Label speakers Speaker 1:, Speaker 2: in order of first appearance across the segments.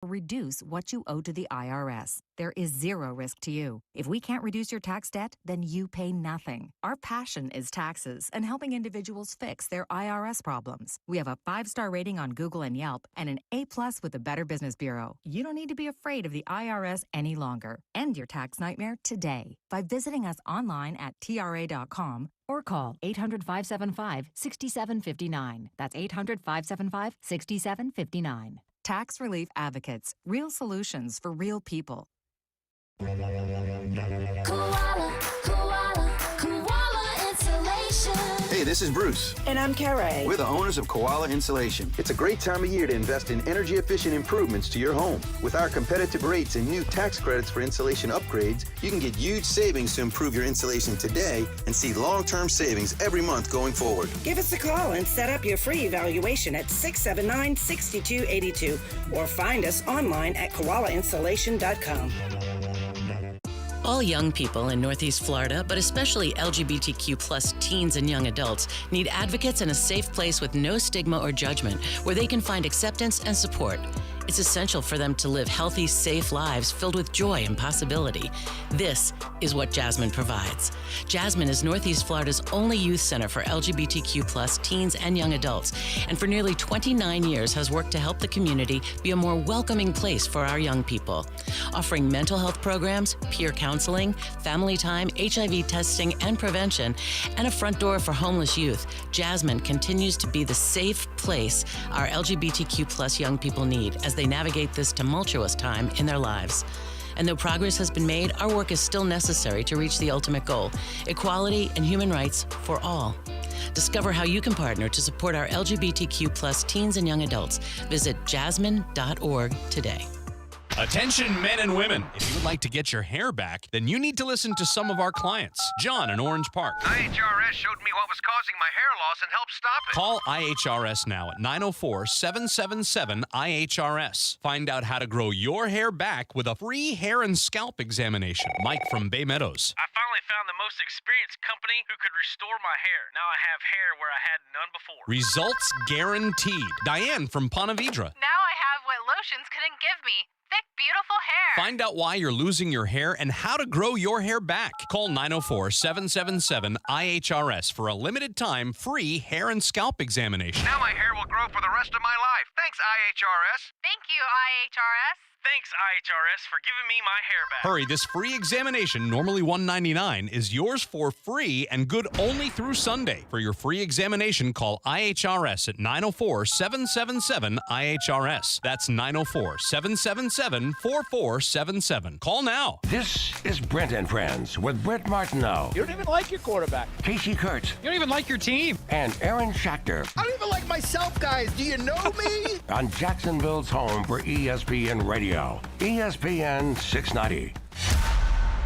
Speaker 1: Reduce what you owe to the IRS. There is zero risk to you. If we can't reduce your tax debt, then you pay nothing. Our passion is taxes and helping individuals fix their IRS problems. We have a 5-star rating on Google and Yelp and an A+ with the Better Business Bureau. You don't need to be afraid of the IRS any longer. End your tax nightmare today by visiting us online at tra.com or call 800-575-6759. That's 800-575-6759. Tax Relief Advocates. Real solutions for real people.
Speaker 2: Koala Insulation.
Speaker 3: Hey, this is Bruce.
Speaker 4: And I'm Carrie.
Speaker 3: We're the owners of Koala Insulation. It's a great time of year to invest in energy-efficient improvements to your home. With our competitive rates and new tax credits for insulation upgrades, you can get huge savings to improve your insulation today and see long-term savings every month going forward.
Speaker 4: Give us a call and set up your free evaluation at 679-6282 or find us online at koalainsulation.com.
Speaker 5: All young people in Northeast Florida, but especially LGBTQ plus teens and young adults, need advocates and a safe place with no stigma or judgment where they can find acceptance and support. It's essential for them to live healthy, safe lives filled with joy and possibility. This is what Jasmine provides. Jasmine is Northeast Florida's only youth center for LGBTQ plus teens and young adults, and for nearly 29 years has worked to help the community be a more welcoming place for our young people. Offering mental health programs, peer counseling, family time, HIV testing and prevention, and a front door for homeless youth, Jasmine continues to be the safe place our LGBTQ plus young people need as they navigate this tumultuous time in their lives. And though progress has been made, our work is still necessary to reach the ultimate goal: equality and human rights for all. Discover how you can partner to support our LGBTQ plus teens and young adults. Visit jasmine.org today.
Speaker 6: Attention men and women. If you would like to get your hair back, then you need to listen to some of our clients. John in Orange Park.
Speaker 7: IHRS showed me what was causing my hair loss and helped stop it.
Speaker 6: Call IHRS now at 904-777-IHRS. Find out how to grow your hair back with a free hair and scalp examination. Mike from Bay Meadows.
Speaker 7: I finally found the most experienced company who could restore my hair. Now I have hair where I had none before.
Speaker 6: Results guaranteed. Diane from Ponte Vedra.
Speaker 8: Now I have what lotions couldn't give me. Thick, beautiful hair.
Speaker 6: Find out why you're losing your hair and how to grow your hair back. Call 904-777-IHRS for a limited time free hair and scalp examination.
Speaker 7: Now my hair will grow for the rest of my life. Thanks, IHRS.
Speaker 8: Thank you, IHRS.
Speaker 7: Thanks, IHRS, for giving me my hair back.
Speaker 6: Hurry, this free examination, normally $199, is yours for free and good only through Sunday. For your free examination, call IHRS at 904-777-IHRS. That's 904-777-4477. Call now.
Speaker 9: This is Brent and Friends with Brent Martineau.
Speaker 10: You don't even like your quarterback.
Speaker 9: Kasey Kuhrts.
Speaker 10: You don't even like your team.
Speaker 9: And Aaron Schachter.
Speaker 10: I don't even like myself, guys. Do you know me?
Speaker 9: On Jacksonville's home for ESPN Radio. ESPN 690.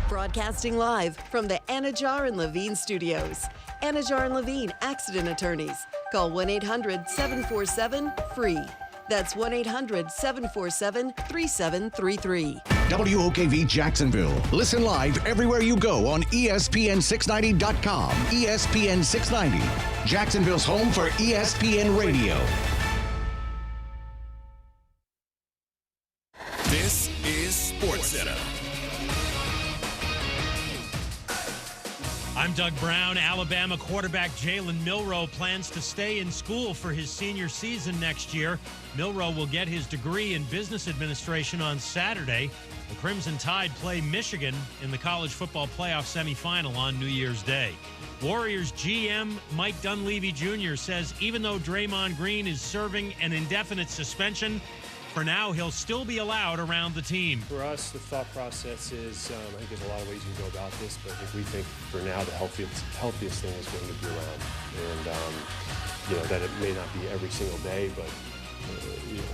Speaker 11: Broadcasting live from the Anajar and Levine studios. Anajar and Levine Accident Attorneys. Call 1-800-747-FREE. That's 1-800-747-3733.
Speaker 12: WOKV Jacksonville. Listen live everywhere you go on ESPN690.com. ESPN 690. Jacksonville's home for ESPN Radio.
Speaker 13: This is SportsCenter.
Speaker 14: I'm Doug Brown. Alabama quarterback Jalen Milroe plans to stay in school for his senior season next year. Milroe will get his degree in business administration on Saturday. The Crimson Tide play Michigan in the college football playoff semifinal on New Year's Day. Warriors GM Mike Dunleavy Jr. says even though Draymond Green is serving an indefinite suspension, for now, he'll still be allowed around the team.
Speaker 15: For us, the thought process is, I think there's a lot of ways you can go about this, but I think we think for now the healthiest thing is going to be around. And, that it may not be every single day, but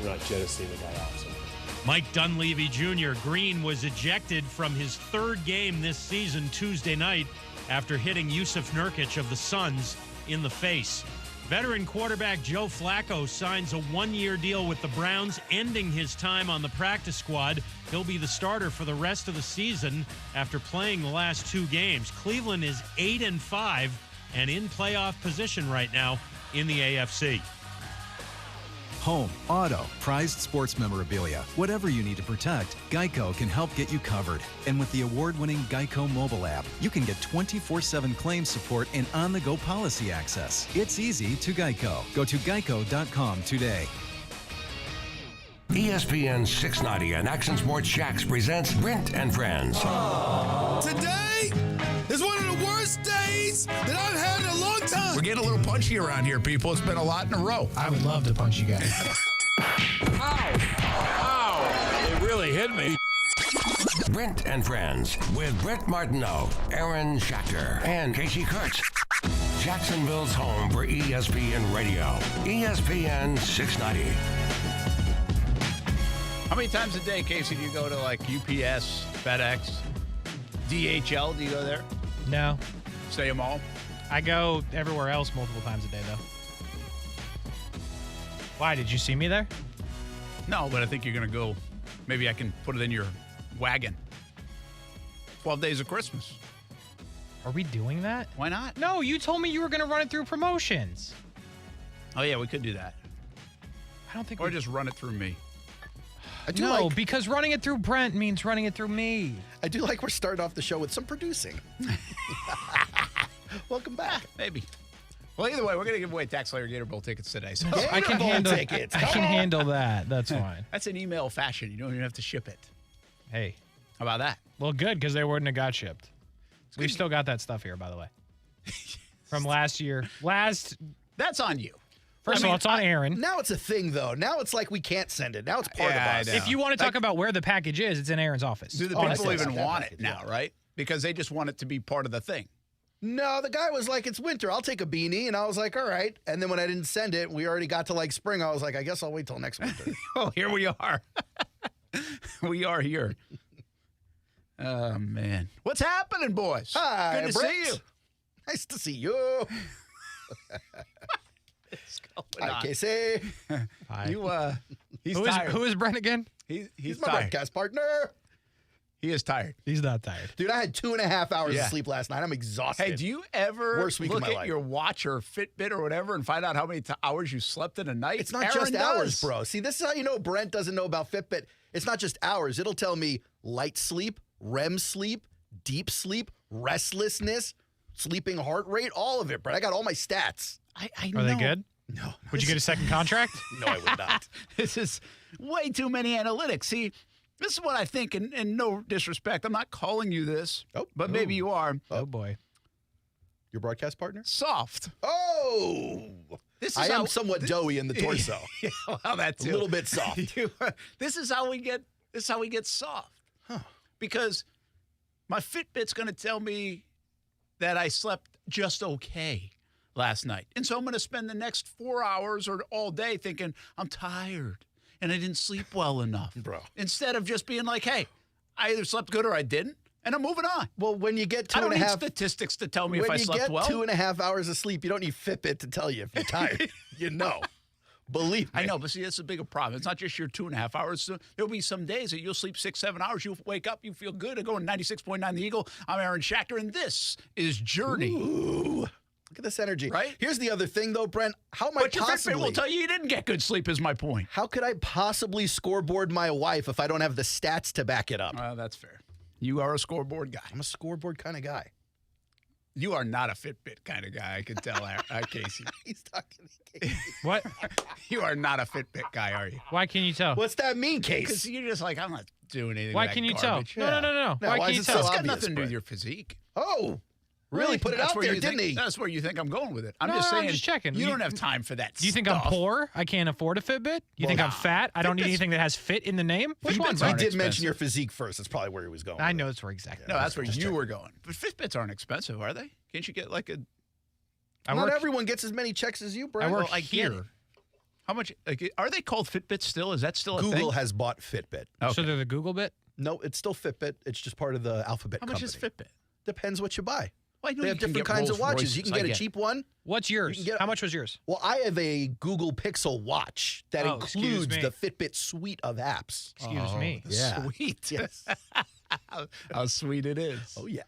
Speaker 15: we're not jettisoning the guy off somewhere.
Speaker 14: Mike Dunleavy Jr. Green was ejected from his third game this season Tuesday night after hitting Yusuf Nurkic of the Suns in the face. Veteran quarterback Joe Flacco signs a one-year deal with the Browns, ending his time on the practice squad. He'll be the starter for the rest of the season after playing the last two games. Cleveland is 8-5 and in playoff position right now in the AFC.
Speaker 16: home, auto, prized sports memorabilia. Whatever you need to protect, Geico can help get you covered. And with the award-winning Geico mobile app, you can get 24/7 claim support and on-the-go policy access. It's easy to Geico. Go to geico.com today.
Speaker 9: ESPN 690 and Action Sports Shacks presents Brent and Friends.
Speaker 13: Today is one of the worst days that I've had in a long time.
Speaker 17: We're getting a little punchy around here, people. It's been a lot in a row.
Speaker 10: I would love to punch you guys.
Speaker 17: Ow! Ow! It really hit me.
Speaker 9: Brent and Friends with Brent Martineau, Aaron Schachter, and Kasey Kuhrts. Jacksonville's home for ESPN Radio. ESPN 690.
Speaker 17: How many times a day, Casey, do you go to like UPS, FedEx, DHL? Do you go there?
Speaker 18: No.
Speaker 17: Stay them all?
Speaker 18: I go everywhere else multiple times a day, though. Why? Did you see me there?
Speaker 17: No, but I think you're going to go. Maybe I can put it in your wagon. 12 days of Christmas.
Speaker 18: Are we doing that?
Speaker 17: Why not?
Speaker 18: No, you told me you were going to run it through promotions.
Speaker 17: Oh, yeah, we could do that.
Speaker 18: I don't think
Speaker 17: Or just run it through me.
Speaker 18: No, because running it through Brent means running it through me.
Speaker 10: I do like we're starting off the show with some producing. Welcome back.
Speaker 17: Maybe. Well, either way, we're going to give away Tax Slayer Gator Bowl tickets today. So
Speaker 18: I can handle that. That's fine.
Speaker 17: That's an email fashion. You don't even have to ship it.
Speaker 18: Hey.
Speaker 17: How about that?
Speaker 18: Well, good, because they wouldn't have got shipped. We've still got that stuff here, by the way. From last year.
Speaker 17: That's on you.
Speaker 18: First of all, it's on Aaron.
Speaker 10: Now it's a thing, though. Now it's like we can't send it. Now it's part of us.
Speaker 18: If you want to talk about where the package is, it's in Aaron's office.
Speaker 17: Do the people even want it now, right? Because they just want it to be part of the thing.
Speaker 10: No, the guy was like, it's winter. I'll take a beanie. And I was like, all right. And then when I didn't send it, we already got to like spring. I was like, I guess I'll wait till next winter.
Speaker 17: Oh, here we are. We are here. Oh, man. What's happening, boys?
Speaker 10: Hi,
Speaker 17: Good to
Speaker 10: Brent.
Speaker 17: see you.
Speaker 10: Nice to see you. Hi, Kasey.
Speaker 18: Hi.
Speaker 17: He's
Speaker 18: Who
Speaker 17: tired.
Speaker 18: is Brent again?
Speaker 17: He's
Speaker 10: my
Speaker 17: tired.
Speaker 10: broadcast partner.
Speaker 17: He is tired.
Speaker 18: He's not tired.
Speaker 10: Dude, I had 2.5 hours of sleep last night. I'm exhausted.
Speaker 17: Hey, do you ever
Speaker 10: Worst week of
Speaker 17: look
Speaker 10: my
Speaker 17: at
Speaker 10: life.
Speaker 17: your watch or Fitbit or whatever and find out how many hours you slept in a night?
Speaker 10: It's not
Speaker 17: Aaron
Speaker 10: just hours,
Speaker 17: does.
Speaker 10: bro. See, this is how you know Brent doesn't know about Fitbit. It's not just hours. It'll tell me light sleep, REM sleep, deep sleep, restlessness, sleeping heart rate, all of it, Brent. I got all my stats.
Speaker 17: I
Speaker 18: Are they good?
Speaker 10: No.
Speaker 18: Would you get a second contract?
Speaker 10: No, I would not.
Speaker 17: This is way too many analytics. See, this is what I think, and no disrespect, I'm not calling you this, but maybe you are.
Speaker 18: Oh, boy.
Speaker 10: Your broadcast partner?
Speaker 17: Soft.
Speaker 10: Oh! I am somewhat doughy in the torso.
Speaker 17: Yeah, well, that too.
Speaker 10: A little bit soft.
Speaker 17: This is how we get soft.
Speaker 10: Huh.
Speaker 17: Because my Fitbit's going to tell me that I slept just okay last night. And so I'm going to spend the next 4 hours or all day thinking, I'm tired and I didn't sleep well enough.
Speaker 10: Bro.
Speaker 17: Instead of just being like, hey, I either slept good or I didn't, and I'm moving on.
Speaker 10: Well, when you get
Speaker 17: I don't need statistics to tell me if I slept well.
Speaker 10: When you get 2.5 hours of sleep, you don't need Fitbit to tell you if you're tired. You know. Believe me.
Speaker 17: I know, but see, that's a bigger problem. It's not just your 2.5 hours. So there'll be some days that you'll sleep 6-7 hours. You'll wake up, you feel good. I go 96.9 The Eagle. I'm Aaron Schachter, and this is Journey.
Speaker 10: Ooh. Look at this energy.
Speaker 17: Right?
Speaker 10: Here's the other thing, though, Brent. How am I
Speaker 17: But your Fitbit will tell you didn't get good sleep is my point.
Speaker 10: How could I possibly scoreboard my wife if I don't have the stats to back it up?
Speaker 17: Well, that's fair. You are a scoreboard guy.
Speaker 10: I'm a scoreboard kind of guy.
Speaker 17: You are not a Fitbit kind of guy, I can tell, Casey.
Speaker 10: He's talking to Casey.
Speaker 18: What?
Speaker 17: You are not a Fitbit guy, are you?
Speaker 18: Why can you tell?
Speaker 10: What's that mean,
Speaker 17: Because
Speaker 10: Case?
Speaker 17: you're just like, I'm not doing anything
Speaker 18: Why
Speaker 17: with
Speaker 18: can
Speaker 17: that
Speaker 18: you tell?
Speaker 17: garbage.
Speaker 18: No.
Speaker 10: Now,
Speaker 18: Why
Speaker 10: why
Speaker 18: can
Speaker 10: is
Speaker 18: you
Speaker 10: it so
Speaker 18: tell?
Speaker 17: It's got
Speaker 10: obvious,
Speaker 17: nothing to do
Speaker 10: Brent?
Speaker 17: with your physique.
Speaker 10: Oh, really put it
Speaker 17: That's
Speaker 10: out
Speaker 17: where
Speaker 10: there,
Speaker 17: you
Speaker 10: didn't
Speaker 17: think,
Speaker 10: he?
Speaker 17: That's where you think I'm going with it. I'm
Speaker 18: No,
Speaker 17: just saying.
Speaker 18: I'm just checking.
Speaker 17: You don't have time for that
Speaker 18: Do you think
Speaker 17: stuff.
Speaker 18: I'm poor? I can't afford a Fitbit? You think I'm fat? I don't need
Speaker 17: Fitbits-
Speaker 18: anything that has fit in the name? Which
Speaker 17: Fitbits
Speaker 18: one's
Speaker 10: I
Speaker 17: aren't
Speaker 10: did
Speaker 17: expensive.
Speaker 10: mention your physique first. That's probably where he was going.
Speaker 18: I know that's where exactly.
Speaker 17: No, that's where you were going. But Fitbits aren't expensive, are they? Can't you get like a...
Speaker 10: Not everyone gets as many checks as you, Brent.
Speaker 18: I work
Speaker 17: I get
Speaker 18: here.
Speaker 17: it. How much... Like, are they called Fitbits still? Is that still a thing?
Speaker 10: Google has bought Fitbit.
Speaker 17: Okay.
Speaker 18: So they're the Google bit?
Speaker 10: No, it's still Fitbit. It's just part of the Alphabet
Speaker 17: How
Speaker 10: company.
Speaker 17: much is Fitbit?
Speaker 10: Depends what you buy.
Speaker 17: Well, I know
Speaker 10: They
Speaker 17: you
Speaker 10: have
Speaker 17: can
Speaker 10: different
Speaker 17: get
Speaker 10: kinds of
Speaker 17: Rolls
Speaker 10: watches. You
Speaker 17: Royces.
Speaker 10: can get
Speaker 17: I
Speaker 10: a cheap one.
Speaker 18: What's yours?
Speaker 10: You can get-
Speaker 18: How much was yours?
Speaker 10: Well, I have a Google Pixel watch that
Speaker 18: Oh, excuse
Speaker 10: includes
Speaker 18: me.
Speaker 10: the Fitbit suite of apps.
Speaker 18: Excuse me.
Speaker 10: Yeah.
Speaker 17: Sweet.
Speaker 10: Yes.
Speaker 17: How sweet it is.
Speaker 10: Oh, yeah.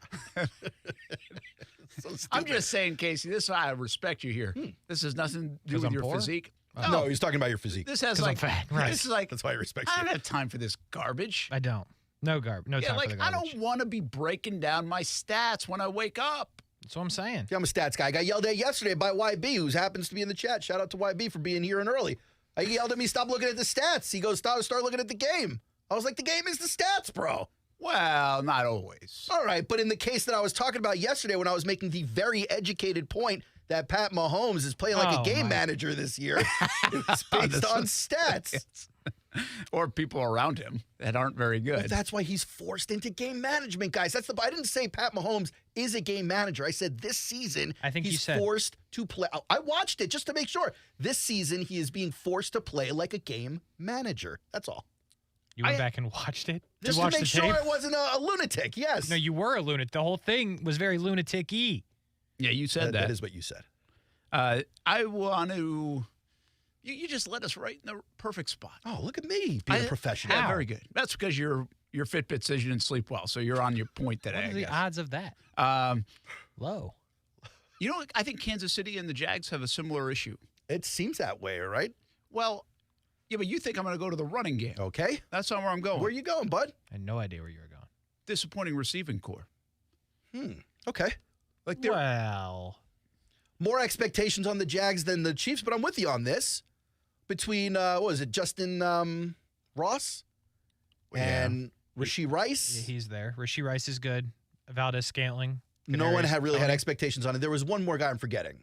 Speaker 10: So
Speaker 17: I'm
Speaker 10: stupid.
Speaker 17: just saying, Casey, this is why I respect you here. This has nothing to do
Speaker 18: 'Cause
Speaker 17: with
Speaker 18: I'm
Speaker 17: your
Speaker 18: poor?
Speaker 17: physique.
Speaker 10: No, he's talking about your physique.
Speaker 17: This has
Speaker 18: 'Cause I'm
Speaker 17: like,
Speaker 18: fat, right.
Speaker 17: this is like,
Speaker 10: That's why I respect
Speaker 17: I
Speaker 10: you.
Speaker 17: don't have time for this garbage.
Speaker 18: I don't. No time for the
Speaker 17: I
Speaker 18: garbage.
Speaker 17: don't want to be breaking down my stats when I wake up.
Speaker 18: That's what I'm saying.
Speaker 10: Yeah, I'm a stats guy. I got yelled at yesterday by YB, who happens to be in the chat. Shout out to YB for being here and early. He yelled at me, stop looking at the stats. He goes, start looking at the game. I was like, the game is the stats, bro.
Speaker 17: Well, not always.
Speaker 10: All right, but in the case that I was talking about yesterday when I was making the very educated point that Pat Mahomes is playing like a game manager this year, it's based on stats.
Speaker 17: Or people around him that aren't very good.
Speaker 10: Well, that's why he's forced into game management, guys. I didn't say Pat Mahomes is a game manager. I said this season
Speaker 18: I think
Speaker 10: he's forced to play. I watched it just to make sure. This season he is being forced to play like a game manager. That's all.
Speaker 18: You went back and watched it?
Speaker 10: Just to make sure I wasn't a lunatic, yes.
Speaker 18: No, you were a lunatic. The whole thing was very lunatic-y.
Speaker 17: Yeah, you said that.
Speaker 10: That is what you said.
Speaker 17: I want to... You just led us right in the perfect spot.
Speaker 10: Oh, look at me being a professional.
Speaker 17: Yeah, very good. That's because your Fitbit says you didn't sleep well, so you're on your point today.
Speaker 18: What are the odds of that? Low.
Speaker 17: You know, I think Kansas City and the Jags have a similar issue.
Speaker 10: It seems that way, right?
Speaker 17: Well, yeah, but you think I'm going to go to the running game.
Speaker 10: Okay.
Speaker 17: That's not where I'm going.
Speaker 10: Where are you going, bud?
Speaker 18: I had no idea where you were going.
Speaker 17: Disappointing receiving core.
Speaker 10: Okay.
Speaker 18: Well,
Speaker 10: more expectations on the Jags than the Chiefs, but I'm with you on this. Between, what was it, Justin Ross and Rashee Rice?
Speaker 18: Yeah, he's there. Rashee Rice is good. Valdez Scantling.
Speaker 10: No one had really had expectations on it. There was one more guy I'm forgetting.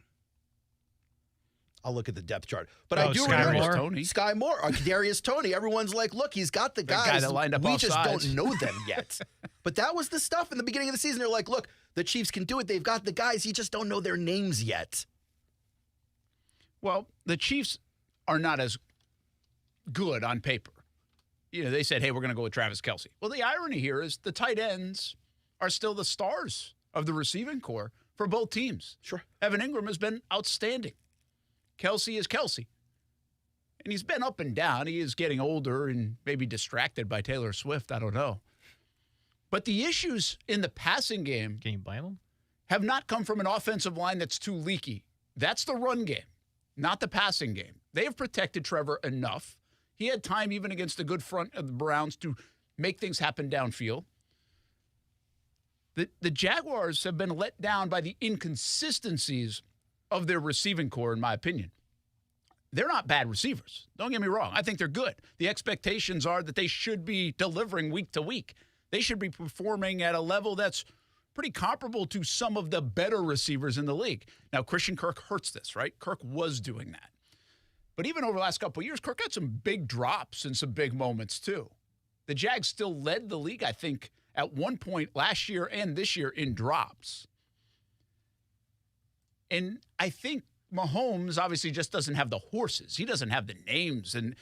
Speaker 10: I'll look at the depth chart. But I do remember Sky Moore, Darius Toney. Everyone's like, look, he's got the guys.
Speaker 17: guy that lined up
Speaker 10: we
Speaker 17: off
Speaker 10: just
Speaker 17: sides.
Speaker 10: don't know them yet. But that was the stuff in the beginning of the season. They're like, look, the Chiefs can do it. They've got the guys. You just don't know their names yet.
Speaker 17: Well, the Chiefs are not as good on paper. You know, they said, hey, we're going to go with Travis Kelce. Well, the irony here is the tight ends are still the stars of the receiving core for both teams.
Speaker 10: Sure.
Speaker 17: Evan Ingram has been outstanding. Kelce is Kelce. And he's been up and down. He is getting older and maybe distracted by Taylor Swift. I don't know. But the issues in the passing game,
Speaker 18: can you blame him?
Speaker 17: Have not come from an offensive line that's too leaky. That's the run game, not the passing game. They have protected Trevor enough. He had time even against the good front of the Browns to make things happen downfield. The Jaguars have been let down by the inconsistencies of their receiving core, in my opinion. They're not bad receivers. Don't get me wrong. I think they're good. The expectations are that they should be delivering week to week. They should be performing at a level that's pretty comparable to some of the better receivers in the league. Now, Christian Kirk hurts this, right? Kirk was doing that. But even over the last couple of years, Kirk had some big drops and some big moments too. The Jags still led the league, I think, at one point last year and this year in drops. And I think Mahomes obviously just doesn't have the horses. He doesn't have the names and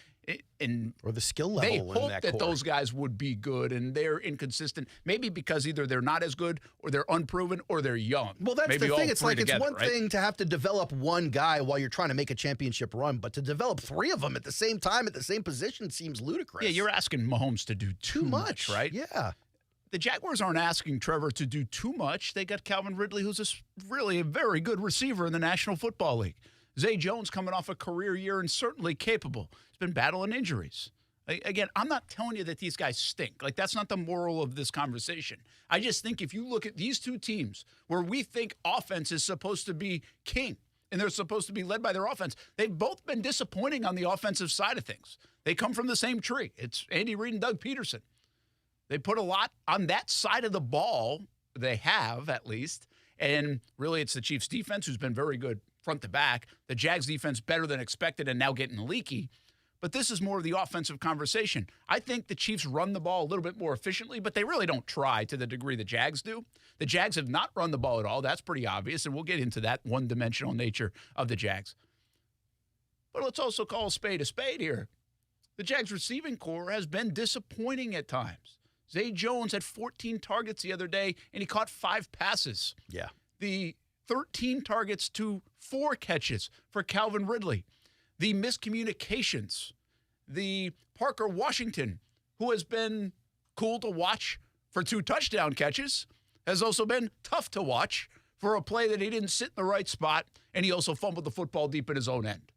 Speaker 10: or the skill level.
Speaker 17: They
Speaker 10: in
Speaker 17: hope
Speaker 10: that
Speaker 17: that
Speaker 10: core.
Speaker 17: those guys would be good, and they're inconsistent. Maybe because either they're not as good, or they're unproven, or they're young.
Speaker 10: Well, that's
Speaker 17: Maybe
Speaker 10: the
Speaker 17: all
Speaker 10: thing. It's
Speaker 17: three
Speaker 10: like
Speaker 17: together,
Speaker 10: it's one
Speaker 17: right?
Speaker 10: thing to have to develop one guy while you're trying to make a championship run, but to develop three of them at the same time at the same position seems ludicrous.
Speaker 17: Yeah, you're asking Mahomes to do too much, right?
Speaker 10: Yeah.
Speaker 17: The Jaguars aren't asking Trevor to do too much. They got Calvin Ridley, who's really a very good receiver in the National Football League. Zay Jones coming off a career year and certainly capable. He's been battling injuries. Again, I'm not telling you that these guys stink. Like, that's not the moral of this conversation. I just think if you look at these two teams where we think offense is supposed to be king and they're supposed to be led by their offense, they've both been disappointing on the offensive side of things. They come from the same tree. It's Andy Reid and Doug Peterson. They put a lot on that side of the ball. They have, at least. And really, it's the Chiefs' defense, who's been very good front to back. The Jags' defense better than expected and now getting leaky. But this is more of the offensive conversation. I think the Chiefs run the ball a little bit more efficiently, but they really don't try to the degree the Jags do. The Jags have not run the ball at all. That's pretty obvious, and we'll get into that one-dimensional nature of the Jags. But let's also call a spade here. The Jags' receiving core has been disappointing at times. Zay Jones had 14 targets the other day, and he caught 5 passes.
Speaker 10: Yeah.
Speaker 17: The 13 targets to 4 catches for Calvin Ridley. The miscommunications. The Parker Washington, who has been cool to watch for 2 touchdown catches, has also been tough to watch for a play that he didn't sit in the right spot, and he also fumbled the football deep in his own end.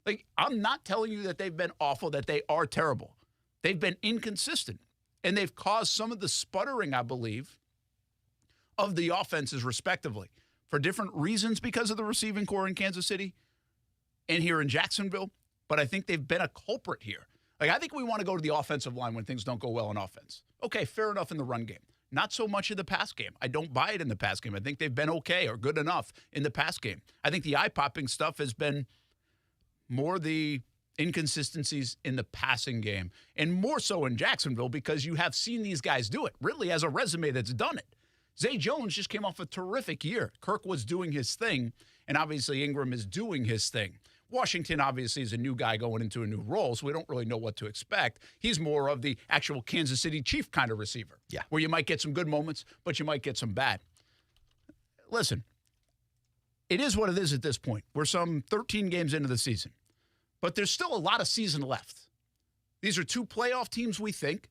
Speaker 17: Like, I'm not telling you that they've been awful, that they are terrible. They've been inconsistent, and they've caused some of the sputtering, I believe, of the offenses respectively for different reasons because of the receiving core in Kansas City and here in Jacksonville. But I think they've been a culprit here. Like, I think we want to go to the offensive line when things don't go well in offense. Okay, fair enough in the run game. Not so much in the pass game. I don't buy it in the pass game. I think they've been okay or good enough in the pass game. I think the eye-popping stuff has been more the inconsistencies in the passing game, and more so in Jacksonville because you have seen these guys do it. Ridley has a resume that's done it. Zay Jones just came off a terrific year. Kirk was doing his thing, and obviously Ingram is doing his thing. Washington obviously is a new guy going into a new role, so we don't really know what to expect. He's more of the actual Kansas City Chief kind of receiver, where you might get some good moments, but you might get some bad. Listen, it is what it is at this point. We're some 13 games into the season, but there's still a lot of season left. These are two playoff teams, we think.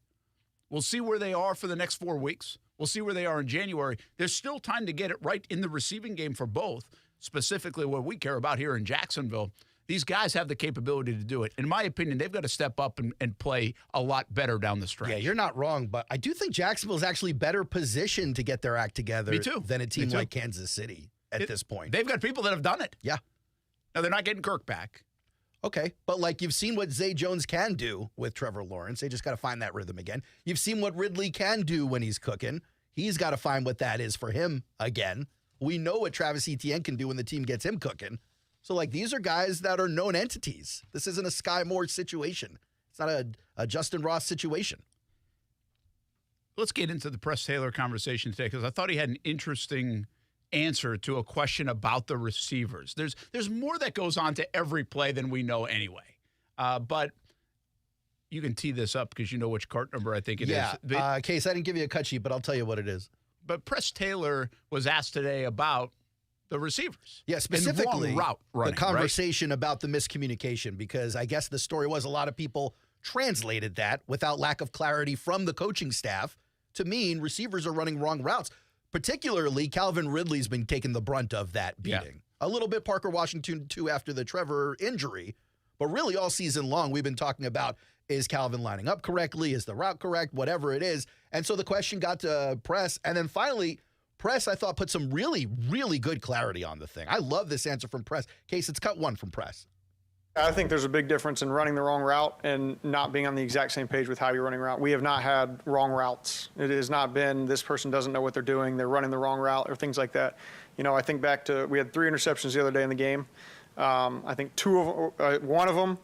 Speaker 17: We'll see where they are for the next 4 weeks. We'll see where they are in January. There's still time to get it right in the receiving game for both, specifically what we care about here in Jacksonville. These guys have the capability to do it. In my opinion, they've got to step up and play a lot better down the stretch.
Speaker 10: Yeah, you're not wrong, but I do think Jacksonville's actually better positioned to get their act together than a team like Kansas City at this point.
Speaker 17: They've got people that have done it.
Speaker 10: Yeah.
Speaker 17: Now, they're not getting Kirk back.
Speaker 10: Okay, but like you've seen what Zay Jones can do with Trevor Lawrence. They just got to find that rhythm again. You've seen what Ridley can do when he's cooking. He's got to find what that is for him again. We know what Travis Etienne can do when the team gets him cooking. So, like, these are guys that are known entities. This isn't a Sky Moore situation. It's not a Justin Ross situation.
Speaker 17: Let's get into the Press Taylor conversation today because I thought he had an interesting answer to a question about the receivers. There's more that goes on to every play than we know anyway. But you can tee this up because you know which cart number I think it is.
Speaker 10: Yeah, Case, I didn't give you a cut sheet, but I'll tell you what it is.
Speaker 17: But Press Taylor was asked today about the receivers.
Speaker 10: Yeah, specifically
Speaker 17: route running,
Speaker 10: the conversation about the miscommunication, because I guess the story was a lot of people translated that without lack of clarity from the coaching staff to mean receivers are running wrong routes. Particularly, Calvin Ridley's been taking the brunt of that beating. A little bit Parker Washington, too, after the Trevor injury. But really all season long, we've been talking about, is Calvin lining up correctly? Is the route correct? Whatever it is. And so the question got to Press. And then finally, Press, I thought, put some really, really good clarity on the thing. I love this answer from Press. Case, it's cut one from Press.
Speaker 19: I think there's a big difference in running the wrong route and not being on the exact same page with how you're running route. We have not had wrong routes. It has not been this person doesn't know what they're doing, they're running the wrong route or things like that. You know, I think back to we had 3 interceptions the other day in the game. I think one of them,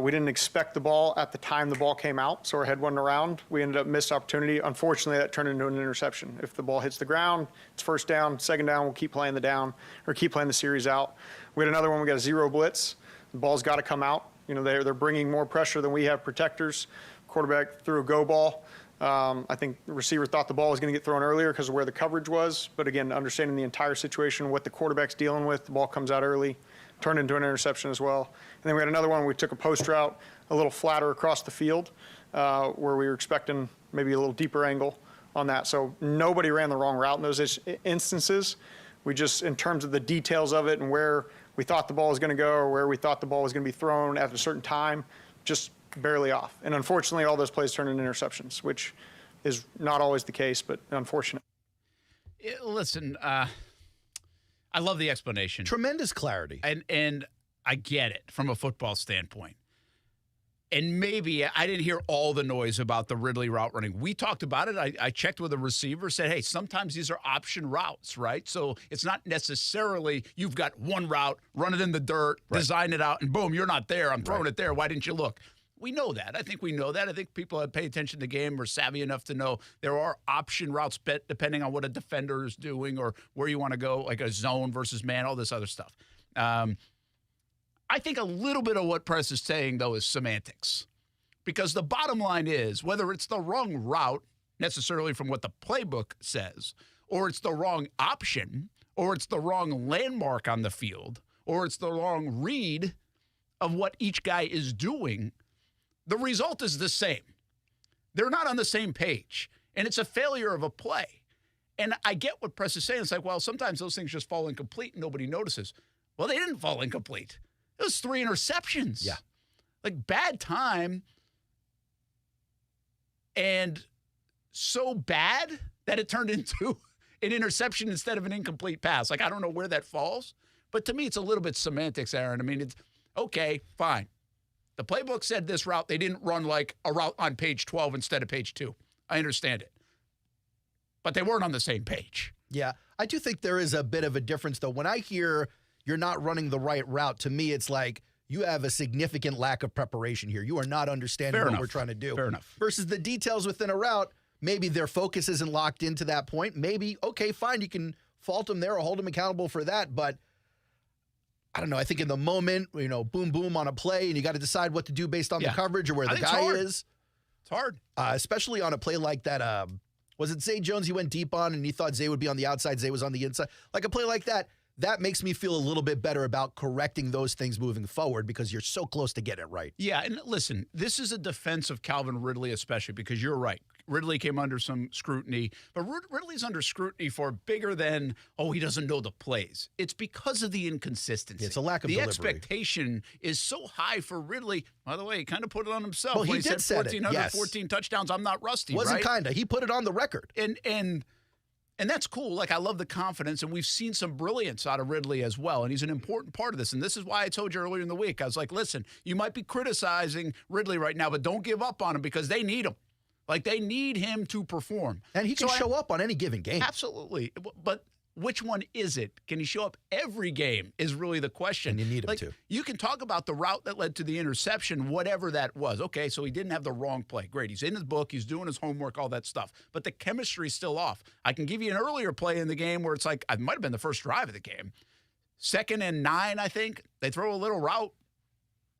Speaker 19: we didn't expect the ball at the time the ball came out, so our head wasn't around. We ended up missed opportunity. Unfortunately, that turned into an interception. If the ball hits the ground, it's first down. Second down, we'll keep playing the down or keep playing the series out. We had another one, we got a 0 blitz. The ball's got to come out. You know, they're bringing more pressure than we have protectors. Quarterback threw a go ball. I think the receiver thought the ball was going to get thrown earlier because of where the coverage was. But again, understanding the entire situation, what the quarterback's dealing with, the ball comes out early, turned into an interception as well. And then we had another one where we took a post route a little flatter across the field where we were expecting maybe a little deeper angle on that. So nobody ran the wrong route in those instances. We just, in terms of the details of it and where we thought the ball was going to go or where we thought the ball was going to be thrown at a certain time, just barely off. And unfortunately, all those plays turned into interceptions, which is not always the case, but unfortunate.
Speaker 17: Listen, I love the explanation.
Speaker 10: Tremendous clarity.
Speaker 17: And I get it from a football standpoint. And maybe I didn't hear all the noise about the Ridley route running. We talked about it. I checked with a receiver, said, hey, sometimes these are option routes, right? So it's not necessarily you've got one route, run it in the dirt, design it out, and boom, you're not there. I'm throwing it there. Why didn't you look? We know that. I think we know that. I think people that pay attention to the game are savvy enough to know there are option routes depending on what a defender is doing or where you want to go, like a zone versus man, all this other stuff. I think a little bit of what Press is saying, though, is semantics. Because the bottom line is, whether it's the wrong route, necessarily from what the playbook says, or it's the wrong option, or it's the wrong landmark on the field, or it's the wrong read of what each guy is doing, the result is the same. They're not on the same page, and it's a failure of a play. And I get what Press is saying. It's like, well, sometimes those things just fall incomplete and nobody notices. Well, they didn't fall incomplete. It was 3 interceptions.
Speaker 10: Yeah.
Speaker 17: Like, bad time, and so bad that it turned into an interception instead of an incomplete pass. Like, I don't know where that falls, but to me, it's a little bit semantics, Aaron. I mean, it's okay, fine. The playbook said this route. They didn't run like a route on page 12 instead of page 2. I understand it. But they weren't on the same page.
Speaker 10: Yeah, I do think there is a bit of a difference, though. When I hear you're not running the right route, to me, it's like you have a significant lack of preparation here. You are not understanding what we're trying to do.
Speaker 17: Fair enough.
Speaker 10: Versus the details within a route, maybe their focus isn't locked into that point. Maybe, okay, fine, you can fault them there or hold them accountable for that. But I don't know. I think in the moment, boom, boom on a play, and you got to decide what to do based on the coverage or where the guy is.
Speaker 17: It's hard.
Speaker 10: Especially on a play like that. Was it Zay Jones he went deep on, and he thought Zay would be on the outside, Zay was on the inside? Like a play like that, that makes me feel a little bit better about correcting those things moving forward because you're so close to getting it right.
Speaker 17: Yeah, and listen, this is a defense of Calvin Ridley especially because you're right. Ridley came under some scrutiny, but Ridley's under scrutiny for bigger than, he doesn't know the plays. It's because of the inconsistency.
Speaker 10: It's a lack of
Speaker 17: the
Speaker 10: delivery.
Speaker 17: Expectation is so high for Ridley. By the way, he kind of put it on himself.
Speaker 10: Well,
Speaker 17: when
Speaker 10: he did
Speaker 17: said
Speaker 10: say it.
Speaker 17: 1,400,
Speaker 10: Yes.
Speaker 17: 14 touchdowns. I'm not rusty,
Speaker 10: Wasn't
Speaker 17: right?
Speaker 10: kind of. He put it on the record.
Speaker 17: And that's cool. Like, I love the confidence, and we've seen some brilliance out of Ridley as well, and he's an important part of this. And this is why I told you earlier in the week, I was like, listen, you might be criticizing Ridley right now, but don't give up on him because they need him. Like, they need him to perform.
Speaker 10: And he can show up on any given game.
Speaker 17: Absolutely. But which one is it? Can he show up every game is really the question.
Speaker 10: And you need him to.
Speaker 17: You can talk about the route that led to the interception, whatever that was. Okay, so he didn't have the wrong play. Great. He's in his book. He's doing his homework, all that stuff. But the chemistry's still off. I can give you an earlier play in the game where it's like, it might have been the first drive of the game. 2nd and 9, I think. They throw a little route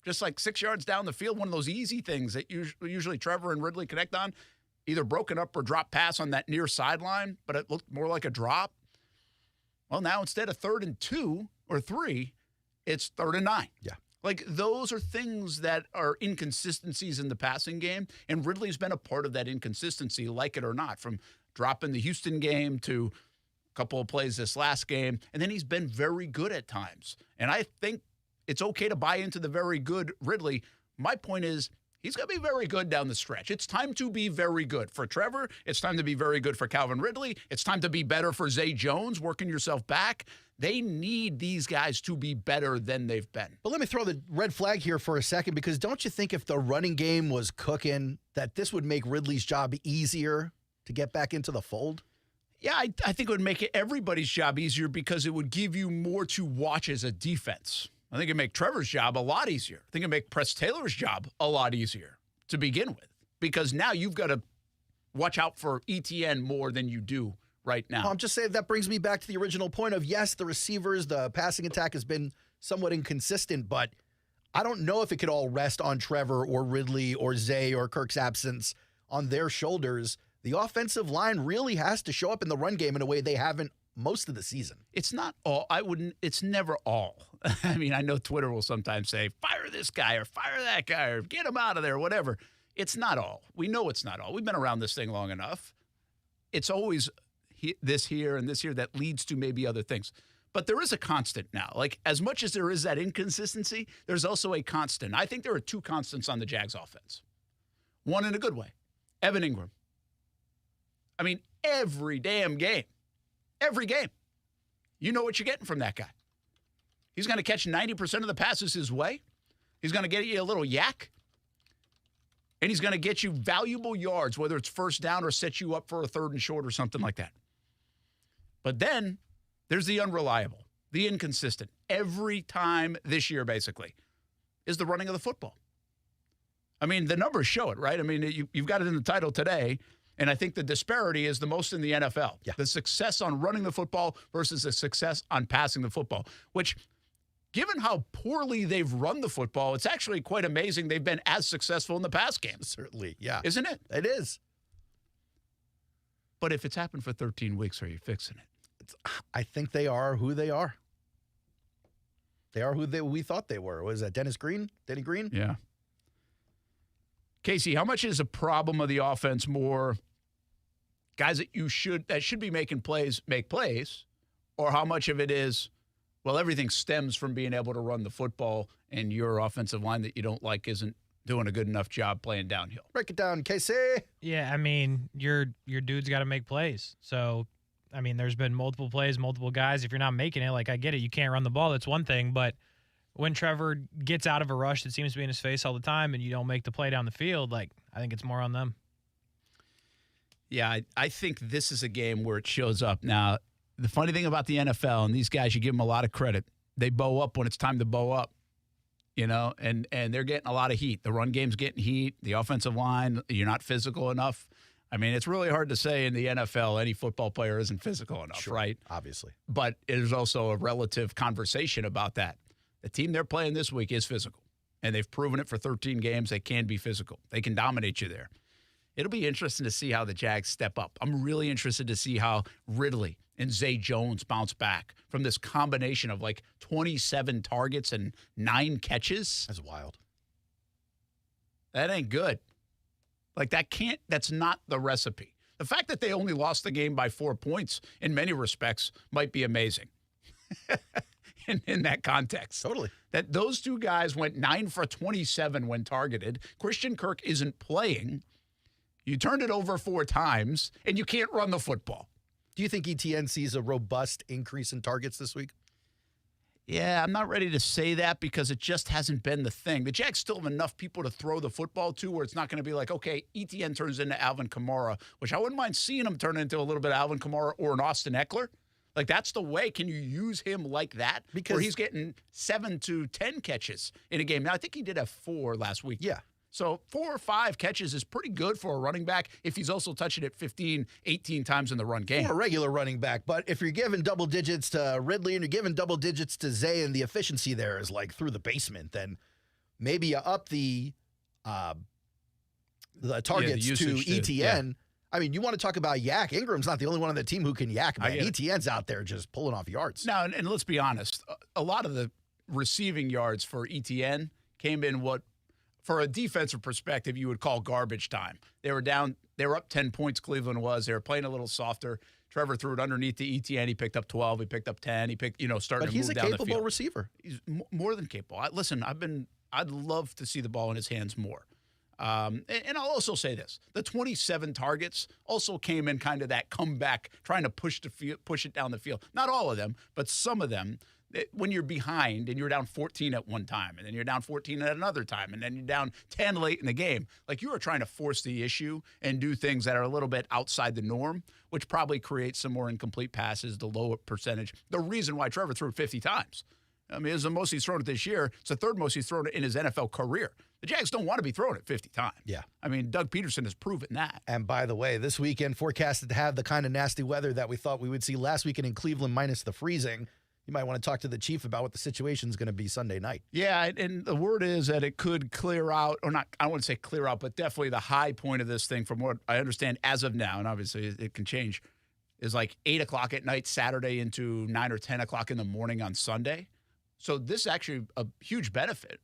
Speaker 17: just like 6 yards down the field. One of those easy things that usually Trevor and Ridley connect on. Either broken up or drop pass on that near sideline, but it looked more like a drop. Well, now instead of 3rd and 2 or 3, it's 3rd and 9.
Speaker 10: Yeah.
Speaker 17: Like, those are things that are inconsistencies in the passing game, and Ridley's been a part of that inconsistency, like it or not, from dropping the Houston game to a couple of plays this last game, and then he's been very good at times. And I think it's okay to buy into the very good Ridley. My point is, he's going to be very good down the stretch. It's time to be very good for Trevor. It's time to be very good for Calvin Ridley. It's time to be better for Zay Jones, working yourself back. They need these guys to be better than they've been.
Speaker 10: But let me throw the red flag here for a second, because don't you think if the running game was cooking, that this would make Ridley's job easier to get back into the fold?
Speaker 17: Yeah, I think it would make everybody's job easier because it would give you more to watch as a defense. I think it'd make Trevor's job a lot easier. I think it'd make Press Taylor's job a lot easier to begin with, because now you've got to watch out for Etienne more than you do right now.
Speaker 10: Well, I'm just saying that brings me back to the original point of, yes, the receivers, the passing attack has been somewhat inconsistent, but I don't know if it could all rest on Trevor or Ridley or Zay or Kirk's absence on their shoulders. The offensive line really has to show up in the run game in a way they haven't most of the season.
Speaker 17: It's not all. It's never all. I mean, I know Twitter will sometimes say, fire this guy or fire that guy or get him out of there, whatever. It's not all. We know it's not all. We've been around this thing long enough. It's always this here and this here that leads to maybe other things. But there is a constant now. Like, as much as there is that inconsistency, there's also a constant. I think there are 2 constants on the Jags offense. One in a good way. Evan Ingram. I mean, every damn game. Every game. You know what you're getting from that guy. He's going to catch 90% of the passes his way. He's going to get you a little yak. And he's going to get you valuable yards, whether it's first down or set you up for a 3rd and short or something like that. But then there's the unreliable, the inconsistent. Every time this year, basically, is the running of the football. I mean, the numbers show it, right? I mean, you've got it in the title today. And I think the disparity is the most in the NFL.
Speaker 10: Yeah.
Speaker 17: The success on running the football versus the success on passing the football, which, given how poorly they've run the football, it's actually quite amazing they've been as successful in the pass game.
Speaker 10: Certainly, yeah.
Speaker 17: Isn't it?
Speaker 10: It is.
Speaker 17: But if it's happened for 13 weeks, are you fixing it?
Speaker 10: I think they are who they are. They are who we thought they were. Was that Denny Green?
Speaker 17: Yeah. Kasey, how much is a problem of the offense more guys that should be making plays make plays, or how much of it is, Well, everything stems from being able to run the football, and your offensive line that you don't like isn't doing a good enough job playing downhill.
Speaker 10: Break it down, Kasey.
Speaker 18: Yeah, I mean, your dude's got to make plays. So, I mean, there's been multiple plays, multiple guys. If you're not making it, like, I get it. You can't run the ball. That's one thing. But when Trevor gets out of a rush that seems to be in his face all the time and you don't make the play down the field, like, I think it's more on them.
Speaker 17: Yeah, I think this is a game where it shows up. Now, the funny thing about the NFL, and these guys, you give them a lot of credit. They bow up when it's time to bow up, and they're getting a lot of heat. The run game's getting heat. The offensive line, you're not physical enough. I mean, it's really hard to say in the NFL any football player isn't physical enough, right?
Speaker 10: Obviously.
Speaker 17: But there's also a relative conversation about that. The team they're playing this week is physical, and they've proven it for 13 games. They can be physical. They can dominate you there. It'll be interesting to see how the Jags step up. I'm really interested to see how Ridley and Zay Jones bounce back from this combination of like 27 targets and 9 catches.
Speaker 10: That's wild.
Speaker 17: That ain't good. Like that's not the recipe. The fact that they only lost the game by 4 points in many respects might be amazing in that context.
Speaker 10: Totally.
Speaker 17: That those two guys went 9 for 27 when targeted. Christian Kirk isn't playing. You turned it over 4 times, and you can't run the football.
Speaker 10: Do you think Etienne sees a robust increase in targets this week?
Speaker 17: Yeah, I'm not ready to say that because it just hasn't been the thing. The Jags still have enough people to throw the football to where it's not going to be like, okay, Etienne turns into Alvin Kamara, which I wouldn't mind seeing him turn into a little bit of Alvin Kamara or an Austin Eckler. Like, that's the way. Can you use him like that? Because where he's getting 7 to 10 catches in a game. Now, I think he did have 4 last week.
Speaker 10: Yeah.
Speaker 17: So 4 or 5 catches is pretty good for a running back if he's also touching it 15, 18 times in the run game.
Speaker 10: For a regular running back. But if you're giving double digits to Ridley and you're giving double digits to Zay and the efficiency there is like through the basement, then maybe you up the targets to Etienne. I mean, you want to talk about yak. Ingram's not the only one on the team who can yak, man. Etienne's out there just pulling off yards.
Speaker 17: Now, and let's be honest, a lot of the receiving yards for Etienne came in what, for a defensive perspective, you would call garbage time. They were down. They were up 10 points, Cleveland was. They were playing a little softer. Trevor threw it underneath to Etienne. He picked up 12. He picked up 10. He picked, starting to move down the field.
Speaker 10: But he's a capable receiver.
Speaker 17: He's more than capable. I'd love to see the ball in his hands more. And I'll also say this. The 27 targets also came in kind of that comeback, trying to push it down the field. Not all of them, but some of them. When you're behind and you're down 14 at one time and then you're down 14 at another time and then you're down 10 late in the game, like you are trying to force the issue and do things that are a little bit outside the norm, which probably creates some more incomplete passes, the lower percentage. The reason why Trevor threw it 50 times. I mean, it's the most he's thrown it this year. It's the third most he's thrown it in his NFL career. The Jags don't want to be throwing it 50 times.
Speaker 10: Yeah.
Speaker 17: I mean, Doug Peterson has proven that.
Speaker 10: And by the way, this weekend forecasted to have the kind of nasty weather that we thought we would see last weekend in Cleveland minus the freezing. You might want to talk to the chief about what the situation is going to be Sunday night.
Speaker 17: Yeah, and the word is that it could clear out, or not, I don't want to say clear out, but definitely the high point of this thing, from what I understand as of now, and obviously it can change, is like 8 o'clock at night Saturday into 9 or 10 o'clock in the morning on Sunday. So this is actually a huge benefit.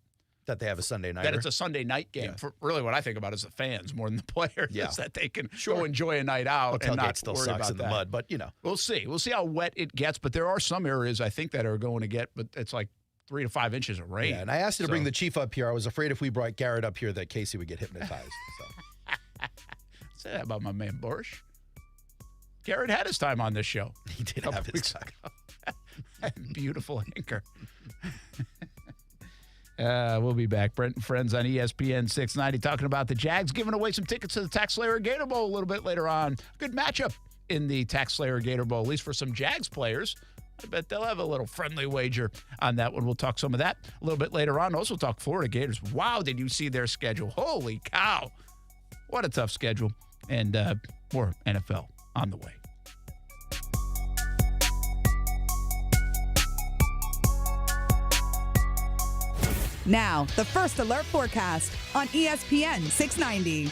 Speaker 10: That they have a Sunday night.
Speaker 17: That it's a Sunday night game. Yeah. For really what I think about is the fans more than the players.
Speaker 10: Yeah.
Speaker 17: Is that they can go enjoy a night out and not
Speaker 10: still
Speaker 17: worry
Speaker 10: sucks
Speaker 17: about
Speaker 10: in
Speaker 17: that.
Speaker 10: the mud, but
Speaker 17: We'll see. We'll see how wet it gets, but there are some areas I think that are going to get, but it's like 3 to 5 inches of rain.
Speaker 10: Yeah, and I asked you to bring the chief up here. I was afraid if we brought Garrett up here that Kasey would get hypnotized.
Speaker 17: Say that about my man Borsch. Garrett had his time on this show.
Speaker 10: He did have his time.
Speaker 17: Beautiful anchor. We'll be back. Brent Friends on ESPN 690 talking about the Jags, giving away some tickets to the Tax Slayer Gator Bowl a little bit later on. Good matchup in the Tax Slayer Gator Bowl, at least for some Jags players. I bet they'll have a little friendly wager on that one. We'll talk some of that a little bit later on. Also talk Florida Gators. Wow, did you see their schedule? Holy cow. What a tough schedule. And more NFL on the way.
Speaker 20: Now, the First Alert forecast on ESPN 690.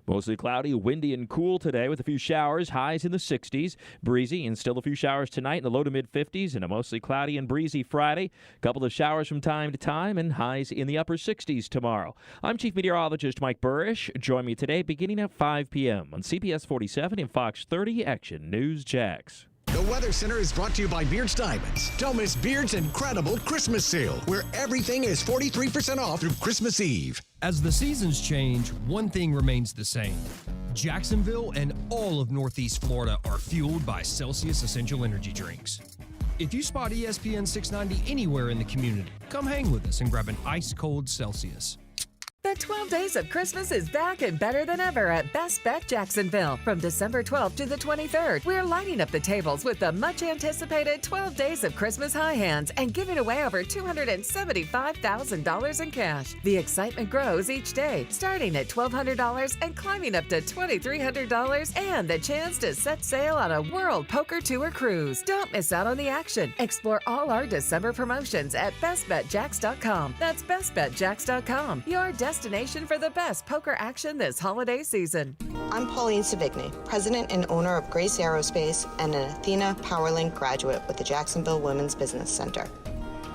Speaker 21: Mostly cloudy, windy, and cool today with a few showers, highs in the 60s. Breezy and still a few showers tonight in the low to mid-50s, and a mostly cloudy and breezy Friday. A couple of showers from time to time, and highs in the upper 60s tomorrow. I'm Chief Meteorologist Mike Burrish. Join me today beginning at 5 p.m. on CBS 47 and Fox 30 Action News Jax.
Speaker 12: The Weather Center is brought to you by Beard's Diamonds. Don't miss Beard's incredible Christmas sale, where everything is 43% off through Christmas Eve.
Speaker 1: As the seasons change, one thing remains the same. Jacksonville and all of Northeast Florida are fueled by Celsius Essential Energy Drinks. If you spot ESPN 690 anywhere in the community, come hang with us and grab an ice-cold Celsius.
Speaker 22: The 12 Days of Christmas is back and better than ever at Best Bet Jacksonville. From December 12th to the 23rd, we're lighting up the tables with the much-anticipated 12 Days of Christmas High Hands and giving away over $275,000 in cash. The excitement grows each day, starting at $1,200 and climbing up to $2,300, and the chance to set sail on a World Poker Tour cruise. Don't miss out on the action. Explore all our December promotions at bestbetjacks.com. That's bestbetjacks.com, your destination for the best poker action this holiday season.
Speaker 23: I'm Pauline Savigny, president and owner of Grace Aerospace and an Athena PowerLink graduate with the Jacksonville Women's Business Center.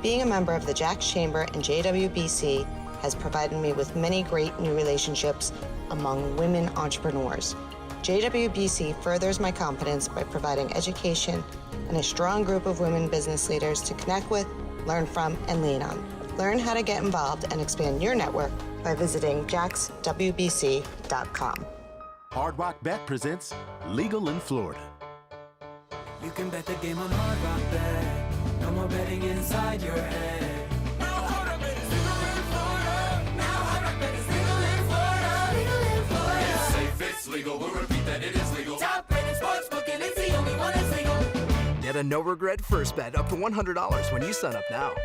Speaker 23: Being a member of the Jacks Chamber and JWBC has provided me with many great new relationships among women entrepreneurs. JWBC furthers my confidence by providing education and a strong group of women business leaders to connect with, learn from, and lean on. Learn how to get involved and expand your network by visiting jackswbc.com.
Speaker 24: Hard Rock Bet presents Legal in Florida.
Speaker 25: You can bet the game on Hard Rock Bet. No more betting inside your head. Now Hard Rock Bet is legal in Florida. Now Hard Rock Bet is legal in Florida. Legal in Florida. It's safe, it's legal. We'll repeat that it is legal. Top rated sportsbook and it's the only one that's legal.
Speaker 26: Get a no-regret first bet up to $100 when you sign up now.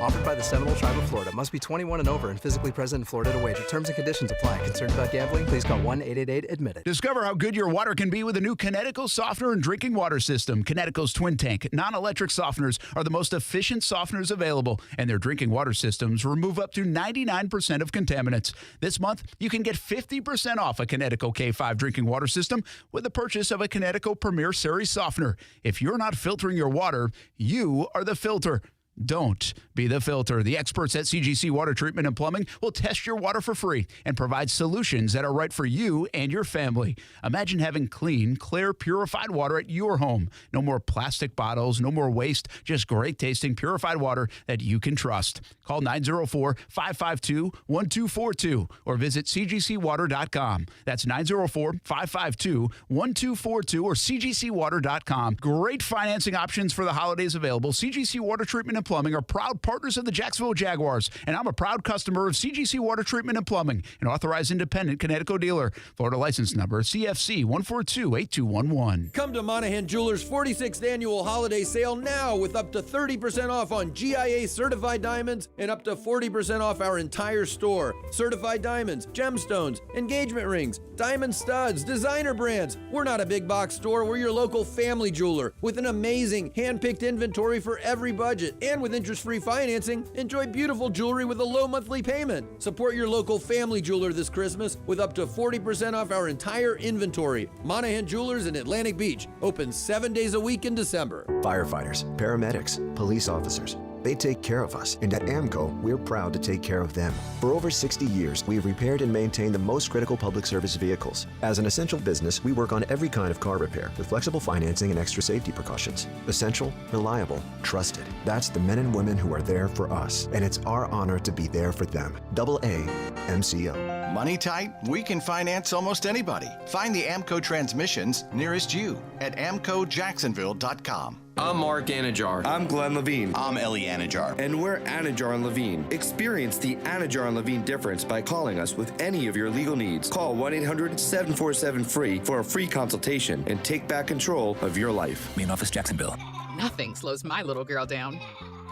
Speaker 26: Offered by the Seminole Tribe of Florida. Must be 21 and over and physically present in Florida to wager. Terms and conditions apply. Concerned about gambling? Please call 1-888-ADMIT-IT.
Speaker 17: Discover how good your water can be with a new Connecticut softener and drinking water system. Connecticut's Twin Tank non-electric softeners are the most efficient softeners available, and their drinking water systems remove up to 99% of contaminants. This month, you can get 50% off a Connecticut K5 drinking water system with the purchase of a Connecticut Premier Series softener. If you're not filtering your water, you are the filter. Don't be the filter. The experts at CGC Water Treatment and Plumbing will test your water for free and provide solutions that are right for you and your family. Imagine having clean, clear, purified water at your home. No more plastic bottles, no more waste, just great tasting, purified water that you can trust. Call 904-552-1242 or visit cgcwater.com. That's 904-552-1242 or cgcwater.com. Great financing options for the holidays available. CGC Water Treatment and Plumbing are proud partners of the Jacksonville Jaguars, and I'm a proud customer of CGC Water Treatment and Plumbing, an authorized independent Connecticut dealer. Florida license number CFC 1428211.
Speaker 1: Come to Monahan Jewelers' 46th annual holiday sale now with up to 30% off on GIA certified diamonds and up to 40% off our entire store. Certified diamonds, gemstones, engagement rings, diamond studs, designer brands. We're not a big box store. We're your local family jeweler with an amazing hand-picked inventory for every budget. And with interest-free financing, enjoy beautiful jewelry with a low monthly payment. Support your local family jeweler this Christmas with up to 40% off our entire inventory. Monahan Jewelers in Atlantic Beach, open 7 days a week in December.
Speaker 27: Firefighters, paramedics, police officers. They take care of us, and at AMCO, we're proud to take care of them. For over 60 years, we've repaired and maintained the most critical public service vehicles. As an essential business, we work on every kind of car repair with flexible financing and extra safety precautions. Essential, reliable, trusted. That's the men and women who are there for us, and it's our honor to be there for them. AA MCO.
Speaker 28: Money tight? We can finance almost anybody. Find the AMCO transmissions nearest you at amcojacksonville.com.
Speaker 29: I'm Mark Anajar. I'm Glenn Levine.
Speaker 28: I'm Ellie Anajar.
Speaker 29: And we're Anajar and Levine. Experience the Anajar and Levine difference by calling us with any of your legal needs. Call 1-800-747-FREE for a free consultation and take back control of your life.
Speaker 30: Main office, Jacksonville.
Speaker 31: Nothing slows my little girl down,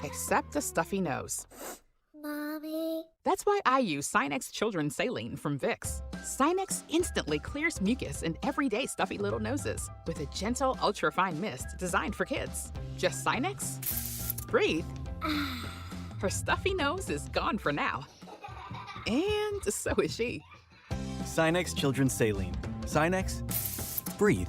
Speaker 31: except a stuffy nose.
Speaker 2: Mommy.
Speaker 31: That's why I use Sinex Children's Saline from Vicks. Sinex instantly clears mucus in everyday stuffy little noses with a gentle, ultra-fine mist designed for kids. Just Sinex? Breathe. Her stuffy nose is gone for now. And so is she.
Speaker 30: Sinex Children's Saline. Sinex, breathe.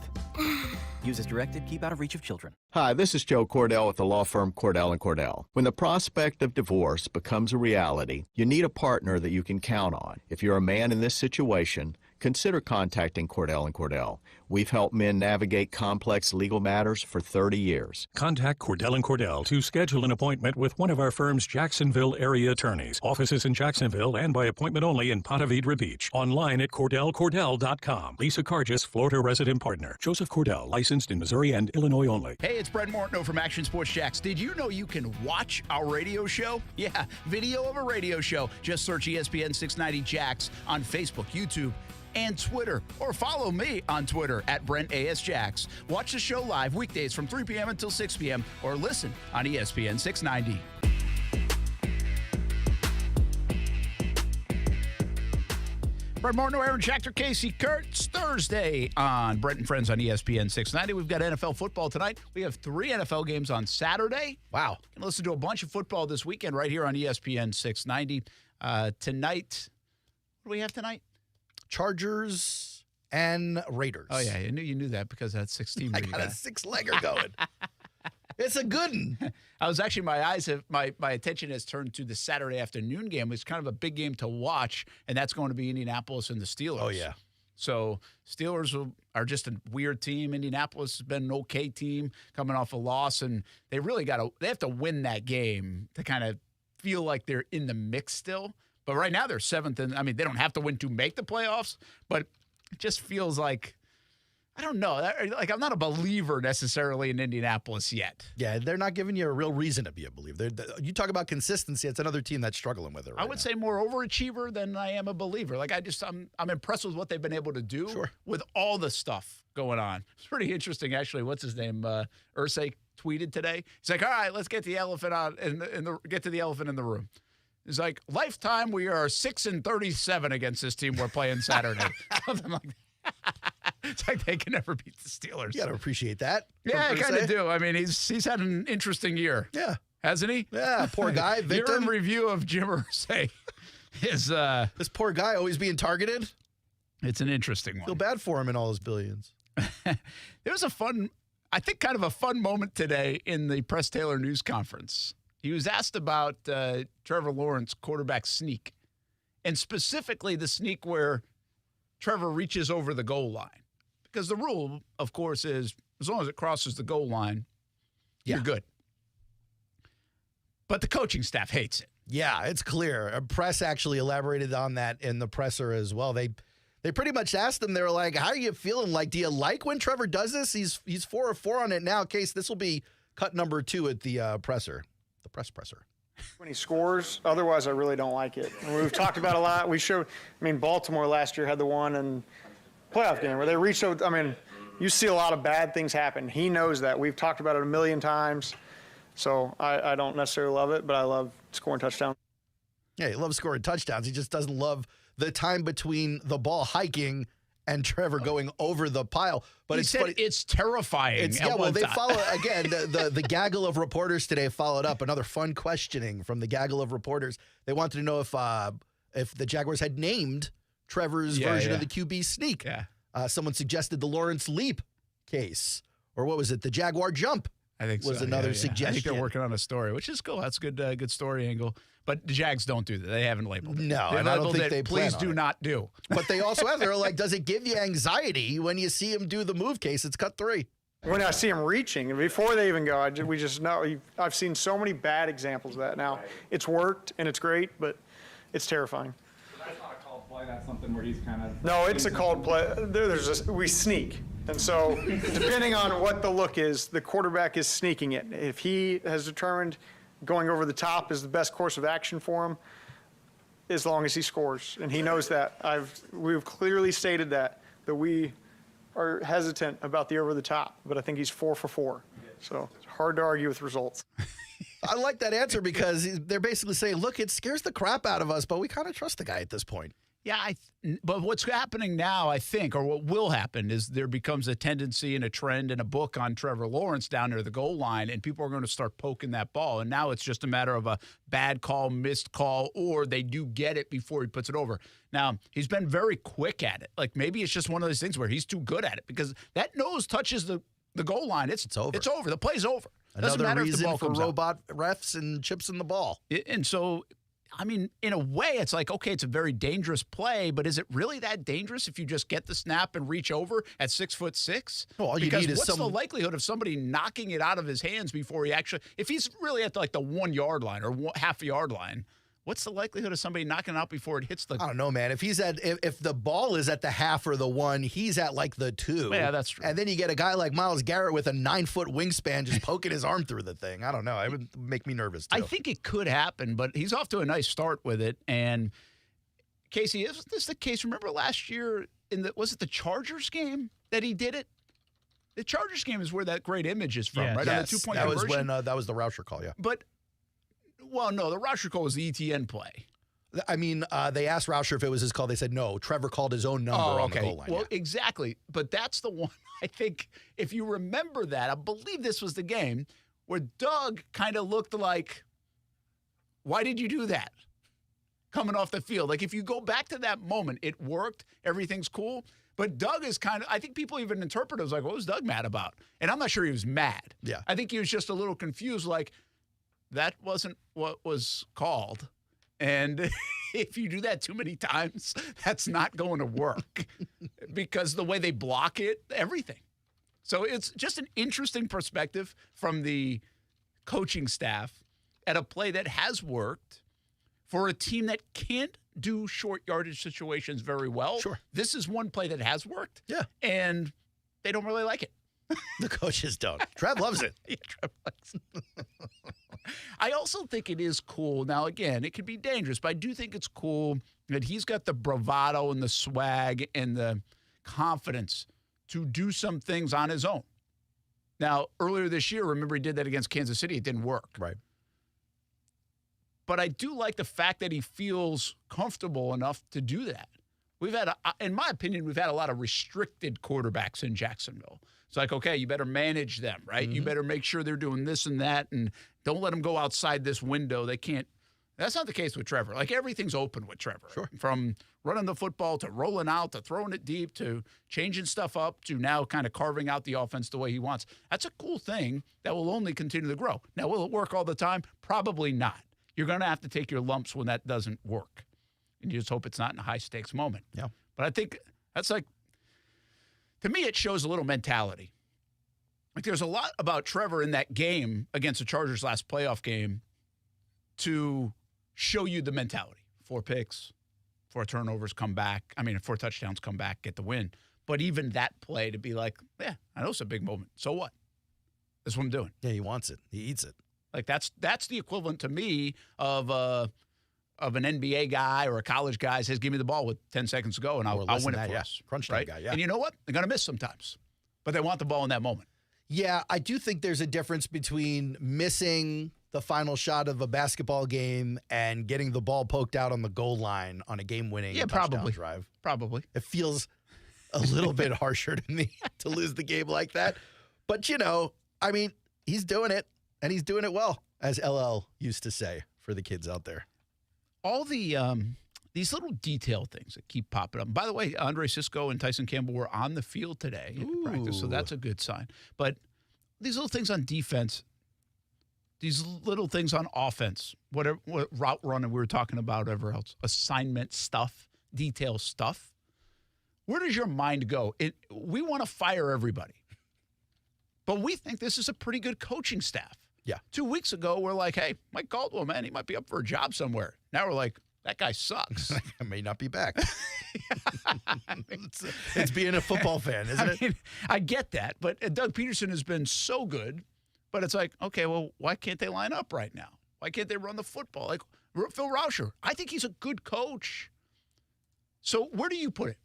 Speaker 30: Use as directed, keep out of reach of children.
Speaker 32: Hi, this is Joe Cordell with the law firm Cordell & Cordell. When the prospect of divorce becomes a reality, you need a partner that you can count on. If you're a man in this situation, consider contacting Cordell & Cordell. We've helped men navigate complex legal matters for 30 years.
Speaker 3: Contact Cordell & Cordell to schedule an appointment with one of our firm's Jacksonville area attorneys. Offices in Jacksonville and by appointment only in Ponte Vedra Beach. Online at CordellCordell.com. Lisa Cargis, Florida resident partner. Joseph Cordell, licensed in Missouri and Illinois only.
Speaker 17: Hey, it's Brent Martineau from Action Sports Jacks. Did you know you can watch our radio show? Yeah, video of a radio show. Just search ESPN 690 Jacks on Facebook, YouTube, and Twitter, or follow me on Twitter at BrentASJacks. Watch the show live weekdays from 3 p.m. until 6 p.m. or listen on ESPN 690. Brent Martineau, Schachter and Kasey Kuhrts, Thursday on Brent Friends on ESPN 690. We've got NFL football tonight. We have 3 NFL games on Saturday. Wow. You can listen to a bunch of football this weekend right here on ESPN 690. Tonight, what do we have tonight?
Speaker 10: Chargers and Raiders.
Speaker 17: Oh, yeah. I knew you knew that because of that 16.
Speaker 10: I got a 6-legger going. It's a good one.
Speaker 17: I was actually, my attention has turned to the Saturday afternoon game. It's kind of a big game to watch, and that's going to be Indianapolis and the Steelers.
Speaker 10: Oh, yeah.
Speaker 17: So Steelers are just a weird team. Indianapolis has been an okay team coming off a loss, and they really they have to win that game to kind of feel like they're in the mix still. But right now they're 7th, and they don't have to win to make the playoffs, but it just feels like, I don't know, I'm not a believer necessarily in Indianapolis yet.
Speaker 10: Yeah, they're not giving you a real reason to be a believer. You talk about consistency, it's another team that's struggling with it right
Speaker 17: I would say more overachiever than I am a believer. I'm impressed with what they've been able to do with all the stuff going on. It's pretty interesting, actually. What's his name? Irsay tweeted today. He's like, all right, let's get the elephant out get to the elephant in the room. It's like, lifetime, we are 6-37 against this team we're playing Saturday. Something like that. It's like they can never beat the Steelers.
Speaker 10: You got to appreciate that.
Speaker 17: Yeah, I kind of do. He's had an interesting year.
Speaker 10: Yeah.
Speaker 17: Hasn't he?
Speaker 10: Yeah, poor guy.
Speaker 17: Victim. Your review of Jim Irsay is...
Speaker 10: this poor guy always being targeted.
Speaker 17: It's an interesting one.
Speaker 10: Feel bad for him in all his billions.
Speaker 17: There was a fun moment today in the Press Taylor news conference. He was asked about Trevor Lawrence quarterback sneak, and specifically the sneak where Trevor reaches over the goal line. Because the rule, of course, is as long as it crosses the goal line, you're good. But the coaching staff hates it.
Speaker 10: Yeah, it's clear. Press actually elaborated on that in the presser as well. They pretty much asked him, they were like, how are you feeling? Like, do you like when Trevor does this? He's 4 of 4 on it now. Case, this will be cut number 2 at the presser. The presser.
Speaker 19: When he scores, otherwise I really don't like it. And we've talked about a lot. We showed, Baltimore last year had the one and playoff game where they reached out. You see a lot of bad things happen. He knows that. We've talked about it a million times. So I don't necessarily love it, but I love scoring touchdowns.
Speaker 10: Yeah, he loves scoring touchdowns. He just doesn't love the time between the ball hiking and Trevor going over the pile. But
Speaker 17: he said it's terrifying.
Speaker 10: They follow, again, the gaggle of reporters today followed up. Another fun questioning from the gaggle of reporters. They wanted to know if the Jaguars had named Trevor's version of the QB sneak.
Speaker 17: Yeah.
Speaker 10: Someone suggested the Lawrence leap case. Or what was it? The Jaguar jump.
Speaker 17: I think
Speaker 10: was
Speaker 17: so.
Speaker 10: another suggestion.
Speaker 17: I think they're working on a story, which is cool. That's good. Good story angle. But the Jags don't do that. They haven't labeled it.
Speaker 10: No,
Speaker 17: and
Speaker 10: I don't think they plan
Speaker 17: please do not do.
Speaker 10: But they also have. They're like, does it give you anxiety when you see him do the move case? It's cut 3.
Speaker 19: When I see him reaching, and before they even go, we just know. I've seen so many bad examples of that. Now, it's worked and it's great, but it's terrifying.
Speaker 4: So that's not a called play. That's something where he's kind of.
Speaker 19: No, it's a called play. We sneak. And so, depending on what the look is, the quarterback is sneaking it. If he has determined going over the top is the best course of action for him, as long as he scores, and he knows that. We've clearly stated that we are hesitant about the over the top, but I think he's 4 for 4. So it's hard to argue with results.
Speaker 10: I like that answer because they're basically saying, look, it scares the crap out of us, but we kind of trust the guy at this point.
Speaker 17: Yeah, but what's happening now, I think, or what will happen, is there becomes a tendency and a trend and a book on Trevor Lawrence down near the goal line, and people are going to start poking that ball. And now it's just a matter of a bad call, missed call, or they do get it before he puts it over. Now, he's been very quick at it. Like, maybe it's just one of those things where he's too good at it because that nose touches the goal line. It's over. It's over. The play's over.
Speaker 10: Another reason for robot refs and chips in the ball.
Speaker 17: And so I mean, in a way, it's like, okay, it's a very dangerous play, but is it really that dangerous if you just get the snap and reach over at 6'6"?
Speaker 10: Well, all you
Speaker 17: because
Speaker 10: need is
Speaker 17: what's the likelihood of somebody knocking it out of his hands before he actually, if he's really at like the 1 yard line or half a yard line, what's the likelihood of somebody knocking it out before it hits the?
Speaker 10: I don't know, man. If the ball is at the half or the 1, he's at like the 2.
Speaker 17: Yeah, that's true.
Speaker 10: And then you get a guy like Myles Garrett with a 9-foot wingspan just poking his arm through the thing. I don't know. It would make me nervous, too.
Speaker 17: I think it could happen, but he's off to a nice start with it. And Casey, isn't this the case? Remember last year was it the Chargers game that he did it? The Chargers game is where that great image is from, right?
Speaker 10: Yes,
Speaker 17: On the 2-point
Speaker 10: that
Speaker 17: conversion.
Speaker 10: was when that was the Rauscher call, yeah.
Speaker 17: But, well, no, the Rauscher call was the Etienne play.
Speaker 10: I mean, they asked Rauscher if it was his call. They said no. Trevor called his own number on the goal line.
Speaker 17: Well, exactly. But that's the one, I think, if you remember that, I believe this was the game where Doug kind of looked like, why did you do that? Coming off the field. Like, if you go back to that moment, it worked. Everything's cool. But Doug is kind of, I think people even interpret it as like, what was Doug mad about? And I'm not sure he was mad.
Speaker 10: Yeah.
Speaker 17: I think he was just a little confused, like, that wasn't what was called. And if you do that too many times, that's not going to work because the way they block it, everything. So it's just an interesting perspective from the coaching staff at a play that has worked for a team that can't do short yardage situations very well.
Speaker 10: Sure.
Speaker 17: This is one play that has worked.
Speaker 10: Yeah.
Speaker 17: And they don't really like it.
Speaker 10: The coaches don't. Trev loves it.
Speaker 17: Yeah, Trev likes it. I also think it is cool. Now, again, it could be dangerous, but I do think it's cool that he's got the bravado and the swag and the confidence to do some things on his own. Now, earlier this year, remember he did that against Kansas City. It didn't work.
Speaker 10: Right.
Speaker 17: But I do like the fact that he feels comfortable enough to do that. We've had, in my opinion, we've had a lot of restricted quarterbacks in Jacksonville. It's like, okay, you better manage them, right? You better make sure they're doing this and that, and don't let them go outside this window. They can't. That's not the case with Trevor. Like, everything's open with Trevor.
Speaker 10: Sure.
Speaker 17: From running the football to rolling out to throwing it deep to changing stuff up to now kind of carving out the offense the way he wants. That's a cool thing that will only continue to grow. Now, will it work all the time? Probably not. You're going to have to take your lumps when that doesn't work. And you just hope it's not in a high-stakes moment.
Speaker 10: Yeah.
Speaker 17: But I think that's like, to me, it shows a little mentality. Like, there's a lot about Trevor in that game against the Chargers last playoff game to show you the mentality. 4 picks, 4 turnovers, come back. 4 touchdowns, come back, get the win. But even that play to be like, yeah, I know it's a big moment. So what? That's what I'm doing.
Speaker 10: Yeah, he wants it. He eats it.
Speaker 17: Like, that's the equivalent to me of an NBA guy or a college guy says, give me the ball with 10 seconds to go, and I'll win it for us.
Speaker 10: Crunch time guy, yeah.
Speaker 17: And you know what? They're going to miss sometimes. But they want the ball in that moment.
Speaker 10: Yeah, I do think there's a difference between missing the final shot of a basketball game and getting the ball poked out on the goal line on a game-winning touchdown drive.
Speaker 17: Probably.
Speaker 10: It feels a little bit harsher to me to lose the game like that. But, he's doing it, and he's doing it well, as LL used to say for the kids out there.
Speaker 17: All the these little detail things that keep popping up. By the way, Andre Sisco and Tyson Campbell were on the field today in practice, so that's a good sign. But these little things on defense, these little things on offense, what route running we were talking about, whatever else, assignment stuff, detail stuff. Where does your mind go? We want to fire everybody, but we think this is a pretty good coaching staff.
Speaker 10: Yeah.
Speaker 17: 2 weeks ago, we're like, hey, Mike Caldwell, man, he might be up for a job somewhere. Now we're like, that guy sucks.
Speaker 10: I may not be back. It's being a football fan, isn't it?
Speaker 17: I get that, but Doug Peterson has been so good. But it's like, okay, well, why can't they line up right now? Why can't they run the football? Like Phil Rauscher, I think he's a good coach. So where do you put it?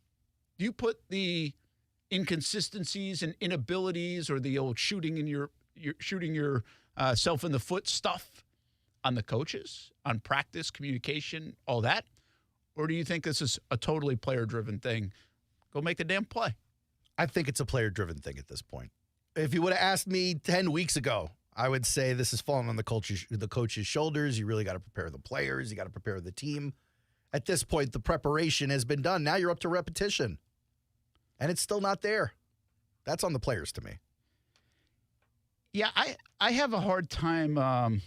Speaker 17: Do you put the inconsistencies and inabilities or the old shooting yourself in the foot stuff on the coaches, on practice, communication, all that? Or do you think this is a totally player-driven thing? Go make the damn play.
Speaker 10: I think it's a player-driven thing at this point. If you would have asked me 10 weeks ago, I would say this is falling on the coach's shoulders. You really got to prepare the players. You got to prepare the team. At this point, the preparation has been done. Now you're up to repetition. And it's still not there. That's on the players to me.
Speaker 17: Yeah, I have a hard time. I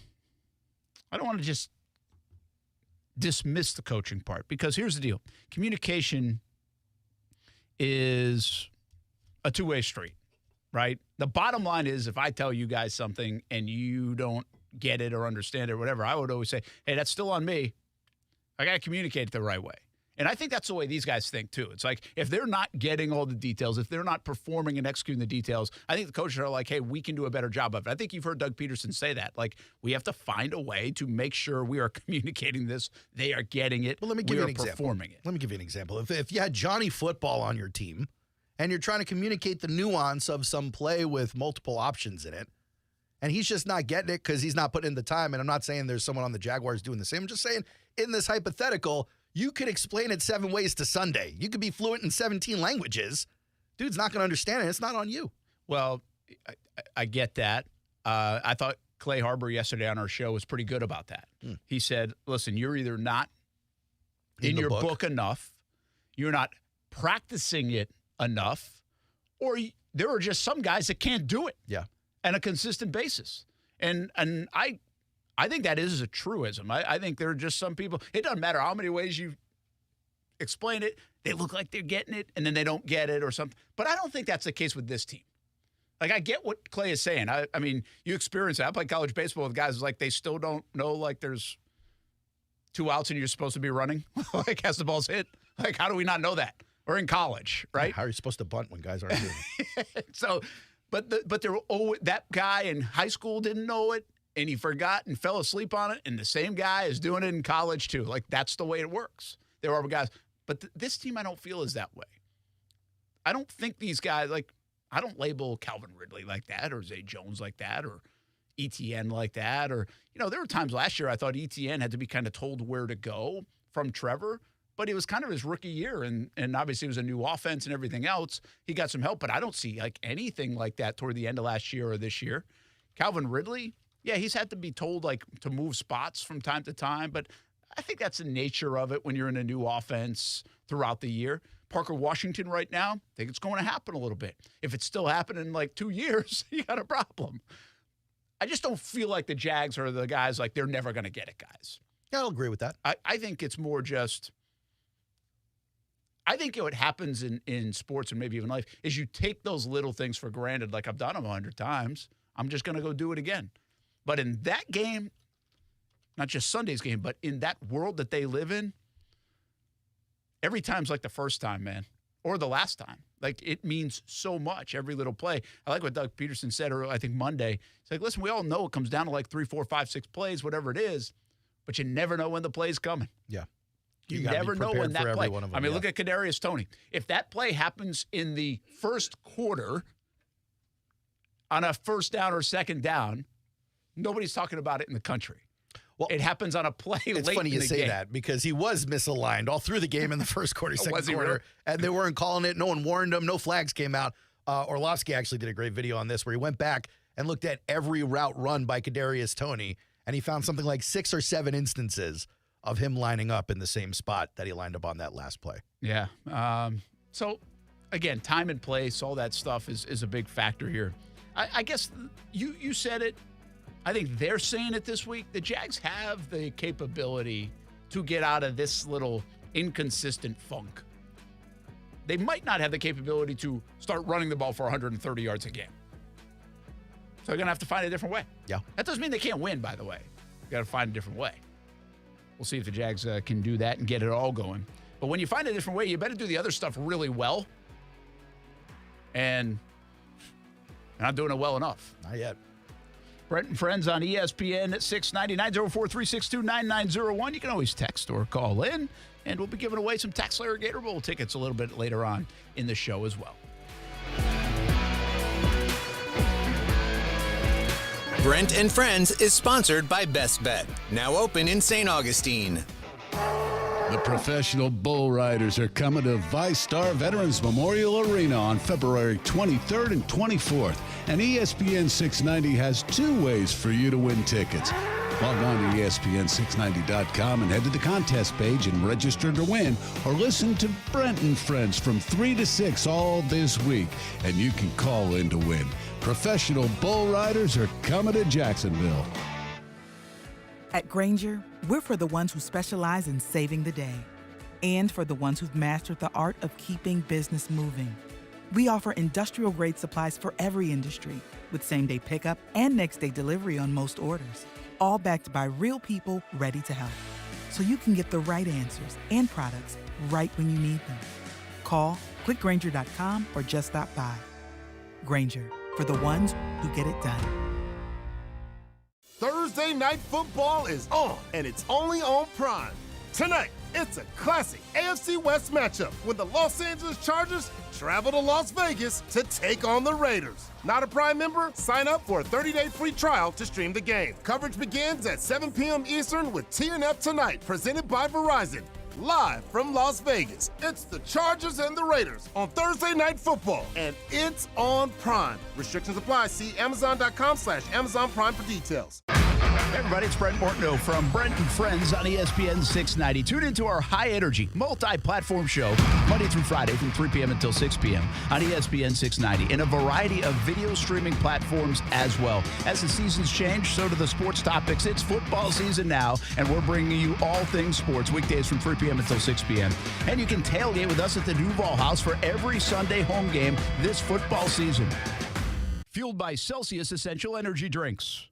Speaker 17: don't want to just dismiss the coaching part, because here's the deal. Communication is a two-way street, right? The bottom line is, if I tell you guys something and you don't get it or understand it or whatever, I would always say, hey, that's still on me. I got to communicate it the right way. And I think that's the way these guys think, too. It's like, if they're not getting all the details, if they're not performing and executing the details, I think the coaches are like, hey, we can do a better job of it. I think you've heard Doug Peterson say that. Like, we have to find a way to make sure we are communicating this. They are getting it.
Speaker 10: Well, let me give you an example.
Speaker 17: Performing it.
Speaker 10: Let me give you an example. If you had Johnny Football on your team and you're trying to communicate the nuance of some play with multiple options in it, and he's just not getting it because he's not putting in the time, and I'm not saying there's someone on the Jaguars doing the same. I'm just saying, in this hypothetical, you could explain it 7 ways to Sunday. You could be fluent in 17 languages. Dude's not going to understand it. It's not on you.
Speaker 17: Well, I get that. I thought Clay Harbor yesterday on our show was pretty good about that. He said, listen, you're either not in your book enough, you're not practicing it enough, or there are just some guys that can't do it on a consistent basis. And I think that is a truism. I think there are just some people, it doesn't matter how many ways you explain it, they look like they're getting it, and then they don't get it or something. But I don't think that's the case with this team. Like, I get what Clay is saying. I mean, you experience that. I play college baseball with guys like they still don't know, like, there's 2 outs and you're supposed to be running, like, as the ball's hit. Like, how do we not know that? Or in college, right?
Speaker 10: How are you supposed to bunt when guys aren't doing it?
Speaker 17: So, but there were that guy in high school didn't know it, and he forgot and fell asleep on it, and the same guy is doing it in college too. Like, that's the way it works. There are guys, but this team I don't feel is that way. I don't think these guys, like, I don't label Calvin Ridley like that, or Zay Jones like that, or Etienne like that, or, there were times last year I thought Etienne had to be kind of told where to go from Trevor, but it was kind of his rookie year, and obviously it was a new offense and everything else. He got some help, but I don't see, like, anything like that toward the end of last year or this year. Calvin Ridley, yeah, he's had to be told, like, to move spots from time to time, but I think that's the nature of it when you're in a new offense throughout the year. Parker Washington right now, I think it's going to happen a little bit. If it's still happening in, like, 2 years, you got a problem. I just don't feel like the Jags are the guys, like, they're never going to get it, guys.
Speaker 10: Yeah, I'll agree with that.
Speaker 17: I think it's more just, I think what happens in sports and maybe even life is you take those little things for granted, like, I've done them 100 times. I'm just going to go do it again. But in that game, not just Sunday's game, but in that world that they live in, every time's like the first time, man, or the last time. Like, it means so much, every little play. I like what Doug Peterson said earlier, I think Monday. He's like, listen, we all know it comes down to like 3, 4, 5, 6 plays, whatever it is, but you never know when the play's coming.
Speaker 10: Yeah.
Speaker 17: You never know when that play. I mean, look at Kadarius Toney. If that play happens in the first quarter on a first down or second down, nobody's talking about it in the country. Well, it happens on a play late in the game.
Speaker 10: It's funny you say that because he was misaligned all through the game in the first quarter, second quarter, and they weren't calling it. No one warned him. No flags came out. Orlovsky actually did a great video on this where he went back and looked at every route run by Kadarius Toney, and he found something like 6 or 7 instances of him lining up in the same spot that he lined up on that last play.
Speaker 17: Yeah. So, again, time and place, all that stuff is a big factor here. I guess you said it. I think they're saying it this week. The Jags have the capability to get out of this little inconsistent funk. They might not have the capability to start running the ball for 130 yards a game. So they're going to have to find a different way.
Speaker 10: Yeah.
Speaker 17: That doesn't mean they can't win, by the way. You got to find a different way. We'll see if the Jags can do that and get it all going. But when you find a different way, you better do the other stuff really well. And they're not doing it well enough.
Speaker 10: Not yet.
Speaker 17: Brent Friends on ESPN at 690 904-362-9901. You can always text or call in, and we'll be giving away some TaxSlayer Gator Bowl tickets a little bit later on in the show as well.
Speaker 5: Brent and Friends is sponsored by Best Bet, now open in St. Augustine.
Speaker 6: The professional bull riders are coming to ViStar Veterans Memorial Arena on February 23rd and 24th. And ESPN 690 has 2 ways for you to win tickets. Log on to ESPN690.com and head to the contest page and register to win. Or listen to Brent and Friends from 3 to 6 all this week, and you can call in to win. Professional bull riders are coming to Jacksonville.
Speaker 7: At Grainger, we're for the ones who specialize in saving the day and for the ones who've mastered the art of keeping business moving. We offer industrial-grade supplies for every industry with same-day pickup and next-day delivery on most orders, all backed by real people ready to help. So you can get the right answers and products right when you need them. Call, clickgrainger.com, or just stop by. Grainger, for the ones who get it done.
Speaker 8: Thursday Night Football is on, and it's only on Prime. Tonight, it's a classic AFC West matchup when the Los Angeles Chargers travel to Las Vegas to take on the Raiders. Not a Prime member? Sign up for a 30-day free trial to stream the game. Coverage begins at 7 p.m. Eastern with TNF Tonight, presented by Verizon. Live from Las Vegas, it's the Chargers and the Raiders on Thursday Night Football, and it's on Prime. Restrictions apply. See Amazon.com/Amazon Prime for details.
Speaker 17: Hey everybody, it's Brent Martineau from Brent Friends on ESPN 690. Tune into our high-energy, multi-platform show Monday through Friday from 3 p.m. until 6 p.m. on ESPN 690 and a variety of video streaming platforms as well. As the seasons change, so do the sports topics. It's football season now, and we're bringing you all things sports weekdays from 3 p.m. until 6 p.m. And you can tailgate with us at the Duval House for every Sunday home game this football season. Fueled by Celsius Essential Energy Drinks.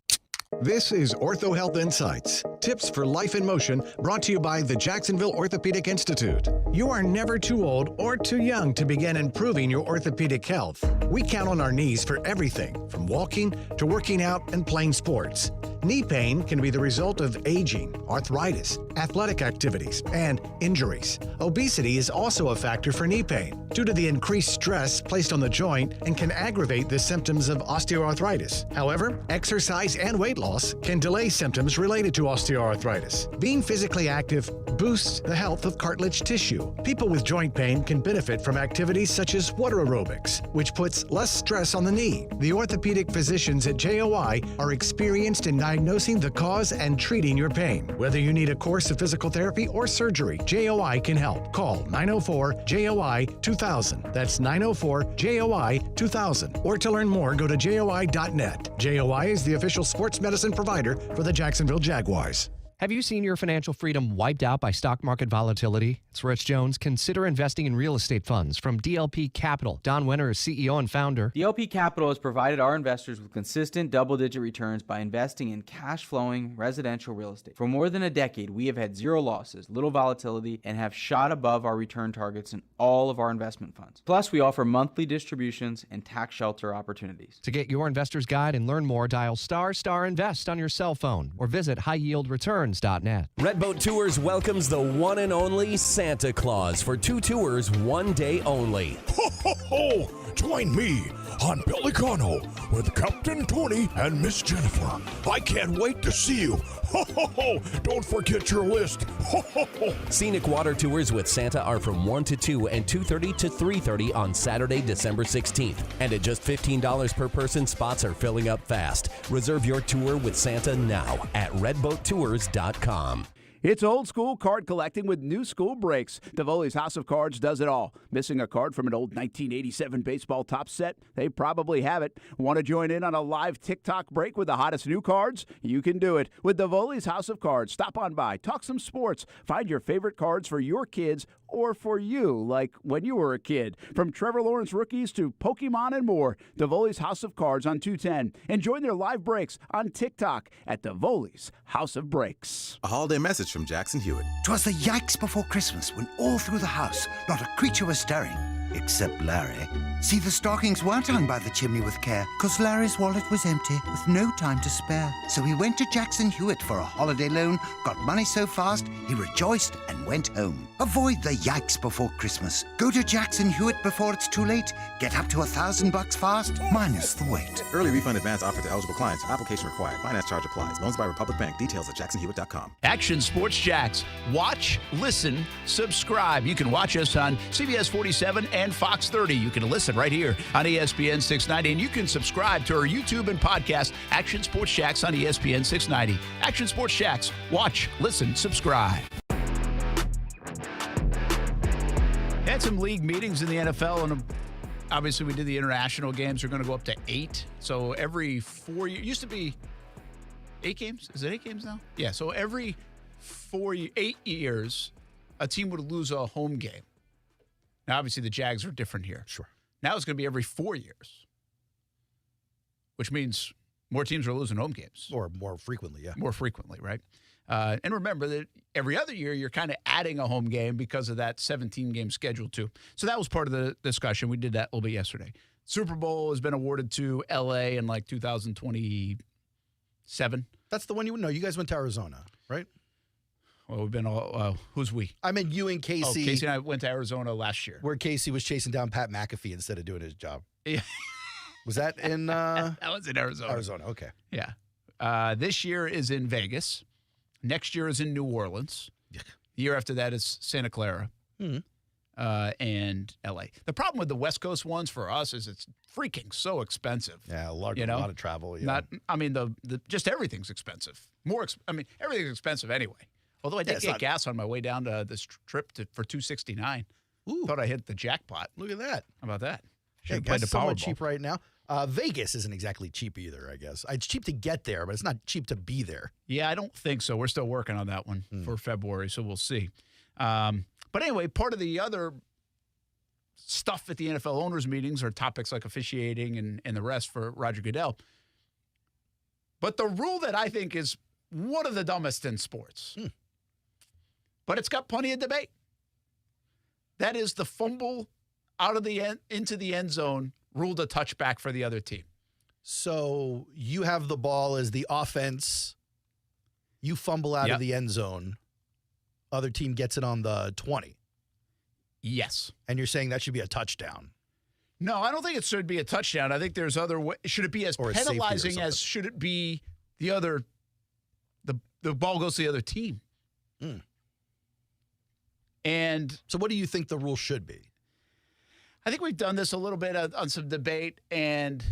Speaker 9: This is Ortho Health Insights, tips for life in motion, brought to you by the Jacksonville Orthopedic Institute. You are never too old or too young to begin improving your orthopedic health. We count on our knees for everything, from walking to working out and playing sports. Knee pain can be the result of aging, arthritis, athletic activities, and injuries. Obesity is also a factor for knee pain due to the increased stress placed on the joint and can aggravate the symptoms of osteoarthritis. However, exercise and weight loss can delay symptoms related to osteoarthritis. Being physically active boosts the health of cartilage tissue. People with joint pain can benefit from activities such as water aerobics, which puts less stress on the knee. The orthopedic physicians at JOI are experienced in diagnosing the cause and treating your pain. Whether you need a course of physical therapy or surgery, JOI can help. Call 904-JOI-2000. That's 904-JOI-2000. Or to learn more, go to JOI.net. JOI is the official sports medicine provider for the Jacksonville Jaguars.
Speaker 11: Have you seen your financial freedom wiped out by stock market volatility? It's Rich Jones. Consider investing in real estate funds from DLP Capital. Don Wenner is CEO and founder.
Speaker 12: DLP Capital has provided our investors with consistent double-digit returns by investing in cash-flowing residential real estate. For more than a decade, we have had zero losses, little volatility, and have shot above our return targets in all of our investment funds. Plus, we offer monthly distributions and tax shelter opportunities.
Speaker 11: To get your investor's guide and learn more, dial **invest on your cell phone or visit highyieldreturns.net.
Speaker 13: Redboat Tours welcomes the one and only Santa Claus for 2 tours, 1 day only.
Speaker 14: Ho, ho, ho! Join me on Pelicano with Captain Tony and Miss Jennifer. I can't wait to see you. Ho, ho, ho! Don't forget your list. Ho, ho, ho!
Speaker 13: Scenic water tours with Santa are from 1 to 2 and 2:30 to 3:30 on Saturday, December 16th. And at just $15 per person, spots are filling up fast. Reserve your tour with Santa now at redboattours.com.
Speaker 17: It's old school card collecting with new school breaks. Davoli's House of Cards does it all. Missing a card from an old 1987 baseball top set? They probably have it. Want to join in on a live TikTok break with the hottest new cards? You can do it with Davoli's House of Cards. Stop on by, talk some sports, find your favorite cards for your kids or for you, like when you were a kid. From Trevor Lawrence rookies to Pokemon and more, Davoli's House of Cards on 210. And join their live breaks on TikTok at Davoli's House of Breaks.
Speaker 15: A holiday message from Jackson Hewitt.
Speaker 16: 'Twas the yikes before Christmas when all through the house not a creature was stirring, except Larry. See, the stockings weren't hung by the chimney with care, 'cause Larry's wallet was empty with no time to spare. So he went to Jackson Hewitt for a holiday loan, got money so fast he rejoiced and went home. Avoid the yikes before Christmas. Go to Jackson Hewitt before it's too late. Get up to $1,000 fast, minus the wait.
Speaker 15: Early refund advance offered to eligible clients. Application required. Finance charge applies. Loans by Republic Bank. Details at jacksonhewitt.com.
Speaker 17: Action Sports Jacks. Watch, listen, subscribe. You can watch us on CBS 47 and Fox 30. You can listen right here on ESPN 690. And you can subscribe to our YouTube and podcast, Action Sports Jacks on ESPN 690. Action Sports Jacks. Watch, listen, subscribe. Had some league meetings in the NFL, and obviously we did the international games. They're going to go up to 8. So every 4 years, used to be 8 games? Is it 8 games now? Yeah, so every 8 years, a team would lose a home game. Now, obviously, the Jags are different here.
Speaker 10: Sure.
Speaker 17: Now it's going to be every 4 years, which means more teams are losing home games.
Speaker 10: Or more frequently, yeah.
Speaker 17: More frequently, right? And remember that every other year, you're kind of adding a home game because of that 17-game schedule, too. So that was part of the discussion. We did that a little bit yesterday. Super Bowl has been awarded to L.A. in like 2027.
Speaker 10: That's the one you would know. You guys went to Arizona, right?
Speaker 17: Well, we've been all, who's we?
Speaker 10: I mean, you and Kasey.
Speaker 17: Oh, Kasey and I went to Arizona last year.
Speaker 10: Where Kasey was chasing down Pat McAfee instead of doing his job.
Speaker 17: Yeah.
Speaker 10: Was that in?
Speaker 17: That was in Arizona.
Speaker 10: Arizona, okay.
Speaker 17: Yeah. This year is in Vegas. Next year is in New Orleans. The year after that is Santa Clara and L.A. The problem with the West Coast ones for us is it's freaking so expensive.
Speaker 10: Yeah, a lot of travel. Yeah.
Speaker 17: The just everything's expensive. Everything's expensive anyway. Although I did get gas on my way down to this trip for $2.69.
Speaker 10: Ooh.
Speaker 17: Thought I hit the jackpot.
Speaker 10: Look at that.
Speaker 17: How about that?
Speaker 10: Should have played the Powerball. Cheap right now. Vegas isn't exactly cheap either, I guess. It's cheap to get there, but it's not cheap to be there.
Speaker 17: Yeah, I don't think so. We're still working on that one for February, so we'll see. But anyway, part of the other stuff at the NFL owners' meetings are topics like officiating and the rest for Roger Goodell. But the rule that I think is one of the dumbest in sports, but it's got plenty of debate. That is the fumble out of the into the end zone ruled a touchback for the other team.
Speaker 10: So you have the ball as the offense. You fumble out of the end zone. Other team gets it on the 20.
Speaker 17: Yes.
Speaker 10: And you're saying that should be a touchdown.
Speaker 17: No, I don't think it should be a touchdown. I think there's other ways. Should it be as penalizing as should it be the other? The ball goes to the other team. And
Speaker 10: so what do you think the rule should be?
Speaker 17: I think we've done this a little bit on some debate, and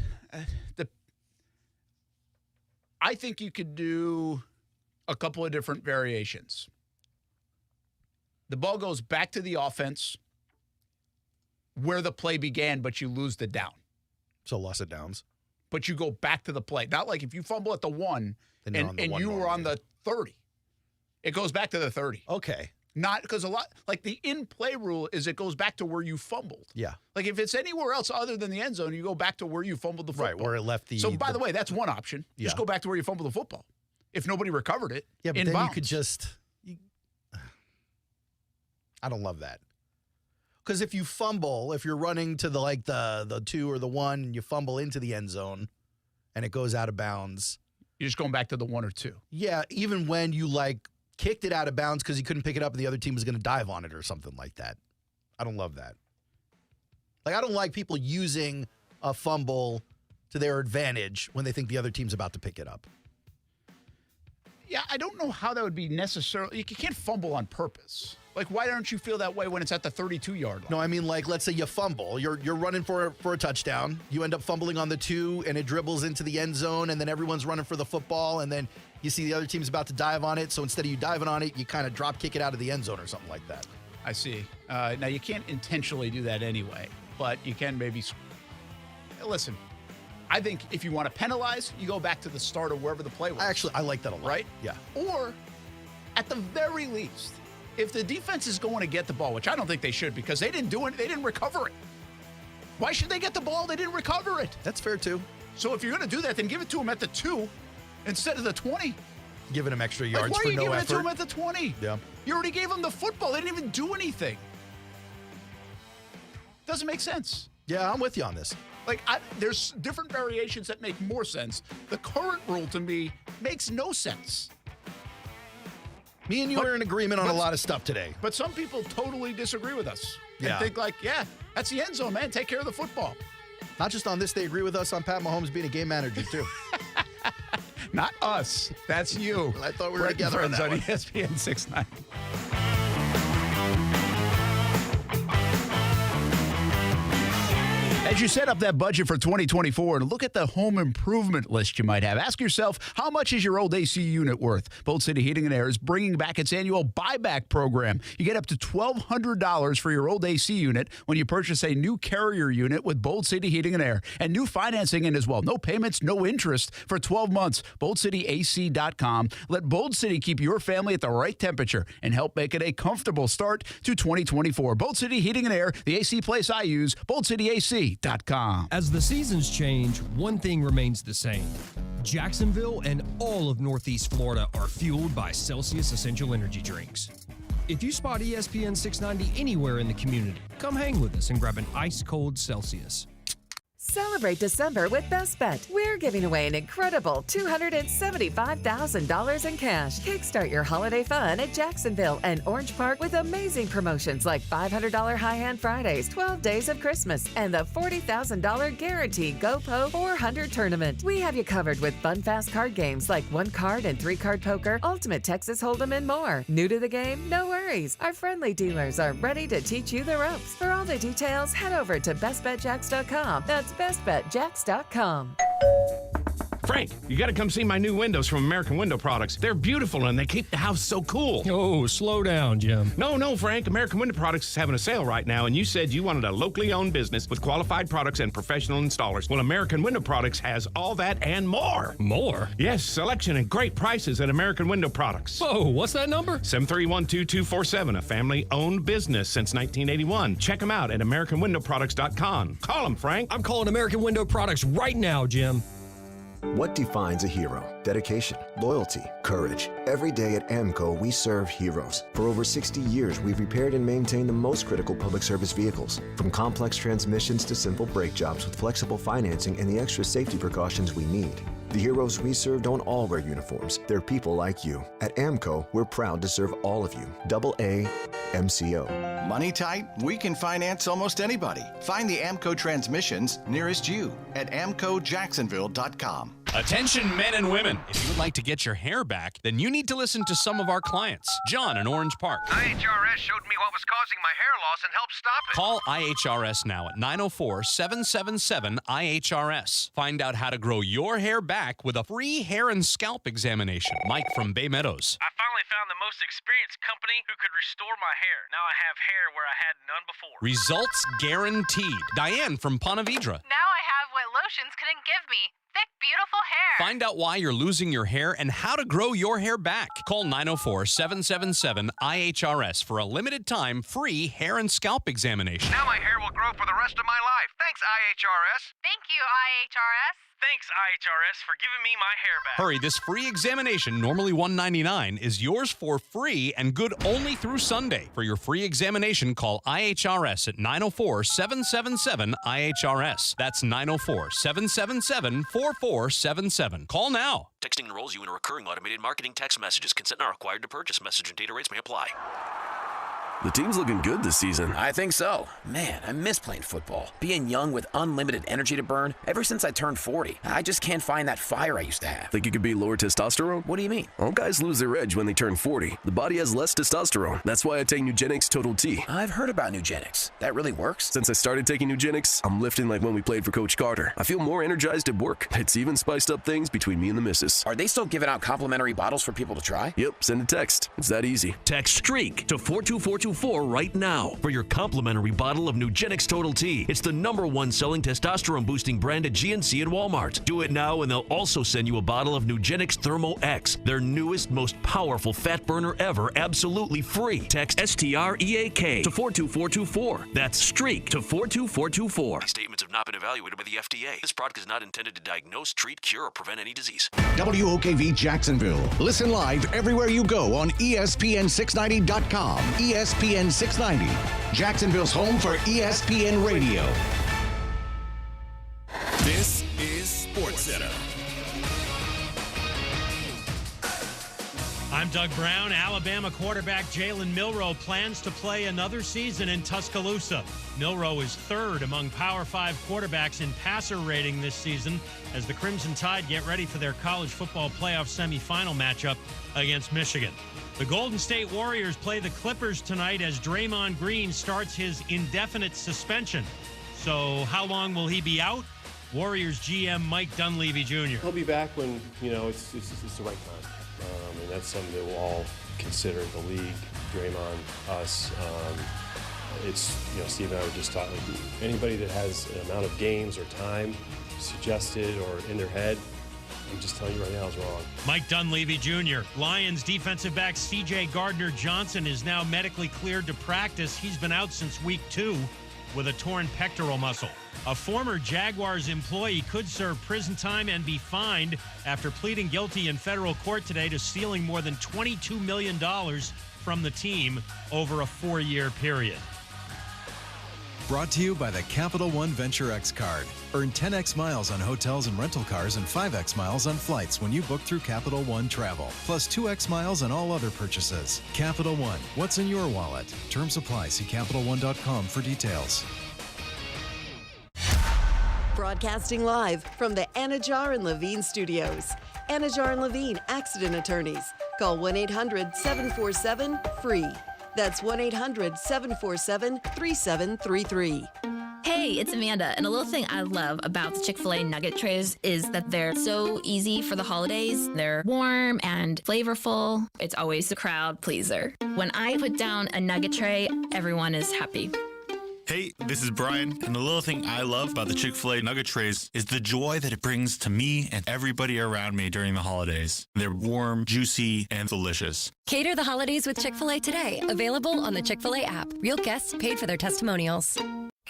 Speaker 17: I think you could do a couple of different variations. The ball goes back to the offense where the play began, but you lose the down.
Speaker 10: So loss of downs.
Speaker 17: But you go back to the play. Not like if you fumble at the 1 and you were on the 30. It goes back to the 30.
Speaker 10: Okay.
Speaker 17: Not because a lot, like the in-play rule is it goes back to where you fumbled.
Speaker 10: Yeah.
Speaker 17: Like if it's anywhere else other than the end zone, you go back to where you fumbled the football.
Speaker 10: Right, where it left the...
Speaker 17: So, by the way, that's one option.
Speaker 10: Yeah.
Speaker 17: Just go back to where you fumbled the football. If nobody recovered it,
Speaker 10: yeah, but
Speaker 17: in
Speaker 10: then
Speaker 17: bounds.
Speaker 10: You could just... I don't love that. Because if you fumble, if you're running to the 2 or the 1, and you fumble into the end zone, and it goes out of bounds...
Speaker 17: You're just going back to the 1 or 2.
Speaker 10: Yeah, even when you, kicked it out of bounds because you couldn't pick it up and the other team was going to dive on it or something like that. I don't love that. I don't like people using a fumble to their advantage when they think the other team's about to pick it up.
Speaker 17: Yeah, I don't know how that would be necessarily. You can't fumble on purpose. Why don't you feel that way when it's at the 32-yard line?
Speaker 10: No, I mean, let's say you fumble. You're running for a touchdown. You end up fumbling on the 2, and it dribbles into the end zone, and then everyone's running for the football, and then you see the other team's about to dive on it, so instead of you diving on it, you kind of drop kick it out of the end zone or something like that.
Speaker 17: I see. Now, you can't intentionally do that anyway, but you can maybe... Listen, I think if you want to penalize, you go back to the start of wherever the play was.
Speaker 10: I like that a lot.
Speaker 17: Right?
Speaker 10: Yeah.
Speaker 17: Or, at the very least... If the defense is going to get the ball, which I don't think they should because they didn't do it, they didn't recover it. Why should they get the ball? They didn't recover it.
Speaker 10: That's fair, too.
Speaker 17: So if you're going to do that, then give it to them at the 2 instead of the 20.
Speaker 10: Giving them extra yards
Speaker 17: for no effort. Why are you giving it to them at the 20?
Speaker 10: Yeah.
Speaker 17: You already gave them the football. They didn't even do anything. Doesn't make sense.
Speaker 10: Yeah, I'm with you on this.
Speaker 17: There's different variations that make more sense. The current rule, to me, makes no sense.
Speaker 10: Me and you are in agreement on a lot of stuff today.
Speaker 17: But some people totally disagree with us.
Speaker 10: Yeah.
Speaker 17: And think that's the end zone, man. Take care of the football.
Speaker 10: Not just on this, they agree with us on Pat Mahomes being a game manager, too.
Speaker 17: Not us. That's you.
Speaker 10: I thought we were together on that one.
Speaker 17: ESPN 690. As you set up that budget for 2024, look at the home improvement list you might have. Ask yourself, how much is your old AC unit worth? Bolt City Heating and Air is bringing back its annual buyback program. You get up to $1,200 for your old AC unit when you purchase a new Carrier unit with Bolt City Heating and Air. And new financing in as well. No payments, no interest for 12 months. BoltCityAC.com. Let Bolt City keep your family at the right temperature and help make it a comfortable start to 2024. Bolt City Heating and Air, the AC place I use, BoltCityAC.com.
Speaker 1: As the seasons change, one thing remains the same. Jacksonville and all of Northeast Florida are fueled by Celsius Essential Energy Drinks. If you spot ESPN 690 anywhere in the community, come hang with us and grab an ice-cold Celsius.
Speaker 18: Celebrate December with Best Bet. We're giving away an incredible $275,000 in cash. Kickstart your holiday fun at Jacksonville and Orange Park with amazing promotions like $500 High Hand Fridays, 12 Days of Christmas, and the $40,000 Guarantee GoPo 400 Tournament. We have you covered with fun, fast card games like 1-card and 3-card poker, Ultimate Texas Hold'em, and more. New to the game? No worries. Our friendly dealers are ready to teach you the ropes. For all the details, head over to bestbetjacks.com. That's bestbetjacks.com.
Speaker 20: Frank, you got to come see my new windows from American Window Products. They're beautiful and they keep the house so cool.
Speaker 1: Oh, slow down, Jim.
Speaker 20: No, Frank. American Window Products is having a sale right now, and you said you wanted a locally owned business with qualified products and professional installers. Well, American Window Products has all that and more.
Speaker 1: More?
Speaker 20: Yes, selection and great prices at American Window Products.
Speaker 1: Whoa, what's that number?
Speaker 20: 731-2247, a family-owned business since 1981. Check them out at AmericanWindowProducts.com. Call them, Frank.
Speaker 1: I'm calling American Window Products right now, Jim.
Speaker 21: What defines a hero? Dedication, loyalty, courage. Every day at AMCO, we serve heroes. For over 60 years, we've repaired and maintained the most critical public service vehicles. From complex transmissions to simple brake jobs with flexible financing and the extra safety precautions we need. The heroes we serve don't all wear uniforms. They're people like you. At AMCO, we're proud to serve all of you. AA MCO.
Speaker 22: Money tight? We can finance almost anybody. Find the AMCO transmissions nearest you at amcojacksonville.com.
Speaker 23: Attention men and women. If you would like to get your hair back, then you need to listen to some of our clients. John in Orange Park.
Speaker 24: IHRS showed me what was causing my hair loss and helped stop it.
Speaker 23: Call IHRS now at 904-777-IHRS. Find out how to grow your hair back with a free hair and scalp examination. Mike from Bay Meadows.
Speaker 24: I finally found the most experienced company who could restore my hair. Now I have hair where I had none before.
Speaker 23: Results guaranteed. Diane from Ponte Vedra.
Speaker 25: Now I have what lotions couldn't give me. Thick, beautiful hair.
Speaker 23: Find out why you're losing your hair and how to grow your hair back. Call 904-777-IHRS for a limited time free hair and scalp examination.
Speaker 24: Now my hair will grow for the rest of my life. Thanks, IHRS.
Speaker 25: Thank you, IHRS.
Speaker 24: Thanks, IHRS, for giving me my hair back.
Speaker 23: Hurry, this free examination, normally $199, is yours for free and good only through Sunday. For your free examination, call IHRS at 904-777-IHRS. That's 904-777-4477. Call now.
Speaker 26: Texting enrolls you in recurring automated marketing text messages. Consent not required to purchase. Message and data rates may apply.
Speaker 27: The team's looking good this season.
Speaker 28: I think so. Man, I miss playing football. Being young with unlimited energy to burn. Ever since I turned 40, I just can't find that fire I used to have.
Speaker 27: Think you could be lower testosterone?
Speaker 28: What do you mean?
Speaker 27: All guys lose their edge when they turn 40. The body has less testosterone. That's why I take Nugenix Total T.
Speaker 28: I've heard about Nugenix. That really works?
Speaker 27: Since I started taking Nugenix, I'm lifting like when we played for Coach Carter. I feel more energized at work. It's even spiced up things between me and the missus.
Speaker 28: Are they still giving out complimentary bottles for people to try?
Speaker 27: Yep, send a text. It's that easy.
Speaker 29: Text STREAK to 42424 right now for your complimentary bottle of Nugenix Total T. It's the #1 selling testosterone boosting brand at GNC and Walmart. Do it now and they'll also send you a bottle of Nugenix Thermo X, their newest, most powerful fat burner ever, absolutely free. Text STREAK to 42424. That's STREAK to 42424.
Speaker 26: These statements have not been evaluated by the FDA. This product is not intended to diagnose, treat, cure, or prevent any disease.
Speaker 9: WOKV Jacksonville. Listen live everywhere you go on ESPN690.com. ESPN 690, Jacksonville's home for ESPN Radio.
Speaker 33: This is SportsCenter.
Speaker 34: I'm Doug Brown. Alabama quarterback Jalen Milroe plans to play another season in Tuscaloosa. Milroe is third among Power 5 quarterbacks in passer rating this season as the Crimson Tide get ready for their college football playoff semifinal matchup against Michigan. The Golden State Warriors play the Clippers tonight as Draymond Green starts his indefinite suspension. So how long will he be out? Warriors GM Mike Dunleavy Jr.
Speaker 2: He'll be back when, it's the right time. And that's something that we'll all consider, the league, Draymond, us. Steve and I were just talking, anybody that has an amount of games or time suggested or in their head, I'm just telling you right now is wrong.
Speaker 34: Mike Dunleavy Jr. Lions defensive back C.J. Gardner-Johnson is now medically cleared to practice. He's been out since week 2 with a torn pectoral muscle. A former Jaguars employee could serve prison time and be fined after pleading guilty in federal court today to stealing more than $22 million from the team over a 4-year period.
Speaker 3: Brought to you by the Capital One Venture X card. Earn 10x miles on hotels and rental cars and 5x miles on flights when you book through Capital One Travel. Plus 2x miles on all other purchases. Capital One, what's in your wallet? Terms apply. See CapitalOne.com for details.
Speaker 4: Broadcasting live from the Anajar and Levine studios. Anajar and Levine Accident Attorneys. Call 1-800-747-FREE. That's 1-800-747-3733.
Speaker 5: Hey, it's Amanda, and a little thing I love about the Chick-fil-A nugget trays is that they're so easy for the holidays. They're warm and flavorful. It's always a crowd pleaser. When I put down a nugget tray, everyone is happy.
Speaker 6: Hey, this is Brian, and the little thing I love about the Chick-fil-A nugget trays is the joy that it brings to me and everybody around me during the holidays. They're warm, juicy, and delicious.
Speaker 7: Cater the holidays with Chick-fil-A today. Available on the Chick-fil-A app. Real guests paid for their testimonials.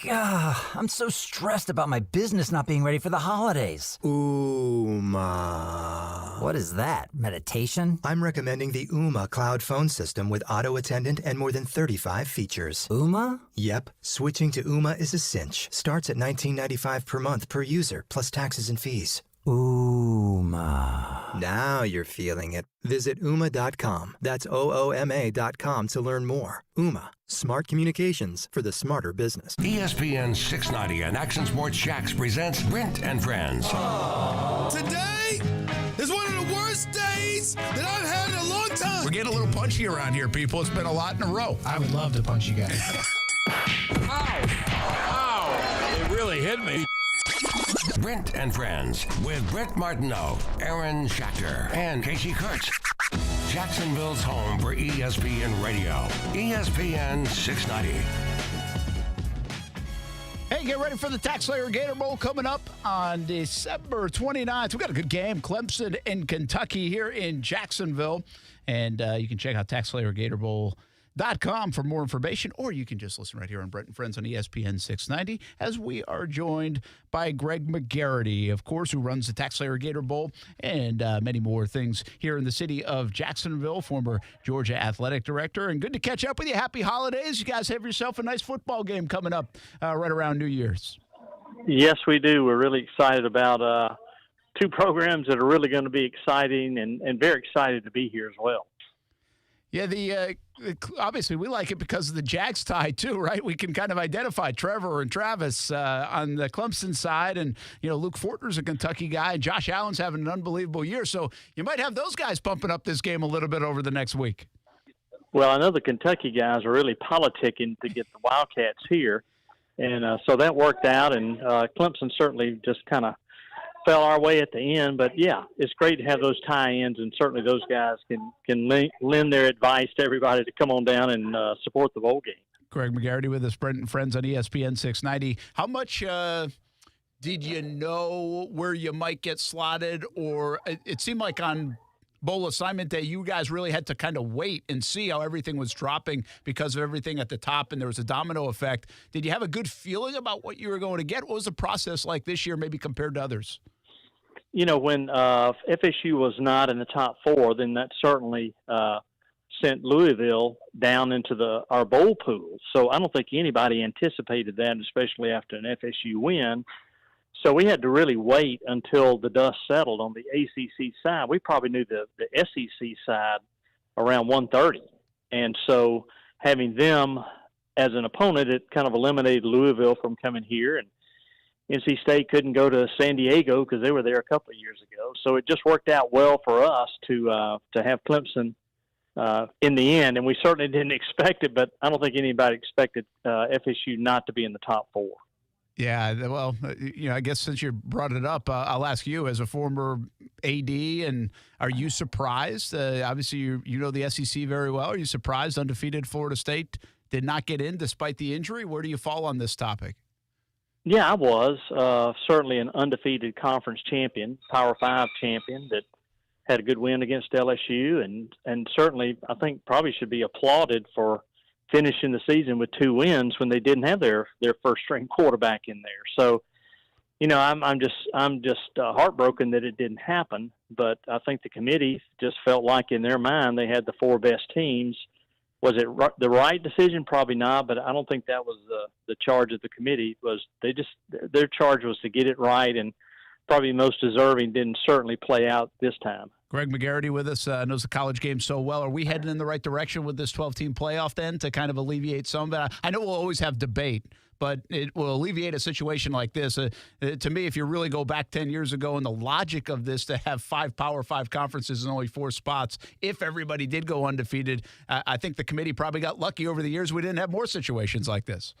Speaker 8: I'm so stressed about my business not being ready for the holidays.
Speaker 11: Ooma.
Speaker 8: What is that? Meditation?
Speaker 11: I'm recommending the Ooma cloud phone system with auto attendant and more than 35 features.
Speaker 8: Ooma?
Speaker 11: Yep. Switching to Ooma is a cinch. Starts at $19.95 per month per user, plus taxes and fees.
Speaker 8: Ooma.
Speaker 11: Now you're feeling it. Visit Ooma.com. That's OOMA.com to learn more. Ooma. Smart communications for the smarter business.
Speaker 12: ESPN 690 and Action Sports Shacks presents Brent and Friends.
Speaker 14: Today is one of the worst days that I've had in a long time.
Speaker 17: We're getting a little punchy around here, people. It's been a lot in a row.
Speaker 14: I would love to punch you guys.
Speaker 12: Ow! Ow! It really hit me. Brent and Friends with Brent Martineau, Aaron Schachter, and Kasey Kuhrts. Jacksonville's home for ESPN Radio. ESPN 690.
Speaker 17: Hey, get ready for the TaxSlayer Gator Bowl coming up on December 29th. We've got a good game. Clemson and Kentucky here in Jacksonville. And you can check out TaxSlayerGatorBowl.com for more information, or you can just listen right here on Brent and Friends on ESPN 690 as we are joined by Greg McGarity, of course, who runs the TaxSlayer Gator Bowl and many more things here in the city of Jacksonville, former Georgia athletic director. And good to catch up with you. Happy holidays. You guys have yourself a nice football game coming up right around New Year's.
Speaker 19: Yes, we do. We're really excited about two programs that are really going to be exciting and very excited to be here as well.
Speaker 17: Yeah, obviously we like it because of the Jags tie too, right? We can kind of identify Trevor and Travis on the Clemson side, and Luke Fortner's a Kentucky guy, and Josh Allen's having an unbelievable year. So you might have those guys pumping up this game a little bit over the next week.
Speaker 19: Well, I know the Kentucky guys are really politicking to get the Wildcats here, and so that worked out. And Clemson certainly just kind of fell our way at the end, but yeah, it's great to have those tie-ins, and certainly those guys can lend their advice to everybody to come on down and support the bowl game.
Speaker 17: Greg McGarity with us, Brent and Friends on ESPN 690. How much did you know where you might get slotted, or it seemed like on bowl assignment day, you guys really had to kind of wait and see how everything was dropping because of everything at the top, and there was a domino effect. Did you have a good feeling about what you were going to get? What was the process like this year, maybe compared to others?
Speaker 19: When FSU was not in the top four, then that certainly sent Louisville down into our bowl pool. So I don't think anybody anticipated that, especially after an FSU win. So we had to really wait until the dust settled on the ACC side. We probably knew the SEC side around 1:30. And so having them as an opponent, it kind of eliminated Louisville from coming here. And NC State couldn't go to San Diego because they were there a couple of years ago. So it just worked out well for us to have Clemson in the end. And we certainly didn't expect it, but I don't think anybody expected FSU not to be in the top four.
Speaker 17: Yeah, well, I guess since you brought it up, I'll ask you as a former AD, and are you surprised? Obviously, you know the SEC very well. Are you surprised undefeated Florida State did not get in despite the injury? Where do you fall on this topic?
Speaker 19: Yeah, I was certainly an undefeated conference champion, Power 5 champion that had a good win against LSU, and certainly I think probably should be applauded for finishing the season with 2 wins when they didn't have their first string quarterback in there. So, I'm just heartbroken that it didn't happen. But I think the committee just felt like in their mind they had the 4 best teams. Was it the right decision? Probably not. But I don't think that was the charge of the committee. Their charge was to get it right, and probably most deserving didn't certainly play out this time.
Speaker 17: Greg McGarity with us, knows the college game so well. Are we heading in the right direction with this 12-team playoff then to kind of alleviate some of it? I know we'll always have debate, but it will alleviate a situation like this. To me, if you really go back 10 years ago and the logic of this to have 5 Power 5 conferences and only 4 spots, if everybody did go undefeated, I think the committee probably got lucky over the years we didn't have more situations like this.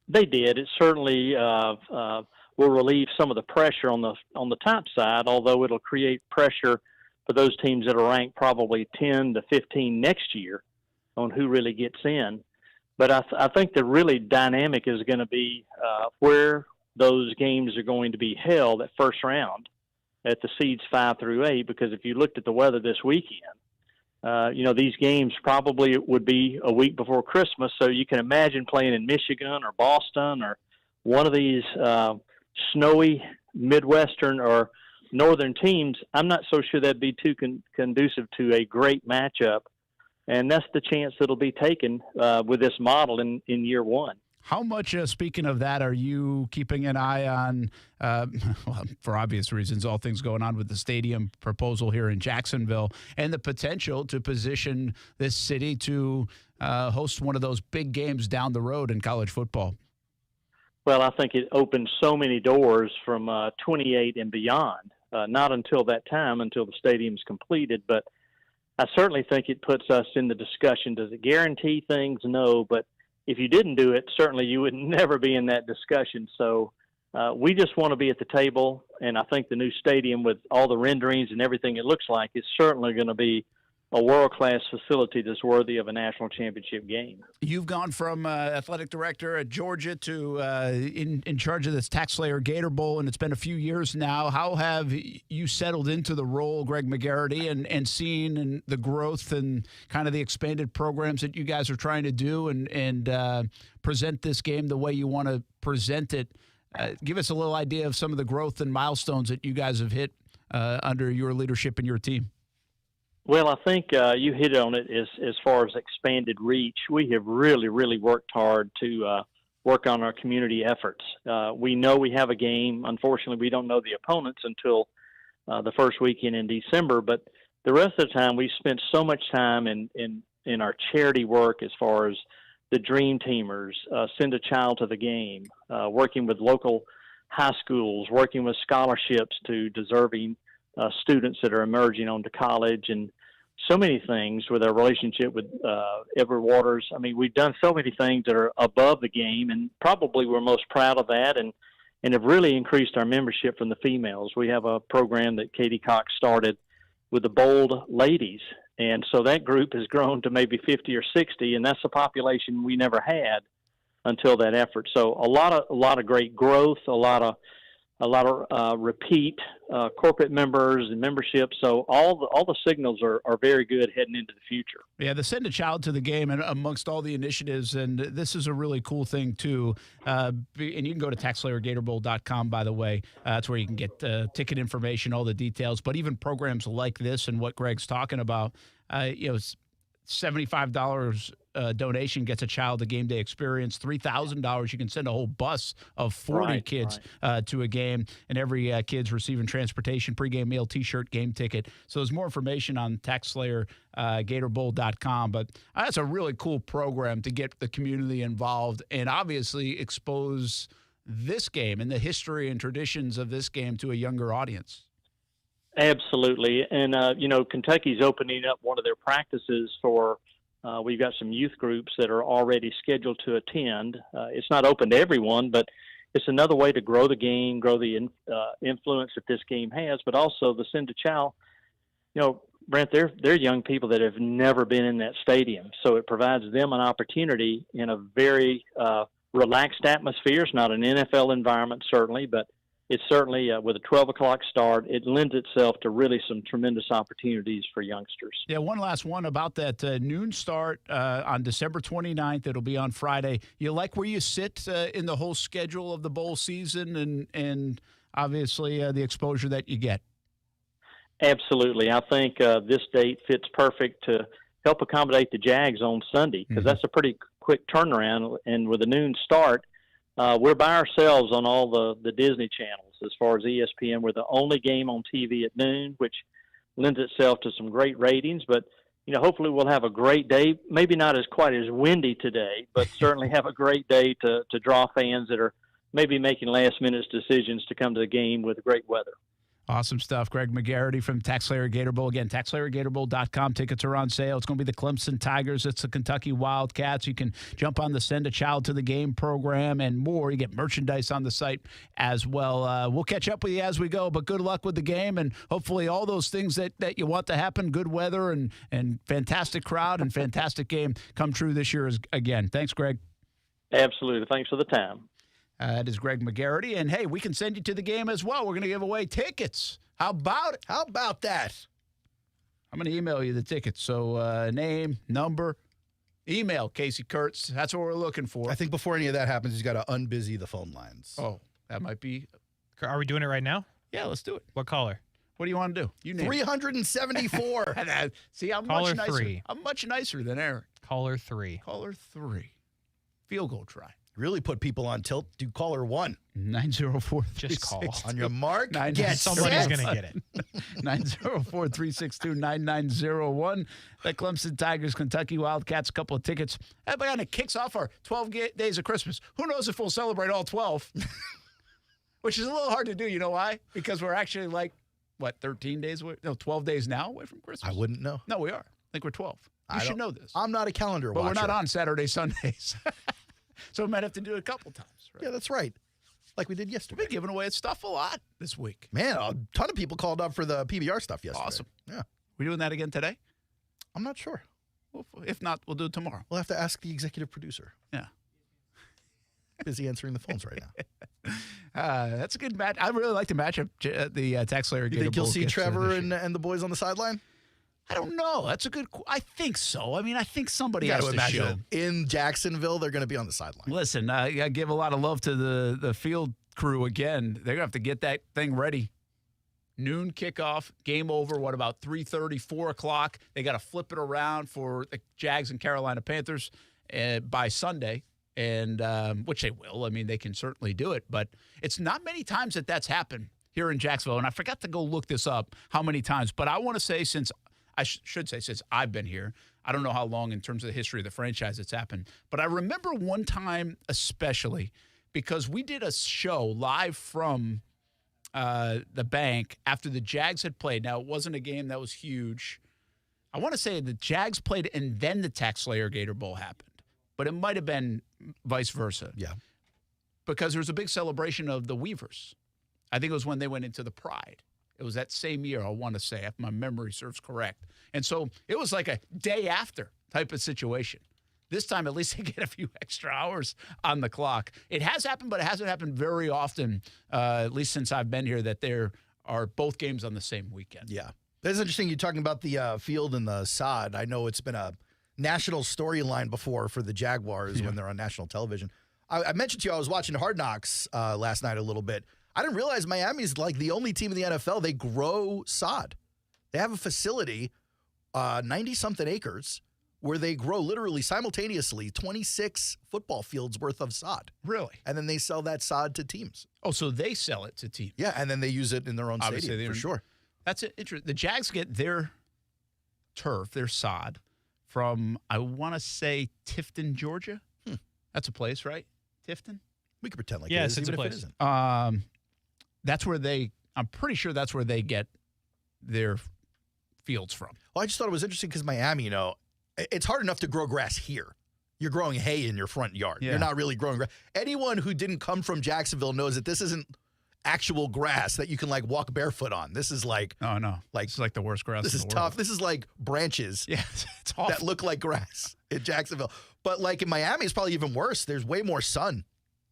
Speaker 19: They did. It certainly will relieve some of the pressure on the top side, although it'll create pressure for those teams that are ranked probably 10 to 15 next year on who really gets in. But I think the really dynamic is going to be where those games are going to be held at first round at the seeds 5 through 8, because if you looked at the weather this weekend, these games probably would be a week before Christmas, so you can imagine playing in Michigan or Boston or one of these snowy Midwestern or Northern teams. I'm not so sure that'd be too conducive to a great matchup, and that's the chance that'll be taken with this model in year 1.
Speaker 17: How much, speaking of that, are you keeping an eye on, well, for obvious reasons, all things going on with the stadium proposal here in Jacksonville and the potential to position this city to host one of those big games down the road in college football?
Speaker 19: Well, I think it opens so many doors from 28 and beyond. Not until that time, until the stadium's completed, but I certainly think it puts us in the discussion. Does it guarantee things? No, but if you didn't do it, certainly you would never be in that discussion. So we just want to be at the table, and I think the new stadium with all the renderings and everything it looks like is certainly going to be a world-class facility that's worthy of a national championship game.
Speaker 17: You've gone from athletic director at Georgia to in charge of this Tax Slayer Gator Bowl, and it's been a few years now. How have you settled into the role, Greg McGarity, and seen the growth and kind of the expanded programs that you guys are trying to do and present this game the way you want to present it? Give us a little idea of some of the growth and milestones that you guys have hit under your leadership and your team.
Speaker 19: Well, I think you hit on it as far as expanded reach. We have really, really worked hard to work on our community efforts. We know we have a game. Unfortunately, we don't know the opponents until the first weekend in December. But the rest of the time, we spent so much time in our charity work as far as the Dream Teamers, Send a Child to the Game, working with local high schools, working with scholarships to deserving students that are emerging onto college, and so many things with our relationship with Everett Waters. I mean, we've done so many things that are above the game, and probably we're most proud of that, and have really increased our membership from the females. We have a program that Katie Cox started with the Bold Ladies, and so that group has grown to maybe 50 or 60, and that's a population we never had until that effort. So a lot of great growth, a lot of repeat corporate members and membership. So all the signals are very good heading into the future.
Speaker 17: Yeah, the Send a Child to the Game, and amongst all the initiatives, and this is a really cool thing too. And you can go to taxslayergatorbowl.com, by the way. That's where you can get ticket information, all the details. But even programs like this and what Greg's talking about, $75 donation gets a child a game day experience. $3,000, you can send a whole bus of 40 kids to a game, and every kid's receiving transportation, pregame meal, T-shirt, game ticket. So there's more information on taxslayergatorbowl.com. But that's a really cool program to get the community involved and obviously expose this game and the history and traditions of this game to a younger audience.
Speaker 19: Absolutely. And, Kentucky's opening up one of their practices for we've got some youth groups that are already scheduled to attend. It's not open to everyone, but it's another way to grow the game, grow the influence that this game has, but also the Cinda Chow, Brent, they're young people that have never been in that stadium. So it provides them an opportunity in a very relaxed atmosphere. It's not an NFL environment, certainly, but it's certainly with a 12 o'clock start, it lends itself to really some tremendous opportunities for youngsters.
Speaker 17: Yeah, one last one about that noon start on December 29th. It'll be on Friday. You like where you sit in the whole schedule of the bowl season and obviously the exposure that you get?
Speaker 19: Absolutely. I think this date fits perfect to help accommodate the Jags on Sunday because that's a pretty quick turnaround. And with a noon start, we're by ourselves on all the Disney channels as far as ESPN. We're the only game on TV at noon, which lends itself to some great ratings. But, hopefully we'll have a great day. Maybe not quite as windy today, but certainly have a great day to draw fans that are maybe making last-minute decisions to come to the game with great weather.
Speaker 17: Awesome stuff. Greg McGarity from TaxSlayer Gator Bowl. Again, TaxSlayerGatorBowl.com. Tickets are on sale. It's going to be the Clemson Tigers. It's the Kentucky Wildcats. You can jump on the Send a Child to the Game program and more. You get merchandise on the site as well. We'll catch up with you as we go, but good luck with the game and hopefully all those things that you want to happen, good weather and fantastic crowd and fantastic game come true this year again. Thanks, Greg.
Speaker 19: Absolutely. Thanks for the time.
Speaker 17: That is Greg McGarity. And, hey, we can send you to the game as well. We're going to give away tickets. How about it?
Speaker 1: How about that?
Speaker 17: I'm going to email you the tickets. So name, number, email Kasey Kuhrts. That's what we're looking for.
Speaker 1: I think before any of that happens, he's got to unbusy the phone lines.
Speaker 17: Oh, that might be.
Speaker 10: Are we doing it right now?
Speaker 17: Yeah, let's do it.
Speaker 10: What caller?
Speaker 17: What do you want to do? You name
Speaker 1: 374.
Speaker 17: See, I'm
Speaker 10: caller
Speaker 17: much nicer.
Speaker 10: 3.
Speaker 17: I'm much nicer than Eric.
Speaker 10: Caller 3.
Speaker 17: Caller 3. Field goal try.
Speaker 1: Really put people on tilt. Do caller 1.
Speaker 17: 904.
Speaker 10: Just call.
Speaker 1: On your mark.
Speaker 10: Somebody's going to get it.
Speaker 17: 904-362-9901. The Clemson Tigers, Kentucky Wildcats, a couple of tickets. That kind of kicks off our 12 days of Christmas. Who knows if we'll celebrate all 12? Which is a little hard to do. You know why? Because we're actually 13 days away? No, 12 days now away from Christmas.
Speaker 1: I wouldn't know.
Speaker 17: No, we are. I think we're 12. You should know this.
Speaker 1: I'm not a calendar watcher.
Speaker 17: But we're not on Saturday, Sundays. So we might have to do it a couple times. Right?
Speaker 1: Yeah, that's right. Like we did yesterday.
Speaker 17: We've been giving away stuff a lot this week.
Speaker 1: Man, a ton of people called up for the PBR stuff yesterday.
Speaker 17: Awesome.
Speaker 1: Yeah.
Speaker 17: We doing that again today?
Speaker 1: I'm not sure.
Speaker 17: Well, if not, we'll do it tomorrow.
Speaker 1: We'll have to ask the executive producer.
Speaker 17: Yeah.
Speaker 1: Busy answering the phones right now.
Speaker 17: That's a good match. I really like the matchup. The TaxSlayer Gator Bowl.
Speaker 1: You think you'll see Trevor and the boys on the sideline?
Speaker 17: I don't know. That's a good. I think so. I mean, I think somebody has to show.
Speaker 1: In Jacksonville, they're going to be on the sideline.
Speaker 17: Listen, I give a lot of love to the field crew again. They're going to have to get that thing ready. Noon kickoff, game over, what, about 3:30, 4 o'clock? They got to flip it around for the Jags and Carolina Panthers by Sunday, and which they will. I mean, they can certainly do it, but it's not many times that's happened here in Jacksonville. And I forgot to go look this up, how many times. But I want to say since I've been here. I don't know how long in terms of the history of the franchise it's happened. But I remember one time especially because we did a show live from the bank after the Jags had played. Now, it wasn't a game that was huge. I want to say the Jags played and then the TaxSlayer Gator Bowl happened. But it might have been vice versa.
Speaker 1: Yeah.
Speaker 17: Because there was a big celebration of the Weavers. I think it was when they went into the Pride. It was that same year, I want to say, if my memory serves correct. And so it was like a day after type of situation. This time, at least they get a few extra hours on the clock. It has happened, but it hasn't happened very often, at least since I've been here, that there are both games on the same weekend.
Speaker 1: Yeah. That's interesting. You're talking about the field and the sod. I know it's been a national storyline before for the Jaguars when they're on national television. I mentioned to you I was watching Hard Knocks last night a little bit. I didn't realize Miami's like the only team in the NFL. They grow sod. They have a facility, 90-something acres, where they grow literally simultaneously 26 football fields worth of sod.
Speaker 17: Really?
Speaker 1: And then they sell that sod to teams.
Speaker 17: Oh, so they sell it to teams.
Speaker 1: Yeah, and then they use it in their own stadium, for sure.
Speaker 17: That's interesting. The Jags get their turf, their sod, from, I want to say, Tifton, Georgia. That's a place, right? Tifton?
Speaker 1: We could pretend like
Speaker 10: it
Speaker 1: is,
Speaker 10: it's
Speaker 1: even
Speaker 10: a place.
Speaker 1: if it isn't.
Speaker 17: That's where I'm pretty sure that's where they get their fields from.
Speaker 1: Well, I just thought it was interesting because Miami, it's hard enough to grow grass here. you're growing hay in your front yard.
Speaker 17: Yeah.
Speaker 1: You're not really growing grass. Anyone who didn't come from Jacksonville knows that this isn't actual grass that you can like walk barefoot on. This is like
Speaker 17: it's like the worst grass.
Speaker 1: This is tough. This is like branches
Speaker 17: it's awful.
Speaker 1: that look like grass in Jacksonville. But like in Miami, it's probably even worse. There's way more sun,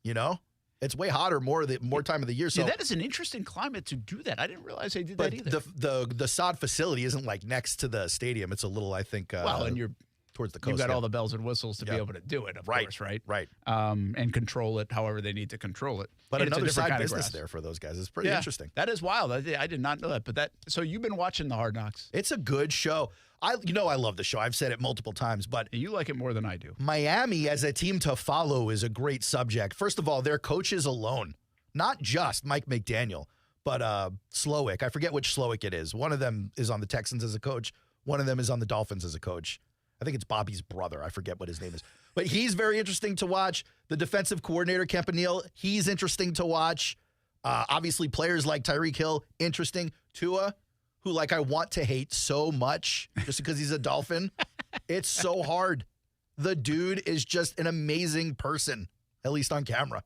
Speaker 1: you know? It's way hotter more time of the year. So
Speaker 17: that is an interesting climate to do that. I didn't realize they did that either.
Speaker 1: The sod facility isn't like next to the stadium. It's a little, I think,
Speaker 17: and you're
Speaker 1: towards the coast.
Speaker 17: You've got all the bells and whistles to be able to do it, of course, right?
Speaker 1: Right.
Speaker 17: And control it however they need to control it.
Speaker 1: But
Speaker 17: and
Speaker 1: another side business there for those guys. It's pretty interesting.
Speaker 17: That is wild. I did not know that. But so you've been watching the Hard Knocks.
Speaker 1: It's a good show. I love the show. I've said it multiple times, but
Speaker 17: you like it more than I do.
Speaker 1: Miami as a team to follow is a great subject. First of all, their coaches alone, not just Mike McDaniel, but Slowick. I forget which Slowick it is. One of them is on the Texans as a coach. One of them is on the Dolphins as a coach. I think it's Bobby's brother. I forget what his name is. But he's very interesting to watch. The defensive coordinator, Campanile, he's interesting to watch. Obviously, players like Tyreek Hill, interesting. Tua, who I want to hate so much just because he's a Dolphin. It's so hard. The dude is just an amazing person, at least on camera.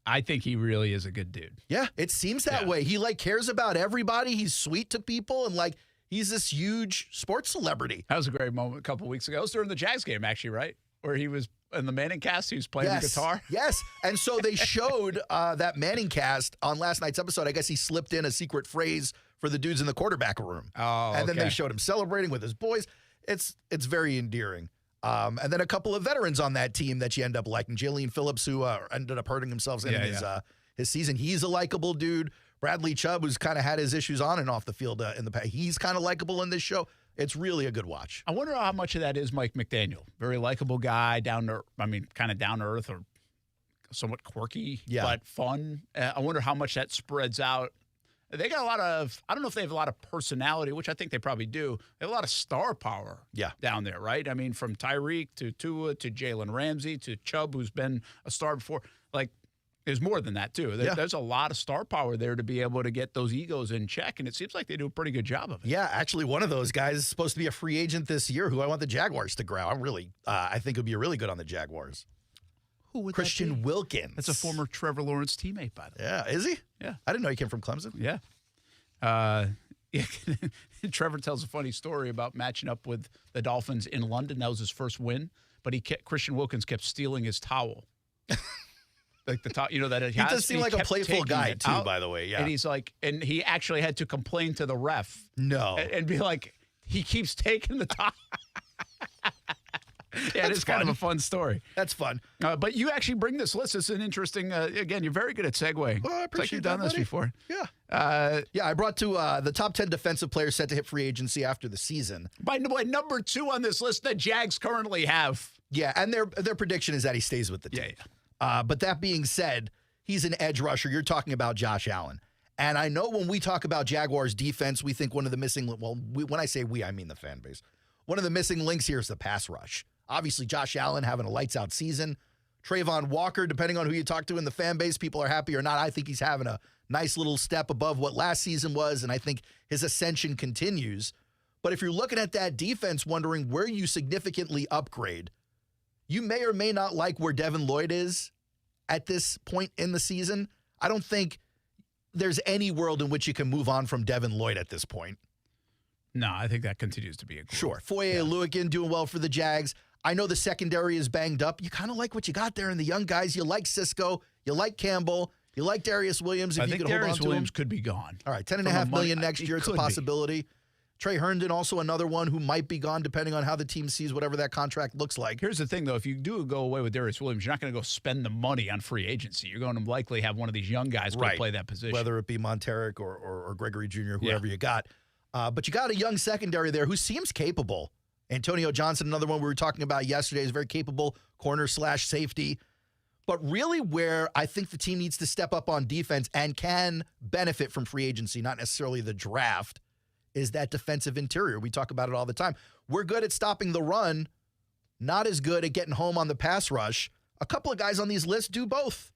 Speaker 17: I think he really is a good dude.
Speaker 1: Yeah, it seems that way. He cares about everybody. He's sweet to people and he's this huge sports celebrity.
Speaker 17: That was a great moment a couple weeks ago. It was during the Jags game, actually, right? Where he was in the Manning cast. He was playing the guitar.
Speaker 1: Yes. And so they showed that Manning cast on last night's episode. I guess he slipped in a secret phrase for the dudes in the quarterback room.
Speaker 17: Oh,
Speaker 1: and then they showed him celebrating with his boys. It's very endearing. And then a couple of veterans on that team that you end up liking. Jalen Phillips, who ended up hurting himself in his season. He's a likable dude. Bradley Chubb, who's kind of had his issues on and off the field in the past. He's kind of likable in this show. It's really a good watch.
Speaker 17: I wonder how much of that is Mike McDaniel. Very likable guy, kind of down to earth or somewhat quirky, but fun. I wonder how much that spreads out. They got a lot of, I don't know if they have a lot of personality, which I think they probably do. They have a lot of star power down there, right? I mean, from Tyreek to Tua to Jalen Ramsey to Chubb, who's been a star before. There's more than that, too. There's a lot of star power there to be able to get those egos in check, and it seems like they do a pretty good job of it.
Speaker 1: Yeah, actually, one of those guys is supposed to be a free agent this year who I want the Jaguars to grow. I think would be really good on the Jaguars.
Speaker 17: Who would
Speaker 1: Christian
Speaker 17: that be?
Speaker 1: Wilkins.
Speaker 17: That's a former Trevor Lawrence teammate, by the way.
Speaker 1: Yeah, is he?
Speaker 17: Yeah.
Speaker 1: I didn't know he came from Clemson.
Speaker 17: Yeah. Trevor tells a funny story about matching up with the Dolphins in London. That was his first win, but Christian Wilkins kept stealing his towel. The top, that he
Speaker 1: does seem like a playful guy too, by the way. Yeah,
Speaker 17: and he's and he actually had to complain to the ref.
Speaker 1: No,
Speaker 17: and be like, he keeps taking the top. Yeah, it's kind of a fun story.
Speaker 1: That's fun.
Speaker 17: But you actually bring this list. It's an interesting. Again, you're very good at segueing.
Speaker 1: Well, I appreciate
Speaker 17: it's like you've done this before.
Speaker 1: Yeah. I brought to the top 10 defensive players set to hit free agency after the season.
Speaker 17: By the way, number 2 on this list, the Jags currently have.
Speaker 1: Yeah, and their prediction is that he stays with the team.
Speaker 17: Yeah.
Speaker 1: But that being said, he's an edge rusher. You're talking about Josh Allen. And I know when we talk about Jaguars defense, we think one of the missing, when I say we, I mean the fan base. One of the missing links here is the pass rush. Obviously, Josh Allen having a lights-out season. Trayvon Walker, depending on who you talk to in the fan base, people are happy or not. I think he's having a nice little step above what last season was, and I think his ascension continues. But if you're looking at that defense, wondering where you significantly upgrade, you may or may not like where Devin Lloyd is at this point in the season. I don't think there's any world in which you can move on from Devin Lloyd at this point.
Speaker 17: No, I think that continues to be a goal.
Speaker 1: Sure. Foye Oluokun doing well for the Jags. I know the secondary is banged up. You kind of like what you got there in the young guys. You like Cisco. You like Campbell. You like Darius Williams. If
Speaker 17: I
Speaker 1: you
Speaker 17: think
Speaker 1: could hold
Speaker 17: Darius
Speaker 1: on to
Speaker 17: Williams
Speaker 1: him.
Speaker 17: could be gone.
Speaker 1: All right, $10.5 million next year. It's a possibility. Trey Herndon, also another one who might be gone depending on how the team sees whatever that contract looks like.
Speaker 17: Here's the thing, though. If you do go away with Darius Williams, you're not going to go spend the money on free agency. You're going to likely have one of these young guys go play that position.
Speaker 1: Whether it be Monteric or Gregory Jr., whoever you got. But you got a young secondary there who seems capable. Antonio Johnson, another one we were talking about yesterday, is very capable corner/safety. But really where I think the team needs to step up on defense and can benefit from free agency, not necessarily the draft, is that defensive interior. We talk about it all the time. We're good at stopping the run, not as good at getting home on the pass rush. A couple of guys on these lists do both.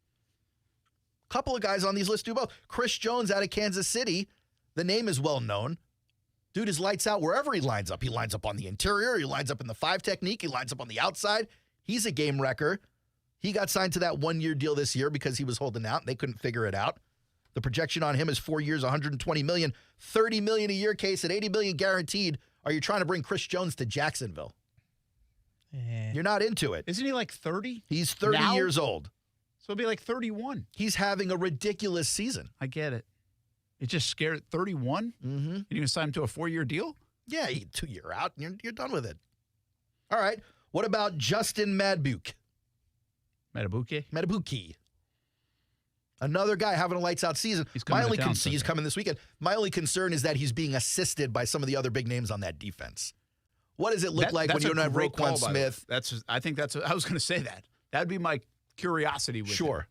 Speaker 1: Chris Jones out of Kansas City, the name is well known. Dude is lights out wherever he lines up. He lines up on the interior. He lines up in the 5 technique. He lines up on the outside. He's a game wrecker. He got signed to that one-year deal this year because he was holding out, and they couldn't figure it out. The projection on him is 4 years, $120 million, $30 million a year, Case, at $80 million guaranteed. Are you trying to bring Chris Jones to Jacksonville? You're not into it.
Speaker 17: Isn't he like 30?
Speaker 1: He's 30
Speaker 17: now?
Speaker 1: years old.
Speaker 17: So he'll be like 31.
Speaker 1: He's having a ridiculous season.
Speaker 17: I get it. It just scared 31?
Speaker 1: Mm-hmm.
Speaker 17: And you're going to sign him to a 4-year deal?
Speaker 1: Yeah, 2 year out, and you're done with it. All right. What about Justin Madbuke? Matabuke. Another guy having a lights-out season.
Speaker 17: He's coming to town
Speaker 1: He's coming this weekend. My only concern is that he's being assisted by some of the other big names on that defense. What does it look like when you don't have Roquan Smith?
Speaker 17: I was going to say that. That would be my curiosity with him.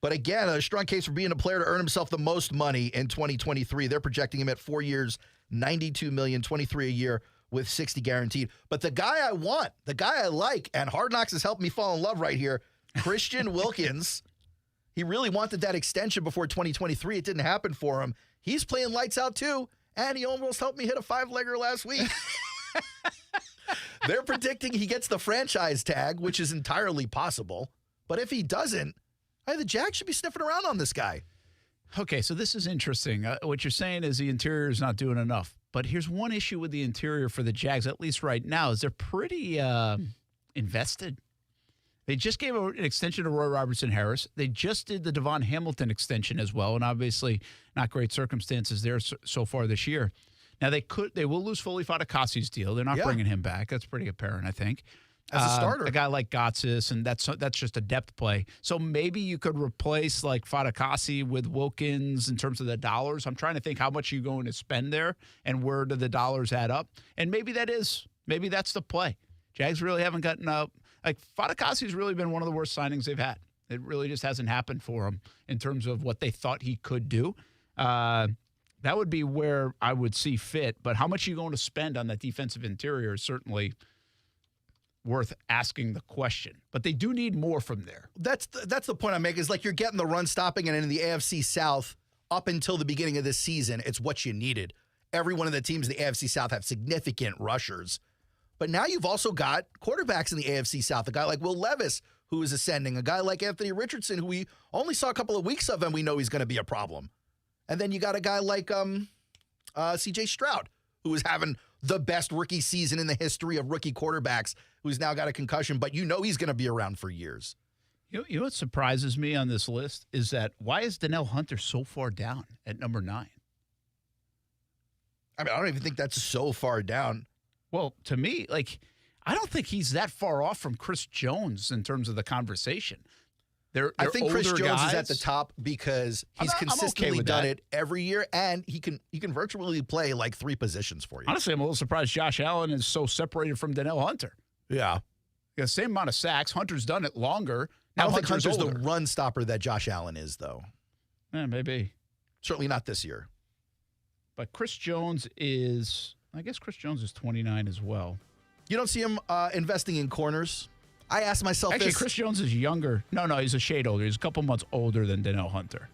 Speaker 1: But again, a strong case for being a player to earn himself the most money in 2023. They're projecting him at 4 years, $92 million, $23 a year with $60 guaranteed. But the guy I want, the guy I like, and Hard Knocks has helped me fall in love right here, Christian Wilkins. He really wanted that extension before 2023. It didn't happen for him. He's playing lights out too, and he almost helped me hit a 5-legger last week. They're predicting he gets the franchise tag, which is entirely possible. But if he doesn't, the Jags should be sniffing around on this guy.
Speaker 17: Okay, so this is interesting. What you're saying is the interior is not doing enough. But here's one issue with the interior for the Jags, at least right now, is they're pretty invested. They just gave an extension to Roy Robertson-Harris. They just did the Devon Hamilton extension as well, and obviously not great circumstances there so far this year. Now, they will lose Foley Fatukasi's deal. They're not bringing him back. That's pretty apparent, I think.
Speaker 1: As a starter.
Speaker 17: A guy like Gotsis, and that's just a depth play. So maybe you could replace like Fatukasi with Wilkins in terms of the dollars. I'm trying to think how much you're going to spend there and where do the dollars add up. And maybe that's the play. Jags really haven't gotten up. Like Fatukasi's really been one of the worst signings they've had. It really just hasn't happened for him in terms of what they thought he could do. That would be where I would see fit. But how much are you going to spend on that defensive interior is certainly worth asking the question. But they do need more from there.
Speaker 1: That's the point I'm making, is like you're getting the run stopping, and in the AFC South, up until the beginning of this season, it's what you needed. Every one of the teams in the AFC South have significant rushers. But now you've also got quarterbacks in the AFC South, a guy like Will Levis, who is ascending, a guy like Anthony Richardson, who we only saw a couple of weeks of, and we know he's going to be a problem. And then you got a guy like C.J. Stroud, who is having the best rookie season in the history of rookie quarterbacks, who's now got a concussion, but you know he's going to be around for years.
Speaker 17: You know what surprises me on this list is that why is Danielle Hunter so far down at number 9?
Speaker 1: I mean, I don't even think that's so far down.
Speaker 17: Well, to me, I don't think he's that far off from Chris Jones in terms of the conversation.
Speaker 1: I think Chris Jones is at the top because he's consistently done it every year, and he can virtually play like 3 positions for you.
Speaker 17: Honestly, I'm a little surprised Josh Allen is so separated from Danielle Hunter.
Speaker 1: Yeah.
Speaker 17: The same amount of sacks. Hunter's done it longer.
Speaker 1: I don't think Hunter's the run stopper that Josh Allen is, though.
Speaker 17: Maybe.
Speaker 1: Certainly not this year.
Speaker 17: But Chris Jones is 29 as well.
Speaker 1: You don't see him investing in corners? I asked myself
Speaker 17: Actually, Chris Jones is younger. No, he's a shade older. He's a couple months older than Danielle Hunter.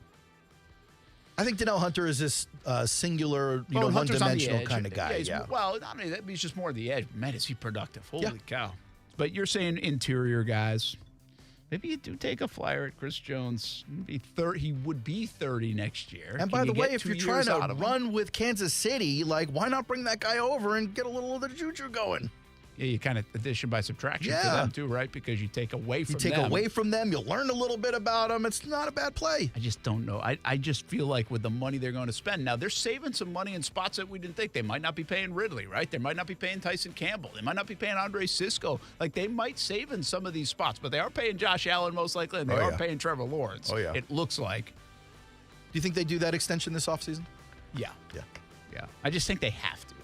Speaker 1: I think Danielle Hunter is this singular, one-dimensional kind of guy.
Speaker 17: Well, I mean, he's just more the edge. Man, is he productive. Holy cow. But you're saying interior guys. Maybe you do take a flyer at Chris Jones. He would be 30 next year.
Speaker 1: And by the way, if you're trying to run with Kansas City, why not bring that guy over and get a little of the juju going?
Speaker 17: Yeah, you kind of addition by subtraction for them too, right? Because you take away from them.
Speaker 1: You take away from them. You'll learn a little bit about them. It's not a bad play.
Speaker 17: I just don't know. I just feel like with the money they're going to spend. Now, they're saving some money in spots that we didn't think. They might not be paying Ridley, right? They might not be paying Tyson Campbell. They might not be paying Andre Sisco. They might save in some of these spots, but they are paying Josh Allen most likely, and they are paying Trevor Lawrence.
Speaker 1: Oh, yeah.
Speaker 17: It looks like.
Speaker 1: Do you think they do that extension this offseason?
Speaker 17: Yeah. I just think they have to.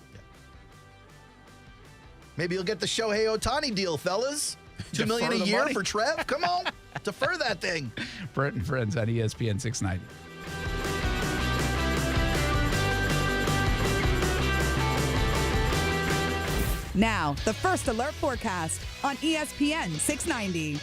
Speaker 1: Maybe you'll get the Shohei Ohtani deal, fellas. $2 million a year for Trev? Come on. Defer that thing.
Speaker 17: Brent Friends on ESPN 690.
Speaker 13: Now, the First Alert Forecast on ESPN 690.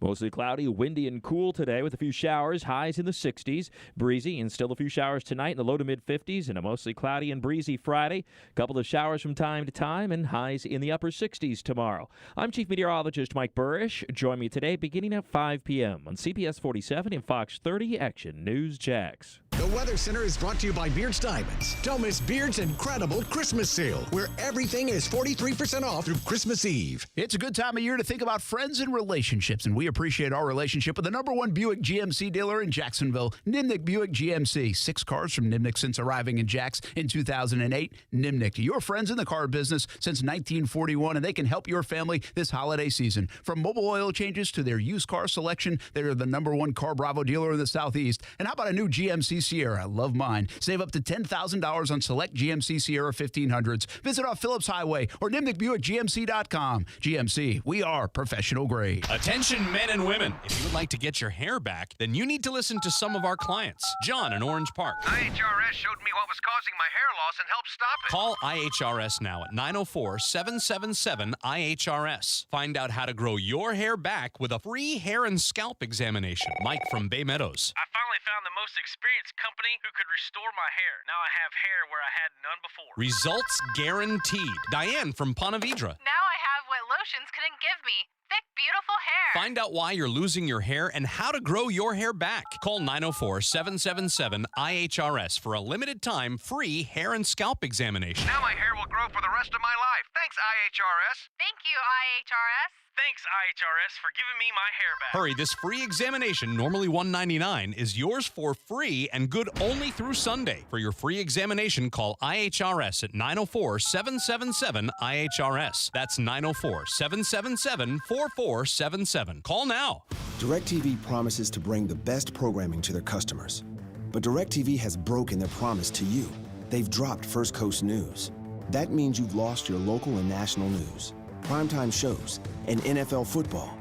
Speaker 13: Mostly cloudy, windy, and cool today with a few showers, highs in the 60s. Breezy and still a few showers tonight in the low to mid-50s, and a mostly cloudy and breezy Friday. A couple of showers from time to time, and highs in the upper 60s tomorrow. I'm Chief Meteorologist Mike Burrish. Join me today beginning at 5 p.m. on CBS 47 and Fox 30 Action News Jax.
Speaker 9: The Weather Center is brought to you by Beards Diamonds. Don't miss Beards' incredible Christmas sale, where everything is 43% off through Christmas Eve.
Speaker 17: It's a good time of year to think about friends and relationships, and we appreciate our relationship with the #1 Buick GMC dealer in Jacksonville, Nimnick Buick GMC. 6 cars from Nimnick since arriving in Jax in 2008. Nimnick, your friends in the car business since 1941, and they can help your family this holiday season. From mobile oil changes to their used car selection, they're the #1 Car Bravo dealer in the Southeast. And how about a new GMC Sierra? Love mine. Save up to $10,000 on select GMC Sierra 1500s. Visit off Phillips Highway or NimnickBuickGMC.com. GMC, we are professional grade.
Speaker 15: Attention men and women. If you would like to get your hair back, then you need to listen to some of our clients. John in Orange Park.
Speaker 16: IHRS showed me what was causing my hair loss and helped stop it.
Speaker 15: Call IHRS now at 904-777-IHRS. Find out how to grow your hair back with a free hair and scalp examination. Mike from Bay Meadows.
Speaker 16: I finally found the most experienced company who could restore my hair. Now I have hair where I had none before.
Speaker 15: Results guaranteed. Diane from Ponte Vedra.
Speaker 18: Now I have what lotions couldn't give me. Thick, beautiful hair.
Speaker 15: Find out why you're losing your hair and how to grow your hair back. Call 904-777-IHRS for a limited time free hair and scalp examination.
Speaker 16: Now my hair will grow for the rest of my life. Thanks, IHRS.
Speaker 18: Thank you, IHRS.
Speaker 16: Thanks, IHRS, for giving me my hair back.
Speaker 15: Hurry, this free examination, normally $199, is yours for free and good only through Sunday. For your free examination, call IHRS at 904-777-IHRS. That's 904-777-4477. Call now.
Speaker 20: DirecTV promises to bring the best programming to their customers. But DirecTV has broken their promise to you. They've dropped First Coast News. That means you've lost your local and national news, primetime shows, and NFL football,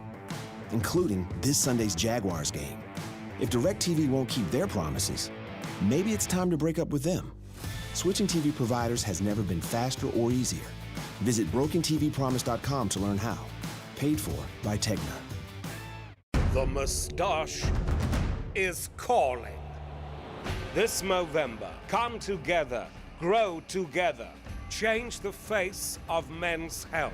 Speaker 20: including this Sunday's Jaguars game. If DirecTV won't keep their promises, maybe it's time to break up with them. Switching TV providers has never been faster or easier. Visit BrokenTVPromise.com to learn how. Paid for by Tegna.
Speaker 21: The mustache is calling. This Movember, come together, grow together, change the face of men's health.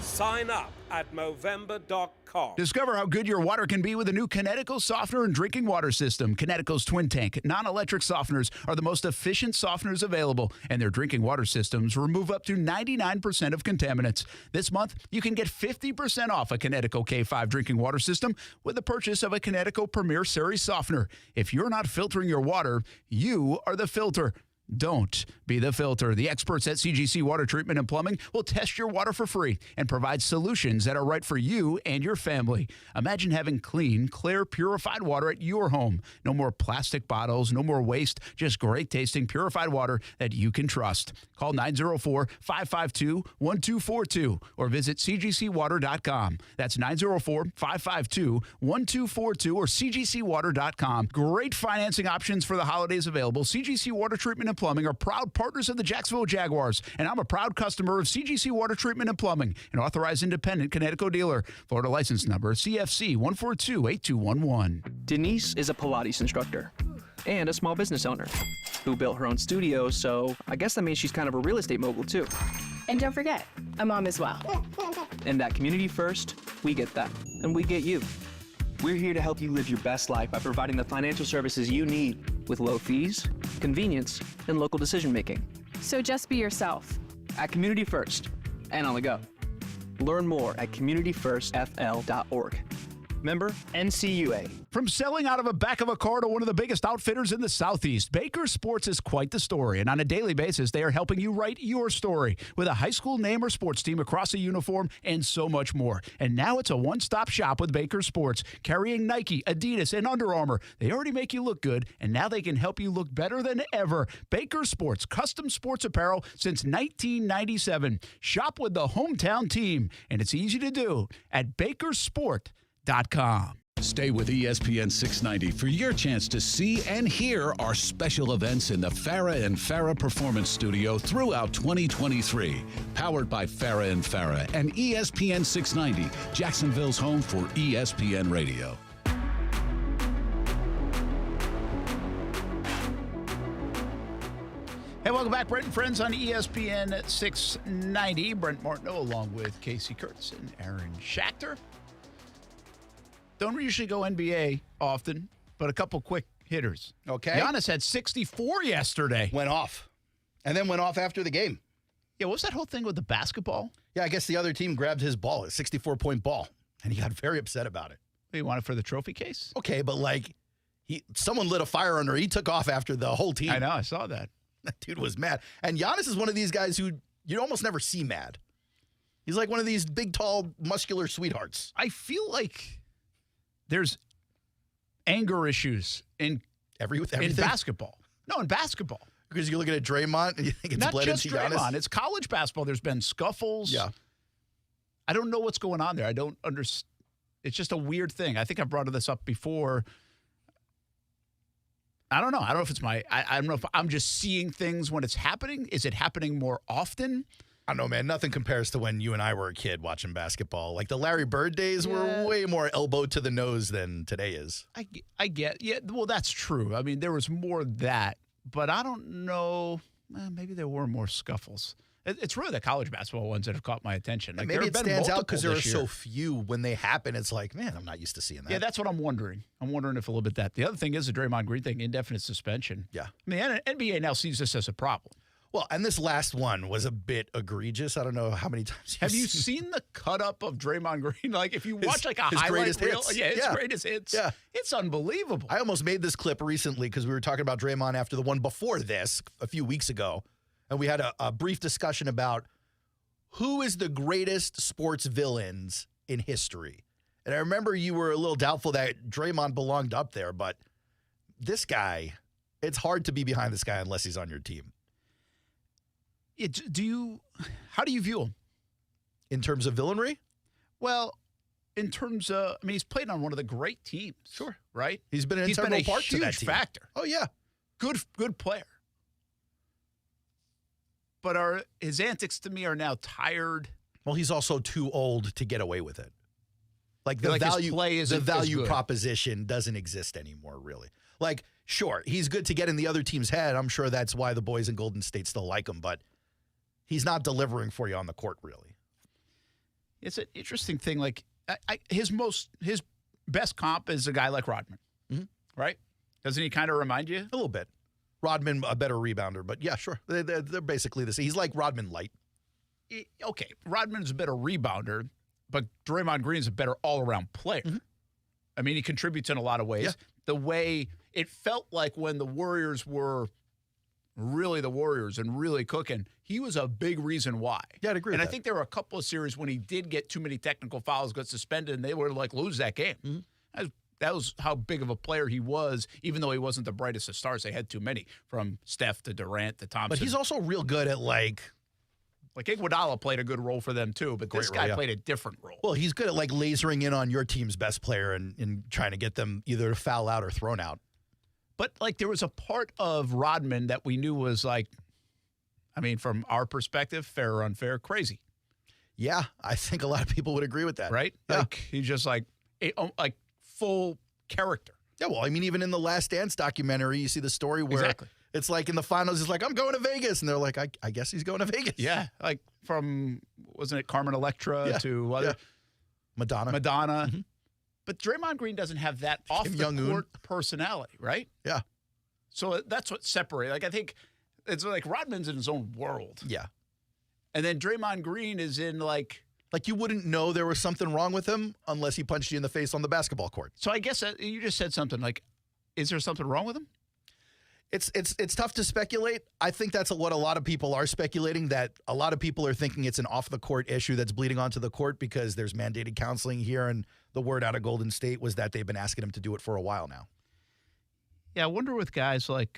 Speaker 21: Sign up at Movember.com.
Speaker 17: Discover how good your water can be with a new Kinetico softener and drinking water system. Kinetico's twin tank non-electric softeners are the most efficient softeners available, and their drinking water systems remove up to 99% of contaminants. This month, you can get 50% off a Kinetico K5 drinking water system with the purchase of a Kinetico Premier Series softener. If you're not filtering your water, you are the filter. Don't be the filter. The experts at CGC Water Treatment and Plumbing will test your water for free and provide solutions that are right for you and your family. Imagine having clean, clear, purified water at your home. No more plastic bottles, no more waste, just great tasting, purified water that you can trust. Call 904-552-1242 or visit cgcwater.com. That's 904-552-1242 or cgcwater.com. Great financing options for the holidays available. CGC Water Treatment and Plumbing are proud partners of the Jacksonville Jaguars, and I'm a proud customer of CGC Water Treatment and Plumbing, an authorized independent Connecticut dealer. Florida license number CFC 1428211.
Speaker 22: Denise is a Pilates instructor and a small business owner who built her own studio, so I guess that means she's kind of a real estate mogul too.
Speaker 23: And don't forget, a mom as well.
Speaker 22: And that community first, we get that, and we get you. We're here to help you live your best life by providing the financial services you need with low fees, convenience, and local decision making.
Speaker 23: So just be yourself.
Speaker 22: At Community First and on the go. Learn more at communityfirstfl.org. Member NCUA.
Speaker 17: From selling out of the back of a car to one of the biggest outfitters in the Southeast, Baker Sports is quite the story. And on a daily basis, they are helping you write your story with a high school name or sports team across a uniform and so much more. And now it's a one-stop shop with Baker Sports, carrying Nike, Adidas, and Under Armour. They already make you look good, and now they can help you look better than ever. Baker Sports, custom sports apparel since 1997. Shop with the hometown team, and it's easy to do at bakersport.com.
Speaker 2: Stay with ESPN 690 for your chance to see and hear our special events in the Farah and Farah Performance Studio throughout 2023. Powered by Farah and Farah and ESPN 690, Jacksonville's home for ESPN Radio.
Speaker 17: Hey, welcome back, Brent Friends on ESPN 690. Brent Martineau along with Kasey Kuhrts and Aaron Schachter. Don't usually go NBA often, but a couple quick hitters.
Speaker 1: Okay.
Speaker 17: Giannis had 64 yesterday.
Speaker 1: Went off. And then went off after the game.
Speaker 17: Yeah, what was that whole thing with the basketball?
Speaker 1: Yeah, I guess the other team grabbed his ball, a 64-point ball, and he got very upset about it.
Speaker 17: What, you want it for the trophy case?
Speaker 1: Okay, but someone lit a fire under. He took off after the whole team.
Speaker 17: I know, I saw that.
Speaker 1: That dude was mad. And Giannis is one of these guys who you almost never see mad. He's like one of these big, tall, muscular sweethearts.
Speaker 17: I feel like there's anger issues in basketball. No, in basketball.
Speaker 1: Because you're looking at Draymond and you think it's
Speaker 17: not
Speaker 1: bled
Speaker 17: just
Speaker 1: into
Speaker 17: Draymond.
Speaker 1: Giannis?
Speaker 17: It's college basketball. There's been scuffles.
Speaker 1: Yeah.
Speaker 17: I don't know what's going on there. I don't understand. It's just a weird thing. I think I've brought this up before. I don't know. I don't know if it's I don't know if I'm just seeing things when it's happening. Is it happening more often?
Speaker 1: I don't know, man. Nothing compares to when you and I were a kid watching basketball. Like the Larry Bird days were way more elbow to the nose than today is.
Speaker 17: I get. Yeah, well, that's true. I mean, there was more of that, but I don't know. Maybe there were more scuffles. It's really the college basketball ones that have caught my attention. Like,
Speaker 1: maybe it stands out because there are so few. When they happen, it's like, man, I'm not used to seeing that.
Speaker 17: Yeah, that's what I'm wondering. I'm wondering if a little bit that. The other thing is the Draymond Green thing, indefinite suspension.
Speaker 1: Yeah.
Speaker 17: I mean, NBA now sees this as a problem.
Speaker 1: Well, and this last one was a bit egregious. I don't know how many times.
Speaker 17: Have you seen the cut up of Draymond Green? Like, if you watch like a highlight reel, his greatest hits. Yeah, it's unbelievable.
Speaker 1: I almost made this clip recently because we were talking about Draymond after the one before this a few weeks ago, and we had a brief discussion about who is the greatest sports villains in history. And I remember you were a little doubtful that Draymond belonged up there, but this guy, it's hard to be behind this guy unless he's on your team.
Speaker 17: How do you view him?
Speaker 1: In terms of villainry?
Speaker 17: Well, in terms of, I mean, he's played on one of the great teams.
Speaker 1: Sure.
Speaker 17: Right?
Speaker 1: He's been an integral part to that
Speaker 17: huge
Speaker 1: team.
Speaker 17: Factor.
Speaker 1: Oh, yeah.
Speaker 17: Good player. But his antics to me are now tired.
Speaker 1: Well, he's also too old to get away with it. Like the
Speaker 17: his play isn't
Speaker 1: the value
Speaker 17: as good.
Speaker 1: proposition doesn't exist anymore, really. Like, sure, he's good to get in the other team's head. I'm sure that's why the boys in Golden State still like him, but he's not delivering for you on the court, really.
Speaker 17: It's an interesting thing. Like his best comp is a guy like Rodman, right? Doesn't he kind of remind you?
Speaker 1: A little bit. Rodman, a better rebounder, but yeah, sure. They're basically the same. He's like Rodman light.
Speaker 17: Okay, Rodman's a better rebounder, but Draymond Green's a better all-around player. I mean, he contributes in a lot of ways.
Speaker 1: Yeah.
Speaker 17: The way it felt like when the Warriors were really the Warriors and really cooking, he was a big reason why.
Speaker 1: Yeah, I'd agree with
Speaker 17: And I
Speaker 1: that.
Speaker 17: think there were a couple of series when he did get too many technical fouls, got suspended, and they would like lose that game. That was how big of a player he was, even though he wasn't the brightest of stars. They had too many, from Steph to Durant to Thompson.
Speaker 1: But he's also real good at
Speaker 17: Like Iguodala played a good role for them too, but this guy played a different role.
Speaker 1: Well, he's good at like lasering in on your team's best player and trying to get them either to foul out or thrown out.
Speaker 17: But like there was a part of Rodman that we knew was like, I mean, from our perspective, fair or unfair, crazy.
Speaker 1: Yeah, I think a lot of people would agree with that.
Speaker 17: Right?
Speaker 1: Yeah.
Speaker 17: Like he's just like full character.
Speaker 1: Yeah, well, I mean, even in the Last Dance documentary, you see the story where it's like in the finals, he's like, I'm going to Vegas. And they're like, I guess he's going to Vegas.
Speaker 17: Yeah, like from, wasn't it Carmen Electra to
Speaker 1: Madonna.
Speaker 17: Mm-hmm. But Draymond Green doesn't have that off-the-court personality, right?
Speaker 1: Yeah.
Speaker 17: So that's what separates. Like, I think it's like Rodman's in his own world.
Speaker 1: Yeah.
Speaker 17: And then Draymond Green is in like
Speaker 1: you wouldn't know there was something wrong with him unless he punched you in the face on the basketball court.
Speaker 17: So I guess you just said something like, is there something wrong with him?
Speaker 1: It's tough to speculate. I think that's what a lot of people are speculating, that a lot of people are thinking it's an off-the-court issue that's bleeding onto the court because there's mandated counseling here, and the word out of Golden State was that they've been asking him to do it for a while now.
Speaker 17: Yeah, I wonder with guys like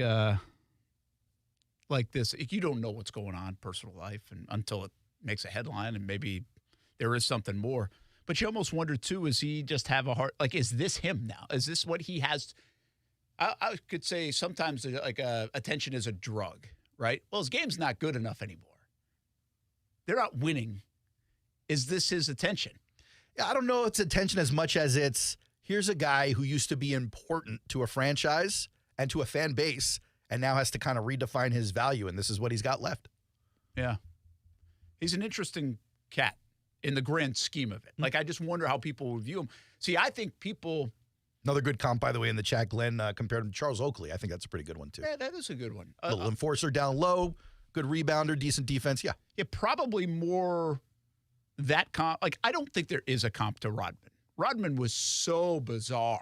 Speaker 17: this, you don't know what's going on in personal life until it makes a headline, and maybe there is something more. But you almost wonder, too, is he just have a heart? Like, is this him now? Is this what he has? I could say sometimes attention is a drug, right? Well, his game's not good enough anymore. They're not winning. Is this his attention?
Speaker 1: Yeah, I don't know if it's attention as much as it's here's a guy who used to be important to a franchise and to a fan base and now has to kind of redefine his value, and this is what he's got left.
Speaker 17: Yeah. He's an interesting cat in the grand scheme of it. Like, I just wonder how people will view him. See, I think people...
Speaker 1: Another good comp, by the way, in the chat, Glenn, compared to Charles Oakley. I think that's a pretty good one, too.
Speaker 17: Yeah, that is a good one.
Speaker 1: Little enforcer down low, good rebounder, decent defense, yeah.
Speaker 17: Yeah, probably more that comp. Like, I don't think there is a comp to Rodman. Rodman was so bizarre,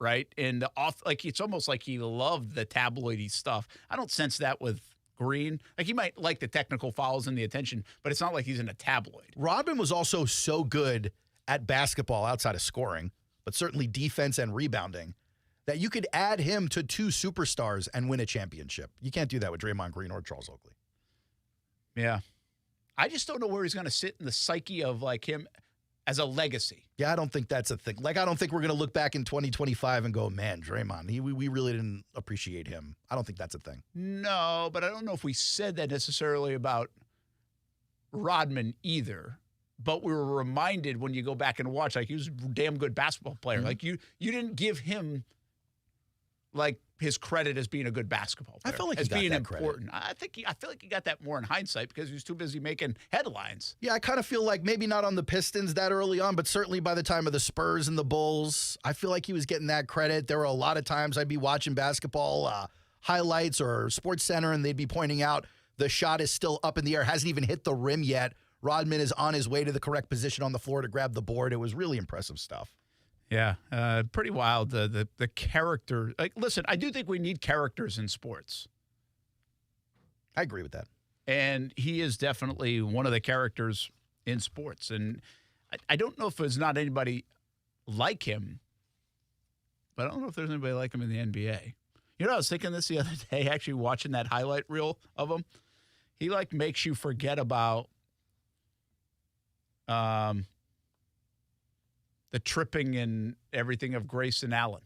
Speaker 17: right? And it's almost like he loved the tabloidy stuff. I don't sense that with Green. Like, he might like the technical fouls and the attention, but it's not like he's in a tabloid.
Speaker 1: Rodman was also so good at basketball outside of scoring, but certainly defense and rebounding, that you could add him to two superstars and win a championship. You can't do that with Draymond Green or Charles Oakley.
Speaker 17: Yeah. I just don't know where he's going to sit in the psyche of, like, him as a legacy.
Speaker 1: Yeah, I don't think that's a thing. Like, I don't think we're going to look back in 2025 and go, man, Draymond, we really didn't appreciate him. I don't think that's a thing.
Speaker 17: No, but I don't know if we said that necessarily about Rodman either. But we were reminded when you go back and watch, like, he was a damn good basketball player. Like, you didn't give him, like, his credit as being a good basketball player.
Speaker 1: I felt like
Speaker 17: as
Speaker 1: he got
Speaker 17: being
Speaker 1: that
Speaker 17: important. I feel like he got that more in hindsight because he was too busy making headlines.
Speaker 1: Yeah, I kind of feel like maybe not on the Pistons that early on, but certainly by the time of the Spurs and the Bulls, I feel like he was getting that credit. There were a lot of times I'd be watching basketball highlights or Sports Center, and they'd be pointing out the shot is still up in the air, hasn't even hit the rim yet. Rodman is on his way to the correct position on the floor to grab the board. It was really impressive stuff.
Speaker 17: Yeah, pretty wild. The character. Like, listen, I do think we need characters in sports.
Speaker 1: I agree with that.
Speaker 17: And he is definitely one of the characters in sports. And I don't know if there's not anybody like him, but I don't know if there's anybody like him in the NBA. You know, I was thinking this the other day, actually watching that highlight reel of him. He, like, makes you forget about the tripping and everything of Grayson Allen,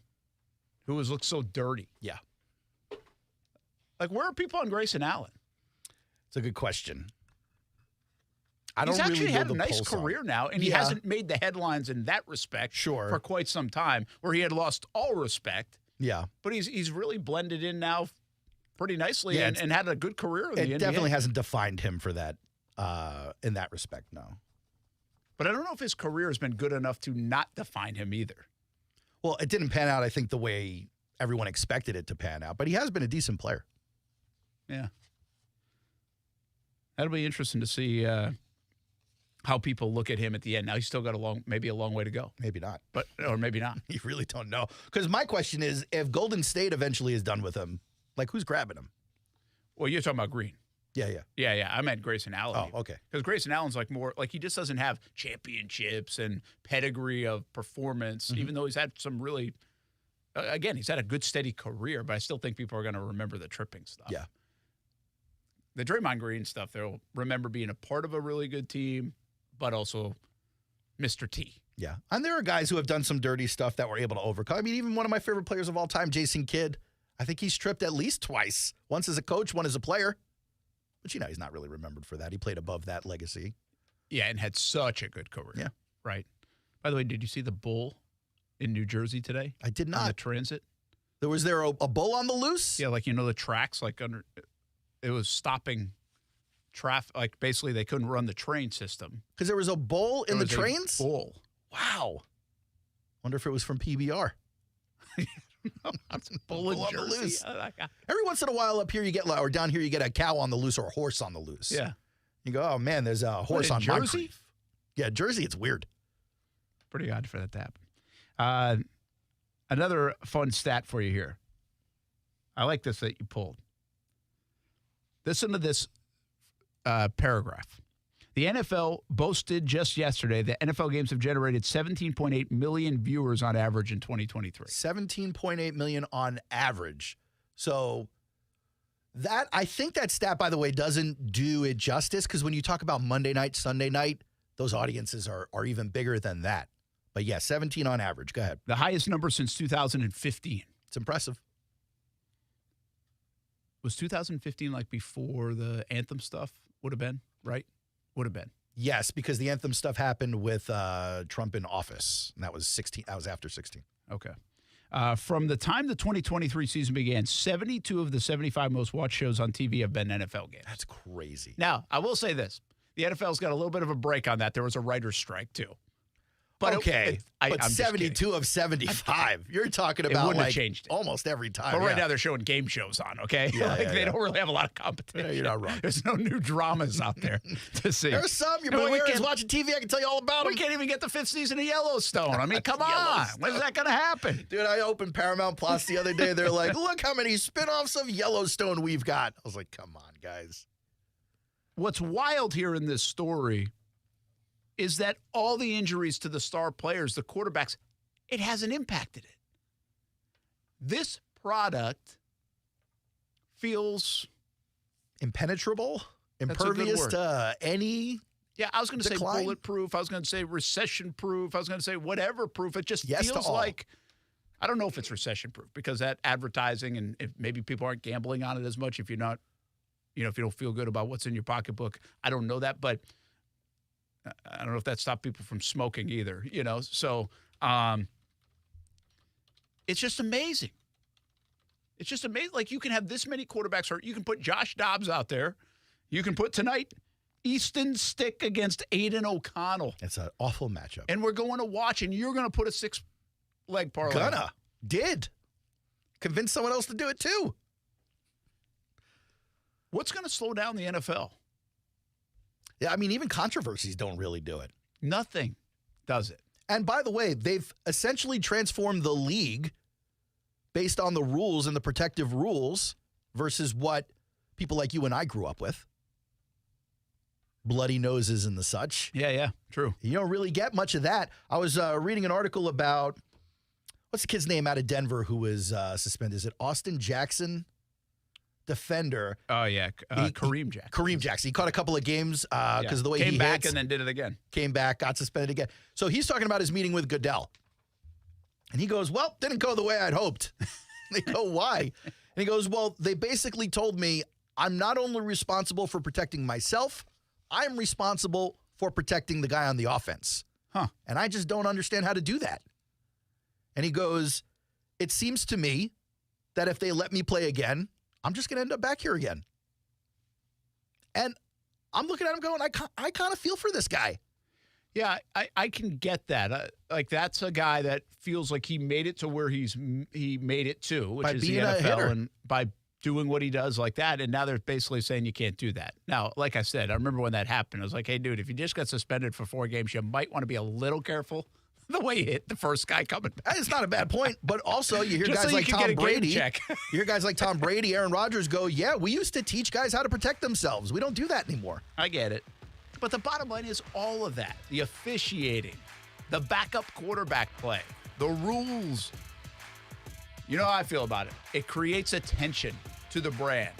Speaker 17: who looked so dirty.
Speaker 1: Yeah.
Speaker 17: Like, where are people on Grayson Allen?
Speaker 1: It's a good question.
Speaker 17: He's actually had a nice career now, and he hasn't made the headlines in that respect for quite some time, where he had lost all respect.
Speaker 1: Yeah.
Speaker 17: But he's really blended in now pretty nicely and had a good career in the NBA.
Speaker 1: It definitely hasn't defined him for that in that respect, no.
Speaker 17: But I don't know if his career has been good enough to not define him either.
Speaker 1: Well, it didn't pan out, I think, the way everyone expected it to pan out. But he has been a decent player.
Speaker 17: Yeah. That'll be interesting to see how people look at him at the end. Now, he's still got maybe a long way to go.
Speaker 1: Maybe not.
Speaker 17: Or maybe not.
Speaker 1: You really don't know. Because my question is, if Golden State eventually is done with him, like, who's grabbing him?
Speaker 17: Well, you're talking about Green.
Speaker 1: Yeah.
Speaker 17: I meant Grayson Allen.
Speaker 1: Oh, okay.
Speaker 17: Because Grayson Allen's like more, like, he just doesn't have championships and pedigree of performance, even though he's had some really, again, he's had a good, steady career, but I still think people are going to remember the tripping stuff.
Speaker 1: Yeah.
Speaker 17: The Draymond Green stuff, they'll remember being a part of a really good team, but also Mr. T.
Speaker 1: Yeah. And there are guys who have done some dirty stuff that were able to overcome. I mean, even one of my favorite players of all time, Jason Kidd, I think he's tripped at least twice. Once as a coach, one as a player. But, he's not really remembered for that. He played above that legacy.
Speaker 17: Yeah, and had such a good career.
Speaker 1: Yeah.
Speaker 17: Right. By the way, did you see the bull in New Jersey today?
Speaker 1: I did not.
Speaker 17: On the transit?
Speaker 1: Was there a bull on the loose?
Speaker 17: Yeah, like, the tracks, like, it was stopping traffic. Like, basically, they couldn't run the train system.
Speaker 1: Because there was a bull in the trains?
Speaker 17: Bull.
Speaker 1: Wow. Wonder if it was from PBR.
Speaker 17: Bull
Speaker 1: on the loose. Every once in a while up here you get, or down here you get a cow on the loose or a horse on the loose.
Speaker 17: Yeah.
Speaker 1: You go, oh man, there's a horse on
Speaker 17: Jersey?
Speaker 1: Moncrief. Yeah, Jersey, it's weird.
Speaker 17: Pretty odd for that to happen. Another fun stat for you here. I like this that you pulled. Listen to this paragraph. The NFL boasted just yesterday that NFL games have generated 17.8 million viewers on average in 2023.
Speaker 1: 17.8 million on average. So I think that stat, by the way, doesn't do it justice, because when you talk about Monday night, Sunday night, those audiences are even bigger than that. But yeah, 17 on average. Go ahead.
Speaker 17: The highest number since 2015.
Speaker 1: It's impressive.
Speaker 17: Was 2015 like before the anthem stuff would have been, right? Would have been.
Speaker 1: Yes, because the anthem stuff happened with Trump in office, and that was 16. That was after 16.
Speaker 17: Okay. From the time the 2023 season began, 72 of the 75 most watched shows on TV have been NFL games.
Speaker 1: That's crazy.
Speaker 17: Now, I will say this. The NFL's got a little bit of a break on that. There was a writer's strike, too.
Speaker 1: But
Speaker 17: I'm
Speaker 1: 72 of 75. You're talking about
Speaker 17: wouldn't have
Speaker 1: like
Speaker 17: changed it.
Speaker 1: almost every time.
Speaker 17: But right now they're showing game shows on, okay?
Speaker 1: Yeah,
Speaker 17: They don't really have a lot of competition.
Speaker 1: Yeah, you're not wrong.
Speaker 17: There's no new dramas out there to see.
Speaker 1: There's some. Your boy Aaron's watching TV. I can tell you all about them.
Speaker 17: We can't even get the 5th season of Yellowstone. I mean, come on. When's that going to happen?
Speaker 1: Dude, I opened Paramount Plus the other day. They're like, look how many spinoffs of Yellowstone we've got. I was like, come on, guys.
Speaker 17: What's wild here in this story is that all the injuries to the star players, the quarterbacks, it hasn't impacted it. This product feels
Speaker 1: impenetrable, impervious to any
Speaker 17: I was going to say
Speaker 1: decline?
Speaker 17: bulletproof. I was going to say recession-proof. I was going to say whatever proof. It just
Speaker 1: Yes to
Speaker 17: feels
Speaker 1: all.
Speaker 17: like, I don't know if it's recession-proof because that advertising and if maybe people aren't gambling on it as much if you're not, if you don't feel good about what's in your pocketbook. I don't know that, but I don't know if that stopped people from smoking either, So it's just amazing. It's just amazing. Like you can have this many quarterbacks hurt. You can put Josh Dobbs out there. You can put tonight Easton Stick against Aiden O'Connell.
Speaker 1: It's an awful matchup.
Speaker 17: And we're going to watch, and you're going to put a 6-leg parlay.
Speaker 1: Did. Convince someone else to do it too.
Speaker 17: What's going to slow down the NFL?
Speaker 1: Yeah, I mean, even controversies don't really do it.
Speaker 17: Nothing does it.
Speaker 1: And by the way, they've essentially transformed the league based on the rules and the protective rules versus what people like you and I grew up with. Bloody noses and the such.
Speaker 17: Yeah, true.
Speaker 1: You don't really get much of that. I was reading an article about, what's the kid's name out of Denver who was suspended? Is it Austin Jackson? Defender.
Speaker 17: Oh, yeah. Kareem Jackson.
Speaker 1: Kareem Jackson. He caught a couple of games because of the way
Speaker 17: came
Speaker 1: he
Speaker 17: back
Speaker 1: hits.
Speaker 17: and then did it again.
Speaker 1: Came back, got suspended again. So he's talking about his meeting with Goodell. And he goes, well, didn't go the way I'd hoped. They go, why? And he goes, well, they basically told me I'm not only responsible for protecting myself, I'm responsible for protecting the guy on the offense. And I just don't understand how to do that. And he goes, it seems to me that if they let me play again, I'm just going to end up back here again. And I'm looking at him going, I kind of feel for this guy.
Speaker 17: Yeah, I can get that. Like, that's a guy that feels like he made it to where he made it to, which
Speaker 1: By
Speaker 17: is the
Speaker 1: being a
Speaker 17: NFL,
Speaker 1: hitter.
Speaker 17: and by doing what he does like that. And now they're basically saying you can't do that. Now, like I said, I remember when that happened. I was like, hey, dude, if you just got suspended for 4 games, you might want to be a little careful the way you hit the first guy coming back.
Speaker 1: It's not a bad point, but also you hear
Speaker 17: Just
Speaker 1: guys
Speaker 17: so you
Speaker 1: like
Speaker 17: can
Speaker 1: Tom
Speaker 17: get a game
Speaker 1: Brady.
Speaker 17: check.
Speaker 1: You hear guys like Tom Brady, Aaron Rodgers go, yeah, we used to teach guys how to protect themselves. We don't do that anymore.
Speaker 17: I get it. But the bottom line is all of that. The officiating, the backup quarterback play, the rules. You know how I feel about it. It creates attention to the brand.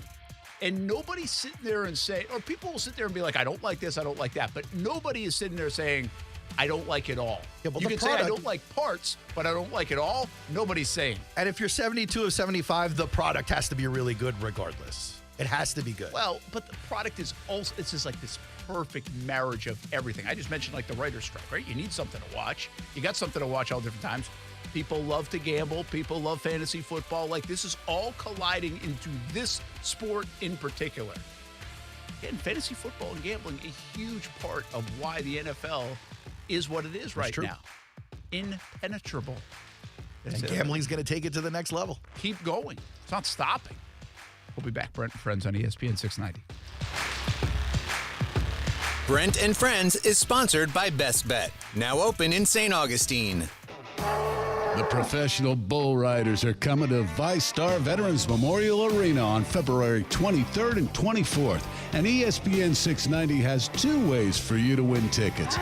Speaker 17: And nobody's sitting there and saying, or people will sit there and be like, I don't like this, I don't like that. But nobody is sitting there saying, I don't like it all.
Speaker 1: Yeah, well,
Speaker 17: you
Speaker 1: the
Speaker 17: can say I
Speaker 1: product-
Speaker 17: don't like parts, but I don't like it all. Nobody's saying.
Speaker 1: And if you're 72 of 75, the product has to be really good regardless. It has to be good.
Speaker 17: Well, but the product is also, it's just like this perfect marriage of everything. I just mentioned like the writer's strike, right? You need something to watch. You got something to watch all different times. People love to gamble. People love fantasy football. Like, this is all colliding into this sport in particular. Again, fantasy football and gambling, a huge part of why the NFL is what it is right
Speaker 1: true.
Speaker 17: now. Impenetrable.
Speaker 1: And gambling's going to take it to the next level.
Speaker 17: Keep going. It's not stopping. We'll be back. Brent Friends on ESPN 690.
Speaker 3: Brent and Friends is sponsored by Best Bet, now open in St. Augustine.
Speaker 2: The professional bull riders are coming to ViStar Veterans Memorial Arena on February 23rd and 24th. And ESPN 690 has 2 ways for you to win tickets.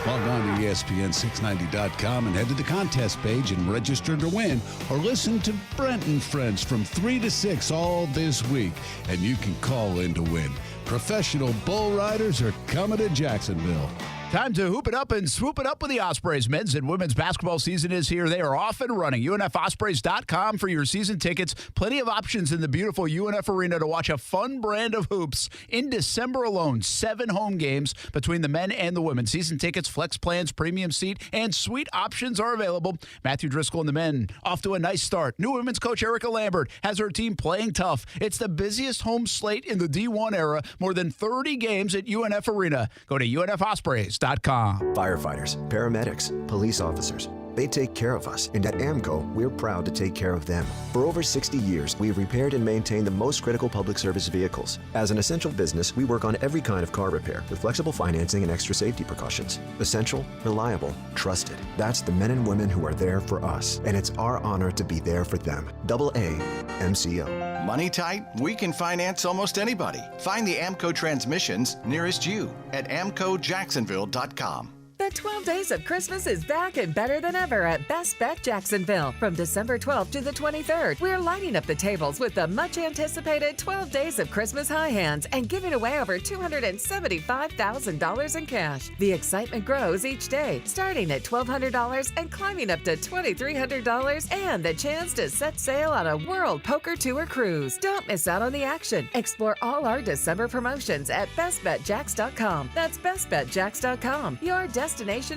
Speaker 2: Log on to ESPN690.com and head to the contest page and register to win. Or listen to Brent and Friends from 3 to 6 all this week, and you can call in to win. Professional bull riders are coming to Jacksonville.
Speaker 17: Time to hoop it up and swoop it up with the Ospreys. Men's and women's basketball season is here. They are off and running. UNFOspreys.com for your season tickets. Plenty of options in the beautiful UNF Arena to watch a fun brand of hoops. In December alone, 7 home games between the men and the women. Season tickets, flex plans, premium seat, and suite options are available. Matthew Driscoll and the men off to a nice start. New women's coach Erica Lambert has her team playing tough. It's the busiest home slate in the D1 era. More than 30 games at UNF Arena. Go to UNFOspreys.com.
Speaker 20: Firefighters, paramedics, police officers. They take care of us, and at AMCO, we're proud to take care of them. For over 60 years, we have repaired and maintained the most critical public service vehicles. As an essential business, we work on every kind of car repair with flexible financing and extra safety precautions. Essential, reliable, trusted. That's the men and women who are there for us, and it's our honor to be there for them. AA MCO.
Speaker 4: Money tight? We can finance almost anybody. Find the AMCO transmissions nearest you at amcojacksonville.com.
Speaker 5: The 12 Days of Christmas is back and better than ever at Best Bet Jacksonville. From December 12th to the 23rd, we're lighting up the tables with the much-anticipated 12 Days of Christmas High Hands and giving away over $275,000 in cash. The excitement grows each day, starting at $1,200 and climbing up to $2,300, and the chance to set sail on a World Poker Tour cruise. Don't miss out on the action. Explore all our December promotions at bestbetjacks.com. That's bestbetjacks.com. Your destination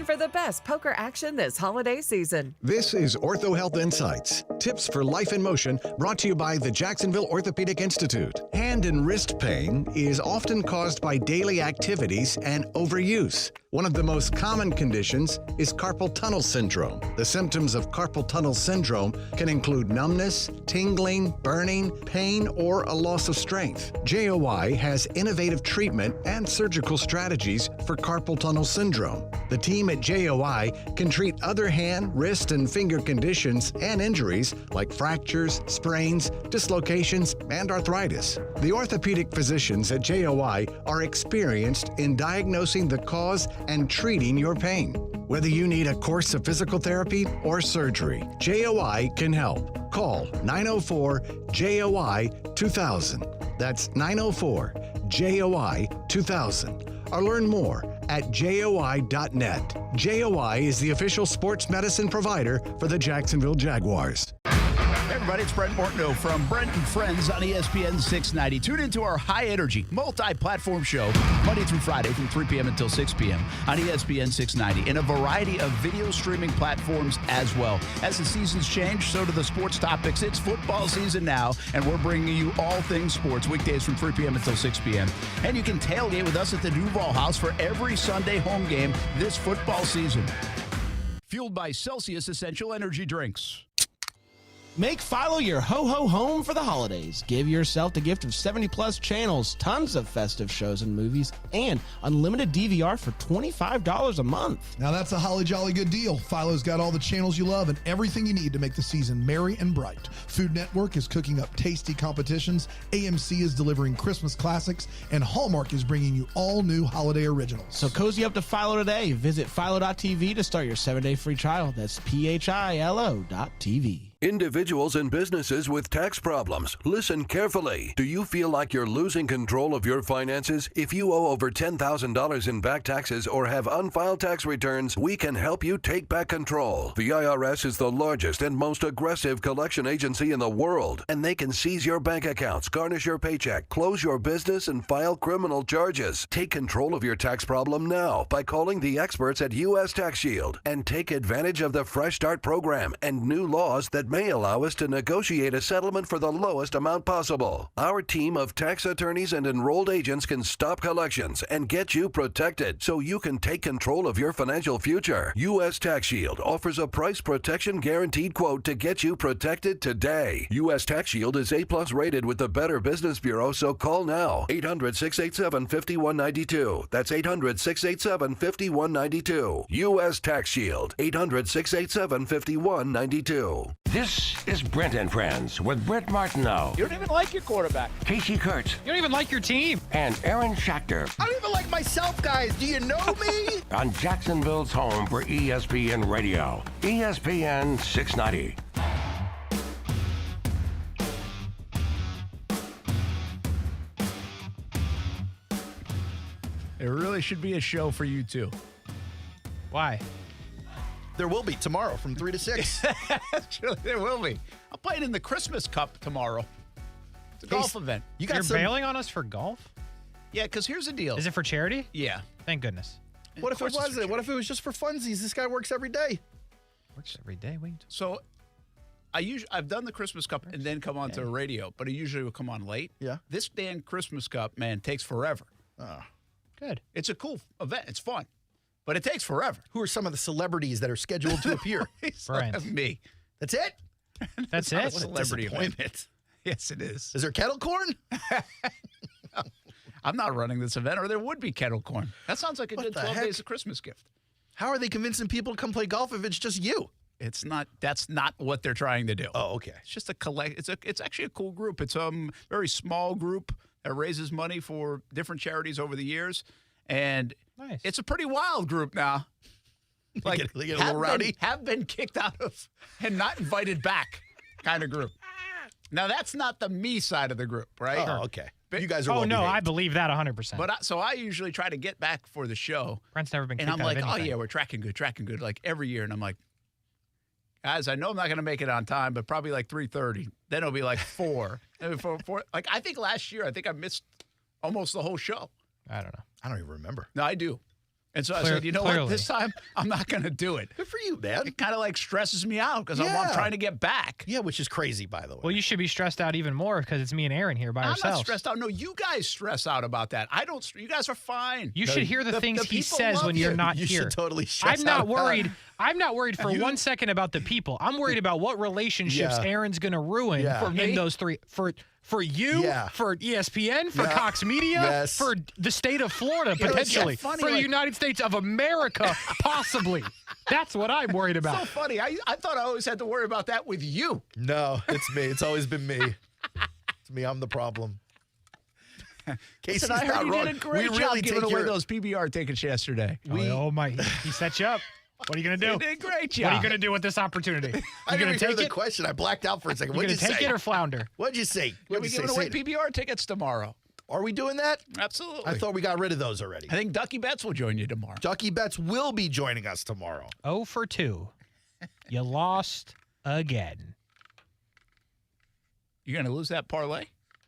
Speaker 5: for the best poker action this holiday season.
Speaker 9: This is Ortho Health Insights. Tips for life in motion brought to you by the Jacksonville Orthopedic Institute. Hand and wrist pain is often caused by daily activities and overuse. One of the most common conditions is carpal tunnel syndrome. The symptoms of carpal tunnel syndrome can include numbness, tingling, burning, pain, or a loss of strength. JOI has innovative treatment and surgical strategies for carpal tunnel syndrome. The team at JOI can treat other hand, wrist, and finger conditions and injuries like fractures, sprains, dislocations, and arthritis. The orthopedic physicians at JOI are experienced in diagnosing the cause and treating your pain. Whether you need a course of physical therapy or surgery, JOI can help. Call 904-JOI-2000. That's 904-JOI-2000. Or learn more at joi.net. JOI is the official sports medicine provider for the Jacksonville Jaguars.
Speaker 17: Hey everybody, it's Brent Martineau from Brent Friends on ESPN 690. Tune into our high-energy, multi-platform show Monday through Friday from 3 p.m. until 6 p.m. on ESPN 690 in a variety of video streaming platforms as well. As the seasons change, so do the sports topics. It's football season now, and we're bringing you all things sports weekdays from 3 p.m. until 6 p.m. And you can tailgate with us at the Duval House for every Sunday home game this football season. Fueled by Celsius Essential Energy Drinks.
Speaker 6: Make Philo your ho-ho home for the holidays. Give yourself the gift of 70-plus channels, tons of festive shows and movies, and unlimited DVR for $25 a month.
Speaker 24: Now that's a holly jolly good deal. Philo's got all the channels you love and everything you need to make the season merry and bright. Food Network is cooking up tasty competitions, AMC is delivering Christmas classics, and Hallmark is bringing you all new holiday originals.
Speaker 6: So cozy up to Philo today. Visit philo.tv to start your 7-day free trial. That's philo.tv.
Speaker 25: Individuals and businesses with tax problems, listen carefully. Do you feel like you're losing control of your finances? If you owe over $10,000 in back taxes or have unfiled tax returns, we can help you take back control. The IRS is the largest and most aggressive collection agency in the world, and they can seize your bank accounts, garnish your paycheck, close your business, and file criminal charges. Take control of your tax problem now by calling the experts at U.S. Tax Shield and take advantage of the Fresh Start program and new laws that may allow us to negotiate a settlement for the lowest amount possible. Our team of tax attorneys and enrolled agents can stop collections and get you protected so you can take control of your financial future. U.S. Tax Shield offers a price protection guaranteed quote to get you protected today. U.S. Tax Shield is A+ rated with the Better Business Bureau, so call now. 800-687-5192. That's 800-687-5192. U.S. Tax Shield. 800-687-5192.
Speaker 12: This is Brent and Friends with Brent Martineau.
Speaker 26: You don't even like your quarterback.
Speaker 12: Kasey Kuhrts.
Speaker 26: You don't even like your team.
Speaker 12: And Aaron Schachter.
Speaker 26: I don't even like myself, guys. Do you know me?
Speaker 12: On Jacksonville's home for ESPN Radio. ESPN 690.
Speaker 17: It really should be a show for you, too.
Speaker 7: Why?
Speaker 1: There will be tomorrow from 3 to 6.
Speaker 17: Actually, there will be. I'm playing in the Christmas Cup tomorrow. It's a golf event.
Speaker 7: You're bailing on us for golf?
Speaker 17: Yeah, because here's the deal.
Speaker 7: Is it for charity?
Speaker 17: Yeah.
Speaker 7: Thank goodness.
Speaker 1: What if it wasn't? What if it was just for funsies? This guy works every day.
Speaker 7: Works every day? Wait.
Speaker 17: So I've done the Christmas Cup and then come on to the radio, but I usually will come on late.
Speaker 1: Yeah.
Speaker 17: This damn Christmas Cup, man, takes forever.
Speaker 1: Oh.
Speaker 7: Good.
Speaker 17: It's a cool event. It's fun, but it takes forever.
Speaker 1: Who are some of the celebrities that are scheduled to appear?
Speaker 7: Brent.
Speaker 17: Me.
Speaker 1: That's it?
Speaker 7: That's
Speaker 17: Not
Speaker 7: it?
Speaker 17: a celebrity
Speaker 1: disappointment.
Speaker 17: event. Yes, it is.
Speaker 1: Is there kettle corn?
Speaker 17: I'm not running this event, or there would be kettle corn. That sounds like a
Speaker 1: What
Speaker 17: good
Speaker 1: the
Speaker 17: 12
Speaker 1: heck?
Speaker 17: days of Christmas gift.
Speaker 1: How are they convincing people to come play golf if it's just you?
Speaker 17: It's not. That's not what they're trying to do.
Speaker 1: Oh, okay.
Speaker 17: It's just a collect. It's actually a cool group. It's a very small group that raises money for different charities over the years, and
Speaker 7: Nice.
Speaker 17: it's a pretty wild group now.
Speaker 1: They get a little rowdy?
Speaker 17: Have been kicked out of and not invited back, kind of group. Now that's not the me side of the group, right?
Speaker 1: Oh, okay. You guys are
Speaker 7: Oh,
Speaker 1: well
Speaker 7: no,
Speaker 1: behaved.
Speaker 7: I believe that 100%.
Speaker 17: But so I usually try to get back for the show.
Speaker 7: Brent's never been kicked
Speaker 17: And I'm
Speaker 7: out
Speaker 17: like,
Speaker 7: of
Speaker 17: oh,
Speaker 7: anything.
Speaker 17: yeah, we're tracking good, like every year. And I'm like, guys, I know I'm not going to make it on time, but probably like 3:30. Then it'll be like 4. And four. Like, I think last year, I missed almost the whole show.
Speaker 7: I don't know.
Speaker 1: I don't even remember.
Speaker 17: No, I do. And so I said, you know what? This time, I'm not going to do it.
Speaker 1: Good for you, man.
Speaker 17: It kind of like stresses me out because
Speaker 1: Yeah.
Speaker 17: I'm trying to get back.
Speaker 1: Yeah, which is crazy, by the way.
Speaker 7: Well, you should be stressed out even more because it's me and Aaron here by
Speaker 17: I'm
Speaker 7: ourselves.
Speaker 17: not stressed out. No, you guys stress out about that. I don't. You guys are fine.
Speaker 7: You should hear the things he
Speaker 17: people
Speaker 7: says
Speaker 17: love
Speaker 7: when you're
Speaker 17: you.
Speaker 7: not
Speaker 1: You
Speaker 7: here.
Speaker 1: should totally stress
Speaker 7: I'm not
Speaker 1: out about
Speaker 7: worried.
Speaker 1: it.
Speaker 7: I'm not worried for 1 second about the people. I'm worried about what relationships
Speaker 1: Yeah.
Speaker 7: Aaron's going to ruin
Speaker 1: Yeah.
Speaker 7: in
Speaker 17: me?
Speaker 7: those three. For you,
Speaker 1: Yeah.
Speaker 7: for ESPN, for
Speaker 1: Yeah.
Speaker 7: Cox Media,
Speaker 1: Yes.
Speaker 7: for the state of Florida,
Speaker 17: You know, it's so
Speaker 7: potentially,
Speaker 17: funny,
Speaker 7: for the
Speaker 17: like-
Speaker 7: United States of America, possibly. That's what I'm worried about.
Speaker 17: So funny. I thought I always had to worry about that with you.
Speaker 1: No, it's me. It's always been me. It's me. I'm the problem. Casey's
Speaker 17: Listen, I heard
Speaker 1: not
Speaker 17: you
Speaker 1: wrong.
Speaker 17: did a great
Speaker 1: we
Speaker 17: job
Speaker 1: really
Speaker 17: giving
Speaker 1: take
Speaker 17: away
Speaker 1: your,
Speaker 17: those PBR tickets yesterday.
Speaker 7: Oh my! He set you up. What are you going to do?
Speaker 17: You did a great job.
Speaker 7: What are you going to do with this opportunity? You
Speaker 1: I
Speaker 7: going
Speaker 1: didn't
Speaker 7: to
Speaker 1: hear
Speaker 7: take
Speaker 1: the
Speaker 7: it?
Speaker 1: question. I blacked out for a second.
Speaker 7: You
Speaker 1: What'd
Speaker 7: going
Speaker 1: you
Speaker 7: to take
Speaker 1: say?
Speaker 7: it or flounder?
Speaker 1: What'd you say?
Speaker 17: We'll
Speaker 1: What'd
Speaker 17: be
Speaker 1: you
Speaker 17: giving
Speaker 1: say?
Speaker 17: away
Speaker 1: Say it.
Speaker 17: PBR tickets tomorrow.
Speaker 1: Are we doing that?
Speaker 17: Absolutely.
Speaker 1: I thought we got rid of those already.
Speaker 17: I think Ducky Betts will join you tomorrow.
Speaker 1: Ducky Betts will be joining us tomorrow.
Speaker 7: 0 for 2. You lost again.
Speaker 17: You're going to lose that parlay?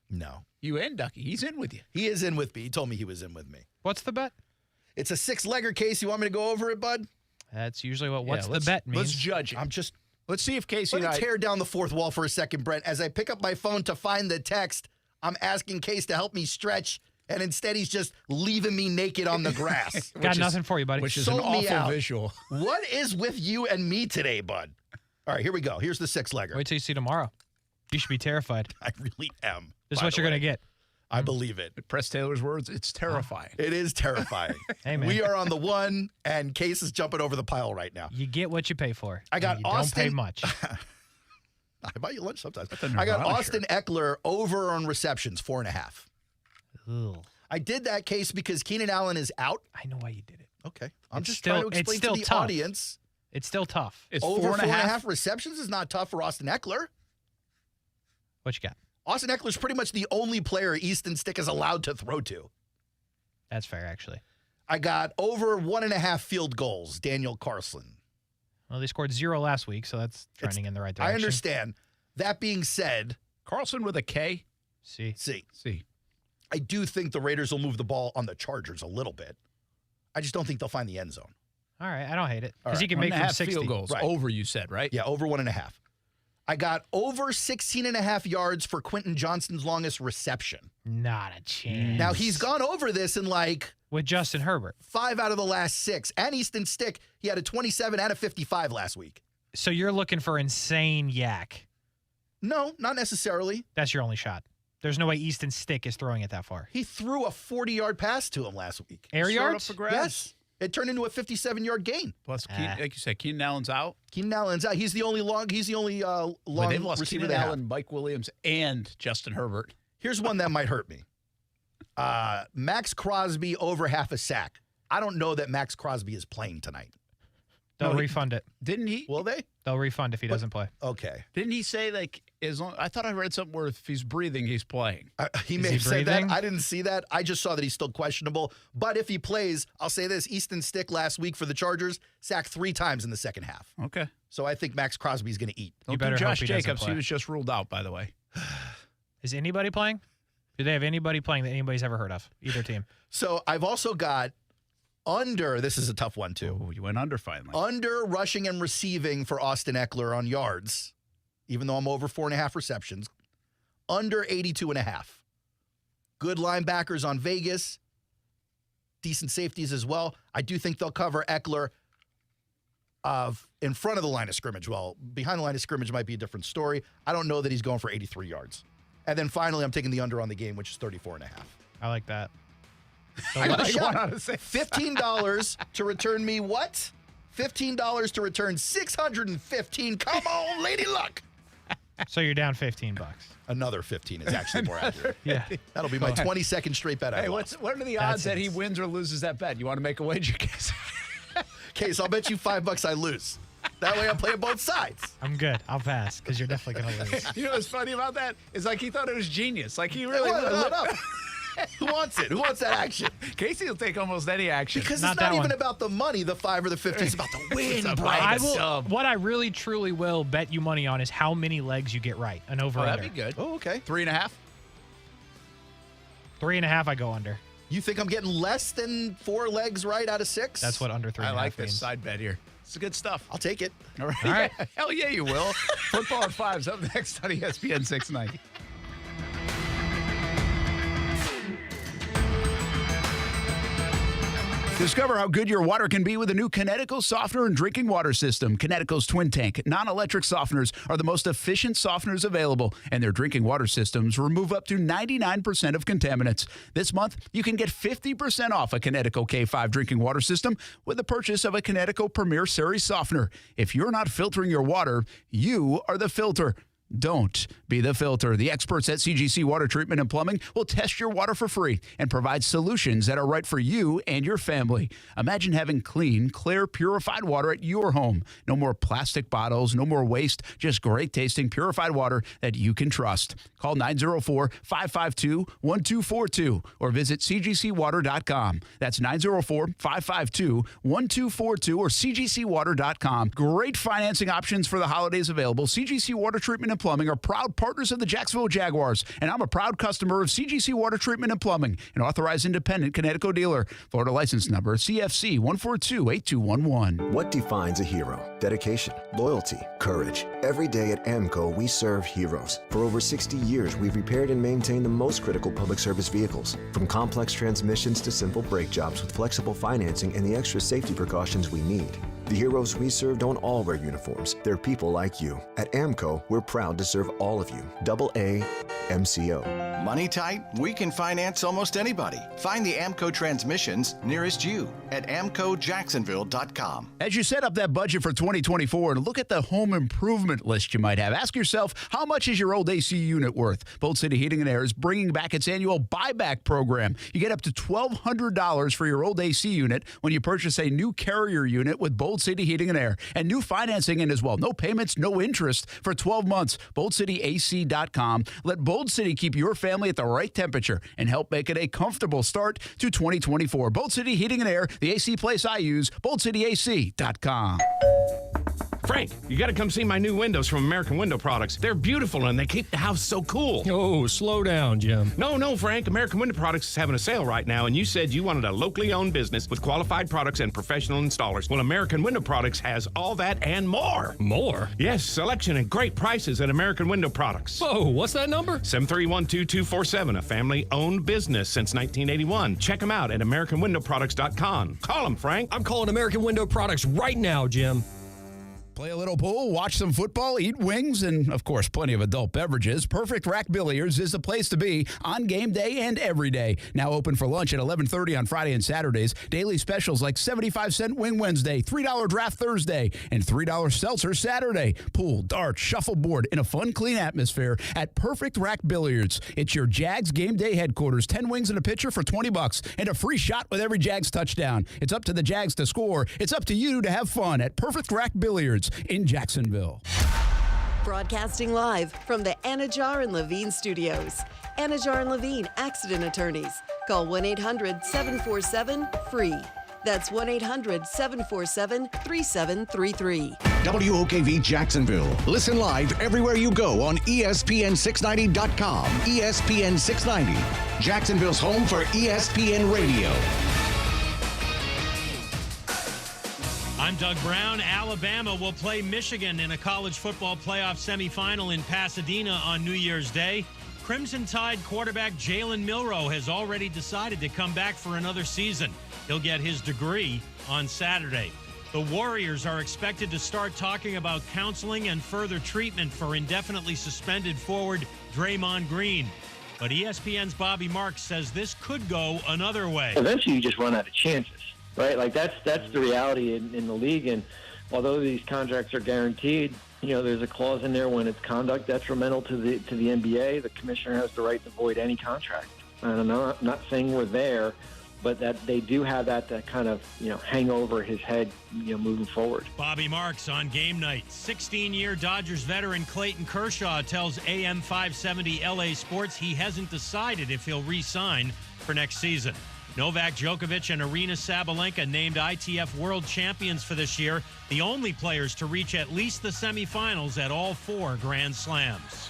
Speaker 1: No.
Speaker 17: You and Ducky. He's in with you.
Speaker 1: He is in with me. He told me he was in with me.
Speaker 7: What's the bet?
Speaker 1: It's a 6-legger case. You want me to go over it, bud?
Speaker 7: That's usually what
Speaker 17: Yeah,
Speaker 7: the
Speaker 17: let's-
Speaker 7: bet means.
Speaker 17: Let's judge it.
Speaker 1: I'm just...
Speaker 17: Let's see if Casey
Speaker 1: Let
Speaker 17: and
Speaker 1: me
Speaker 17: I...
Speaker 1: tear down the fourth wall for a second, Brent. As I pick up my phone to find the text, I'm asking Case to help me stretch, and instead he's just leaving me naked on the grass.
Speaker 7: Got nothing for you, buddy.
Speaker 17: Which is an
Speaker 1: Sold me
Speaker 17: awful
Speaker 1: out.
Speaker 17: visual.
Speaker 1: What is with you and me today, bud? All right, here we go. Here's the 6-legger.
Speaker 7: Wait till you see tomorrow. You should be terrified.
Speaker 1: I really am.
Speaker 7: This is
Speaker 1: by
Speaker 7: what
Speaker 1: the
Speaker 7: you're going
Speaker 1: way.
Speaker 7: to get.
Speaker 1: I believe it.
Speaker 17: Press Taylor's words, it's terrifying.
Speaker 1: It is terrifying.
Speaker 7: Hey, man.
Speaker 1: We are on the one, and Case is jumping over the pile right now.
Speaker 7: You get what you pay for.
Speaker 1: I got
Speaker 7: and you
Speaker 1: Austin.
Speaker 7: Don't pay much.
Speaker 1: I buy you lunch sometimes.
Speaker 17: the
Speaker 1: I got
Speaker 17: Nirvana
Speaker 1: Austin Eckler over on receptions, 4.5.
Speaker 7: Ugh.
Speaker 1: I did that case because Keenan Allen is out.
Speaker 7: I know why you did it.
Speaker 1: Okay. I'm
Speaker 7: It's
Speaker 1: just
Speaker 7: still-
Speaker 1: trying to
Speaker 7: it's
Speaker 1: explain
Speaker 7: still
Speaker 1: to the
Speaker 7: tough.
Speaker 1: audience.
Speaker 7: It's still tough.
Speaker 17: It's
Speaker 1: Over
Speaker 17: 4.5.
Speaker 1: 4.5 receptions is not tough for Austin Eckler.
Speaker 7: What you got?
Speaker 1: Austin Eckler's pretty much the only player Easton Stick is allowed to throw to.
Speaker 7: That's fair, actually.
Speaker 1: I got over 1.5 field goals, Daniel Carlson.
Speaker 7: Well, they scored 0 last week, so that's trending in the right direction.
Speaker 1: I understand. That being said,
Speaker 17: Carlson with a K?
Speaker 7: See.
Speaker 1: I do think the Raiders will move the ball on the Chargers a little bit. I just don't think they'll find the end zone.
Speaker 7: All right, I don't hate it.
Speaker 1: All
Speaker 7: Because he
Speaker 1: right.
Speaker 7: can make from
Speaker 17: 1.5
Speaker 7: 60.
Speaker 17: field goals.
Speaker 1: Right.
Speaker 17: Over, you said, right?
Speaker 1: Yeah, over 1.5. I got over 16.5 yards for Quentin Johnston's longest reception.
Speaker 7: Not a chance.
Speaker 1: Now, he's gone over this in like
Speaker 7: With Justin Herbert.
Speaker 1: 5 out of the last 6. And Easton Stick, he had a 27 and a 55 last week.
Speaker 7: So you're looking for insane yak.
Speaker 1: No, not necessarily.
Speaker 7: That's your only shot. There's no way Easton Stick is throwing it that far.
Speaker 1: He threw a 40-yard pass to him last week.
Speaker 7: Air
Speaker 17: Sort of
Speaker 7: yards?
Speaker 17: for grabs?
Speaker 1: Yes. It turned into a 57-yard gain.
Speaker 17: Plus, like you said, Keenan Allen's out.
Speaker 1: Keenan Allen's out. He's the only long
Speaker 17: But they've lost
Speaker 1: receiver
Speaker 17: Keenan
Speaker 1: they have.
Speaker 17: Allen, Mike Williams, and Justin Herbert.
Speaker 1: Here's one that might hurt me. Max Crosby over half a sack. I don't know that Max Crosby is playing tonight.
Speaker 7: They'll refund it.
Speaker 17: Didn't he?
Speaker 1: Will they?
Speaker 7: They'll refund if he doesn't play.
Speaker 1: Okay.
Speaker 17: Didn't he say, like, I thought I read something where if he's breathing, he's playing.
Speaker 1: He may have said that. I didn't see that. I just saw that he's still questionable. But if he plays, I'll say this. Easton Stick last week for the Chargers sacked 3 times in the second half.
Speaker 17: Okay.
Speaker 1: So I think Max Crosby's going to eat.
Speaker 17: Don't do Josh Jacobs. He was just ruled out, by the way.
Speaker 7: Is anybody playing? Do they have anybody playing that anybody's ever heard of? Either team.
Speaker 1: So I've also got under. This is a tough one, too.
Speaker 17: Oh, you went under finally.
Speaker 1: Under rushing and receiving for Austin Eckler on yards, even though I'm over 4.5 receptions. Under 82.5. Good linebackers on Vegas. Decent safeties as well. I do think they'll cover Eckler in front of the line of scrimmage. Well, behind the line of scrimmage might be a different story. I don't know that he's going for 83 yards. And then finally, I'm taking the under on the game, which is 34.5.
Speaker 7: I like that.
Speaker 1: I got a shot. $15 to return me what? $15 to return 615. Come on, Lady Luck.
Speaker 7: So you're down $15.
Speaker 1: Another 15 is actually more accurate.
Speaker 7: Yeah.
Speaker 1: That'll be my 22nd straight bet.
Speaker 17: Hey, what are the odds that he wins or loses that bet? You want to make a wager, Case?
Speaker 1: Case, I'll bet you $5 I lose. That way I'm playing both sides.
Speaker 7: I'm good. I'll pass because you're definitely going to lose.
Speaker 17: You know what's funny about that? Is like he thought it was genius. Like he really
Speaker 1: lit up. Who wants it? Who wants that action?
Speaker 17: Casey will take almost any action.
Speaker 1: Because it's not even about the money, the 5 or the 50. It's about the win, bro.
Speaker 7: What I really, truly will bet you money on is how many legs you get right. An over-under.
Speaker 17: That'd be good.
Speaker 1: Oh, okay.
Speaker 17: 3.5?
Speaker 7: 3.5, I go under.
Speaker 1: You think I'm getting less than 4 legs right out of 6?
Speaker 7: That's what under 3.5
Speaker 17: I like
Speaker 7: means.
Speaker 17: this side bet here. It's good stuff.
Speaker 1: I'll take it.
Speaker 17: All right.
Speaker 7: All right.
Speaker 17: Hell yeah, you will. Football at 5's up next on ESPN 690. Discover how good your water can be with a new Kinetico softener and drinking water system. Kinetico's twin tank non-electric softeners are the most efficient softeners available, and their drinking water systems remove up to 99% of contaminants. This month, you can get 50% off a Kinetico K5 drinking water system with the purchase of a Kinetico Premier Series softener. If you're not filtering your water, you are the filter. Don't be the filter. The experts at CGC Water Treatment and Plumbing will test your water for free and provide solutions that are right for you and your family. Imagine having clean, clear, purified water at your home. No more plastic bottles, no more waste, just great tasting, purified water that you can trust. Call 904-552-1242 or visit cgcwater.com. That's 904-552-1242 or cgcwater.com. Great financing options for the holidays available. CGC Water Treatment and Plumbing are proud partners of the Jacksonville Jaguars, and I'm a proud customer of CGC Water Treatment and Plumbing, an authorized independent Kinetico dealer. Florida license number CFC 1428211.
Speaker 20: What defines a hero? Dedication, loyalty, courage. Every day at AMCO, we serve heroes. For over 60 years, we've repaired and maintained the most critical public service vehicles, from complex transmissions to simple brake jobs with flexible financing and the extra safety precautions we need. The heroes we serve don't all wear uniforms. They're people like you. At AMCO, we're proud to serve all of you. AA MCO.
Speaker 4: Money tight? We can finance almost anybody. Find the AMCO transmissions nearest you at amcojacksonville.com.
Speaker 17: As you set up that budget for 2024 and look at the home improvement list you might have, ask yourself, how much is your old AC unit worth? Bolt City Heating and Air is bringing back its annual buyback program. You get up to $1,200 for your old AC unit when you purchase a new Carrier unit with Bolt City Heating and Air, and new financing in as well. No payments, no interest for 12 months. BoltCityAC.com. Let Bolt City keep your family at the right temperature and help make it a comfortable start to 2024. Bolt City Heating and Air, the AC place I use. BoltCityAC.com.
Speaker 8: Frank, you got to come see my new windows from American Window Products. They're beautiful and they keep the house so cool.
Speaker 10: Oh, slow down, Jim.
Speaker 8: No, Frank. American Window Products is having a sale right now, and you said you wanted a locally owned business with qualified products and professional installers. Well, American Window Products has all that and more.
Speaker 10: More?
Speaker 8: Yes, selection and great prices at American Window Products.
Speaker 10: Whoa, what's that number?
Speaker 8: 731-2247, a family-owned business since 1981. Check them out at AmericanWindowProducts.com. Call them, Frank.
Speaker 10: I'm calling American Window Products right now, Jim.
Speaker 17: Play a little pool, watch some football, eat wings, and, of course, plenty of adult beverages. Perfect Rack Billiards is the place to be on game day and every day. Now open for lunch at 11:30 on Friday and Saturdays. Daily specials like 75-cent Wing Wednesday, $3 Draft Thursday, and $3 Seltzer Saturday. Pool, darts, shuffleboard in a fun, clean atmosphere at Perfect Rack Billiards. It's your Jags game day headquarters. 10 wings and a pitcher for $20 and a free shot with every Jags touchdown. It's up to the Jags to score. It's up to you to have fun at Perfect Rack Billiards in Jacksonville.
Speaker 11: Broadcasting live from the Anajar and Levine studios. Anajar and Levine Accident Attorneys. Call 1-800-747-FREE. That's 1-800-747-3733.
Speaker 9: WOKV Jacksonville. Listen live everywhere you go on ESPN690.com. ESPN 690, Jacksonville's home for ESPN Radio.
Speaker 13: I'm Doug Brown. Alabama will play Michigan in a college football playoff semifinal in Pasadena on New Year's Day. Crimson Tide quarterback Jalen Milroe has already decided to come back for another season. He'll get his degree on Saturday. The Warriors are expected to start talking about counseling and further treatment for indefinitely suspended forward Draymond Green. But ESPN's Bobby Marks says this could go another way.
Speaker 14: Eventually, you just run out of chances, right? Like that's the reality in the league. And although these contracts are guaranteed, there's a clause in there when it's conduct detrimental to the NBA, the commissioner has the right to void any contract. And I'm not saying we're there, but that they do have that kind of hang over his head moving forward.
Speaker 13: Bobby Marks on game night. 16-year Dodgers veteran Clayton Kershaw tells AM 570 LA Sports he hasn't decided if he'll re-sign for next season. Novak Djokovic and Arina Sabalenka named ITF World Champions for this year, the only players to reach at least the semifinals at all 4 Grand Slams.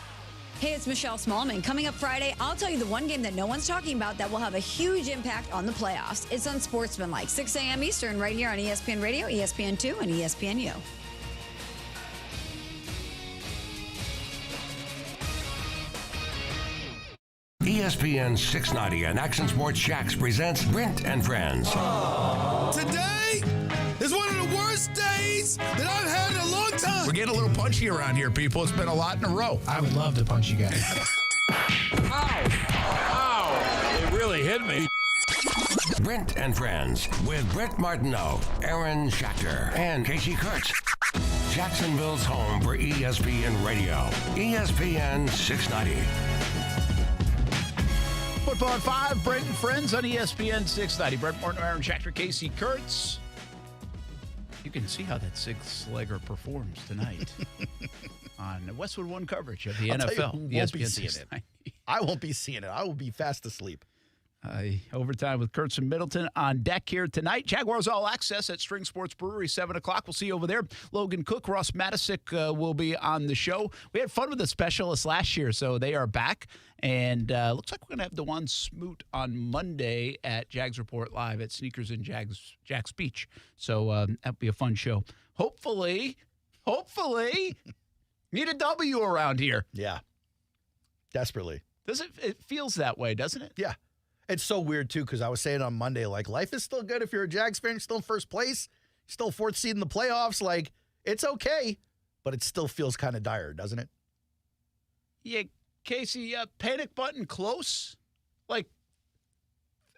Speaker 16: Hey, it's Michelle Smallman. Coming up Friday, I'll tell you the one game that no one's talking about that will have a huge impact on the playoffs. It's Unsportsmanlike, 6 a.m. Eastern, right here on ESPN Radio, ESPN2, and ESPNU.
Speaker 12: ESPN 690 and Action Sports Shacks presents Brent and Friends.
Speaker 18: Today is one of the worst days that I've had in a long time.
Speaker 17: We're getting a little punchy around here, people. It's been a lot in a row.
Speaker 7: I would love to punch you guys.
Speaker 12: Ow! It really hit me. Brent and Friends with Brent Martineau, Aaron Schachter, and Kasey Kuhrts. Jacksonville's home for ESPN Radio. ESPN 690.
Speaker 17: Football at 5, Brent and Friends on ESPN 690. Brent Martineau, Aaron Schachter, Kasey Kuhrts. You can see how that six-legger performs tonight on Westwood One coverage of the NFL.
Speaker 1: ESPN 690. I won't be seeing it. I will be fast asleep.
Speaker 17: Overtime with Kurtz and Middleton on deck here tonight. Jaguars All Access at String Sports Brewery, 7 o'clock. We'll see you over there. Logan Cook, Ross Matisic will be on the show. We had fun with the specialists last year, so they are back. And looks like we're going to have DeJuan Smoot on Monday at Jags Report Live at Sneakers and Jack's Beach. So that'll be a fun show. Hopefully, need a W around here.
Speaker 1: Yeah, desperately.
Speaker 17: It feels that way, doesn't it?
Speaker 1: Yeah. It's so weird, too, because I was saying on Monday, like, life is still good if you're a Jags fan. You're still in first place. Still 4th seed in the playoffs. Like, it's okay, but it still feels kind of dire, doesn't it?
Speaker 17: Yeah, Kasey, panic button close? Like,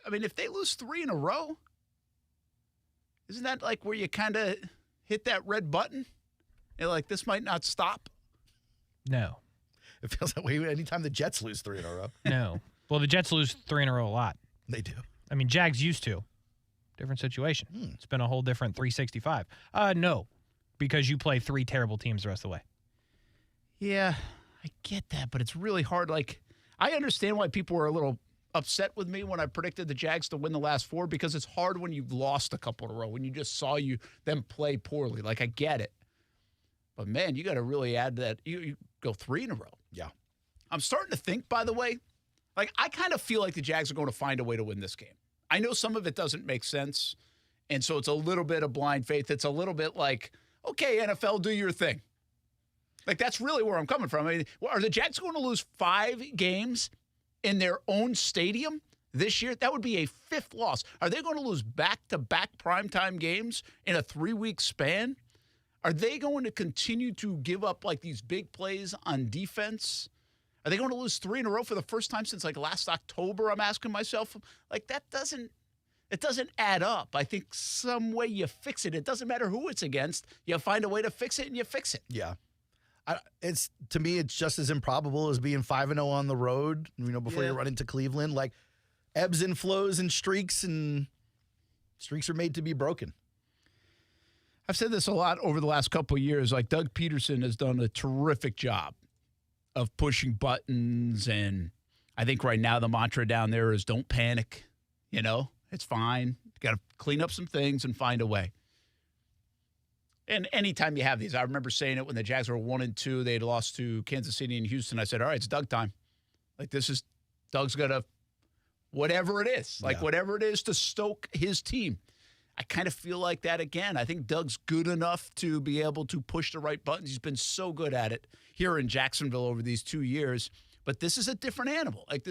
Speaker 17: I mean, if they lose 3 in a row, isn't that like where you kind of hit that red button? You're like, this might not stop?
Speaker 7: No.
Speaker 1: It feels that way anytime the Jets lose 3 in a row.
Speaker 7: No. Well, the Jets lose 3 in a row a lot.
Speaker 1: They do.
Speaker 7: I mean, Jags used to. Different situation. It's been a whole different 365. No, because you play 3 terrible teams the rest of the way.
Speaker 17: Yeah, I get that, but it's really hard. Like, I understand why people were a little upset with me when I predicted the Jags to win the last 4, because it's hard when you've lost a couple in a row, when you just saw them play poorly. Like, I get it. But, man, you got to really add that. You go 3 in a row.
Speaker 1: Yeah.
Speaker 17: I'm starting to think, by the way, like, I kind of feel like the Jags are going to find a way to win this game. I know some of it doesn't make sense, and so it's a little bit of blind faith. It's a little bit like, okay, NFL, do your thing. Like, that's really where I'm coming from. I mean, are the Jags going to lose 5 games in their own stadium this year? That would be a 5th loss. Are they going to lose back-to-back primetime games in a 3-week span? Are they going to continue to give up, like, these big plays on defense? Are they going to lose 3 in a row for the first time since, like, last October? I'm asking myself. Like, it doesn't add up. I think some way you fix it. It doesn't matter who it's against. You find a way to fix it, and you fix it.
Speaker 1: Yeah. To me, it's just as improbable as being 5-0 on the road, before you run into Cleveland. Like, ebbs and flows and streaks are made to be broken.
Speaker 17: I've said this a lot over the last couple of years. Like, Doug Peterson has done a terrific job of pushing buttons, and I think right now the mantra down there is don't panic. You know, it's fine. Got to clean up some things and find a way. And anytime you have these, I remember saying it when the Jags were 1-2, they'd lost to Kansas City and Houston. I said, all right, it's Doug time. Like, Doug's going to, whatever it is, whatever it is to stoke his team. I kind of feel like that again. I think Doug's good enough to be able to push the right buttons. He's been so good at it here in Jacksonville over these 2 years. But this is a different animal. Like,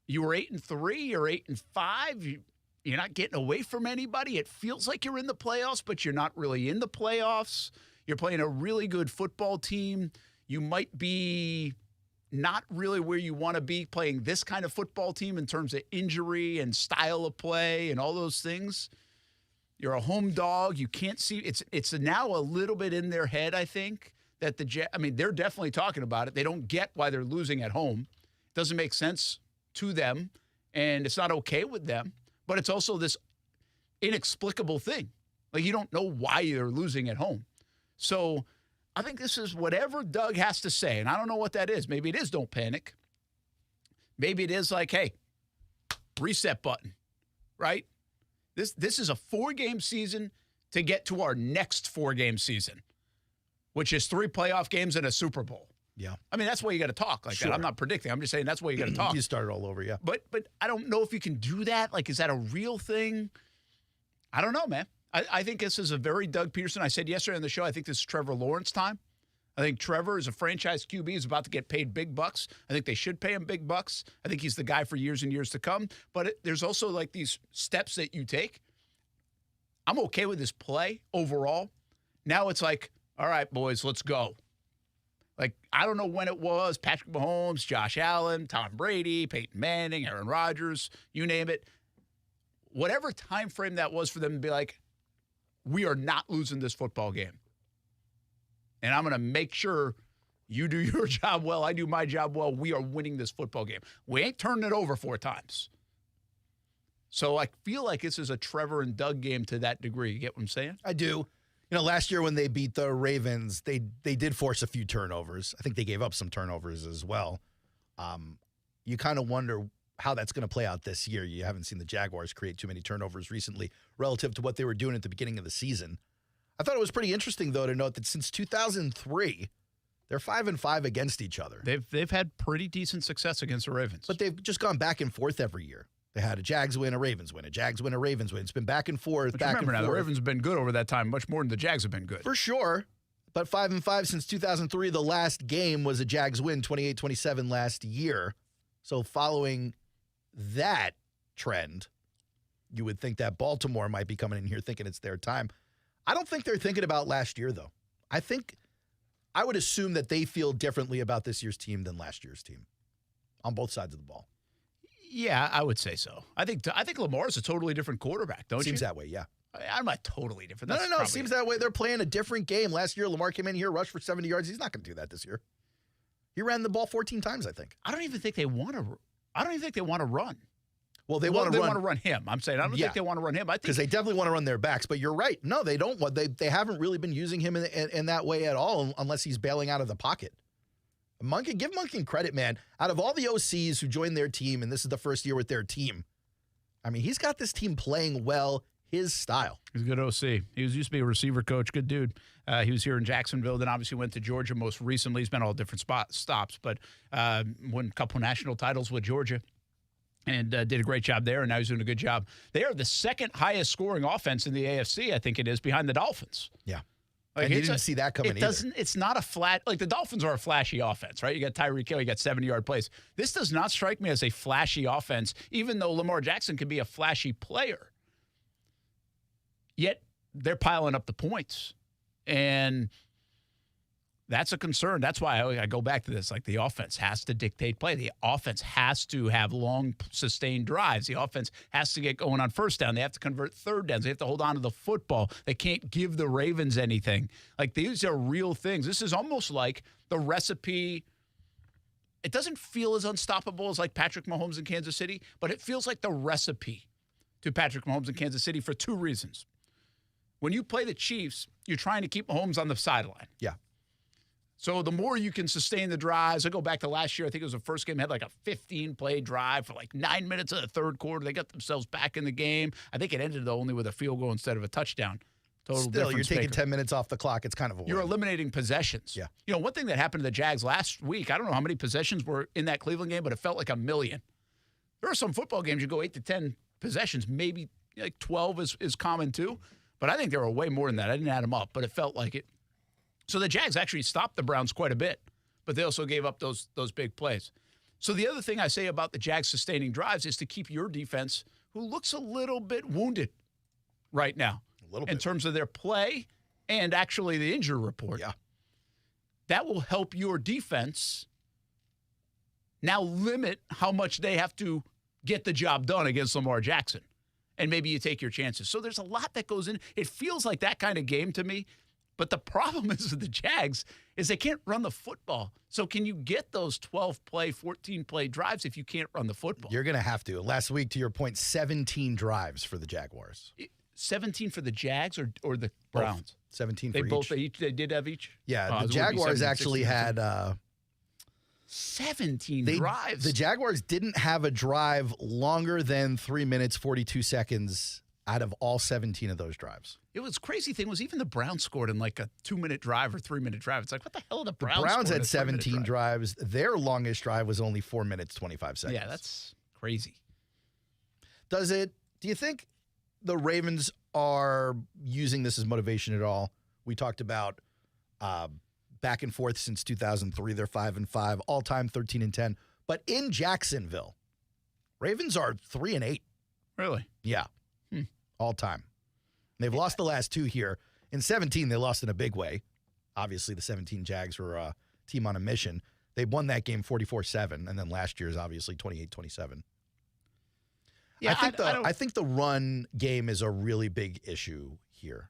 Speaker 17: you were 8-3, you're 8-5. You're not getting away from anybody. It feels like you're in the playoffs, but you're not really in the playoffs. You're playing a really good football team. You might be not really where you want to be playing this kind of football team in terms of injury and style of play and all those things. You're a home dog. You can't see. It's now a little bit in their head, I think, that they're definitely talking about it. They don't get why they're losing at home. It doesn't make sense to them, and it's not okay with them. But it's also this inexplicable thing. Like, you don't know why you're losing at home. So I think this is whatever Doug has to say, and I don't know what that is. Maybe it is don't panic. Maybe it is like, hey, reset button, right? This is a 4-game season to get to our next 4-game season, which is 3 playoff games and a Super Bowl.
Speaker 1: Yeah.
Speaker 17: I mean, that's why you got to talk like that. I'm not predicting. I'm just saying that's why you got to talk.
Speaker 1: You start all over, yeah.
Speaker 17: But I don't know if you can do that. Like, is that a real thing? I don't know, man. I think this is a very Doug Peterson. I said yesterday on the show, I think this is Trevor Lawrence time. I think Trevor is a franchise QB. He's about to get paid big bucks. I think they should pay him big bucks. I think he's the guy for years and years to come. But there's also like these steps that you take. I'm okay with this play overall. Now it's like, all right, boys, let's go. Like, I don't know when it was, Patrick Mahomes, Josh Allen, Tom Brady, Peyton Manning, Aaron Rodgers, you name it. Whatever time frame that was for them to be like, we are not losing this football game. And I'm going to make sure you do your job well, I do my job well. We are winning this football game. We ain't turning it over 4 times. So I feel like this is a Trevor and Doug game to that degree. You get what I'm saying?
Speaker 1: I do. You know, last year when they beat the Ravens, they did force a few turnovers. I think they gave up some turnovers as well. You kind of wonder how that's going to play out this year. You haven't seen the Jaguars create too many turnovers recently relative to what they were doing at the beginning of the season. I thought it was pretty interesting, though, to note that since 2003, they're 5-5 against each other.
Speaker 17: They've had pretty decent success against the Ravens.
Speaker 1: But they've just gone back and forth every year. They had a Jags win, a Ravens win, a Jags win, a Ravens win. It's been back and forth,
Speaker 17: But
Speaker 1: back
Speaker 17: remember
Speaker 1: and
Speaker 17: now,
Speaker 1: forth.
Speaker 17: the Ravens have been good over that time, much more than the Jags have been good.
Speaker 1: For sure. But 5-5 since 2003. The last game was a Jags win, 28-27 last year. So following that trend, you would think that Baltimore might be coming in here thinking it's their time. I don't think they're thinking about last year, though. I would assume that they feel differently about this year's team than last year's team on both sides of the ball.
Speaker 17: Yeah, I would say so. I think Lamar's a totally different quarterback, don't you?
Speaker 1: Seems that way, yeah.
Speaker 17: I'm not totally different.
Speaker 1: No. It seems that way. They're playing a different game. Last year, Lamar came in here, rushed for 70 yards. He's not going to do that this year. He ran the ball 14 times, I think.
Speaker 17: I don't even think they want to run.
Speaker 1: Well, they want to
Speaker 17: run him. I'm saying I don't think they want to run him. I think
Speaker 1: because they definitely want to run their backs. But you're right. No, they don't. They haven't really been using him in that way at all, unless he's bailing out of the pocket. Give Monken credit, man. Out of all the OCs who joined their team, and this is the first year with their team, I mean, he's got this team playing well, his style.
Speaker 17: He's a good OC. He used to be a receiver coach, good dude. He was here in Jacksonville, then obviously went to Georgia most recently. He's been all different stops, but won a couple national titles with Georgia and did a great job there, and now he's doing a good job. They are the second highest scoring offense in the AFC, I think it is, behind the Dolphins.
Speaker 1: Yeah.
Speaker 17: Like,
Speaker 1: and you didn't see that coming either.
Speaker 17: It's not a flat, like the Dolphins are a flashy offense, right? You got Tyreek Hill, you got 70-yard plays. This does not strike me as a flashy offense, even though Lamar Jackson can be a flashy player. Yet they're piling up the points. And that's a concern. That's why I go back to this. Like, the offense has to dictate play. The offense has to have long, sustained drives. The offense has to get going on first down. They have to convert third downs. They have to hold on to the football. They can't give the Ravens anything. Like, these are real things. This is almost like the recipe. It doesn't feel as unstoppable as like Patrick Mahomes in Kansas City, but it feels like the recipe to Patrick Mahomes in Kansas City for 2 reasons. When you play the Chiefs, you're trying to keep Mahomes on the sideline.
Speaker 1: Yeah.
Speaker 17: So the more you can sustain the drives, I go back to last year, I think it was the first game, had like a 15-play drive for like 9 minutes of the third quarter. They got themselves back in the game. I think it ended, though, only with a field goal instead of a touchdown. Total
Speaker 1: Still, you're taking
Speaker 17: maker.
Speaker 1: 10 minutes off the clock. It's kind of a
Speaker 17: You're
Speaker 1: win.
Speaker 17: eliminating possessions.
Speaker 1: Yeah.
Speaker 17: You know, one thing that happened to the Jags last week, I don't know how many possessions were in that Cleveland game, but it felt like 1 million. There are some football games you go 8 to 10 possessions, maybe like 12 is common too. But I think there were way more than that. I didn't add them up, but it felt like it. So the Jags actually stopped the Browns quite a bit, but they also gave up those big plays. So the other thing I say about the Jags sustaining drives is to keep your defense, who looks a little bit wounded right now in terms of their play and actually the injury report.
Speaker 1: Yeah.
Speaker 17: That will help your defense now limit how much they have to get the job done against Lamar Jackson. And maybe you take your chances. So there's a lot that goes in. It feels like that kind of game to me. But the problem is with the Jags is they can't run the football. So can you get those 12-play, 14-play drives if you can't run the football?
Speaker 1: You're going to have to. Last week, to your point, 17 drives for the Jaguars.
Speaker 17: 17 for the Jags or the Browns?
Speaker 1: 17
Speaker 17: they
Speaker 1: for
Speaker 17: both,
Speaker 1: each.
Speaker 17: They did have each?
Speaker 1: Yeah, the Jaguars actually had
Speaker 17: 17 drives.
Speaker 1: The Jaguars didn't have a drive longer than 3 minutes, 42 seconds out of all 17 of those drives.
Speaker 17: It was crazy thing was even the Browns scored in like a 2-minute drive or 3-minute drive. It's like, what the hell did the Browns
Speaker 1: Browns
Speaker 17: score in
Speaker 1: had
Speaker 17: a
Speaker 1: 17
Speaker 17: 3-minute
Speaker 1: drives. Their longest drive was only 4 minutes, 25 seconds.
Speaker 17: Yeah, that's crazy.
Speaker 1: Do you think the Ravens are using this as motivation at all? We talked about back and forth since 2003. They're 5-5, all-time 13-10. But in Jacksonville, Ravens are 3-8.
Speaker 17: Really?
Speaker 1: Yeah. All time. They've lost the last two here. In 17, they lost in a big way. Obviously, the 17 Jags were a team on a mission. They won that game 44-7, and then last year's obviously 28-27. Yeah, I think the run game is a really big issue here.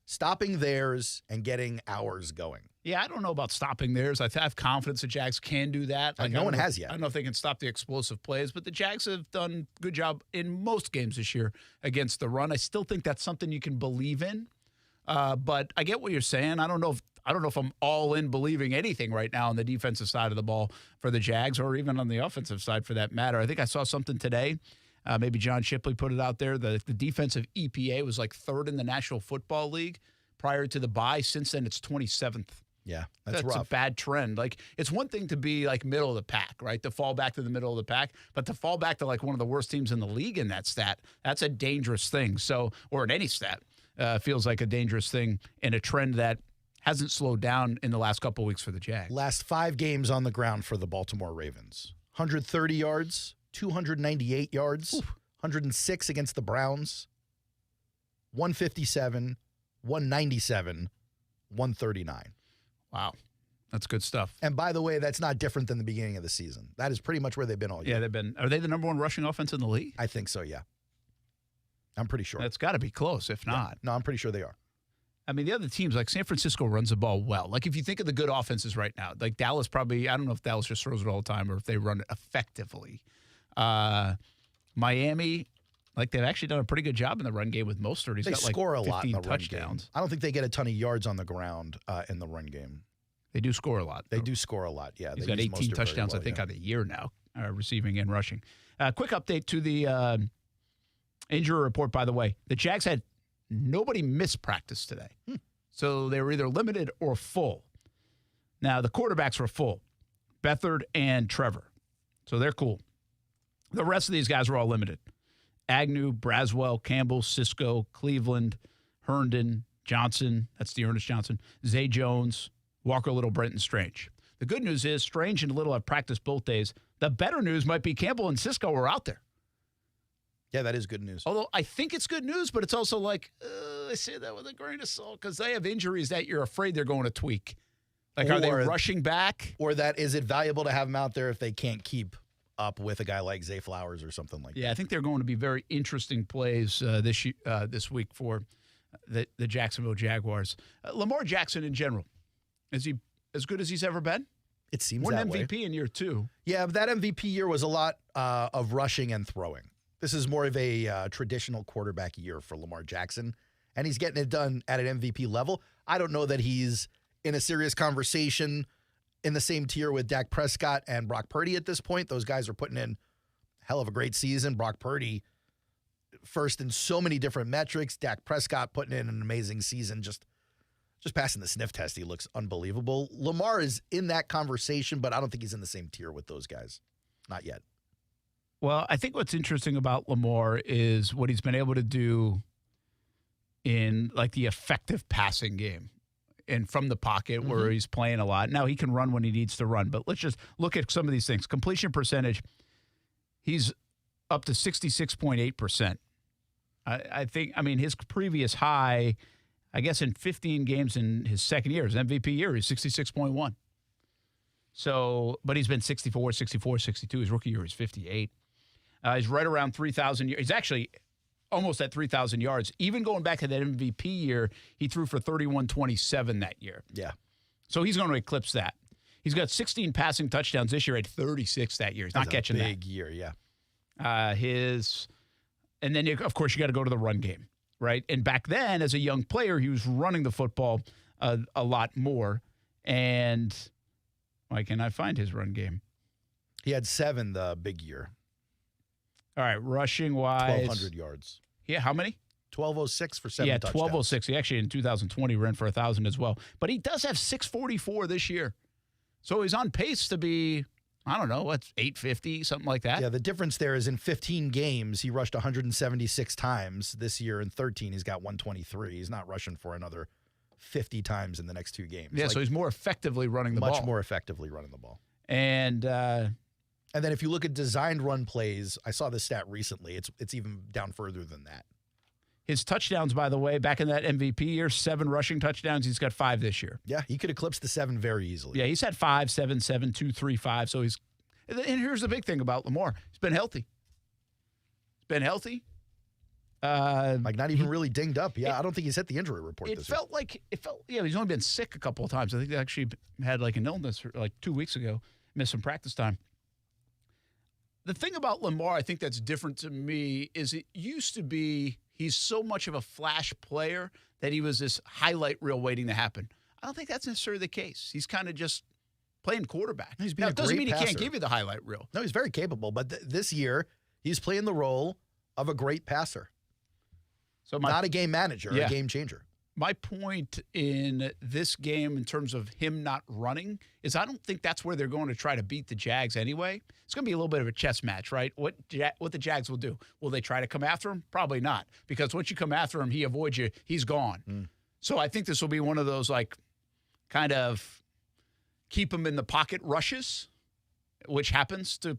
Speaker 1: Stopping theirs and getting ours going.
Speaker 17: Yeah, I don't know about stopping theirs. I have confidence the Jags can do that.
Speaker 1: No one has yet.
Speaker 17: I don't know if they can stop the explosive plays, but the Jags have done a good job in most games this year against the run. I still think that's something you can believe in. But I get what you're saying. I don't know if I'm all in believing anything right now on the defensive side of the ball for the Jags, or even on the offensive side for that matter. I think I saw something today. Maybe John Shipley put it out there. The defensive EPA was like 3rd in the National Football League prior to the bye. Since then, it's 27th.
Speaker 1: Yeah, that's
Speaker 17: rough.
Speaker 1: a
Speaker 17: bad trend. Like, it's one thing to be like middle of the pack, right? To fall back to the middle of the pack, but to fall back to like one of the worst teams in the league in that stat, that's a dangerous thing. So, or in any stat, feels like a dangerous thing, and a trend that hasn't slowed down in the last couple of weeks for the Jags.
Speaker 1: Last 5 games on the ground for the Baltimore Ravens. 130 yards, 298 yards, 106 against the Browns, 157, 197, 139.
Speaker 17: Wow. That's good stuff.
Speaker 1: And by the way, that's not different than the beginning of the season. That is pretty much where they've been all year.
Speaker 17: Yeah, they've been. Are they the number 1 rushing offense in the league?
Speaker 1: I think so, yeah. I'm pretty sure.
Speaker 17: That's got to be close, if not.
Speaker 1: Yeah. No, I'm pretty sure they are.
Speaker 17: I mean, the other teams, like San Francisco runs the ball well. Like, if you think of the good offenses right now, like Dallas probably, I don't know if Dallas just throws it all the time or if they run it effectively. Miami, like, they've actually done a pretty good job in the run game with Mostert. He's
Speaker 1: They
Speaker 17: got like
Speaker 1: score a
Speaker 17: 15
Speaker 1: lot in the
Speaker 17: touchdowns.
Speaker 1: run game. I don't think they get a ton of yards on the ground in the run game.
Speaker 17: They do score a lot.
Speaker 1: They do score a lot, yeah.
Speaker 17: He's
Speaker 1: They
Speaker 17: got
Speaker 1: use
Speaker 17: 18
Speaker 1: Mostert very
Speaker 17: touchdowns,
Speaker 1: well,
Speaker 17: I think,
Speaker 1: yeah.
Speaker 17: on the year now, receiving and rushing. Quick update to the injury report, by the way. The Jags had nobody miss practice today. So they were either limited or full. Now, the quarterbacks were full, Beathard and Trevor. So they're cool. The rest of these guys were all limited. Agnew, Braswell, Campbell, Cisco, Cleveland, Herndon, Johnson. That's the Ernest Johnson. Zay Jones, Walker Little, Brenton Strange. The good news is Strange and Little have practiced both days. The better news might be Campbell and Cisco were out there.
Speaker 1: Yeah, that is good news.
Speaker 17: Although I think it's good news, but it's also like, I say that with a grain of salt because they have injuries that you're afraid they're going to tweak. Like, are they rushing back?
Speaker 1: Or that is it valuable to have them out there if they can't keep up with a guy like Zay Flowers or something like that?
Speaker 17: Yeah, I think they're going to be very interesting plays this week for the Jacksonville Jaguars. Lamar Jackson in general, is he as good as he's ever been?
Speaker 1: It seems
Speaker 17: Won
Speaker 1: that
Speaker 17: MVP
Speaker 1: way.
Speaker 17: in year 2.
Speaker 1: Yeah, but that MVP year was a lot of rushing and throwing. This is more of a traditional quarterback year for Lamar Jackson. and he's getting it done at an MVP level. I don't know that he's in a serious conversation in the same tier with Dak Prescott and Brock Purdy at this point. Those guys are putting in a hell of a great season. Brock Purdy first in so many different metrics. Dak Prescott putting in an amazing season, just passing the sniff test. He looks unbelievable. Lamar is in that conversation, but I don't think he's in the same tier with those guys. Not yet.
Speaker 17: Well, I think what's interesting about Lamar is what he's been able to do in like the effective passing game and from the pocket where he's playing a lot. Now he can run when he needs to run, but let's just look at some of these things. Completion percentage, he's up to 66.8%. I think, his previous high, I guess in 15 games in his second year, his MVP year, he's 66.1. So, but he's been 64, 64, 62. His rookie year is 58. He's right around 3,000 yards. He's actually almost at 3,000 yards. Even going back to that MVP year, he threw for 31-27 that year.
Speaker 1: Yeah.
Speaker 17: So he's going to eclipse that. He's got 16 passing touchdowns this year at 36 that year. He's not catching that.
Speaker 1: Big year, yeah.
Speaker 17: And then, of course, you got to go to the run game, right? And back then, as a young player, he was running the football a lot more. And why can't I find his run game?
Speaker 1: He had 7 the big year.
Speaker 17: All right, rushing-wise.
Speaker 1: 1,200 yards.
Speaker 17: Yeah, how many?
Speaker 1: 1,206 for 7 touchdowns.
Speaker 17: 1,206. He actually, in 2020, ran for 1,000 as well. But he does have 644 this year. So he's on pace to be, I don't know, what's 850, something like that?
Speaker 1: Yeah, the difference there is in 15 games, he rushed 176 times. This year in 13, he's got 123. He's not rushing for another 50 times in the next 2 games.
Speaker 17: Yeah, so he's more effectively running the ball.
Speaker 1: Much more effectively running the ball.
Speaker 17: And
Speaker 1: then if you look at designed run plays, I saw this stat recently. It's even down further than that.
Speaker 17: His touchdowns, by the way, back in that MVP year, 7 rushing touchdowns. He's got 5 this year.
Speaker 1: Yeah, he could eclipse the 7 very easily.
Speaker 17: Yeah, he's had 5, 7, 7, 2, 3, 5. So he's – and here's the big thing about Lamar. He's been healthy.
Speaker 1: Like not even really dinged up. Yeah, I don't think he's hit the injury report this
Speaker 17: year. He's only been sick a couple of times. I think he actually had like an illness like 2 weeks ago, missed some practice time. The thing about Lamar, I think that's different to me, is it used to be he's so much of a flash player that he was this highlight reel waiting to happen. I don't think that's necessarily the case. He's kind of just playing quarterback.
Speaker 1: He's being
Speaker 17: now, it doesn't mean he can't give you the highlight reel.
Speaker 1: No, he's very capable. But this year, he's playing the role of a great passer.
Speaker 17: So
Speaker 1: not a game manager, a game changer.
Speaker 17: My point in this game in terms of him not running is I don't think that's where they're going to try to beat the Jags anyway. It's going to be a little bit of a chess match, right? What the Jags will do. Will they try to come after him? Probably not. Because once you come after him, he avoids you. He's gone. So I think this will be one of those like kind of keep him in the pocket rushes, which happens to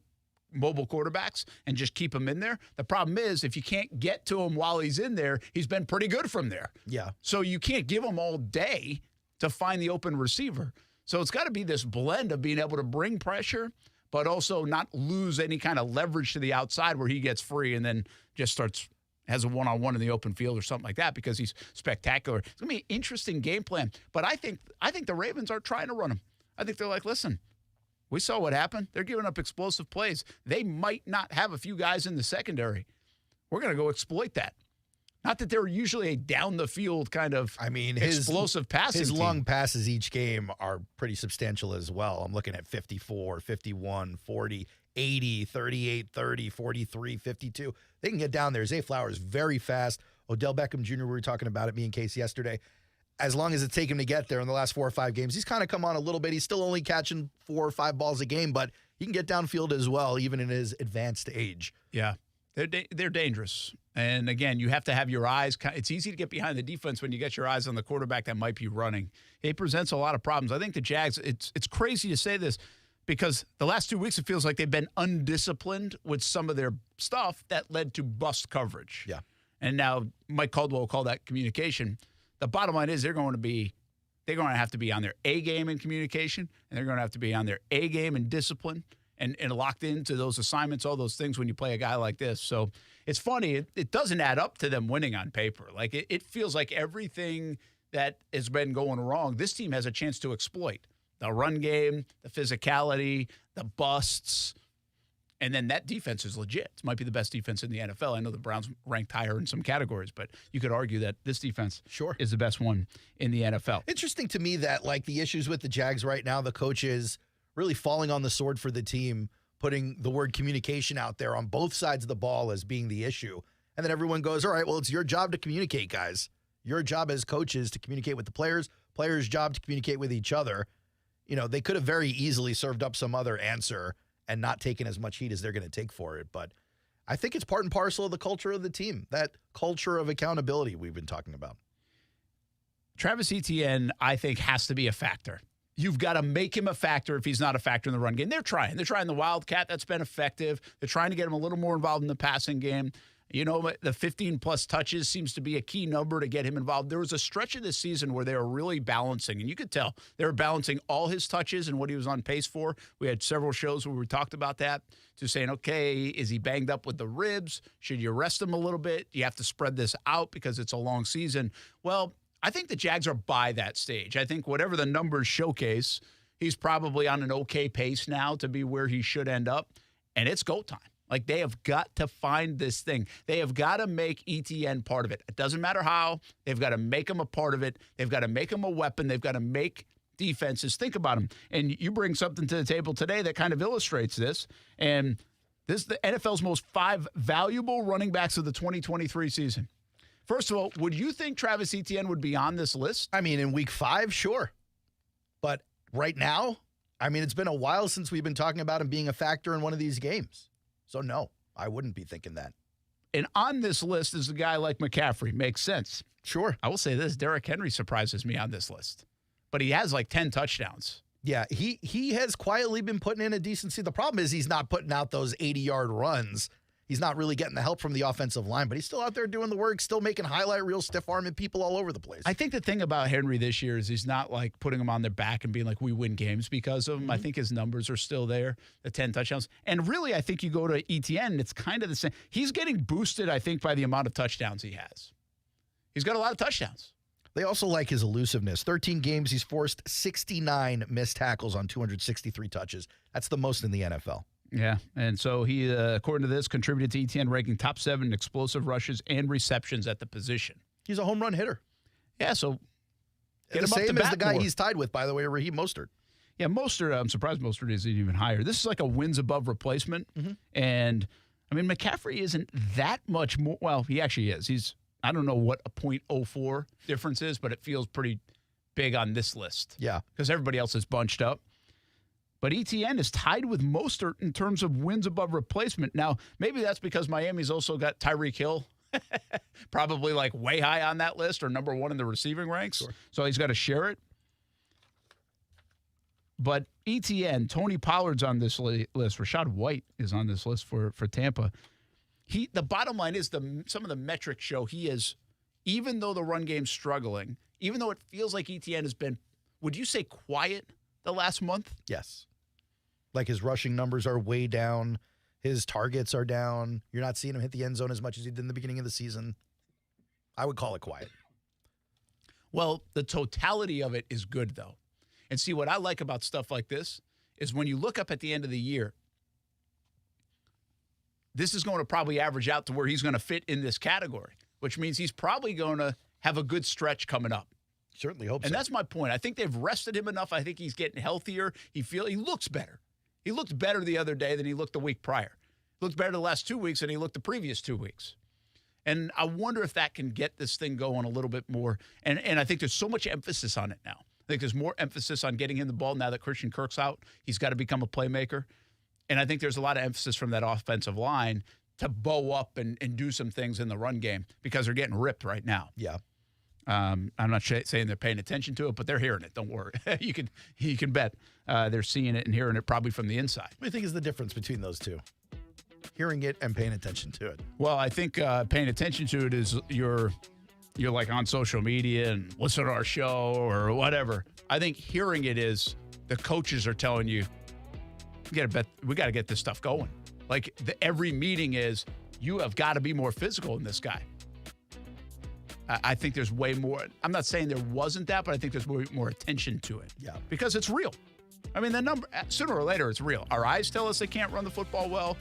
Speaker 17: mobile quarterbacks, and just keep him in there. The problem is if you can't get to him while he's in there, he's been pretty good from there.
Speaker 1: Yeah.
Speaker 17: So you can't give him all day to find the open receiver. So it's got to be this blend of being able to bring pressure, but also not lose any kind of leverage to the outside where he gets free and then just has a one-on-one in the open field or something like that because he's spectacular. It's going to be an interesting game plan. But I think the Ravens are trying to run him. I think they're like, listen, we saw what happened. They're giving up explosive plays. They might not have a few guys in the secondary. We're going to go exploit that. Not that they're usually a down-the-field kind of explosive passing
Speaker 1: His
Speaker 17: team.
Speaker 1: long passes each game are pretty substantial as well. I'm looking at 54, 51, 40, 80, 38, 30, 43, 52. They can get down there. Zay Flowers very fast. Odell Beckham Jr., we were talking about it, me and Casey yesterday. As long as it's taken him to get there in the last 4 or 5 games, he's kind of come on a little bit. He's still only catching 4 or 5 balls a game, but he can get downfield as well, even in his advanced age.
Speaker 17: Yeah, they're dangerous. And, again, you have to have your eyes. It's easy to get behind the defense when you get your eyes on the quarterback that might be running. It presents a lot of problems. I think the Jags, it's crazy to say this because the last 2 weeks it feels like they've been undisciplined with some of their stuff that led to bust coverage.
Speaker 1: Yeah.
Speaker 17: And now Mike Caldwell will call that communication. The bottom line is they're going to have to be on their A game in communication, and they're going to have to be on their A game in discipline and locked into those assignments, all those things when you play a guy like this. So it's funny. It doesn't add up to them winning on paper. Like it feels like everything that has been going wrong, this team has a chance to exploit. The run game, the physicality, the busts. And then that defense is legit. It might be the best defense in the NFL. I know the Browns ranked higher in some categories, but you could argue that this defense is the best one in the NFL.
Speaker 1: Interesting to me that, like, the issues with the Jags right now, the coach is really falling on the sword for the team, putting the word communication out there on both sides of the ball as being the issue. And then everyone goes, all right, well, it's your job to communicate, guys. Your job as coaches to communicate with the players' job to communicate with each other. You know, they could have very easily served up some other answer and not taken as much heat as they're going to take for it. But I think it's part and parcel of the culture of the team, that culture of accountability we've been talking about.
Speaker 17: Travis Etienne, I think, has to be a factor. You've got to make him a factor if he's not a factor in the run game. They're trying. They're trying the Wildcat. That's been effective. They're trying to get him a little more involved in the passing game. You know, the 15-plus touches seems to be a key number to get him involved. There was a stretch of this season where they were really balancing, and you could tell they were balancing all his touches and what he was on pace for. We had several shows where we talked about that, to saying, okay, is he banged up with the ribs? Should you rest him a little bit? You have to spread this out because it's a long season. Well, I think the Jags are by that stage. I think whatever the numbers showcase, he's probably on an okay pace now to be where he should end up, and it's go time. Like, they have got to find this thing. They have got to make Etienne part of it. It doesn't matter how. They've got to make him a part of it. They've got to make him a weapon. They've got to make defenses think about him. And you bring something to the table today that kind of illustrates this. And this is the NFL's most 5 valuable running backs of the 2023 season. First of all, would you think Travis Etienne would be on this list?
Speaker 1: I mean, in week 5, sure. But right now, I mean, it's been a while since we've been talking about him being a factor in one of these games. So, no, I wouldn't be thinking that.
Speaker 17: And on this list is a guy like McCaffrey. Makes sense.
Speaker 1: Sure.
Speaker 17: I will say this. Derrick Henry surprises me on this list. But he has like 10 touchdowns.
Speaker 1: Yeah, he has quietly been putting in a decency. The problem is he's not putting out those 80-yard runs. He's not really getting the help from the offensive line, but he's still out there doing the work, still making highlight reels, stiff-arming people all over the place.
Speaker 17: I think the thing about Henry this year is he's not like putting them on their back and being like, we win games because of him. I think his numbers are still there, the 10 touchdowns. And really, I think you go to Etienne, it's kind of the same. He's getting boosted, I think, by the amount of touchdowns he has. He's got a lot of touchdowns.
Speaker 1: They also like his elusiveness. 13 games, he's forced 69 missed tackles on 263 touches. That's the most in the NFL.
Speaker 17: Yeah, and so he, according to this, contributed to Etienne ranking top 7 in explosive rushes and receptions at the position.
Speaker 1: He's a home run hitter.
Speaker 17: Yeah, so get him
Speaker 1: the
Speaker 17: up to
Speaker 1: same as the guy
Speaker 17: more.
Speaker 1: he's tied with, by the way, Raheem Mostert.
Speaker 17: Yeah, Mostert, I'm surprised Mostert isn't even higher. This is like a wins above replacement. And, I mean, McCaffrey isn't that much more. Well, he actually is. He's, I don't know what a .04 difference is, but it feels pretty big on this list.
Speaker 1: Yeah.
Speaker 17: Because everybody else is bunched up. But Etienne is tied with Mostert in terms of wins above replacement. Now, maybe that's because Miami's also got Tyreek Hill, probably like way high on that list or number 1 in the receiving ranks. Sure. So he's got to share it. But Etienne, Tony Pollard's on this list. Rashad White is on this list for Tampa. The bottom line is some of the metrics show he is, even though the run game's struggling, even though it feels like Etienne has been, would you say, quiet the last month?
Speaker 1: Yes. Like his rushing numbers are way down. His targets are down. You're not seeing him hit the end zone as much as he did in the beginning of the season. I would call it quiet.
Speaker 17: Well, the totality of it is good, though. And see, what I like about stuff like this is when you look up at the end of the year, this is going to probably average out to where he's going to fit in this category, which means he's probably going to have a good stretch coming up.
Speaker 1: Certainly hope so.
Speaker 17: And that's my point. I think they've rested him enough. I think he's getting healthier. He looks better. He looked better the other day than he looked the week prior. He looked better the last 2 weeks than he looked the previous 2 weeks. And I wonder if that can get this thing going a little bit more. And I think there's so much emphasis on it now. I think there's more emphasis on getting him the ball now that Christian Kirk's out. He's got to become a playmaker. And I think there's a lot of emphasis from that offensive line to bow up and do some things in the run game because they're getting ripped right now.
Speaker 1: Yeah.
Speaker 17: I'm not saying they're paying attention to it, but they're hearing it. Don't worry. You can bet they're seeing it and hearing it probably from the inside.
Speaker 1: What do you think is the difference between those two? Hearing it and paying attention to it.
Speaker 17: Well, I think paying attention to it is you're like on social media and listen to our show or whatever. I think hearing it is the coaches are telling you, we got to get this stuff going. Like every meeting is, you have got to be more physical in this guy. I think there's way more. I'm not saying there wasn't that, but I think there's way more attention to it.
Speaker 1: Yeah.
Speaker 17: Because it's real. I mean, the number, sooner or later, it's real. Our eyes tell us they can't run the football well.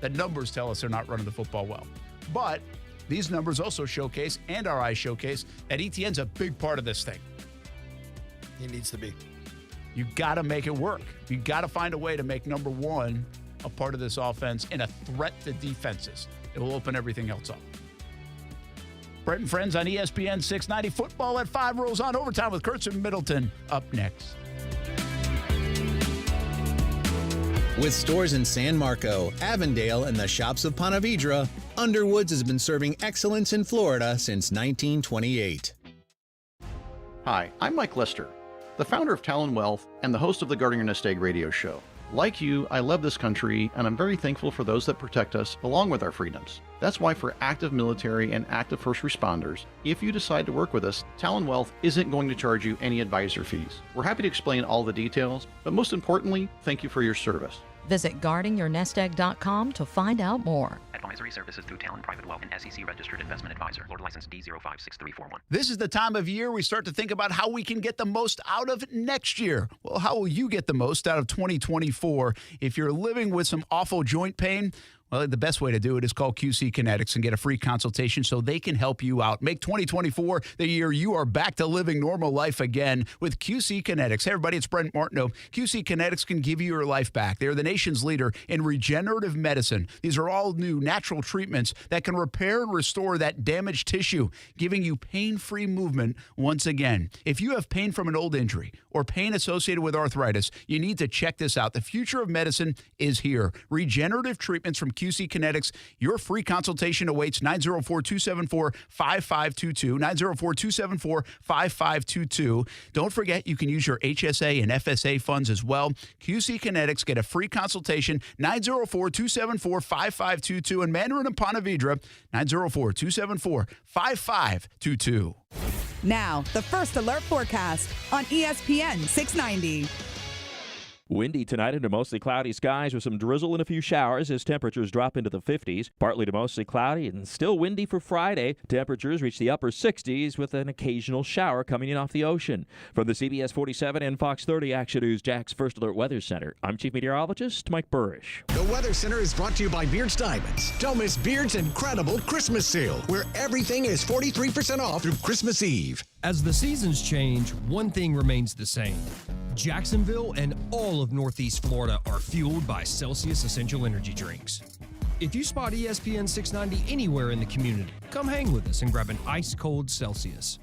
Speaker 17: The numbers tell us they're not running the football well. But these numbers also showcase, and our eyes showcase, that Etienne's a big part of this thing.
Speaker 1: He needs to be.
Speaker 17: You got to make it work. You got to find a way to make number one a part of this offense and a threat to defenses. It will open everything else up. Brent and Friends on ESPN 690. Football at 5 rolls on. Overtime with Kuhrts and Middleton up next.
Speaker 3: With stores in San Marco, Avondale, and the shops of Ponte Vedra, Underwoods has been serving excellence in Florida since 1928.
Speaker 15: Hi, I'm Mike Lester, the founder of Talon Wealth and the host of the Guarding Your Nest Egg radio show. Like you, I love this country, and I'm very thankful for those that protect us along with our freedoms. That's why for active military and active first responders, if you decide to work with us, Talon Wealth isn't going to charge you any advisor fees. We're happy to explain all the details, but most importantly, thank you for your service.
Speaker 19: Visit guardingyournestegg.com to find out more.
Speaker 21: Advisory services through Talon Private Wealth and SEC Registered Investment Advisor. Florida License D056341.
Speaker 17: This is the time of year we start to think about how we can get the most out of next year. Well, how will you get the most out of 2024 if you're living with some awful joint pain? Well, the best way to do it is call QC Kinetics and get a free consultation so they can help you out. Make 2024 the year you are back to living normal life again with QC Kinetics. Hey, everybody, it's Brent Martineau. QC Kinetics can give you your life back. They're the nation's leader in regenerative medicine. These are all new natural treatments that can repair and restore that damaged tissue, giving you pain-free movement once again. If you have pain from an old injury or pain associated with arthritis, you need to check this out. The future of medicine is here. Regenerative treatments from QC Kinetics. Your free consultation awaits 904-274-5522, 904-274-5522. Don't forget, you can use your HSA and FSA funds as well. QC Kinetics, get a free consultation, 904-274-5522, and Mandarin and Ponte Vedra, 904-274-5522.
Speaker 22: Now, the First Alert forecast on ESPN 690.
Speaker 23: Windy tonight into mostly cloudy skies with some drizzle and a few showers as temperatures drop into the 50s. Partly to mostly cloudy and still windy for Friday. Temperatures reach the upper 60s with an occasional shower coming in off the ocean. From the CBS 47 and Fox 30 Action News Jack's First Alert Weather Center, I'm Chief Meteorologist Mike Burrish.
Speaker 9: The Weather Center is brought to you by Beards Diamonds. Don't miss Beards' incredible Christmas sale, where everything is 43% off through Christmas Eve.
Speaker 10: As the seasons change, one thing remains the same. Jacksonville and all of Northeast Florida are fueled by Celsius Essential Energy Drinks. If you spot ESPN 690 anywhere in the community, come hang with us and grab an ice-cold Celsius.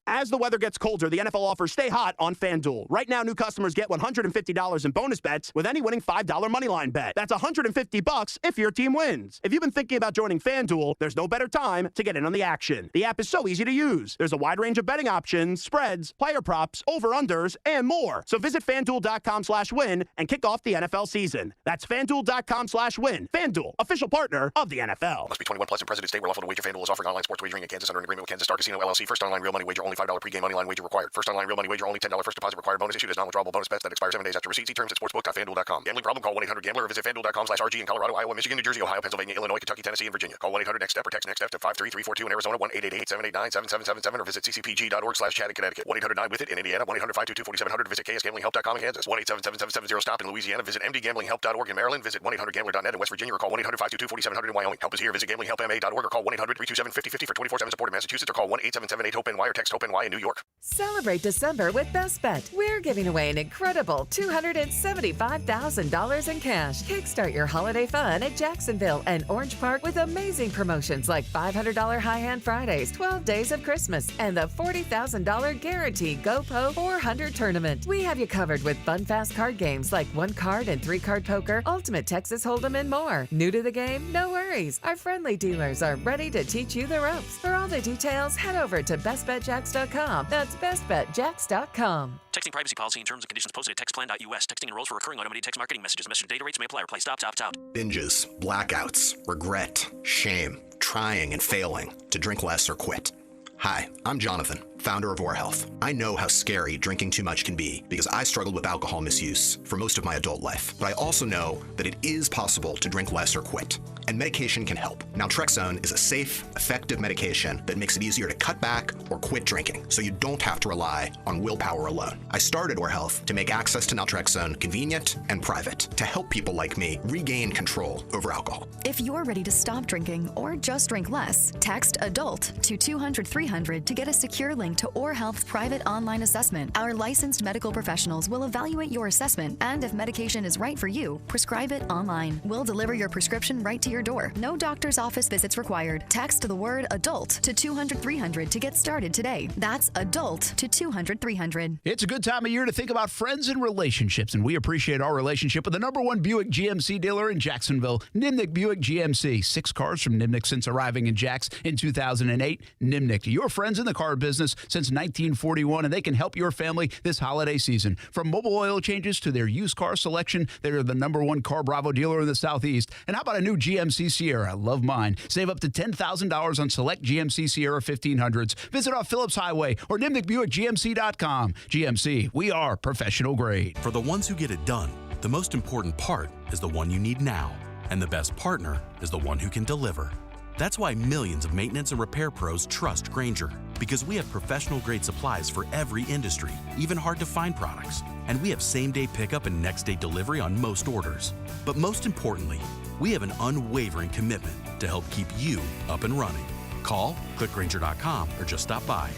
Speaker 27: As the weather gets colder, the NFL offers Stay Hot on FanDuel. Right now, new customers get $150 in bonus bets with any winning $5 moneyline bet. That's $150 if your team wins. If you've been thinking about joining FanDuel, there's no better time to get in on the action. The app is so easy to use. There's a wide range of betting options, spreads, player props, over-unders, and more. So visit FanDuel.com/win and kick off the NFL season. That's FanDuel.com/win. FanDuel, official partner of the NFL.
Speaker 28: Must be 21 plus in President State where lawful to wager. FanDuel is offering online sports wagering in Kansas under an agreement with Kansas Star Casino LLC. First online real money wager only $5 pregame moneyline wager required. First online real money wager only $10 first deposit required. Bonus issued as non-withdrawable bonus bets that expire 7 days after receipt. See terms at sportsbook.fanduel.com. Gambling problem? Call 1-800-GAMBLER or visit FanDuel.com/RG in Colorado, Iowa, Michigan, New Jersey, Ohio, Pennsylvania, Illinois, Kentucky, Tennessee, and Virginia. Call 1-800-NEXT-STEP or text NEXT-STEP to 53342 in Arizona, 1-888-789-7777 or visit ccpg.org/chat in Connecticut. 1-800-9-WITH-IT in Indiana, 1-800-522-4700 visit KSGamblingHelp.com in Kansas, 1-877-770-STOP in Louisiana, visit mdgamblinghelp.org in Maryland, visit 1-800-GAMBLER.net in West Virginia or call 1-800-522-4700 in Wyoming. Help is here. Visit gamblinghelpma.org or call 1-800-327-5050 for 24/7 support in Massachusetts or call 1-877-8-HOPE-NY or text HOPE-NY in New York.
Speaker 5: Celebrate December with Best Bet. We're giving away an incredible $275,000 in cash. Kickstart your holiday fun at Jacksonville and Orange Park with amazing promotions like $500 High Hand Fridays, 12 Days of Christmas, and the $40,000 Guarantee GoPo 400 Tournament. We have you covered with fun, fast card games like 1-card and 3-card poker, Ultimate Texas Hold'em, and more. New to the game? No worries. Our friendly dealers are ready to teach you the ropes. For all the details, head over to bestbetjacks.com. That's bestbetjacks.com.
Speaker 21: Texting privacy policy and terms and conditions posted at textplan.us. Texting enrolls for recurring automated text marketing messages. Message data rates may apply. Reply stop to opt out.
Speaker 29: Binges, blackouts, regret, shame, trying and failing, to drink less or quit. Hi, I'm Jonathan, founder of Or Health. I know how scary drinking too much can be because I struggled with alcohol misuse for most of my adult life. But I also know that it is possible to drink less or quit. And medication can help. Naltrexone is a safe, effective medication that makes it easier to cut back or quit drinking, so you don't have to rely on willpower alone. I started Or Health to make access to naltrexone convenient and private, to help people like me regain control over alcohol.
Speaker 2: If you're ready to stop drinking or just drink less, text ADULT to 200-300 to get a secure link to Or Health's private online assessment. Our licensed medical professionals will evaluate your assessment, and if medication is right for you, prescribe it online. We'll deliver your prescription right to your door. No doctor's office visits required. Text the word ADULT to 200-300 to get started today. That's ADULT to 200-300.
Speaker 17: It's a good time of year to think about friends and relationships, and we appreciate our relationship with the #1 Buick GMC dealer in Jacksonville, Nimnick Buick GMC. 6 cars from Nimnick since arriving in Jacks in 2008. Nimnick, your friends in the car business since 1941, and they can help your family this holiday season. From mobile oil changes to their used car selection, they're the #1 Car Bravo dealer in the Southeast. And how about a new GMC Sierra? Love mine. Save up to $10,000 on select GMC Sierra 1500s. Visit off Phillips Highway or NimnickBuickGMC.com. GMC, we are professional grade.
Speaker 4: For the ones who get it done, the most important part is the one you need now. And the best partner is the one who can deliver. That's why millions of maintenance and repair pros trust Grainger, because we have professional-grade supplies for every industry, even hard-to-find products. And we have same-day pickup and next-day delivery on most orders. But most importantly, we have an unwavering commitment to help keep you up and running. Call, click Grainger.com, or just stop by.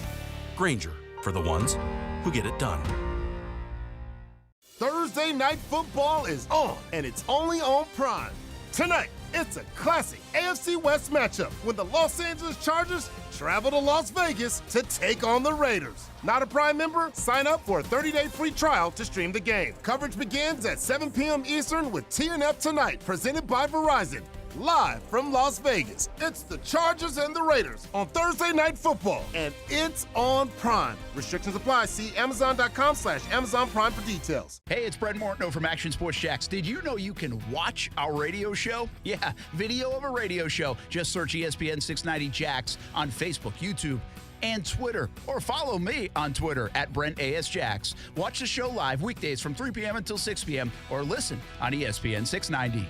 Speaker 4: Grainger, for the ones who get it done.
Speaker 18: Thursday Night Football is on, and it's only on Prime. Tonight, it's a classic AFC West matchup when the Los Angeles Chargers travel to Las Vegas to take on the Raiders. Not a Prime member? Sign up for a 30-day free trial to stream the game. Coverage begins at 7 p.m. Eastern with TNF Tonight, presented by Verizon. Live from Las Vegas, it's the Chargers and the Raiders on Thursday Night Football, and it's on Prime. Restrictions apply. See Amazon.com/Amazon Prime for details.
Speaker 17: Hey, it's Brent Martineau from Action Sports Jacks. Did you know you can watch our radio show? Yeah, video of a radio show. Just search ESPN 690 Jacks on Facebook, YouTube, and Twitter, or follow me on Twitter at BrentASJacks. Watch the show live weekdays from 3 p.m. until 6 p.m. or listen on ESPN 690.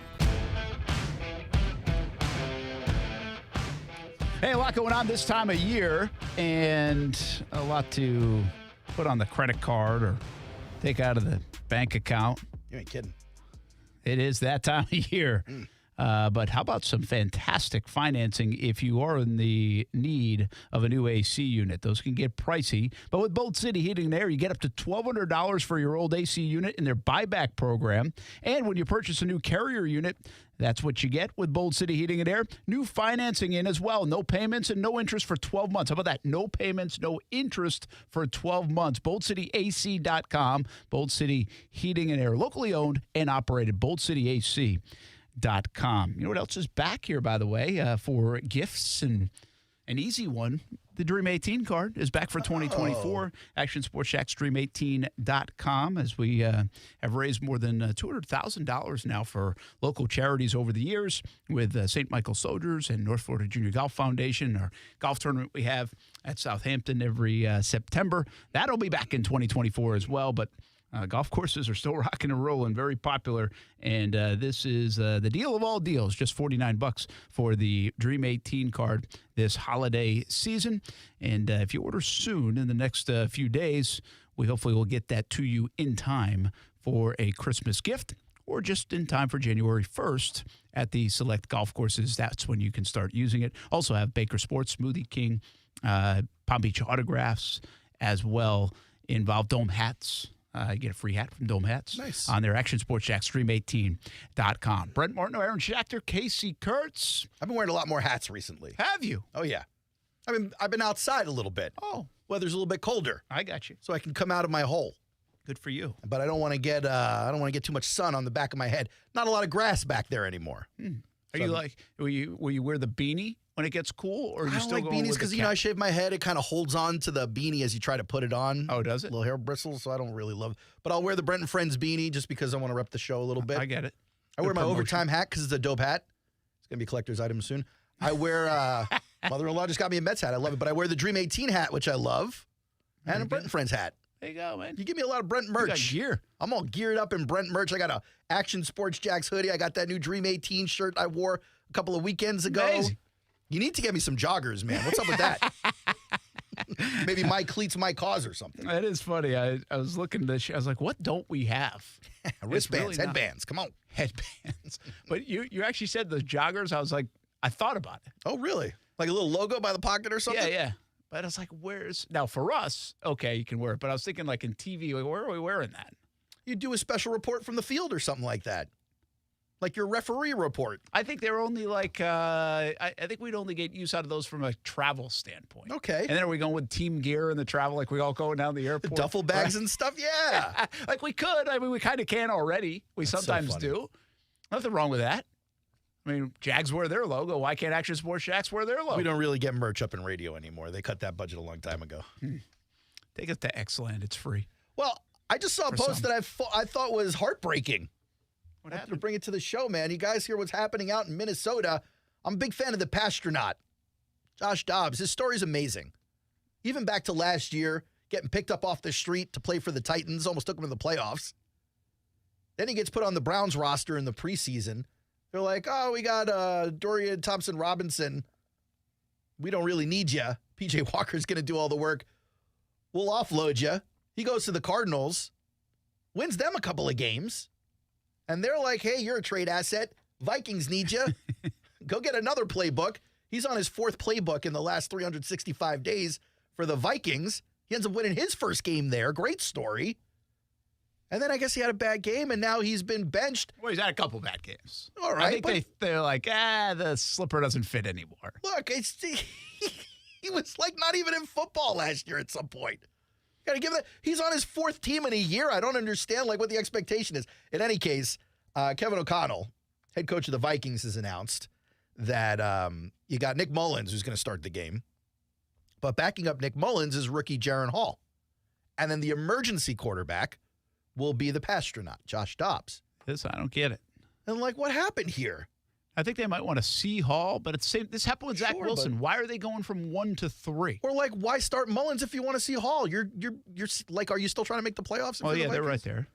Speaker 17: Hey, a lot going on this time of year, and a lot to put on the credit card or take out of the bank account.
Speaker 1: You ain't kidding.
Speaker 17: It is that time of year. But how about some fantastic financing if you are in the need of a new AC unit? Those can get pricey. But with Bolt City Heating and Air, you get up to $1,200 for your old AC unit in their buyback program. And when you purchase a new Carrier unit, that's what you get with Bold City Heating and Air. New financing in as well. No payments and no interest for 12 months. How about that? No payments, no interest for 12 months. BoldCityAC.com. Bold City Heating and Air. Locally owned and operated. BoldCityAC.com. You know what else is back here, by the way, for gifts, and an easy one. The Dream 18 card is back for 2024. Action Sports Jacks, Dream18.com, as we have raised more than $200,000 now for local charities over the years with St. Michael Soldiers and North Florida Junior Golf Foundation, our golf tournament we have at Southampton every September. That'll be back in 2024 as well, but golf courses are still rocking and rolling, very popular, and this is the deal of all deals, just $49 for the Dream 18 card this holiday season. And if you order soon, in the next few days, we hopefully will get that to you in time for a Christmas gift, or just in time for January 1st at the select golf courses. That's when you can start using it. Also have Baker Sports, Smoothie King, Palm Beach Autographs as well involved, Dome hats. You get a free hat from Dome Hats.
Speaker 1: Nice.
Speaker 17: On their Action Sports Jacks, Stream18.com. Brent Martineau, Aaron Schachter, Kasey Kuhrts.
Speaker 1: I've been wearing a lot more hats recently.
Speaker 17: Have you?
Speaker 1: Oh, yeah. I've been outside a little bit.
Speaker 17: Oh.
Speaker 1: Weather's a little bit colder.
Speaker 17: I got you.
Speaker 1: So I can come out of my hole.
Speaker 17: Good for you.
Speaker 1: But I don't want to get too much sun on the back of my head. Not a lot of grass back there anymore.
Speaker 17: Are you like, will you wear the beanie when it gets cool, or are you
Speaker 1: I
Speaker 17: still
Speaker 1: don't like
Speaker 17: going
Speaker 1: beanies
Speaker 17: with
Speaker 1: because
Speaker 17: the cap?
Speaker 1: I shave my head. It kind of holds on to the beanie as you try to put it on.
Speaker 17: Oh, does it?
Speaker 1: Little hair bristles, so I don't really love it. But I'll wear the Brent Friends beanie just because I want to rep the show a little bit.
Speaker 17: I get it.
Speaker 1: I wear my overtime hat because it's a dope hat. It's gonna be a collector's item soon. I wear mother-in-law just got me a Mets hat. I love it, but I wear the Dream 18 hat, which I love. And a Brent Friends hat.
Speaker 17: There you go, man.
Speaker 1: You give me a lot of Brent merch.
Speaker 17: You got gear.
Speaker 1: I'm all geared up in Brent merch. I got a Action Sports Jacks hoodie. I got that new Dream 18 shirt I wore a couple of weekends ago.
Speaker 17: Amazing.
Speaker 1: You need to get me some joggers, man. What's up with that? Maybe my cleats, my cause or something.
Speaker 17: That is funny. I was looking at I was like, what don't we have?
Speaker 1: Wristbands, headbands. Come on.
Speaker 17: Headbands. But you actually said the joggers. I was like, I thought about it.
Speaker 1: Oh, really? Like a little logo by the pocket or something?
Speaker 17: Yeah. But I was like, now for us, okay, you can wear it. But I was thinking like in TV, like, where are we wearing that?
Speaker 1: You do a special report from the field or something like that. Like your referee report.
Speaker 17: I think they're only like, I think we'd only get use out of those from a travel standpoint.
Speaker 1: Okay.
Speaker 17: And then are we going with team gear in the travel, like we all going down the airport?
Speaker 1: The duffel bags and stuff? Yeah.
Speaker 17: Like we could. I mean, we kind of can already. We sometimes do. Nothing wrong with that. I mean, Jags wear their logo. Why can't Action Sports Jacks wear their logo?
Speaker 1: We don't really get merch up in radio anymore. They cut that budget a long time ago.
Speaker 17: Take it to Xland. It's free.
Speaker 1: Well, I just saw a post that I thought was heartbreaking.
Speaker 17: What
Speaker 1: happened? To bring it to the show, man. You guys hear what's happening out in Minnesota. I'm a big fan of the Pastronaut, Josh Dobbs. His story's amazing. Even back to last year, getting picked up off the street to play for the Titans, almost took him to the playoffs. Then he gets put on the Browns roster in the preseason. They're like, oh, we got Dorian Thompson-Robinson. We don't really need you. P.J. Walker's going to do all the work. We'll offload you. He goes to the Cardinals, wins them a couple of games, and they're like, hey, you're a trade asset. Vikings need you. Go get another playbook. He's on his fourth playbook in the last 365 days for the Vikings. He ends up winning his first game there. Great story. And then I guess he had a bad game, and now he's been benched.
Speaker 17: Well, he's had a couple bad games.
Speaker 1: All right.
Speaker 17: I think they're like, the slipper doesn't fit anymore.
Speaker 1: Look, he was like not even in football last year at some point. Got to give that. He's on his fourth team in a year. I don't understand like what the expectation is. In any case, Kevin O'Connell, head coach of the Vikings, has announced that you got Nick Mullins, who's going to start the game. But backing up Nick Mullins is rookie Jaron Hall. And then the emergency quarterback will be the Pastronaut, Josh Dobbs.
Speaker 17: I don't get it.
Speaker 1: And like, what happened here?
Speaker 17: I think they might want to see Hall, but it's same. This happened with Zach Wilson. Why are they going from 1 to 3?
Speaker 1: Or like, why start Mullins if you want to see Hall? You're like, are you still trying to make the playoffs?
Speaker 17: Well, yeah, they're right there.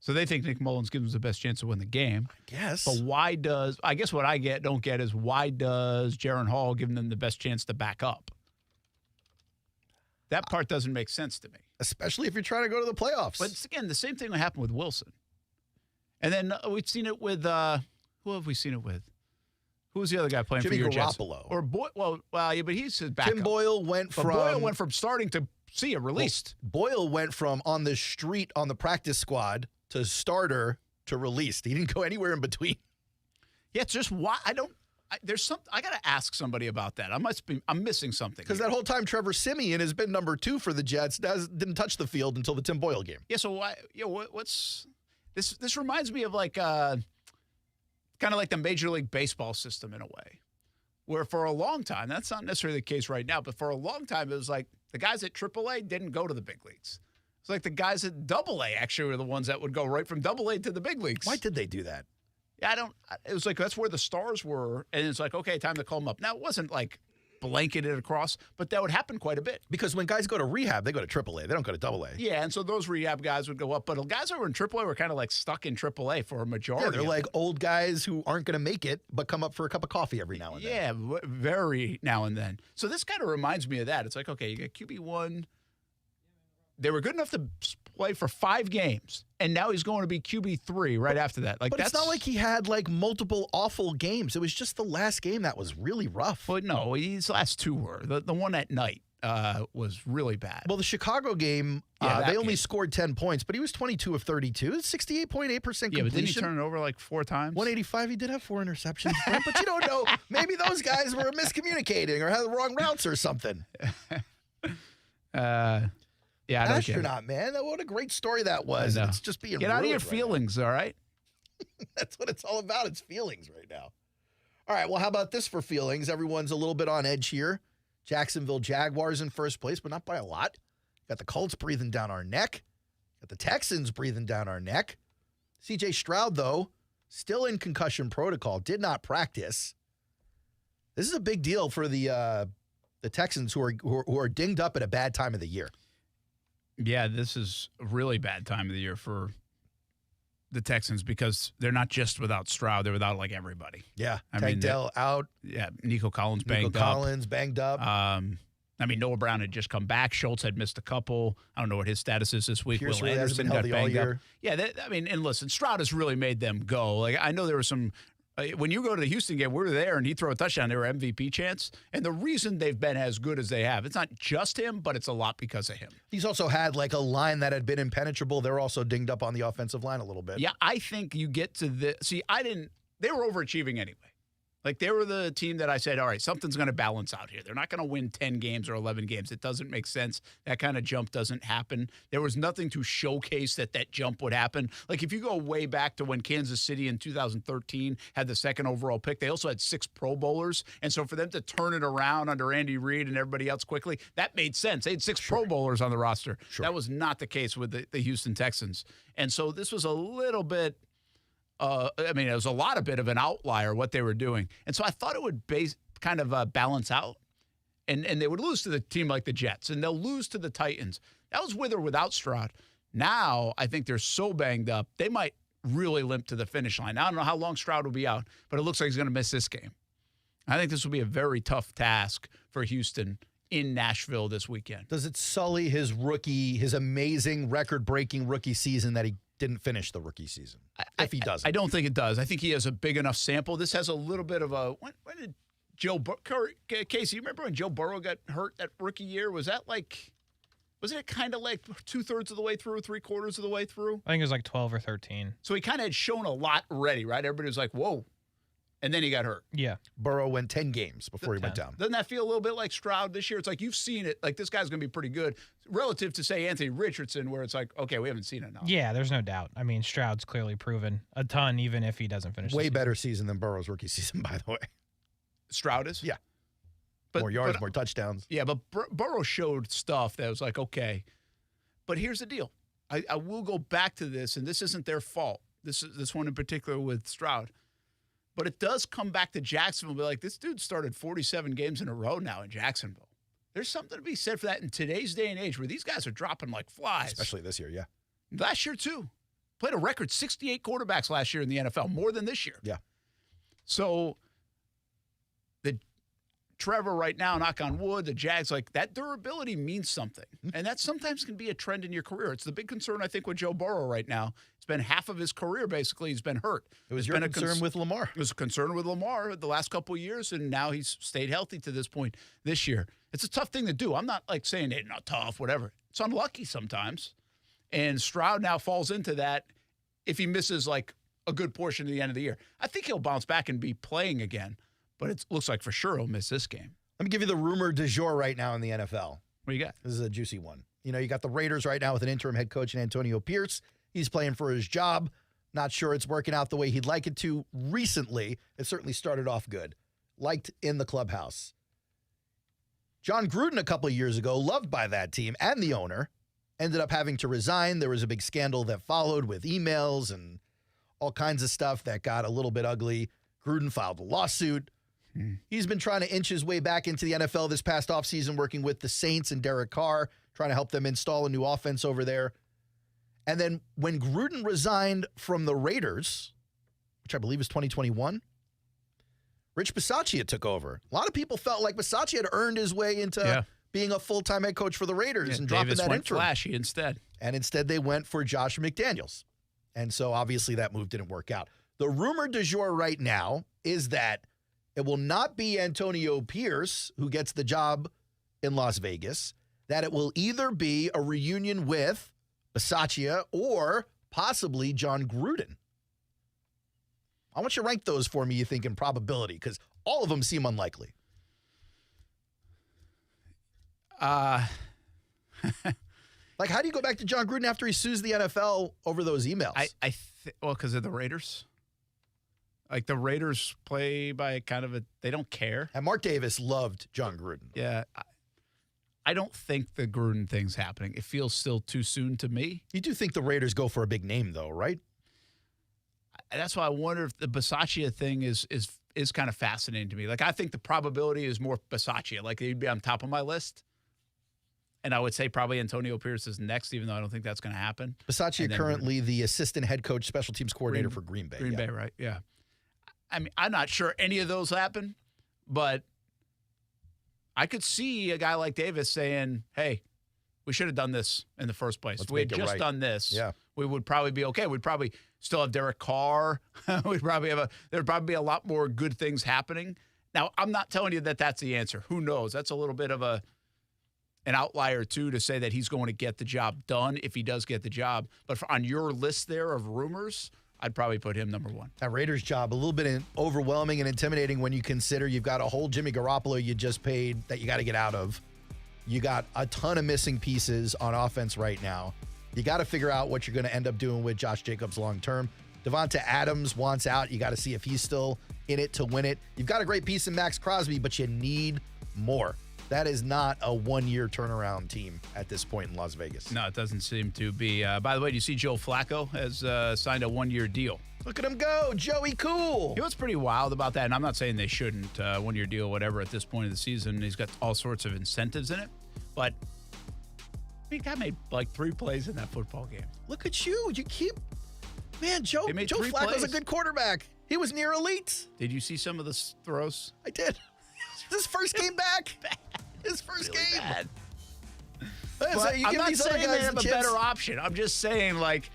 Speaker 17: So they think Nick Mullins gives them the best chance to win the game.
Speaker 1: I guess.
Speaker 17: But I guess what I don't get is why does Jaron Hall give them the best chance to back up? That part doesn't make sense to me.
Speaker 1: Especially if you're trying to go to the playoffs.
Speaker 17: But it's, again, the same thing that happened with Wilson. And then we've seen it with, who have we seen it with? Who was the other guy playing
Speaker 1: Jimmy
Speaker 17: for your Jets?
Speaker 1: Garoppolo.
Speaker 17: Or yeah, but he's his backup.
Speaker 1: Tim Boyle went
Speaker 17: from starting to see it released.
Speaker 1: Boyle went from on the street on the practice squad to starter to released. He didn't go anywhere in between.
Speaker 17: Yeah, it's just why there's something I got to ask somebody about that. I'm missing something.
Speaker 1: Because that whole time Trevor Siemian has been number 2 for the Jets. Didn't touch the field until the Tim Boyle game.
Speaker 17: Yeah. So why? What's this? This reminds me of like kind of like the Major League Baseball system in a way, where for a long time, that's not necessarily the case right now, but for a long time it was like the guys at AAA didn't go to the big leagues. It's like the guys at AA actually were the ones that would go right from AA to the big leagues.
Speaker 1: Why did they do that?
Speaker 17: Yeah, it was like that's where the stars were, and it's like, okay, time to call them up. Now, it wasn't like blanketed across, but that would happen quite a bit.
Speaker 1: Because when guys go to rehab, they go to AAA. They don't go to AA.
Speaker 17: Yeah, and so those rehab guys would go up, but guys that were in AAA were kind of like stuck in AAA for a majority.
Speaker 1: Yeah, they're like old guys who aren't going to make it, but come up for a cup of coffee every now and then.
Speaker 17: Yeah, very now and then. So this kind of reminds me of that. It's like, okay, you got QB1. They were good enough to play for 5 games, and now he's going to be QB3 right after that. Like,
Speaker 1: but it's not like he had like multiple awful games. It was just the last game that was really rough.
Speaker 17: Well, no, his last 2 were. The one at night was really bad.
Speaker 1: Well, the Chicago game, they only scored 10 points, but he was 22 of 32. It's 68.8% completion.
Speaker 17: Yeah, but didn't he turn it over like 4 times?
Speaker 1: 185, he did have 4 interceptions. But you don't know. Maybe those guys were miscommunicating or had the wrong routes or something.
Speaker 17: Yeah, I don't
Speaker 1: Astronaut, man. What a great story that was. It's just being
Speaker 17: Get out of your feelings, all right?
Speaker 1: That's what it's all about. It's feelings right now. All right, well, how about this for feelings? Everyone's a little bit on edge here. Jacksonville Jaguars in first place, but not by a lot. Got the Colts breathing down our neck. Got the Texans breathing down our neck. C.J. Stroud, though, still in concussion protocol, did not practice. This is a big deal for the Texans who are dinged up at a bad time of the year.
Speaker 17: Yeah, this is a really bad time of the year for the Texans because they're not just without Stroud; they're without like everybody.
Speaker 1: Yeah, Tank Dell out.
Speaker 17: Yeah, Nico Collins banged
Speaker 1: up.
Speaker 17: I mean, Noah Brown had just come back. Schultz had missed a couple. I don't know what his status is this week.
Speaker 1: Pierce
Speaker 17: Will
Speaker 1: really hasn't
Speaker 17: Anderson
Speaker 1: been
Speaker 17: got
Speaker 1: healthy all
Speaker 17: banged
Speaker 1: year.
Speaker 17: up. Yeah, and listen, Stroud has really made them go. Like I know there was some. When you go to the Houston game, we were there, and he threw a touchdown. They were MVP chance. And the reason they've been as good as they have, it's not just him, but it's a lot because of him.
Speaker 1: He's also had like a line that had been impenetrable. They're also dinged up on the offensive line a little bit.
Speaker 17: Yeah, I think you get to the – see, they were overachieving anyway. Like, they were the team that I said, all right, something's going to balance out here. They're not going to win 10 games or 11 games. It doesn't make sense. That kind of jump doesn't happen. There was nothing to showcase that jump would happen. Like, if you go way back to when Kansas City in 2013 had the second overall pick, they also had 6 Pro Bowlers. And so for them to turn it around under Andy Reid and everybody else quickly, that made sense. They had 6 Pro Bowlers on the roster. That was not the case with the Houston Texans. And so this was a little bit – it was a lot of bit of an outlier what they were doing. And so I thought it would balance out. And they would lose to the team like the Jets, and they'll lose to the Titans. That was with or without Stroud. Now I think they're so banged up, they might really limp to the finish line. Now, I don't know how long Stroud will be out, but it looks like he's going to miss this game. I think this will be a very tough task for Houston in Nashville this weekend.
Speaker 1: Does it sully his amazing record-breaking rookie season that he didn't finish the rookie season, if he doesn't?
Speaker 17: I don't think it does. I think he has a big enough sample. This has a little bit of a – when did Casey, you remember when Joe Burrow got hurt that rookie year? Was it kind of like 2/3 of the way through, 3/4 of the way through?
Speaker 7: I think it was like 12 or 13.
Speaker 17: So he kind of had shown a lot already, right? Everybody was like, whoa. And then he got hurt.
Speaker 7: Yeah.
Speaker 1: Burrow went 10 games before he went down.
Speaker 17: Doesn't that feel a little bit like Stroud this year? It's like you've seen it. Like this guy's going to be pretty good relative to, say, Anthony Richardson, where it's like, okay, we haven't seen it now.
Speaker 7: Yeah, there's no doubt. I mean, Stroud's clearly proven a ton, even if he doesn't finish.
Speaker 1: Way better season than Burrow's rookie season, by the way.
Speaker 17: Stroud is?
Speaker 1: Yeah. More yards, more touchdowns.
Speaker 17: Yeah, but Burrow showed stuff that was like, okay. But here's the deal. I will go back to this, and this isn't their fault. This one in particular with Stroud. But it does come back to Jacksonville. Be like, this dude started 47 games in a row now in Jacksonville. There's something to be said for that in today's day and age where these guys are dropping like flies.
Speaker 1: Especially this year, yeah.
Speaker 17: Last year, too. Played a record 68 quarterbacks last year in the NFL, more than this year.
Speaker 1: Yeah.
Speaker 17: So the Trevor right now, knock on wood, the Jags, like that durability means something. And that sometimes can be a trend in your career. It's the big concern, I think, with Joe Burrow right now. It's been half of his career, basically, he's been hurt.
Speaker 1: It was your concern with Lamar.
Speaker 17: It was a concern with Lamar the last couple of years, and now he's stayed healthy to this point this year. It's a tough thing to do. I'm not like saying it's not tough, whatever. It's unlucky sometimes. And Stroud now falls into that if he misses like a good portion of the end of the year. I think he'll bounce back and be playing again, but it looks like for sure he'll miss this game.
Speaker 1: Let me give you the rumor du jour right now in the NFL.
Speaker 17: What do you got?
Speaker 1: This is a juicy one. You know, you got the Raiders right now with an interim head coach in Antonio Pierce. He's playing for his job. Not sure it's working out the way he'd like it to. Recently, it certainly started off good. Liked in the clubhouse. John Gruden a couple of years ago, loved by that team and the owner, ended up having to resign. There was a big scandal that followed with emails and all kinds of stuff that got a little bit ugly. Gruden filed a lawsuit. He's been trying to inch his way back into the NFL this past offseason, working with the Saints and Derek Carr, trying to help them install a new offense over there. And then when Gruden resigned from the Raiders, which I believe is 2021, Rich Bisaccia took over. A lot of people felt like Bisaccia had earned his way into being a full-time head coach for the Raiders and dropping that interim.
Speaker 17: Flashy instead.
Speaker 1: And instead they went for Josh McDaniels. And so obviously that move didn't work out. The rumor du jour right now is that it will not be Antonio Pierce who gets the job in Las Vegas, that it will either be a reunion with Bisaccia or possibly John Gruden. I want you to rank those for me, you think, in probability, because all of them seem unlikely. Like, how do you go back to John Gruden after he sues the NFL over those emails?
Speaker 17: Well, because of the Raiders. Like, the Raiders play by kind of they don't care.
Speaker 1: And Mark Davis loved John Gruden.
Speaker 17: Yeah. I don't think the Gruden thing's happening. It feels still too soon to me.
Speaker 1: You do think the Raiders go for a big name, though, right?
Speaker 17: That's why I wonder if the Bisaccia thing is kind of fascinating to me. Like, I think the probability is more Bisaccia. Like, he'd be on top of my list. And I would say probably Antonio Pierce is next, even though I don't think that's going to happen.
Speaker 1: Bisaccia currently the assistant head coach, special teams coordinator for Green Bay.
Speaker 17: Green Bay, right? Yeah. I mean, I'm not sure any of those happen, but I could see a guy like Davis saying, hey, we should have done this in the first place. If we had just done this, we would probably be okay. We'd probably still have Derek Carr. There'd probably be a lot more good things happening. Now, I'm not telling you that that's the answer. Who knows? That's a little bit of an outlier, too, to say that he's going to get the job done if he does get the job. But on your list there of rumors, I'd probably put him number one.
Speaker 1: That Raiders job, a little bit overwhelming and intimidating when you consider you've got a whole Jimmy Garoppolo you just paid that you got to get out of. You got a ton of missing pieces on offense right now. You got to figure out what you're going to end up doing with Josh Jacobs long term. Devonta Adams wants out. You got to see if he's still in it to win it. You've got a great piece in Max Crosby, but you need more. That is not a one-year turnaround team at this point in Las Vegas.
Speaker 17: No, it doesn't seem to be. By the way, do you see Joe Flacco has signed a one-year deal?
Speaker 1: Look at him go, Joey Cool.
Speaker 17: You know what's pretty wild about that, and I'm not saying they shouldn't, one-year deal, whatever, at this point of the season. He's got all sorts of incentives in it, but he got made like 3 plays in that football game.
Speaker 1: Look at you. You keep... Man, Joe Flacco's
Speaker 17: plays.
Speaker 1: a good quarterback. He was near elite.
Speaker 17: Did you see some of the throws?
Speaker 1: I did. His first game back. His first game.
Speaker 17: Bad.
Speaker 1: So you
Speaker 17: I'm
Speaker 1: give
Speaker 17: not
Speaker 1: these other
Speaker 17: saying
Speaker 1: guys
Speaker 17: they have
Speaker 1: the
Speaker 17: a
Speaker 1: chance.
Speaker 17: better option. I'm just saying, like,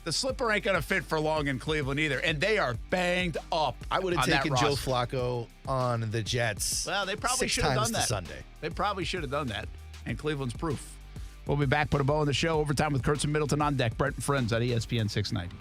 Speaker 17: the slipper ain't going to fit for long in Cleveland either, and they are banged up.
Speaker 1: I would have
Speaker 17: on that
Speaker 1: taken Joe
Speaker 17: roster.
Speaker 1: Flacco on the Jets.
Speaker 17: Well, they probably
Speaker 1: 6
Speaker 17: should have
Speaker 1: times
Speaker 17: done that.
Speaker 1: to Sunday.
Speaker 17: They probably should have done that, and Cleveland's proof. We'll be back. Put a bow on the show. Overtime with Kurtz and Middleton on deck. Brent Friends at ESPN 690.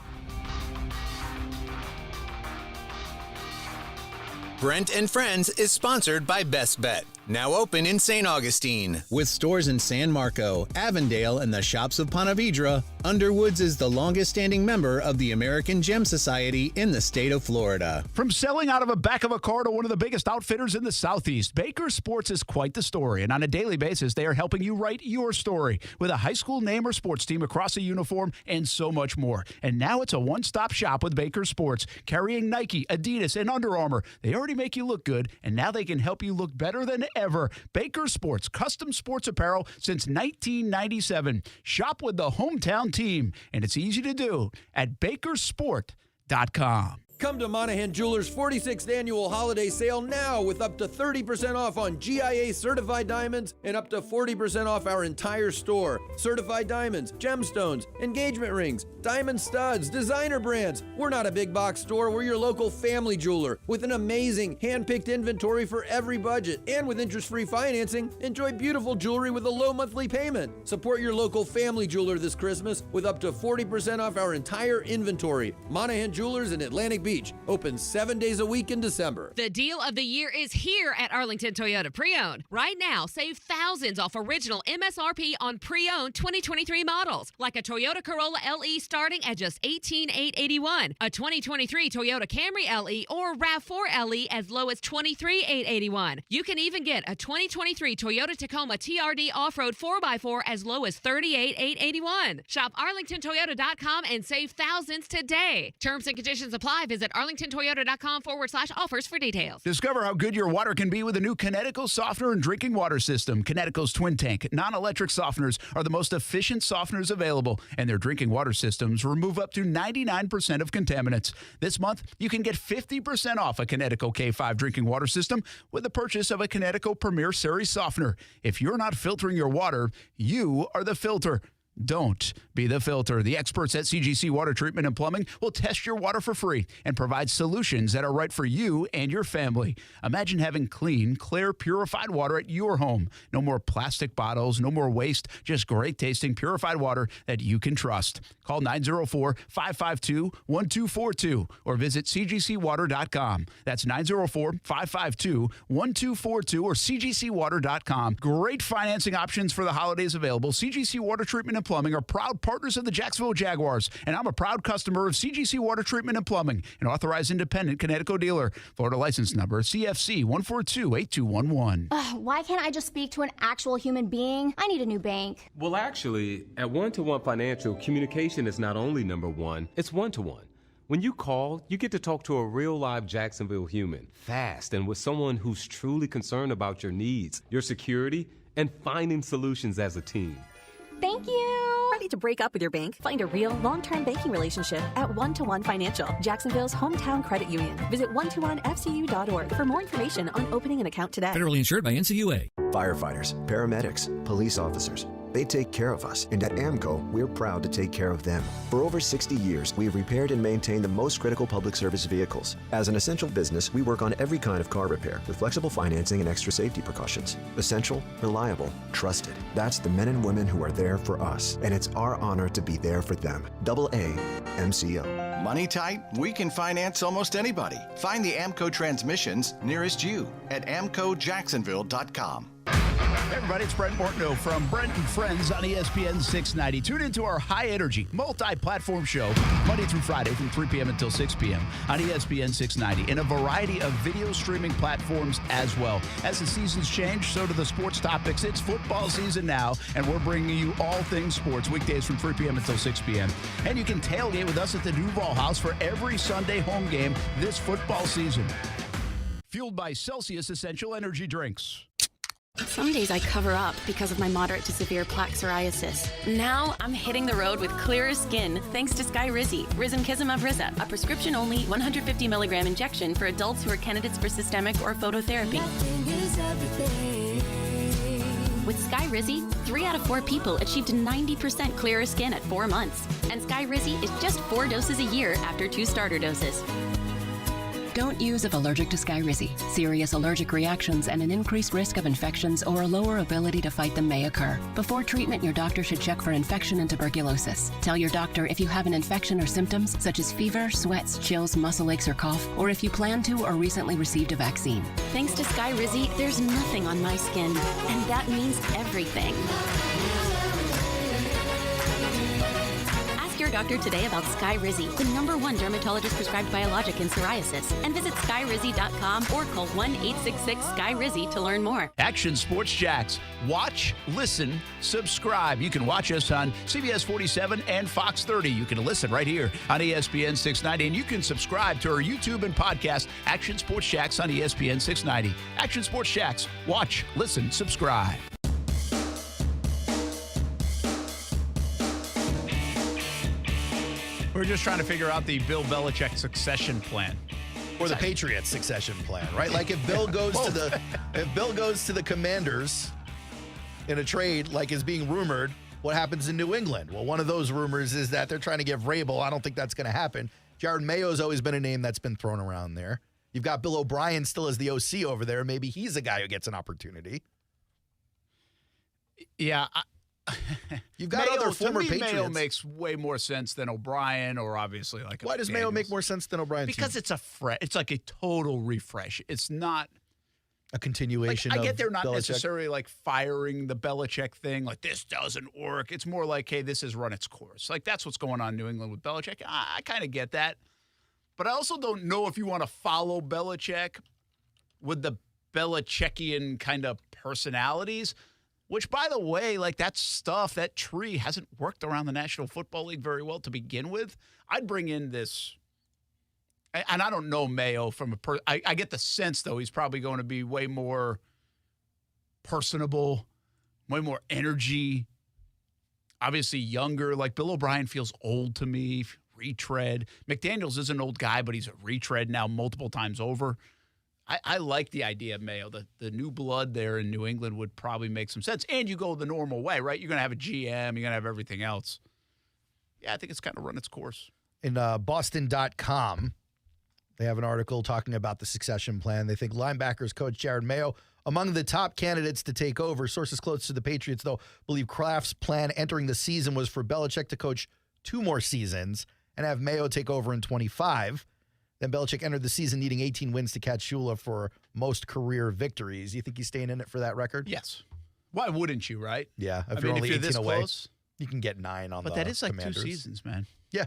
Speaker 3: Brent and Friends is sponsored by Best Bet, now open in St. Augustine. With stores in San Marco, Avondale, and the shops of Ponte Vedra, Underwoods is the longest-standing member of the American Gem Society in the state of Florida.
Speaker 17: From selling out of the back of a car to one of the biggest outfitters in the Southeast, Baker Sports is quite the story. And on a daily basis, they are helping you write your story with a high school name or sports team across a uniform and so much more. And now it's a one-stop shop with Baker Sports, carrying Nike, Adidas, and Under Armour. They already make you look good, and now they can help you look better than ever. Baker Sports, custom sports apparel since 1997. Shop with the hometown team, and it's easy to do at bakersport.com.
Speaker 10: Come to Monahan Jewelers' 46th annual holiday sale now with up to 30% off on GIA certified diamonds and up to 40% off our entire store. Certified diamonds, gemstones, engagement rings, diamond studs, designer brands. We're not a big box store. We're your local family jeweler with an amazing hand-picked inventory for every budget. And with interest-free financing, enjoy beautiful jewelry with a low monthly payment. Support your local family jeweler this Christmas with up to 40% off our entire inventory. Monahan Jewelers in Atlantic Beach. Open 7 days a week in December.
Speaker 6: The deal of the year is here at Arlington Toyota Pre-Owned. Right now, save thousands off original MSRP on pre-owned 2023 models, like a Toyota Corolla LE starting at just $18,881, a 2023 Toyota Camry LE or RAV4 LE as low as $23,881. You can even get a 2023 Toyota Tacoma TRD Off-Road 4x4 as low as $38,881. Shop arlingtontoyota.com and save thousands today. Terms and conditions apply. Visit arlingtontoyota.com/offers for details.
Speaker 17: Discover how good your water can be with a new Connecticut softener and drinking water system. Connecticut's twin tank non-electric softeners are the most efficient softeners available, and their drinking water systems remove up to 99% of contaminants. This month, you can get 50% off a Connecticut K5 drinking water system with the purchase of a Connecticut Premier Series softener. If you're not filtering your water, you are the filter. Don't be the filter. The experts at CGC Water Treatment and Plumbing will test your water for free and provide solutions that are right for you and your family. Imagine having clean, clear, purified water at your home. No more plastic bottles, no more waste, just great tasting, purified water that you can trust. Call 904-552-1242 or visit cgcwater.com. That's 904-552-1242 or cgcwater.com. Great financing options for the holidays available. CGC Water Treatment and Plumbing are proud partners of the Jacksonville Jaguars, and I'm a proud customer of CGC Water Treatment and Plumbing, an authorized independent Connecticut dealer. Florida license number CFC 1428211.
Speaker 8: Why can't I just speak to an actual human being? I need a new bank.
Speaker 11: Well, actually, at One-to-One Financial, communication is not only number one, it's one-to-one. When you call, you get to talk to a real live Jacksonville human, fast, and with someone who's truly concerned about your needs, your security, and finding solutions as a team.
Speaker 12: Thank you. Ready to break up with your bank? Find a real long-term banking relationship at One-to-One Financial, Jacksonville's hometown credit union. Visit one-to-one-fcu.org for more information on opening an account today.
Speaker 13: Federally insured by NCUA.
Speaker 14: Firefighters, paramedics, police officers. They take care of us, and at AMCO, we're proud to take care of them. For over 60 years, we've repaired and maintained the most critical public service vehicles. As an essential business, we work on every kind of car repair with flexible financing and extra safety precautions. Essential, reliable, trusted. That's the men and women who are there for us, and it's our honor to be there for them. AA MCO.
Speaker 15: Money tight? We can finance almost anybody. Find the AMCO transmissions nearest you at amcojacksonville.com.
Speaker 17: Hey everybody, it's Brent Martineau from Brent Friends on ESPN 690. Tune into our high-energy, multi-platform show Monday through Friday from 3 p.m. until 6 p.m. on ESPN 690 and a variety of video streaming platforms as well. As the seasons change, so do the sports topics. It's football season now, and we're bringing you all things sports weekdays from 3 p.m. until 6 p.m. And you can tailgate with us at the Duval House for every Sunday home game this football season. Fueled by Celsius Essential Energy Drinks.
Speaker 16: Some days I cover up because of my moderate to severe plaque psoriasis. Now I'm hitting the road with clearer skin thanks to Skyrizi, Risankizumab Riza, a prescription-only 150 milligram injection for adults who are candidates for systemic or phototherapy. With Skyrizi, 3 out of 4 people achieved 90% clearer skin at 4 months. And Skyrizi is just 4 doses a year after 2 starter doses.
Speaker 20: Don't use if allergic to Skyrizi. Serious allergic reactions and an increased risk of infections or a lower ability to fight them may occur. Before treatment, your doctor should check for infection and tuberculosis. Tell your doctor if you have an infection or symptoms such as fever, sweats, chills, muscle aches, or cough, or if you plan to or recently received a vaccine.
Speaker 16: Thanks to Skyrizi, there's nothing on my skin, and that means everything. Your doctor today about Skyrizi, the #1 dermatologist prescribed biologic in psoriasis, and visit skyrizi.com or call 1-866-SKY-RIZZI to learn more.
Speaker 17: Action Sports Jacks. Watch, listen, subscribe. You can watch us on CBS 47 and Fox 30. You can listen right here on ESPN 690, and you can subscribe to our YouTube and podcast, Action Sports Jacks on ESPN 690. Action Sports Jacks. Watch, listen, subscribe. We're just trying to figure out the Bill Belichick succession plan.
Speaker 1: Or the Patriots succession plan, right? Like if Bill goes to the Commanders in a trade like is being rumored, what happens in New England? Well, one of those rumors is that they're trying to give Vrabel. I don't think that's going to happen. Jared Mayo's always been a name that's been thrown around there. You've got Bill O'Brien still as the OC over there. Maybe he's a guy who gets an opportunity.
Speaker 17: Yeah,
Speaker 1: you've got other former Patriots.
Speaker 17: Mayo makes way more sense than O'Brien, or obviously like.
Speaker 1: Why does Mayo make more sense than O'Brien?
Speaker 17: Because it's it's like a total refresh. It's not
Speaker 1: a continuation.
Speaker 17: I get they're not
Speaker 1: Belichick.
Speaker 17: necessarily like firing the Belichick thing. Like this doesn't work. It's more like, hey, this has run its course. Like that's what's going on in New England with Belichick. I kind of get that, but I also don't know if you want to follow Belichick with the Belichickian kind of personalities. Which, by the way, like that stuff, that tree hasn't worked around the National Football League very well to begin with. I'd bring in this, and I don't know Mayo from I get the sense, though, he's probably going to be way more personable, way more energy, obviously younger. Like Bill O'Brien feels old to me, retread. McDaniels is an old guy, but he's a retread now multiple times over. I like the idea of Mayo. The new blood there in New England would probably make some sense. And you go the normal way, right? You're going to have a GM. You're going to have everything else. Yeah, I think it's kind of run its course.
Speaker 1: In Boston.com, they have an article talking about the succession plan. They think linebackers coach Jared Mayo among the top candidates to take over. Sources close to the Patriots, though, believe Kraft's plan entering the season was for Belichick to coach 2 more seasons and have Mayo take over in 25. Then Belichick entered the season needing 18 wins to catch Shula for most career victories. You think he's staying in it for that record?
Speaker 17: Yes. Why wouldn't you, right?
Speaker 1: Yeah. If you're only 18
Speaker 17: this
Speaker 1: away,
Speaker 17: close,
Speaker 1: you can get 9 on the
Speaker 17: But that is like
Speaker 1: Commanders.
Speaker 17: 2 seasons, man.
Speaker 1: Yeah.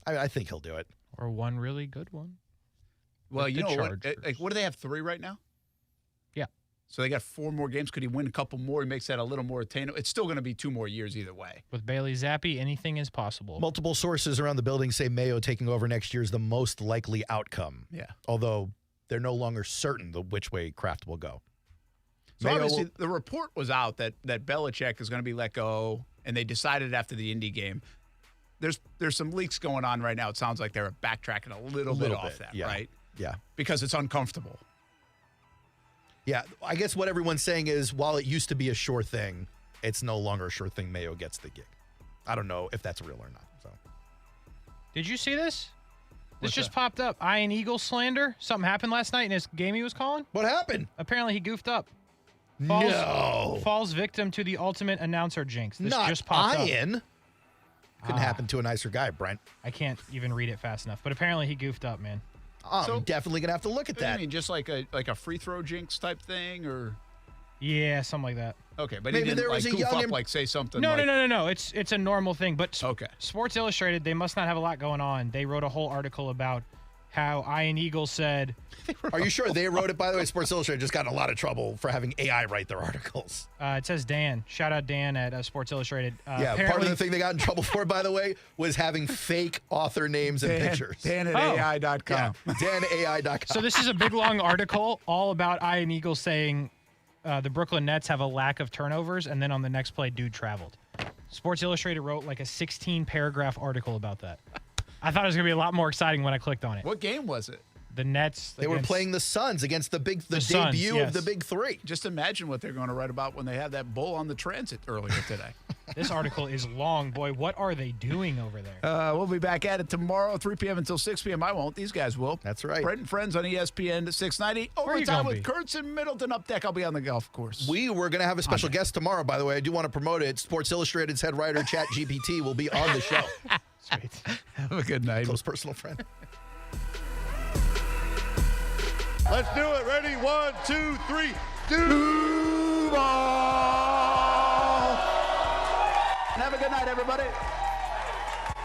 Speaker 1: I think he'll do it.
Speaker 7: Or one really good one.
Speaker 17: Well, you know what? Like, what do they have, 3 right now?
Speaker 7: Yeah.
Speaker 17: So they got 4 more games. Could he win a couple more? He makes that a little more attainable. It's still going to be 2 more years either way.
Speaker 7: With Bailey Zappi, anything is possible.
Speaker 1: Multiple sources around the building say Mayo taking over next year is the most likely outcome.
Speaker 17: Yeah.
Speaker 1: Although they're no longer certain which way Kraft will go.
Speaker 17: So obviously the report was out that Belichick is going to be let go, and they decided after the Indy game. There's some leaks going on right now. It sounds like they're backtracking a little bit off that, right?
Speaker 1: Yeah.
Speaker 17: Because it's uncomfortable.
Speaker 1: Yeah, I guess what everyone's saying is while it used to be a sure thing, it's no longer a sure thing Mayo gets the gig. I don't know if that's real or not. So,
Speaker 7: did you see this? This
Speaker 17: What's
Speaker 7: just
Speaker 17: that?
Speaker 7: popped up. Ian Eagle slander. Something happened last night in his game he was calling.
Speaker 1: What happened?
Speaker 7: Apparently he goofed up. Falls victim to the ultimate announcer jinx. This
Speaker 1: not
Speaker 7: just popped up.
Speaker 1: Ian. Couldn't happen to a nicer guy, Brent.
Speaker 7: I can't even read it fast enough, but apparently he goofed up, man.
Speaker 1: I'm definitely gonna have to look at
Speaker 17: What do you
Speaker 1: that.
Speaker 17: mean, just like a free throw jinx type thing, or
Speaker 7: Yeah, something like that.
Speaker 17: okay, but
Speaker 1: Maybe
Speaker 17: he didn't
Speaker 1: there was
Speaker 17: like
Speaker 1: a
Speaker 17: goof
Speaker 1: young
Speaker 17: up, like say something.
Speaker 7: No,
Speaker 17: like,
Speaker 7: no. It's a normal thing. But
Speaker 17: Okay.
Speaker 7: Sports Illustrated, they must not have a lot going on. They wrote a whole article about how Ian Eagle said.
Speaker 1: Are you sure they wrote it? By the way, Sports Illustrated just got in a lot of trouble for having AI write their articles.
Speaker 7: It says Dan. Shout out Dan at Sports Illustrated.
Speaker 1: Yeah, part of the thing they got in trouble for, by the way, was having fake author names and pictures.
Speaker 17: Dan at AI.com.
Speaker 1: Yeah, DanAI.com.
Speaker 7: So this is a big long article all about Ian Eagle saying the Brooklyn Nets have a lack of turnovers, and then on the next play, dude traveled. Sports Illustrated wrote like a 16-paragraph article about that. I thought it was going to be a lot more exciting when I clicked on it.
Speaker 17: What game was it?
Speaker 7: The Nets.
Speaker 1: They were playing the Suns against the
Speaker 7: Suns,
Speaker 1: debut
Speaker 7: yes.
Speaker 1: of the Big Three.
Speaker 17: Just imagine what they're going to write about when they have that bull on the transit earlier today.
Speaker 7: This article is long. Boy, what are they doing over there?
Speaker 17: We'll be back at it tomorrow, 3 p.m. until 6 p.m. I won't. These guys will.
Speaker 1: That's right.
Speaker 17: Brent Friends on ESPN 690.
Speaker 7: Where you
Speaker 17: Overtime
Speaker 7: gonna
Speaker 17: with
Speaker 7: be?
Speaker 17: Kuhrts and Middleton up deck. I'll be on the golf course.
Speaker 1: We were going to have a special guest tomorrow, by the way. I do want to promote it. Sports Illustrated's head writer, ChatGPT, will be on the show.
Speaker 7: Sweet.
Speaker 17: Have a good night.
Speaker 1: Close personal friend.
Speaker 18: Let's do it. Ready? 1, 2, 3. Duval!
Speaker 17: Have a good night, everybody.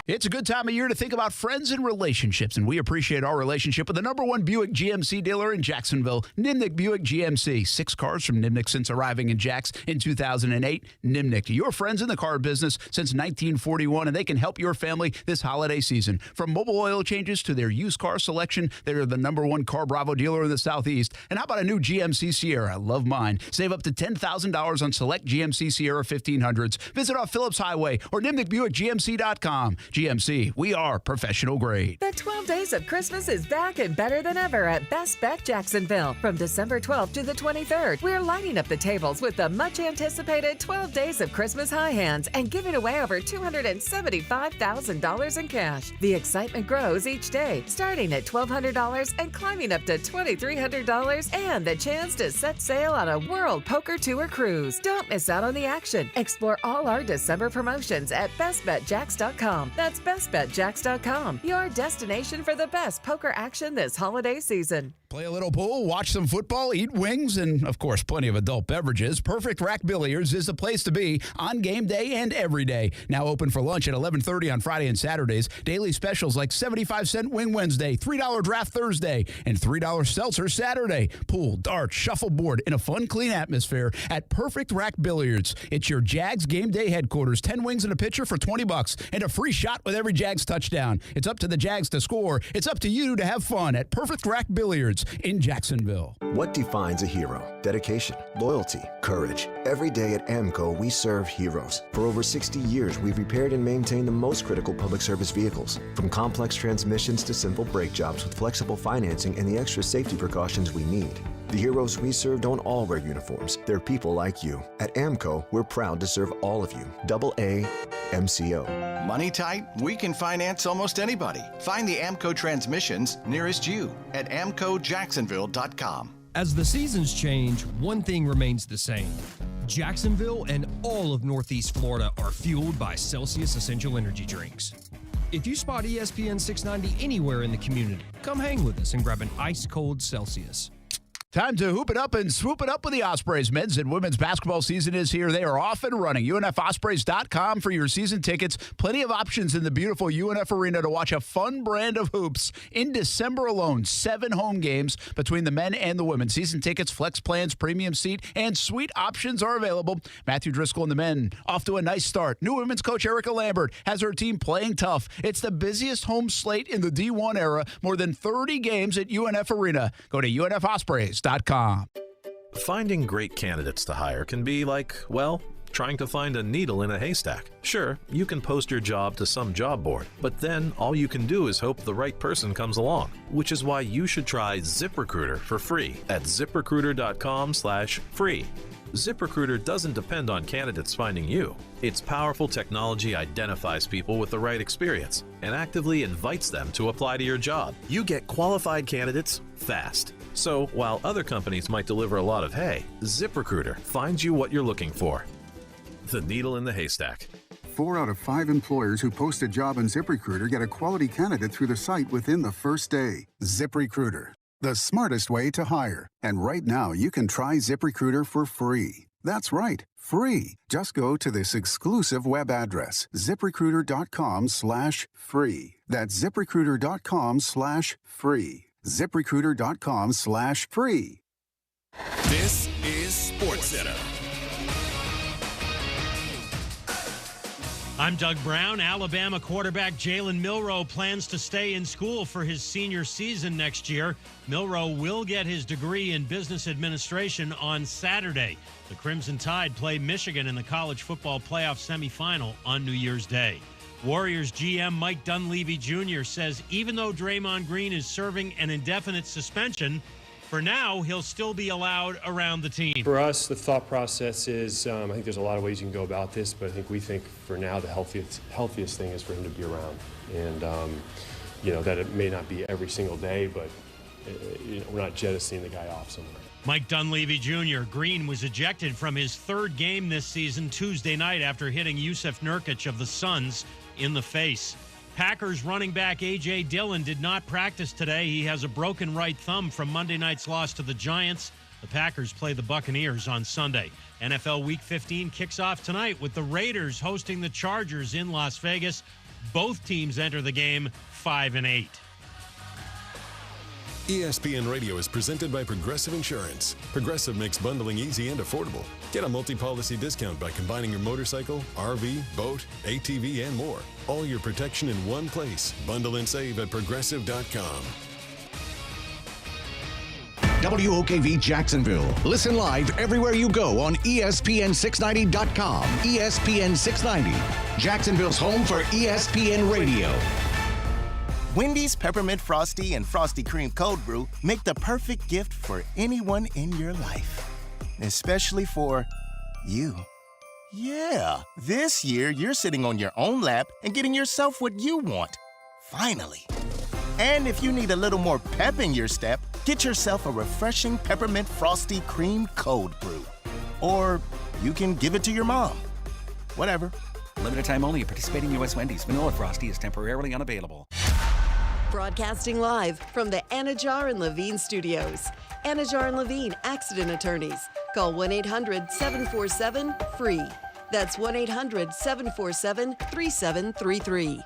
Speaker 17: It's a good time of year to think about friends and relationships, and we appreciate our relationship with the #1 Buick GMC dealer in Jacksonville, Nimnick Buick GMC. 6 cars from Nimnick since arriving in Jacks in 2008. Nimnick, your friends in the car business since 1941, and they can help your family this holiday season. From mobile oil changes to their used car selection, they're the #1 Car Bravo dealer in the Southeast. And how about a new GMC Sierra? I love mine. Save up to $10,000 on select GMC Sierra 1500s. Visit our Phillips Highway or NimnickBuickGMC.com. GMC, we are professional grade.
Speaker 5: The 12 Days of Christmas is back and better than ever at Best Bet Jacksonville. From December 12th to the 23rd, we're lighting up the tables with the much-anticipated 12 Days of Christmas High Hands and giving away over $275,000 in cash. The excitement grows each day, starting at $1,200 and climbing up to $2,300, and the chance to set sail on a World Poker Tour cruise. Don't miss out on the action. Explore all our December promotions at bestbetjacks.com. That's bestbetjacks.com, your destination for the best poker action this holiday season.
Speaker 17: Play a little pool, watch some football, eat wings, and, of course, plenty of adult beverages. Perfect Rack Billiards is the place to be on game day and every day. Now open for lunch at 11:30 on Friday and Saturdays. Daily specials like 75-cent Wing Wednesday, $3 Draft Thursday, and $3 Seltzer Saturday. Pool, darts, shuffleboard in a fun, clean atmosphere at Perfect Rack Billiards. It's your Jags game day headquarters. 10 wings and a pitcher for $20 and a free shot with every Jags touchdown. It's up to the Jags to score. It's up to you to have fun at Perfect Rack Billiards in Jacksonville.
Speaker 14: What defines a hero? Dedication, loyalty, courage. Every day at AMCO, we serve heroes. For over 60 years, we've repaired and maintained the most critical public service vehicles. From complex transmissions to simple brake jobs with flexible financing and the extra safety precautions we need. The heroes we serve don't all wear uniforms. They're people like you. At AMCO, we're proud to serve all of you. AA MCO.
Speaker 15: Money tight? We can finance almost anybody. Find the AMCO transmissions nearest you at AMCOJacksonville.com.
Speaker 10: As the seasons change, one thing remains the same. Jacksonville and all of Northeast Florida are fueled by Celsius Essential Energy Drinks. If you spot ESPN 690 anywhere in the community, come hang with us and grab an ice-cold Celsius.
Speaker 17: Time to hoop it up and swoop it up with the Ospreys. Men's and women's basketball season is here. They are off and running. UNFOspreys.com for your season tickets. Plenty of options in the beautiful UNF Arena to watch a fun brand of hoops. In December alone, 7 home games between the men and the women. Season tickets, flex plans, premium seat, and suite options are available. Matthew Driscoll and the men off to a nice start. New women's coach Erica Lambert has her team playing tough. It's the busiest home slate in the D1 era. More than 30 games at UNF Arena. Go to UNFOspreys.com.
Speaker 9: Finding great candidates to hire can be like, well, trying to find a needle in a haystack. Sure, you can post your job to some job board, but then all you can do is hope the right person comes along, which is why you should try ZipRecruiter for free at ZipRecruiter.com/free. ZipRecruiter doesn't depend on candidates finding you. Its powerful technology identifies people with the right experience and actively invites them to apply to your job. You get qualified candidates fast. So while other companies might deliver a lot of hay, ZipRecruiter finds you what you're looking for. The needle in the haystack.
Speaker 13: 4 out of 5 employers who post a job on ZipRecruiter get a quality candidate through the site within the first day. ZipRecruiter, the smartest way to hire. And right now, you can try ZipRecruiter for free. That's right, free. Just go to this exclusive web address, ZipRecruiter.com/free. That's ZipRecruiter.com/free. ZipRecruiter.com/free.
Speaker 19: This is SportsCenter.
Speaker 22: I'm Doug Brown. Alabama quarterback Jalen Milroe plans to stay in school for his senior season next year. Milroe will get his degree in business administration on Saturday. The Crimson Tide play Michigan in the college football playoff semifinal on New Year's Day. Warriors GM Mike Dunleavy Jr. says even though Draymond Green is serving an indefinite suspension, for now, he'll still be allowed around the team.
Speaker 23: For us, the thought process is, I think there's a lot of ways you can go about this, but we think for now the healthiest thing is for him to be around. And, that it may not be every single day, but we're not jettisoning the guy off somewhere.
Speaker 22: Mike Dunleavy Jr. Green was ejected from his third game this season Tuesday night after hitting Yusuf Nurkic of the Suns in the face. Packers running back A.J. Dillon did not practice today. He has a broken right thumb from Monday night's loss to the Giants. The Packers play the Buccaneers on Sunday. NFL Week 15 kicks off tonight with the Raiders hosting the Chargers in Las Vegas. Both teams enter the game 5-8.
Speaker 24: ESPN Radio is presented by Progressive Insurance. Progressive makes bundling easy and affordable. Get a multi-policy discount by combining your motorcycle, RV, boat, ATV, and more. All your protection in one place. Bundle and save at Progressive.com.
Speaker 25: WOKV Jacksonville. Listen live everywhere you go on ESPN690.com. ESPN 690, Jacksonville's home for ESPN Radio.
Speaker 26: Wendy's Peppermint Frosty and Frosty Cream Cold Brew make the perfect gift for anyone in your life. Especially for you. Yeah, this year you're sitting on your own lap and getting yourself what you want. Finally. And if you need a little more pep in your step, get yourself a refreshing Peppermint Frosty Cream Cold Brew. Or you can give it to your mom. Whatever.
Speaker 27: Limited time only at participating U.S. Wendy's. Vanilla Frosty is temporarily unavailable.
Speaker 30: Broadcasting live from the Anajar and Levine studios. Anajar and Levine Accident Attorneys. Call 1-800-747-FREE. That's 1-800-747-3733.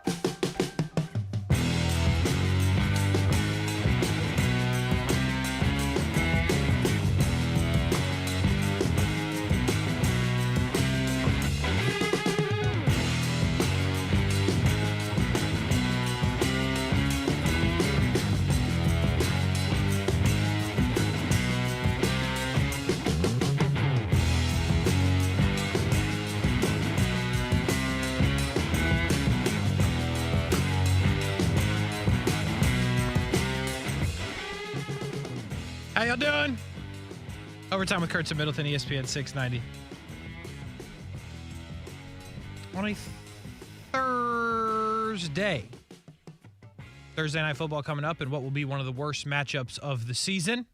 Speaker 7: How y'all doing? Overtime with Kurtz and Middleton, ESPN 690. On a Thursday Night Football coming up, and what will be one of the worst matchups of the season.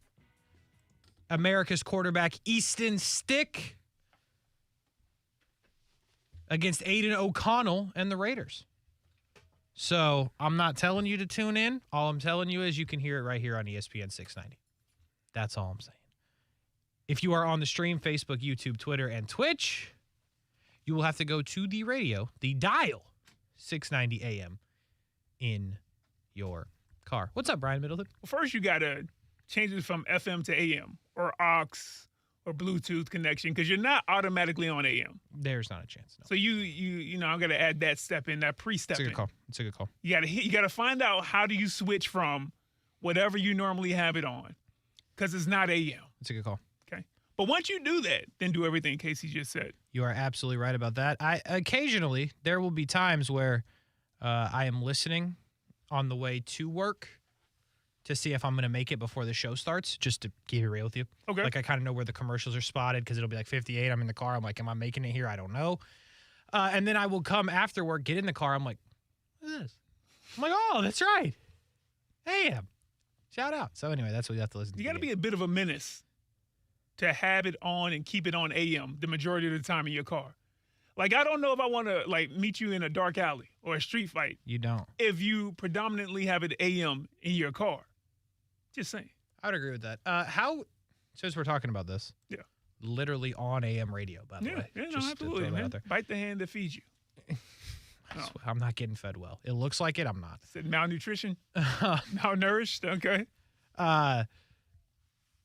Speaker 7: America's quarterback Easton Stick against Aiden O'Connell and the Raiders. So I'm not telling you to tune in. All I'm telling you is you can hear it right here on ESPN 690. That's all I'm saying. If you are on the stream, Facebook, YouTube, Twitter, and Twitch, you will have to go to the radio, the dial, 690 AM in your car. What's up, Brian Middleton?
Speaker 31: Well, first you got to change it from FM to AM or aux or Bluetooth connection because you're not automatically on AM.
Speaker 7: There's not a chance. No.
Speaker 31: So I'm going to add that step in, that pre-step in.
Speaker 7: It's a good call.
Speaker 31: You got to find out how do you switch from whatever you normally have it on because it's not AM.
Speaker 7: It's a good call.
Speaker 31: Okay. But once you do that, then do everything Casey just said.
Speaker 7: You are absolutely right about that. Occasionally there will be times where I am listening on the way to work to see if I'm going to make it before the show starts, just to keep it real with you.
Speaker 31: Okay.
Speaker 7: Like I kind of know where the commercials are spotted because it'll be like 58. I'm in the car. I'm like, am I making it here? I don't know. And then I will come after work, get in the car. I'm like, what is this? I'm like, oh, that's right. AM. Shout out. So anyway, that's what you have to listen to.
Speaker 31: You got to be a bit of a menace to have it on and keep it on AM the majority of the time in your car. Like, I don't know if I want to, like, meet you in a dark alley or a street fight.
Speaker 7: You don't.
Speaker 31: If you predominantly have it AM in your car. Just saying.
Speaker 7: I would agree with that. Since we're talking about this.
Speaker 31: Yeah.
Speaker 7: Literally on AM radio, by the way.
Speaker 31: Yeah, no,
Speaker 7: Just
Speaker 31: absolutely,
Speaker 7: to throw that
Speaker 31: man.
Speaker 7: out there.
Speaker 31: Bite the hand that feeds you.
Speaker 7: I'm not getting fed well. It looks like it. I'm not.
Speaker 31: Said malnutrition? Malnourished? Okay.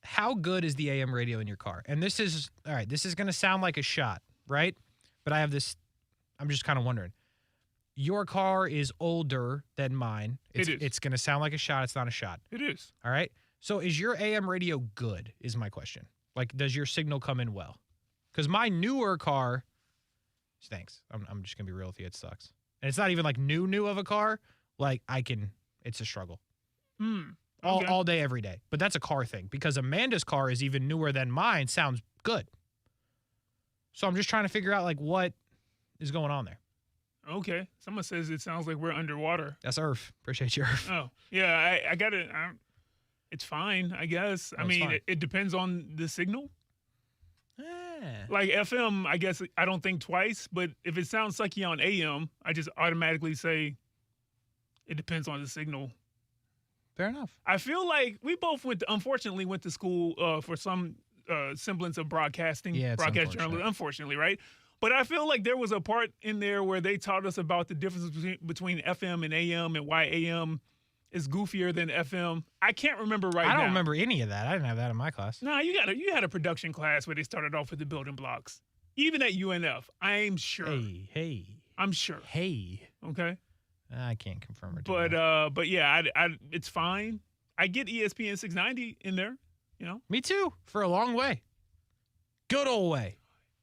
Speaker 7: How good is the AM radio in your car? And this is, all right, this is going to sound like a shot, right? But I have this, I'm just kind of wondering. Your car is older than mine.
Speaker 31: It is.
Speaker 7: It's going to sound like a shot. It's not a shot.
Speaker 31: It is.
Speaker 7: All right? So is your AM radio good, is my question. Like, does your signal come in well? Because my newer car stinks. I'm just going to be real with you. It sucks. And it's not even like new of a car. Like, it's a struggle.
Speaker 31: Okay.
Speaker 7: All day, every day. But that's a car thing. Because Amanda's car is even newer than mine. Sounds good. So I'm just trying to figure out, like, what is going on there.
Speaker 31: Okay. Someone says it sounds like we're underwater.
Speaker 7: That's Earth. Appreciate you, Earth.
Speaker 31: Oh, yeah. I got it. It's fine, I guess.
Speaker 7: Oh,
Speaker 31: I mean, it depends on the signal.
Speaker 7: Yeah.
Speaker 31: Like FM, I guess I don't think twice, but if it sounds sucky on AM, I just automatically say it depends on the signal.
Speaker 7: Fair enough.
Speaker 31: I feel like we both unfortunately went to school for some semblance of broadcasting,
Speaker 7: Yeah, it's
Speaker 31: broadcast
Speaker 7: unfortunate.
Speaker 31: journalism, unfortunately, right? But I feel like there was a part in there where they taught us about the difference between FM and AM and why AM is goofier than FM. I can't remember now.
Speaker 7: I don't remember any of that. I didn't have that in my class.
Speaker 31: No, you had a production class where they started off with the building blocks. Even at UNF, I'm sure.
Speaker 7: Hey.
Speaker 31: I'm sure.
Speaker 7: Hey.
Speaker 31: Okay.
Speaker 7: I can't confirm or deny.
Speaker 31: But yeah, it's fine. I get ESPN 690 in there, you know.
Speaker 7: Me too, for a long way. Good old way.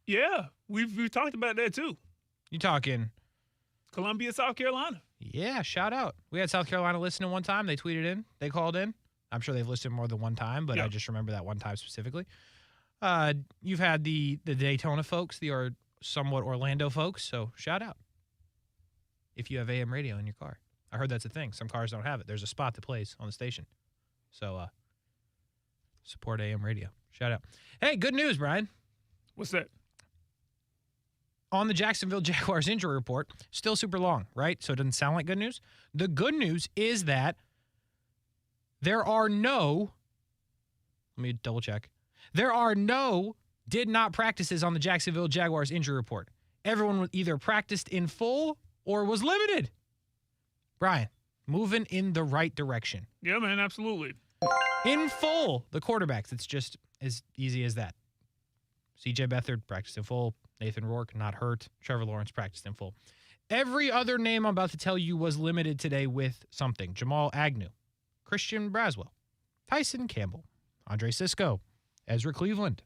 Speaker 31: Yeah, we've talked about that too.
Speaker 7: You talking
Speaker 31: Columbia, South Carolina.
Speaker 7: Yeah, shout out. We had South Carolina listening one time. They tweeted in. They called in. I'm sure they've listened more than one time, but I just remember that one time specifically. You've had the Daytona folks, the somewhat Orlando folks, so shout out. If you have AM radio in your car. I heard that's a thing. Some cars don't have it. There's a spot that plays on the station. So support AM radio. Shout out. Hey, good news, Brian.
Speaker 31: What's that?
Speaker 7: On the Jacksonville Jaguars injury report, still super long, right? So it doesn't sound like good news. The good news is that there are no, let me double check. There are no did not practices on the Jacksonville Jaguars injury report. Everyone either practiced in full or was limited. Brian, moving in the right direction.
Speaker 31: Yeah, man, absolutely.
Speaker 7: In full, the quarterbacks. It's just as easy as that. C.J. Beathard practiced in full. Nathan Rourke, not hurt. Trevor Lawrence practiced in full. Every other name I'm about to tell you was limited today with something. Jamal Agnew, Christian Braswell, Tyson Campbell, Andre Sisco, Ezra Cleveland,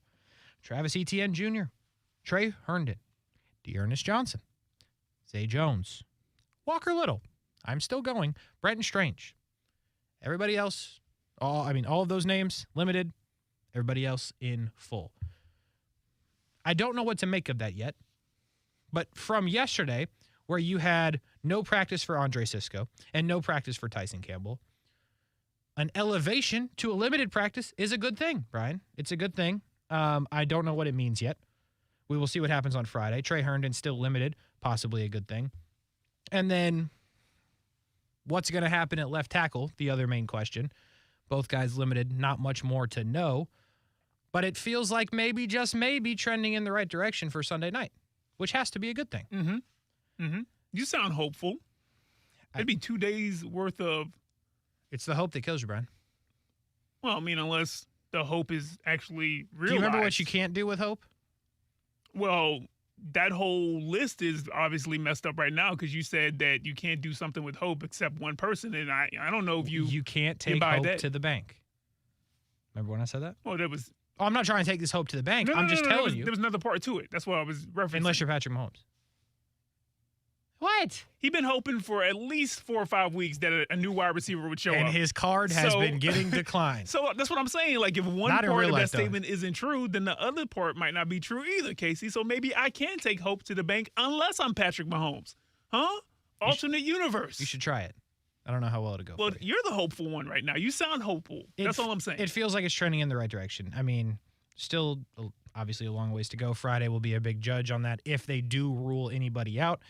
Speaker 7: Travis Etienne Jr., Trey Herndon, Dearness Johnson, Zay Jones, Walker Little, I'm still going, Brenton Strange. Everybody else, all of those names, limited. Everybody else in full. I don't know what to make of that yet, but from yesterday, where you had no practice for Andre Sisco and no practice for Tyson Campbell, an elevation to a limited practice is a good thing, Brian. It's a good thing. I don't know what it means yet. We will see what happens on Friday. Trey Herndon still limited, possibly a good thing. And then what's going to happen at left tackle, the other main question. Both guys limited, not much more to know. But it feels like maybe, just maybe, trending in the right direction for Sunday night, which has to be a good thing.
Speaker 31: Mm-hmm. Mm-hmm. You sound hopeful. It'd be 2 days worth of...
Speaker 7: It's the hope that kills you, Brian.
Speaker 31: Well, I mean, unless the hope is actually realized.
Speaker 7: Do you remember what you can't do with hope?
Speaker 31: Well, that whole list is obviously messed up right now because you said that you can't do something with hope except one person, and I don't know if you...
Speaker 7: You can't take hope to the bank. Remember when I said that?
Speaker 31: Well, that was
Speaker 7: I'm not trying to take this hope to the bank. I'm just telling you.
Speaker 31: There was another part to it. That's what I was referencing.
Speaker 7: Unless you're Patrick Mahomes. What?
Speaker 31: He's been hoping for at least 4 or 5 weeks that a new wide receiver would show up.
Speaker 7: And his card has been getting declined.
Speaker 31: So that's what I'm saying. Like, if one part of that statement isn't true, then the other part might not be true either, Casey. So maybe I can take hope to the bank unless I'm Patrick Mahomes. Huh? Alternate universe.
Speaker 7: You should try it. I don't know how well it'll go.
Speaker 31: Well, you're the hopeful one right now. You sound hopeful. That's all I'm saying.
Speaker 7: It feels like it's trending in the right direction. I mean, still obviously a long ways to go. Friday will be a big judge on that. If they do rule anybody out,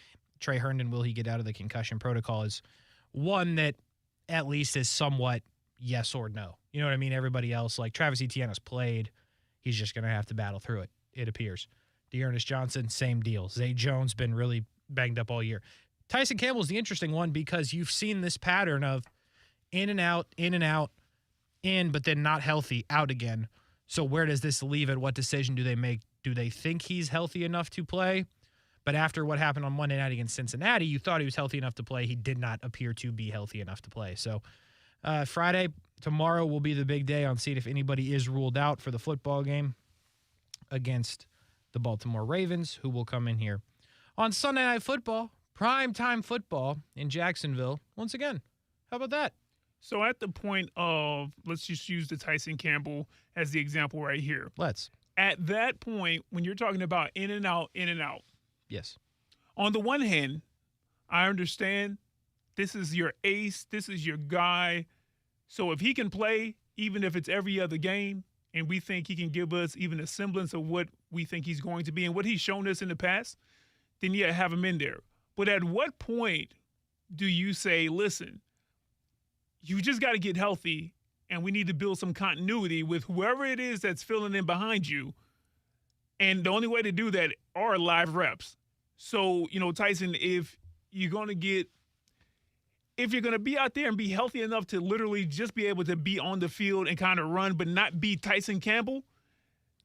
Speaker 7: Trey Herndon, will he get out of the concussion protocol, is one that at least is somewhat yes or no. You know what I mean? Everybody else, like Travis Etienne has played. He's just going to have to battle through it, it appears. Dearness Johnson, same deal. Zay Jones been really banged up all year. Tyson Campbell's the interesting one because you've seen this pattern of in and out, but then not healthy, out again. So where does this leave it? What decision do they make? Do they think he's healthy enough to play? But after what happened on Monday night against Cincinnati, you thought he was healthy enough to play. He did not appear to be healthy enough to play. So Friday, tomorrow will be the big day on seeing if anybody is ruled out for the football game against the Baltimore Ravens, who will come in here on Sunday Night Football, primetime football in Jacksonville once again. How about that?
Speaker 31: So at the point of, let's just use the Tyson Campbell as the example right here.
Speaker 7: Let's.
Speaker 31: At that point, when you're talking about in and out,
Speaker 7: yes.
Speaker 31: On the one hand, I understand this is your ace, this is your guy. So if he can play, even if it's every other game, and we think he can give us even a semblance of what we think he's going to be and what he's shown us in the past, then yeah, have him in there. But at what point do you say, listen, you just got to get healthy and we need to build some continuity with whoever it is that's filling in behind you. And the only way to do that are live reps. So, Tyson, if you're going to be out there and be healthy enough to literally just be able to be on the field and kind of run, but not be Tyson Campbell,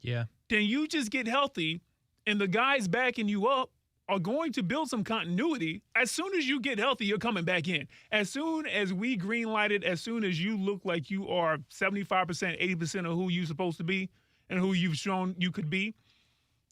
Speaker 7: yeah,
Speaker 31: then you just get healthy and the guys backing you up are going to build some continuity. As soon as you get healthy, you're coming back in. As soon as we green-lighted, as soon as you look like you are 75%, 80% of who you're supposed to be and who you've shown you could be,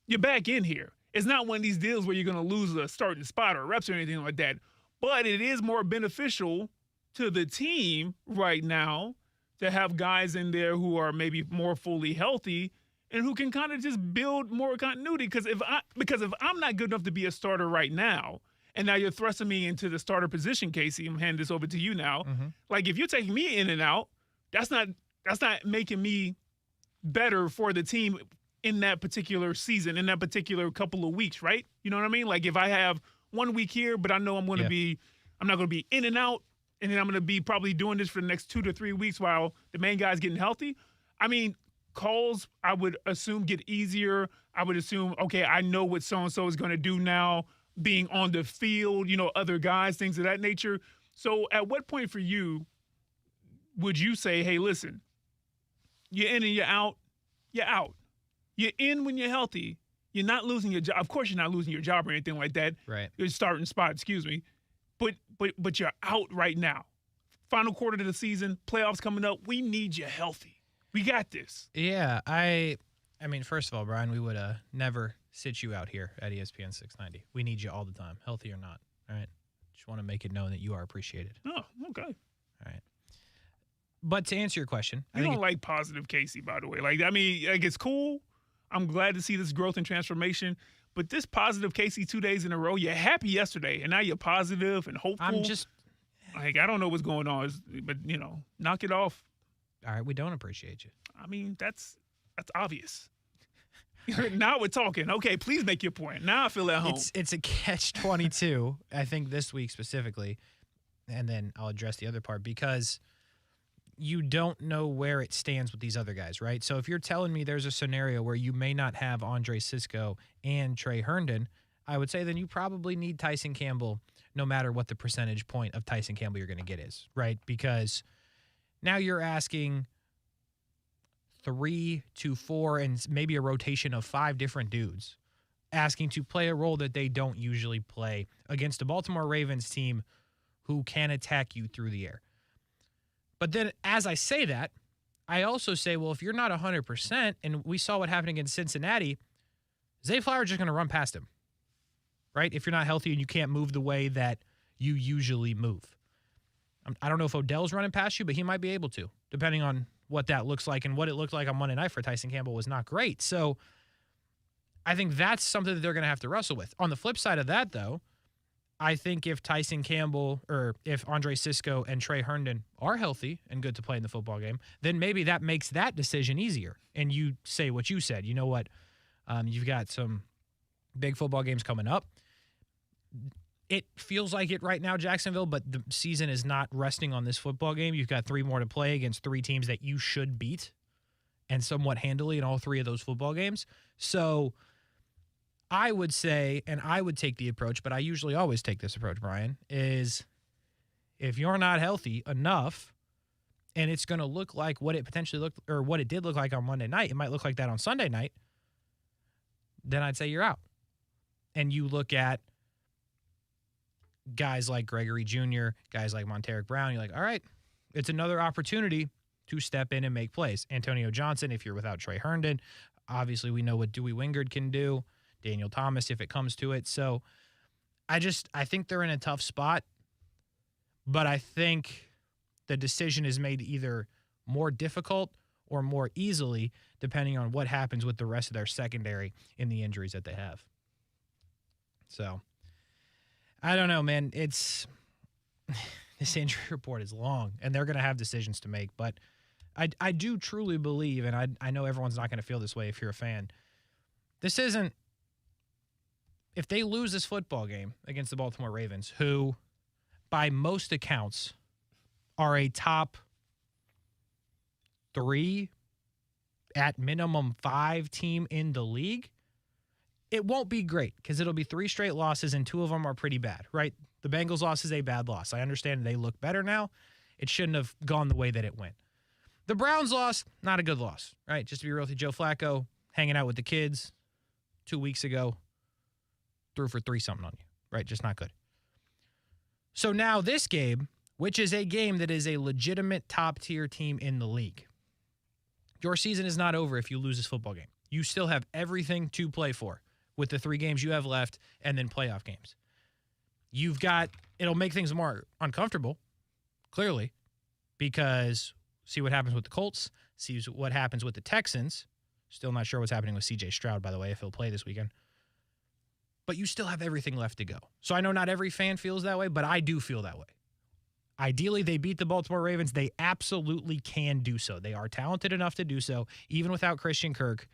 Speaker 31: you're back in here. It's not one of these deals where you're going to lose a starting spot or reps or anything like that. But it is more beneficial to the team right now to have guys in there who are maybe more fully healthy and who can kind of just build more continuity. Because if I'm not good enough to be a starter right now, and now you're thrusting me into the starter position, Casey, I'm handing this over to you now.
Speaker 7: Mm-hmm.
Speaker 31: Like, if you're taking me in and out, that's not making me better for the team in that particular season, in that particular couple of weeks, right? You know what I mean? Like, if I have 1 week here, but I know I'm not going to be in and out, and then I'm going to be probably doing this for the next 2 to 3 weeks while the main guy's getting healthy. I mean, calls, I would assume, get easier. I would assume, okay, I know what so-and-so is going to do now, being on the field, other guys, things of that nature. So at what point for you would you say, hey, listen, you're in and you're out, you're out. You're in when you're healthy. You're not losing your job. Of course, you're not losing your job or anything like that.
Speaker 7: Right.
Speaker 31: Your starting spot, excuse me. But you're out right now. Final quarter of the season, playoffs coming up. We need you healthy. We got this.
Speaker 7: Yeah, I mean, first of all, Brian, we would never sit you out here at ESPN 690. We need you all the time, healthy or not. All right. Just want to make it known that you are appreciated.
Speaker 31: Oh, okay.
Speaker 7: All right. But to answer your question,
Speaker 31: I don't like positive Casey, by the way. Like, I mean, it's cool. I'm glad to see this growth and transformation. But this positive Casey 2 days in a row, you're happy yesterday, and now you're positive and hopeful.
Speaker 7: I'm just
Speaker 31: like, I don't know what's going on, but knock it off.
Speaker 7: All right, we don't appreciate you.
Speaker 31: I mean, that's obvious. Now we're talking. Okay, please make your point. Now I feel at home.
Speaker 7: It's a catch-22, I think, this week specifically, and then I'll address the other part, because you don't know where it stands with these other guys, right? So if you're telling me there's a scenario where you may not have Andre Cisco and Trey Herndon, I would say then you probably need Tyson Campbell no matter what the percentage point of Tyson Campbell you're going to get is, right? Because now you're asking 3 to 4 and maybe a rotation of 5 different dudes asking to play a role that they don't usually play against a Baltimore Ravens team who can attack you through the air. But then as I say that, I also say, well, if you're not 100%, and we saw what happened against Cincinnati, Zay Flowers just going to run past him, right? If you're not healthy and you can't move the way that you usually move. I don't know if Odell's running past you, but he might be able to, depending on what that looks like. And what it looked like on Monday night for Tyson Campbell was not great. So I think that's something that they're going to have to wrestle with. On the flip side of that, though, I think if Tyson Campbell or if Andre Sisco and Trey Herndon are healthy and good to play in the football game, then maybe that makes that decision easier. And you say what you said. You know what? You've got some big football games coming up. It feels like it right now, Jacksonville, but the season is not resting on this football game. You've got 3 more to play against 3 teams that you should beat, and somewhat handily in all 3 of those football games. So I would say, and I would take the approach, but I usually always take this approach, Brian, is if you're not healthy enough and it's going to look like what it potentially looked or what it did look like on Monday night, it might look like that on Sunday night, then I'd say you're out. And you look at guys like Gregory Jr., guys like Monteric Brown, you're like, all right, it's another opportunity to step in and make plays. Antonio Johnson, if you're without Trey Herndon, obviously we know what Dewey Wingard can do. Daniel Thomas, if it comes to it. So I think they're in a tough spot, but I think the decision is made either more difficult or more easily depending on what happens with the rest of their secondary in the injuries that they have. So I don't know, man. This injury report is long, and they're going to have decisions to make. But I do truly believe, and I know everyone's not going to feel this way if you're a fan, this isn't – if they lose this football game against the Baltimore Ravens, who by most accounts are a top 3, at minimum 5 team in the league, it won't be great because it'll be 3 straight losses and 2 of them are pretty bad, right? The Bengals loss is a bad loss. I understand they look better now. It shouldn't have gone the way that it went. The Browns loss, not a good loss, right? Just to be real with you, Joe Flacco hanging out with the kids 2 weeks ago, threw for 3-something on you, right? Just not good. So now this game, which is a game that is a legitimate top-tier team in the league, your season is not over if you lose this football game. You still have everything to play for with the 3 games you have left and then playoff games. It'll make things more uncomfortable, clearly, because see what happens with the Colts, see what happens with the Texans. Still not sure what's happening with C.J. Stroud, by the way, if he'll play this weekend. But you still have everything left to go. So I know not every fan feels that way, but I do feel that way. Ideally, they beat the Baltimore Ravens. They absolutely can do so. They are talented enough to do so, even without Christian Kirk.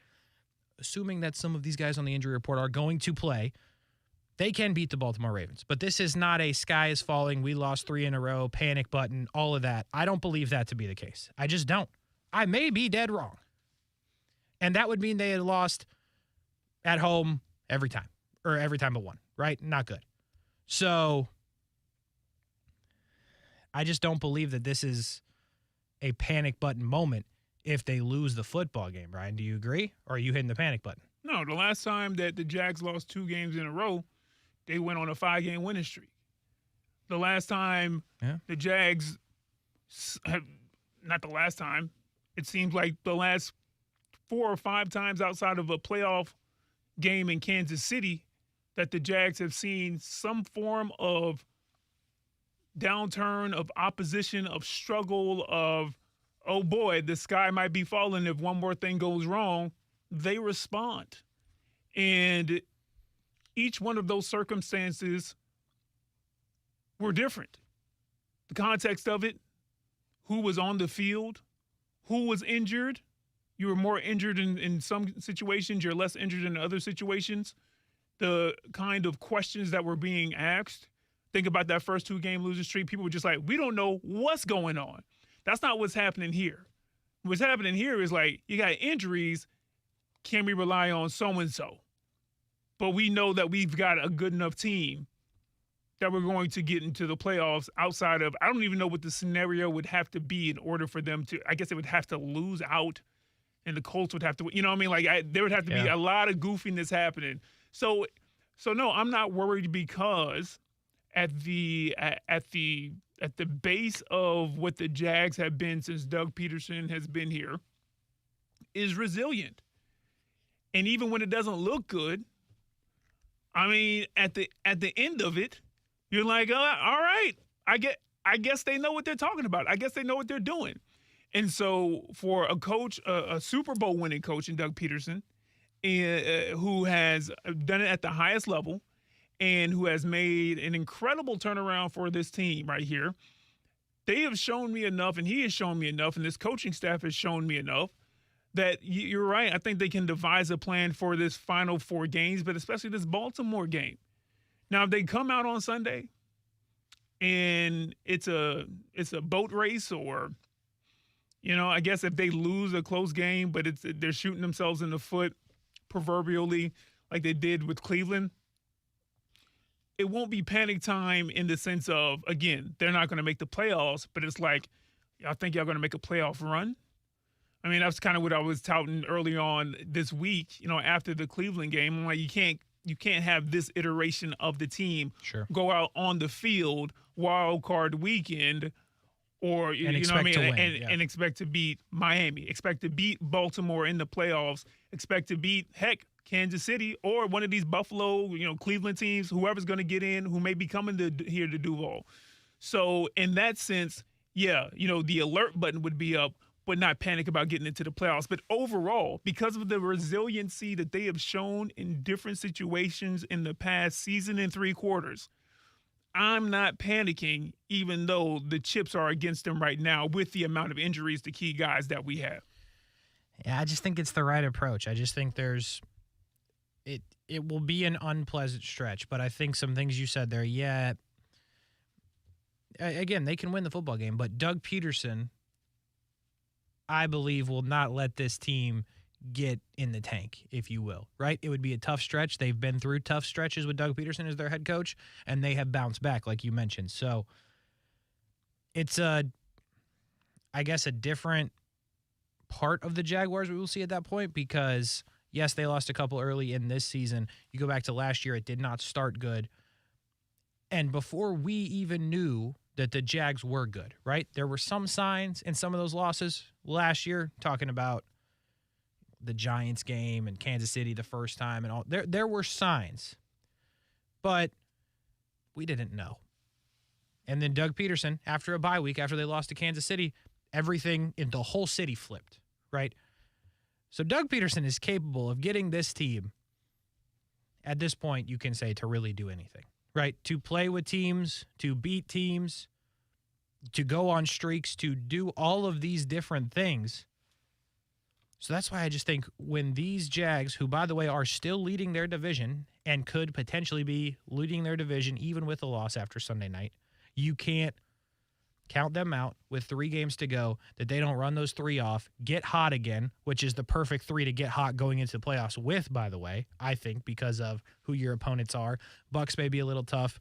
Speaker 7: Assuming that some of these guys on the injury report are going to play, they can beat the Baltimore Ravens. But this is not a sky is falling, we lost 3 in a row, panic button, all of that. I don't believe that to be the case. I just don't. I may be dead wrong. And that would mean they had lost at home every time, or every time but one, right? Not good. So I just don't believe that this is a panic button moment if they lose the football game, Ryan. Do you agree? Or are you hitting the panic button?
Speaker 31: No, the last time that the Jags lost 2 games in a row, they went on a 5-game winning streak. The last time the Jags not the last time, it seems like the last 4 or 5 times outside of a playoff game in Kansas City that the Jags have seen some form of downturn, of opposition, of struggle, of, oh boy, the sky might be falling if one more thing goes wrong. They respond. And each one of those circumstances were different. The context of it, who was on the field, who was injured. You were more injured in some situations, you're less injured in other situations. The kind of questions that were being asked. Think about that first 2-game losing streak. People were just like, we don't know what's going on. That's not what's happening here. What's happening here is like, you got injuries. Can we rely on so-and-so? But we know that we've got a good enough team that we're going to get into the playoffs outside of, I don't even know what the scenario would have to be in order for them to, I guess they would have to lose out and the Colts would have to, you know what I mean? Like there would have to be a lot of goofiness happening. So no, I'm not worried because at the base of what the Jags have been since Doug Peterson has been here is resilient. And even when it doesn't look good, I mean, at the end of it, you're like, oh, all right, I guess they know what they're talking about. I guess they know what they're doing. And so for a coach, a Super Bowl winning coach in Doug Peterson, who has done it at the highest level and who has made an incredible turnaround for this team right here, they have shown me enough, and he has shown me enough, and this coaching staff has shown me enough that you're right. I think they can devise a plan for this final 4 games, but especially this Baltimore game. Now, if they come out on Sunday and it's a boat race, or, I guess if they lose a close game, but they're shooting themselves in the foot proverbially like they did with Cleveland, it won't be panic time in the sense of, again, they're not going to make the playoffs, but it's like, I think y'all going to make a playoff run. I mean, that's kind of what I was touting early on this week, after the Cleveland game. I'm like, you can't have this iteration of the team go out on the field wild card weekend or and expect to beat Miami, expect to beat Baltimore in the playoffs, expect to beat Kansas City or one of these Buffalo, Cleveland teams, whoever's going to get in, who may be coming here to Duval. So in that sense, yeah, the alert button would be up, but not panic about getting into the playoffs. But overall, because of the resiliency that they have shown in different situations in the past season and 3 quarters, I'm not panicking, even though the chips are against them right now with the amount of injuries to key guys that we have.
Speaker 7: Yeah, I just think it's the right approach. I just think it will be an unpleasant stretch, but I think some things you said there, yeah, again, they can win the football game, but Doug Peterson, I believe, will not let this team get in the tank, if you will, right? It would be a tough stretch. They've been through tough stretches with Doug Peterson as their head coach, and they have bounced back, like you mentioned. So it's I guess a different part of the Jaguars we will see at that point, because yes, they lost a couple early in this season. You go back to last year, it did not start good. And before we even knew that the Jags were good, right? There were some signs in some of those losses last year, talking about the Giants game and Kansas City the first time and all. There were signs, but we didn't know. And then Doug Peterson, after a bye week, after they lost to Kansas City, everything in the whole city flipped, right? So Doug Peterson is capable of getting this team, at this point, you can say, to really do anything, right? To play with teams, to beat teams, to go on streaks, to do all of these different things. So that's why I just think when these Jags, who, by the way, are still leading their division and could potentially be leading their division even with a loss after Sunday night, you can't count them out with 3 games to go, that they don't run those 3 off, get hot again, which is the perfect 3 to get hot going into the playoffs with, by the way, I think, because of who your opponents are. Bucs may be a little tough.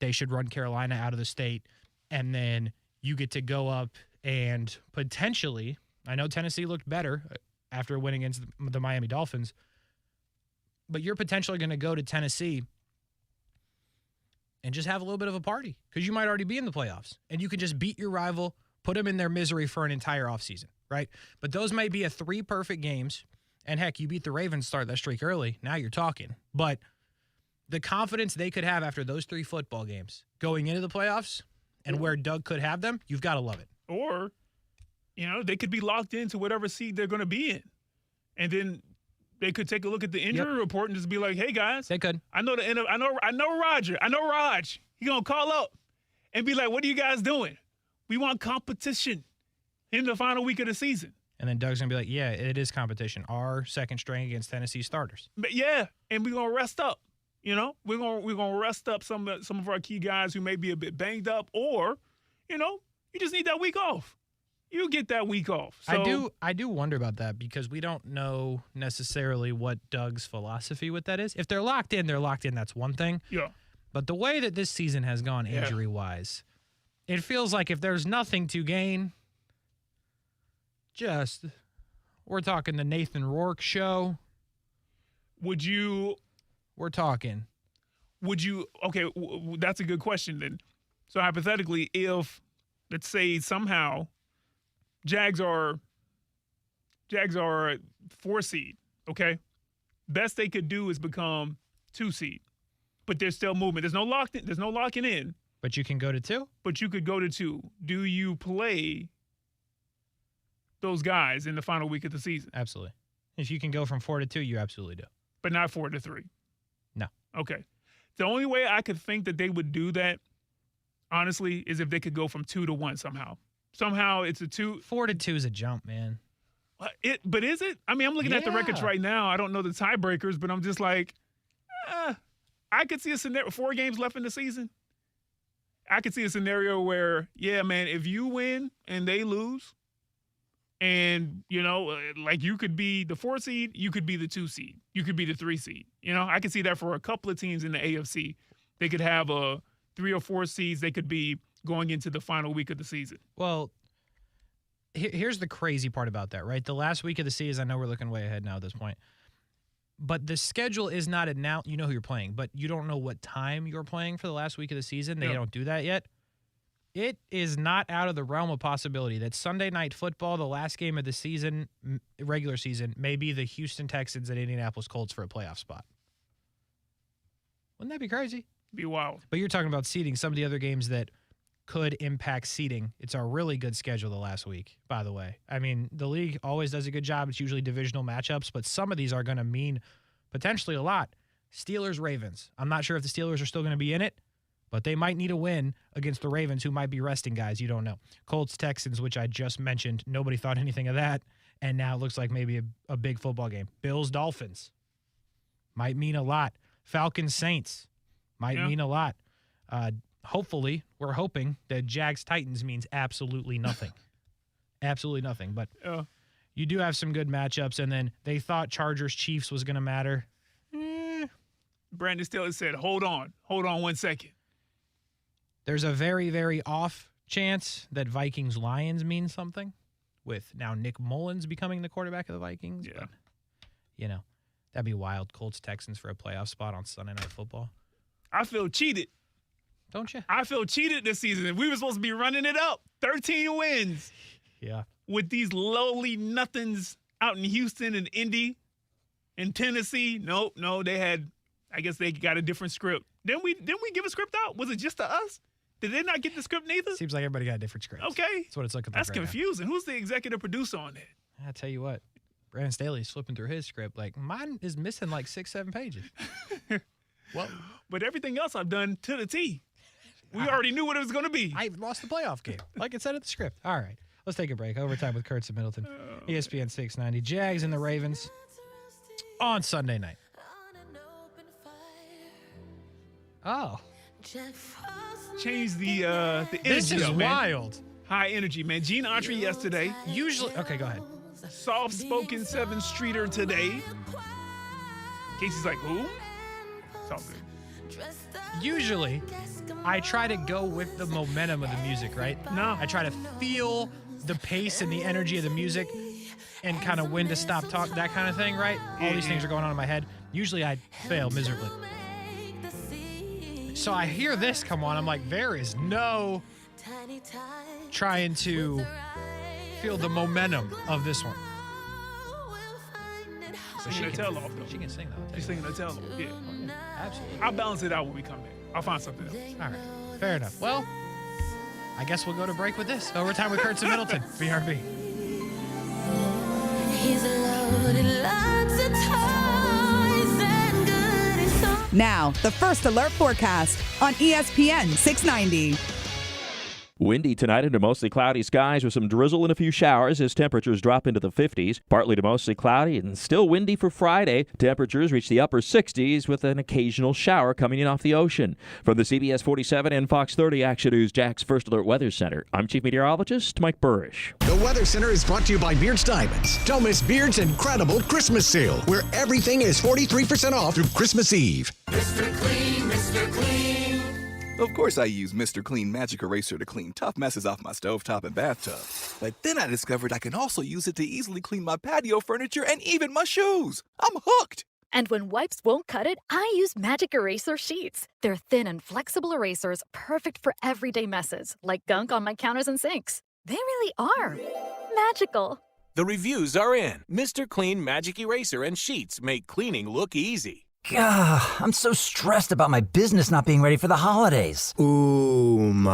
Speaker 7: They should run Carolina out of the state. And then you get to go up and potentially, I know Tennessee looked better after winning against the Miami Dolphins, but you're potentially going to go to Tennessee and just have a little bit of a party, because you might already be in the playoffs and you can just beat your rival, put them in their misery for an entire offseason, right? But those might be 3 perfect games. And heck, you beat the Ravens, start that streak early. Now you're talking. But the confidence they could have after those 3 football games going into the playoffs and where Doug could have them, you've got to love it.
Speaker 31: Or, they could be locked into whatever seed they're going to be in. And then they could take a look at the injury report and just be like, hey, guys.
Speaker 7: They could.
Speaker 31: I know Roger. I know Raj. He's going to call up and be like, what are you guys doing? We want competition in the final week of the season.
Speaker 7: And then Doug's going to be like, yeah, it is competition. Our second string against Tennessee starters.
Speaker 31: But yeah, and we're going to rest up. We're gonna rest up some of our key guys who may be a bit banged up, or, you just need that week off. You get that week off. So,
Speaker 7: I do wonder about that, because we don't know necessarily what Doug's philosophy with that is. If they're locked in, they're locked in. That's one thing.
Speaker 31: Yeah.
Speaker 7: But the way that this season has gone injury-wise, it feels like if there's nothing to gain, we're talking the Nathan Rourke show.
Speaker 31: We're talking. would you? Okay, that's a good question then. So hypothetically, if let's say somehow Jags are 4 seed, okay, best they could do is become 2 seed, but there's still movement. There's no locking in.
Speaker 7: But you can go to 2?
Speaker 31: But you could go to 2. Do you play those guys in the final week of the season?
Speaker 7: Absolutely. If you can go from 4 to 2, you absolutely do.
Speaker 31: But not 4 to 3?
Speaker 7: No.
Speaker 31: Okay. The only way I could think that they would do that, honestly, is if they could go from 2 to 1 somehow. Somehow it's a 2.
Speaker 7: 4 to 2 is a jump, man.
Speaker 31: But is it? I mean, I'm looking at the records right now. I don't know the tiebreakers, but I'm just like, I could see a scenario, 4 games left in the season. I could see a scenario where, yeah, man, if you win and they lose, and, you know, like you could be the 4 seed, you could be the 2 seed, you could be the 3 seed. You know, I could see that for a couple of teams in the AFC. They could have 3 or 4 seeds. They could be going into the final week of the season.
Speaker 7: Well, here's the crazy part about that, right? The last week of the season, I know we're looking way ahead now at this point, but the schedule is not announced. You know who you're playing, but you don't know what time you're playing for the last week of the season. They don't do that yet. It is not out of the realm of possibility that Sunday Night Football, the last game of the season, regular season, may be the Houston Texans and Indianapolis Colts for a playoff spot. Wouldn't that be crazy?
Speaker 31: Be wild.
Speaker 7: But you're talking about seeding. Some of the other games that could impact seeding. It's a really good schedule the last week, by the way. I mean, the league always does a good job. It's usually divisional matchups, but some of these are going to mean potentially a lot. Steelers-Ravens. I'm not sure if the Steelers are still going to be in it, but they might need a win against the Ravens, who might be resting guys. You don't know. Colts-Texans, which I just mentioned. Nobody thought anything of that, and now it looks like maybe a big football game. Bills-Dolphins. Might mean a lot. Falcons-Saints. Might mean a lot. Hopefully, we're hoping that Jags-Titans means absolutely nothing. Absolutely nothing. But you do have some good matchups, and then they thought Chargers-Chiefs was going to matter.
Speaker 31: Brandon Staley said, hold on 1 second.
Speaker 7: There's a very, very off chance that Vikings-Lions means something, with now Nick Mullins becoming the quarterback of the Vikings.
Speaker 31: Yeah.
Speaker 7: But, you know, that'd be wild. Colts-Texans for a playoff spot on Sunday Night Football.
Speaker 31: I feel cheated.
Speaker 7: Don't you?
Speaker 31: I feel cheated this season. We were supposed to be running it up. 13 wins.
Speaker 7: Yeah.
Speaker 31: With these lowly nothings out in Houston and Indy and Tennessee. No, they had, I guess they got a different script. Didn't we give a script out? Was it just to us? Did they not get the script neither?
Speaker 7: Seems like everybody got a different script.
Speaker 31: Okay.
Speaker 7: That's what it's looking like.
Speaker 31: That's
Speaker 7: right
Speaker 31: confusing. Who's the executive producer on that?
Speaker 7: I'll tell you what. Brandon Staley's flipping through his script. Like, mine is missing like 6-7 pages.
Speaker 31: Well, but everything else I've done to the T. We already knew what it was going to be.
Speaker 7: I lost the playoff game, like it said in the script. All right, let's take a break. Overtime with Kuhrts and Middleton. ESPN 690. Jags and the Ravens on Sunday night. Oh.
Speaker 31: Change the energy.
Speaker 7: This is
Speaker 31: man.
Speaker 7: wild.
Speaker 31: High energy, man. Gene Autry yesterday.
Speaker 7: Usually, okay, go ahead.
Speaker 31: Soft-spoken 7th Streeter today. Casey's like, who? It's all good.
Speaker 7: Usually, I try to go with the momentum of the music, right?
Speaker 31: No.
Speaker 7: I try to feel the pace and the energy of the music and kind of when to stop talk, that kind of thing, right? All these things are going on in my head. Usually I fail miserably. So I hear this come on. I'm like, there is no trying to feel the momentum of this one.
Speaker 31: So she can tell off, though.
Speaker 7: She can sing, though.
Speaker 31: She's singing a tell off, yeah.
Speaker 7: Absolutely.
Speaker 31: I'll balance it out when we come back. I'll find something else.
Speaker 7: All right. Fair enough. Well, I guess we'll go to break with this. Overtime with Kuhrts and Middleton. BRB.
Speaker 2: Now, the first alert forecast on ESPN 690.
Speaker 3: Windy tonight into mostly cloudy skies with some drizzle and a few showers as temperatures drop into the 50s. Partly to mostly cloudy and still windy for Friday. Temperatures reach the upper 60s with an occasional shower coming in off the ocean. From the CBS 47 and Fox 30 Action News Jack's First Alert Weather Center, I'm Chief Meteorologist Mike Burrish.
Speaker 25: The Weather Center is brought to you by Beard's Diamonds. Don't miss Beard's incredible Christmas sale, where everything is 43% off through Christmas Eve.
Speaker 4: Mr. Clean, Mr. Clean. Of course I use Mr. Clean Magic Eraser to clean tough messes off my stovetop and bathtub. But then I discovered I can also use it to easily clean my patio furniture and even my shoes. I'm hooked.
Speaker 1: And when wipes won't cut it, I use Magic Eraser Sheets. They're thin and flexible erasers, perfect for everyday messes, like gunk on my counters and sinks. They really are magical.
Speaker 6: The reviews are in. Mr. Clean Magic Eraser and Sheets make cleaning look easy.
Speaker 8: Gah, I'm so stressed about my business not being ready for the holidays.
Speaker 11: Ooma.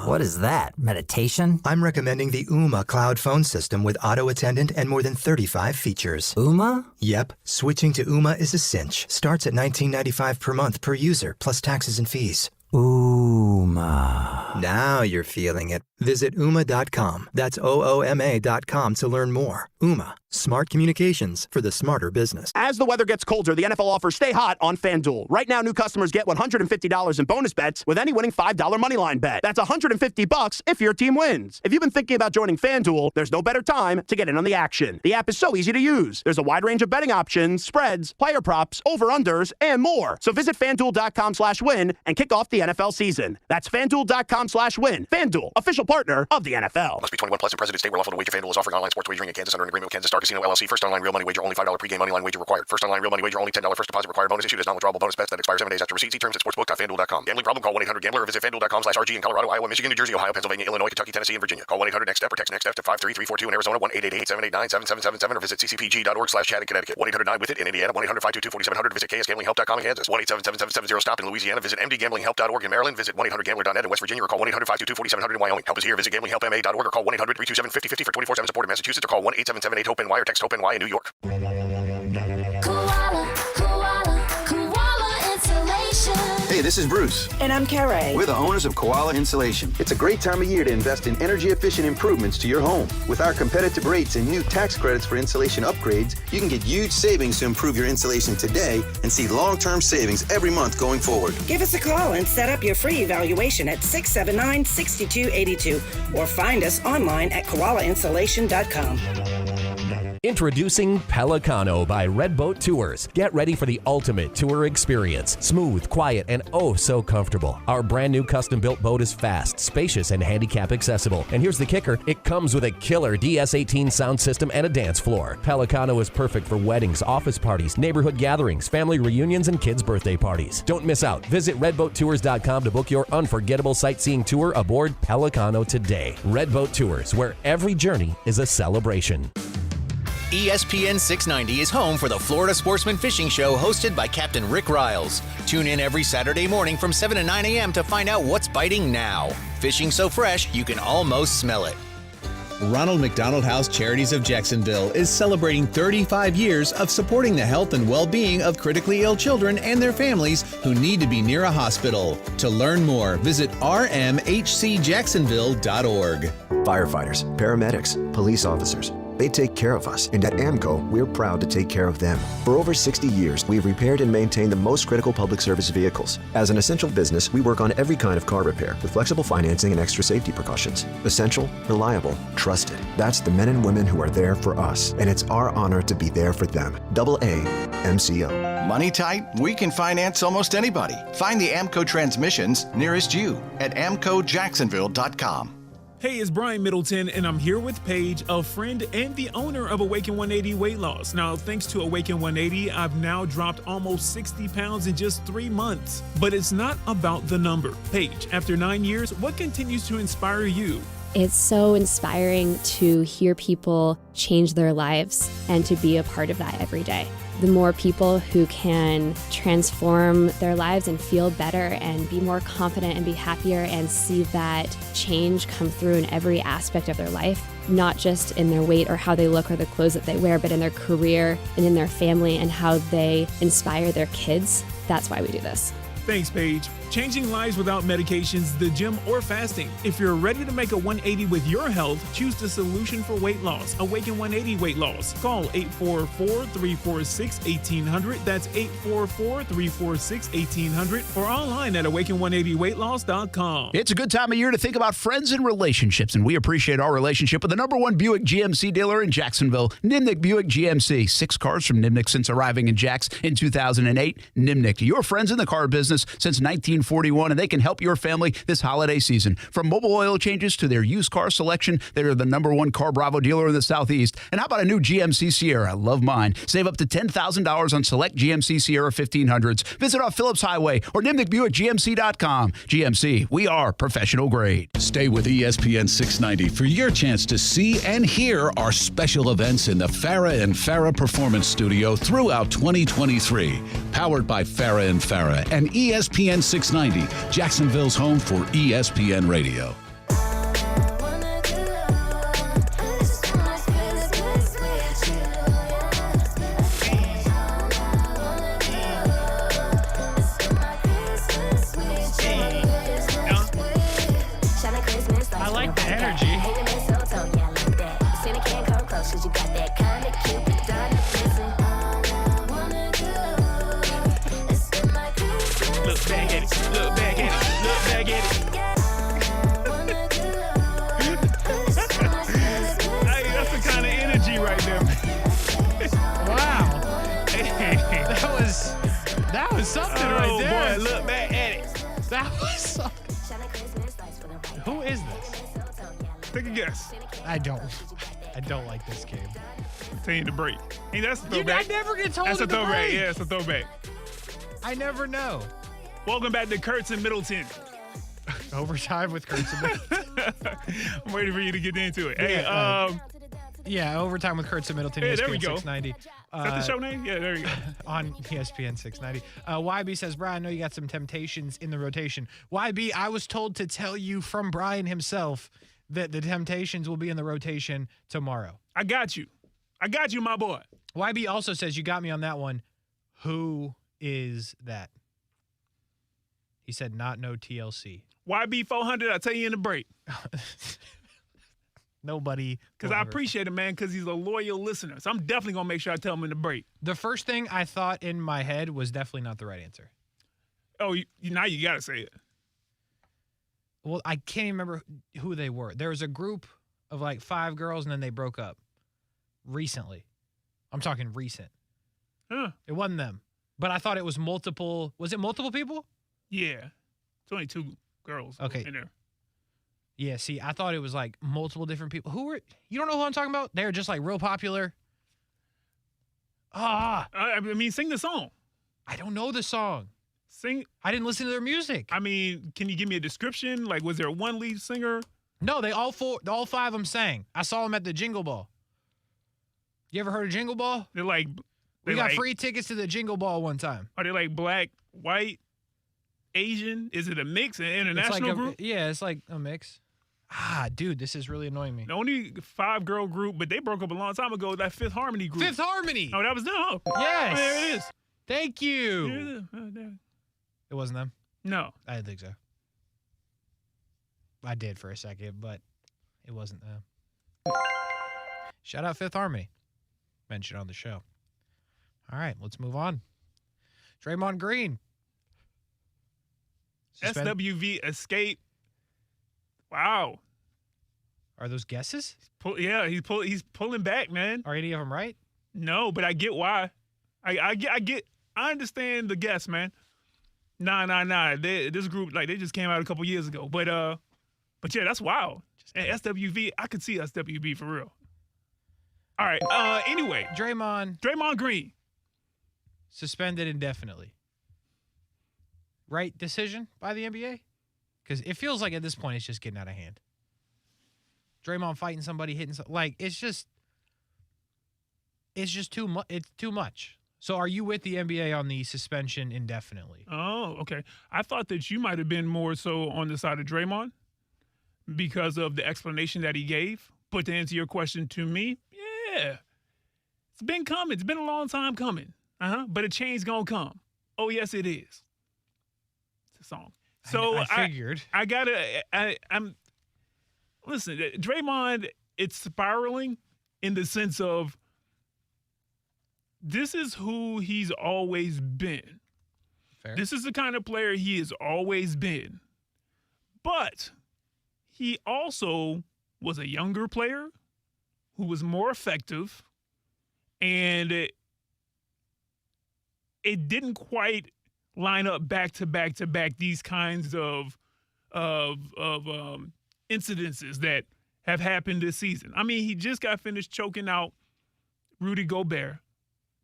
Speaker 8: What is that, meditation?
Speaker 11: I'm recommending the Ooma cloud phone system with auto attendant and more than 35 features.
Speaker 8: Ooma?
Speaker 11: Yep, switching to Ooma is a cinch. Starts at $19.95 per month per user, plus taxes and fees.
Speaker 8: Ooma.
Speaker 11: Now you're feeling it. Visit Ooma.com. That's OOMA.com to learn more. Ooma. Smart communications for the smarter business.
Speaker 12: As the weather gets colder, the NFL offers Stay Hot on FanDuel. Right now, new customers get $150 in bonus bets with any winning $5 moneyline bet. That's $150 if your team wins. If you've been thinking about joining FanDuel, there's no better time to get in on the action. The app is so easy to use. There's a wide range of betting options, spreads, player props, over-unders, and more. So visit FanDuel.com/win and kick off the NFL season. That's FanDuel.com/win. FanDuel, official partner of the NFL.
Speaker 16: Must be 21 plus in President State where lawful to wager. FanDuel is offering online sports wagering in Kansas under an agreement with Kansas Star Casino LLC. First online real money wager, only $5 pregame money line wager required. First online real money wager, only $10 first deposit required. Bonus issued as non-withdrawable bonus bets that expire 7 days after receipt. See terms at sportsbook.fanduel.com. Gambling problem? Call 1-800-GAMBLER or visit FanDuel.com/RG in Colorado, Iowa, Michigan, New Jersey, Ohio, Pennsylvania, Illinois, Kentucky, Tennessee, and Virginia. Call 1-800-NEXT-STEP or text NEXT-STEP to 53342 in Arizona, 1-888-789-7777 or visit ccpg.org/chat in Connecticut. 1-800-9-WITH-IT in Indiana, 1-800-522-4700 visit ksgamblinghelp.com in Kansas. 1-877-770-STOP in Louisiana. Visit mdgamblinghelp.org in Maryland. Visit 1-800-GAMBLER.net in West Virginia or call 1-800-522-4700 in Wyoming. Help is here. Visit gamblinghelpma.org or call 1-800-327-5050 for 24/7 support in Massachusetts or call 1-877-8-HOPE-NY or text HOPE-NY in New York.
Speaker 18: Koala Insulation.
Speaker 20: Hey, this is Bruce.
Speaker 18: And I'm Carrie.
Speaker 20: We're the owners of Koala Insulation. It's a great time of year to invest in energy-efficient improvements to your home. With our competitive rates and new tax credits for insulation upgrades, you can get huge savings to improve your insulation today and see long-term savings every month going forward.
Speaker 18: Give us a call and set up your free evaluation at 679-6282 or find us online at koalainsulation.com.
Speaker 21: Introducing Pelicano by Redboat Tours. Get ready for the ultimate tour experience. Smooth, quiet, and oh so comfortable. Our brand new custom-built boat is fast, spacious, and handicap accessible. And here's the kicker, it comes with a killer DS18 sound system and a dance floor. Pelicano is perfect for weddings, office parties, neighborhood gatherings, family reunions, and kids' birthday parties. Don't miss out. Visit redboattours.com to book your unforgettable sightseeing tour aboard Pelicano today. Redboat Tours, where every journey is a celebration.
Speaker 28: ESPN 690 is home for the Florida Sportsman Fishing Show hosted by Captain Rick Riles. Tune in every Saturday morning from 7 to 9 a.m. to find out what's biting now. Fishing so fresh, you can almost smell it.
Speaker 29: Ronald McDonald House Charities of Jacksonville is celebrating 35 years of supporting the health and well-being of critically ill children and their families who need to be near a hospital. To learn more, visit rmhcjacksonville.org.
Speaker 14: Firefighters, paramedics, police officers. They take care of us, and at AMCO, we're proud to take care of them. For over 60 years, we've repaired and maintained the most critical public service vehicles. As an essential business, we work on every kind of car repair with flexible financing and extra safety precautions. Essential, reliable, trusted. That's the men and women who are there for us, and it's our honor to be there for them. AA MCO.
Speaker 15: Money tight? We can finance almost anybody. Find the AMCO transmissions nearest you at amcojacksonville.com.
Speaker 31: Hey, it's Brian Middleton, and I'm here with Paige, a friend and the owner of Awaken 180 Weight Loss. Now, thanks to Awaken 180, I've now dropped almost 60 pounds in just 3 months. But it's not about the number. Paige, after 9 years, what continues to inspire you?
Speaker 32: It's so inspiring to hear people change their lives and to be a part of that every day. The more people who can transform their lives and feel better and be more confident and be happier and see that change come through in every aspect of their life, not just in their weight or how they look or the clothes that they wear, but in their career and in their family and how they inspire their kids. That's why we do this.
Speaker 31: Thanks, Paige. Changing lives without medications, the gym, or fasting. If you're ready to make a 180 with your health, choose the solution for weight loss. Awaken 180 Weight Loss. Call 844-346-1800. That's 844-346-1800 or online at awaken180weightloss.com.
Speaker 17: It's a good time of year to think about friends and relationships, and we appreciate our relationship with the #1 Buick GMC dealer in Jacksonville, Nimnick Buick GMC. 6 cars from Nimnick since arriving in Jacks in 2008. Nimnick, your friends in the car business since 1940. 41, and they can help your family this holiday season. From mobile oil changes to their used car selection, they're the #1 Car Bravo dealer in the Southeast. And how about a new GMC Sierra? Love mine. Save up to $10,000 on select GMC Sierra 1500s. Visit our Phillips Highway or nimnickbuickgmc.com. GMC, we are professional grade.
Speaker 25: Stay with ESPN 690 for your chance to see and hear our special events in the Farah and Farah Performance Studio throughout 2023. Powered by Farah and Farah and ESPN 690, Jacksonville's home for ESPN Radio.
Speaker 31: I like the energy. Look back at it. Look back at it. Look back at it. Hey, that's the kind of energy right there. Wow. That was something right there. Boy, look back at it. That was something. Who is this? Take a guess. I don't like this game. Tell you the break. Hey, that's a throwback.
Speaker 5: I never get told
Speaker 31: That's a
Speaker 5: the
Speaker 31: throwback.
Speaker 5: break.
Speaker 31: Yeah, it's a throwback.
Speaker 5: I never know.
Speaker 31: Welcome back to Kurtz and Middleton.
Speaker 5: Overtime with Kurtz and Middleton.
Speaker 31: I'm waiting for you to get into it.
Speaker 5: Yeah, Overtime with Kurtz and Middleton.
Speaker 31: Hey,
Speaker 5: ESPN
Speaker 31: there we go.
Speaker 5: 690.
Speaker 31: Is that the show name? Yeah, there you go.
Speaker 5: On ESPN 690. YB says, Brian, I know you got some Temptations in the rotation. YB, I was told to tell you from Brian himself that the Temptations will be in the rotation tomorrow.
Speaker 31: I got you. I got you, my boy.
Speaker 5: YB also says, you got me on that one. Who is that? He said, not no TLC.
Speaker 31: YB 400, I'll tell you in the break.
Speaker 5: Nobody.
Speaker 31: Because I appreciate it, man, because he's a loyal listener. So I'm definitely going to make sure I tell him in the break.
Speaker 5: The first thing I thought in my head was definitely not the right answer.
Speaker 31: Oh, now you got to say it.
Speaker 5: Well, I can't even remember who they were. There was a group of like 5 girls, and then they broke up recently. I'm talking recent.
Speaker 31: Huh.
Speaker 5: It wasn't them. But I thought it was multiple. Was it multiple people?
Speaker 31: Yeah. 22 girls in there.
Speaker 5: Yeah, see, I thought it was like multiple different people. Who were, you don't know who I'm talking about? They're just like real popular.
Speaker 31: I mean, sing the song.
Speaker 5: I don't know the song.
Speaker 31: Sing.
Speaker 5: I didn't listen to their music.
Speaker 31: I mean, can you give me a description? Like, was there one lead singer?
Speaker 5: No, all 5 of them sang. I saw them at the Jingle Ball. You ever heard of Jingle Ball? We got free tickets to the Jingle Ball one time.
Speaker 31: Are they like black, white, Asian? Is it a mix, an international group?
Speaker 5: Yeah, it's like a mix. Dude, this is really annoying me.
Speaker 31: The only 5-girl group, but they broke up a long time ago, that Fifth Harmony group.
Speaker 5: Fifth Harmony!
Speaker 31: Oh, that was them, huh?
Speaker 5: Yes!
Speaker 31: Oh, there it is.
Speaker 5: Thank you.
Speaker 31: Yeah.
Speaker 5: It wasn't them?
Speaker 31: No.
Speaker 5: I didn't think so. I did for a second, but it wasn't them. Shout out Fifth Harmony. Mentioned on the show. All right, let's move on. Draymond Green.
Speaker 31: SWV escape. Wow.
Speaker 5: Are those guesses?
Speaker 31: He's pulling back, man.
Speaker 5: Are any of them right?
Speaker 31: No, but I get why. I understand the guess, man. Nah. This group, like, they just came out a couple years ago. But yeah, that's wild. And SWV, I could see SWV for real. All right. Anyway,
Speaker 5: Draymond
Speaker 31: Green
Speaker 5: suspended indefinitely. Right decision by the NBA? Because it feels like at this point it's just getting out of hand. Draymond fighting somebody, hitting somebody. Like, it's just too much. It's too much. So are you with the NBA on the suspension indefinitely?
Speaker 31: Oh, okay. I thought that you might have been more so on the side of Draymond because of the explanation that he gave. But to answer your question to me, yeah. It's been coming. It's been a long time coming. But a change gonna come. Oh, yes, it is. It's a song. So
Speaker 5: I figured.
Speaker 31: I'm listen, Draymond, it's spiraling in the sense of this is who he's always been.
Speaker 5: Fair.
Speaker 31: This is the kind of player he has always been. But he also was a younger player who was more effective, and it didn't quite line up back to back to back these kinds of incidences that have happened this season. I mean, he just got finished choking out Rudy Gobert.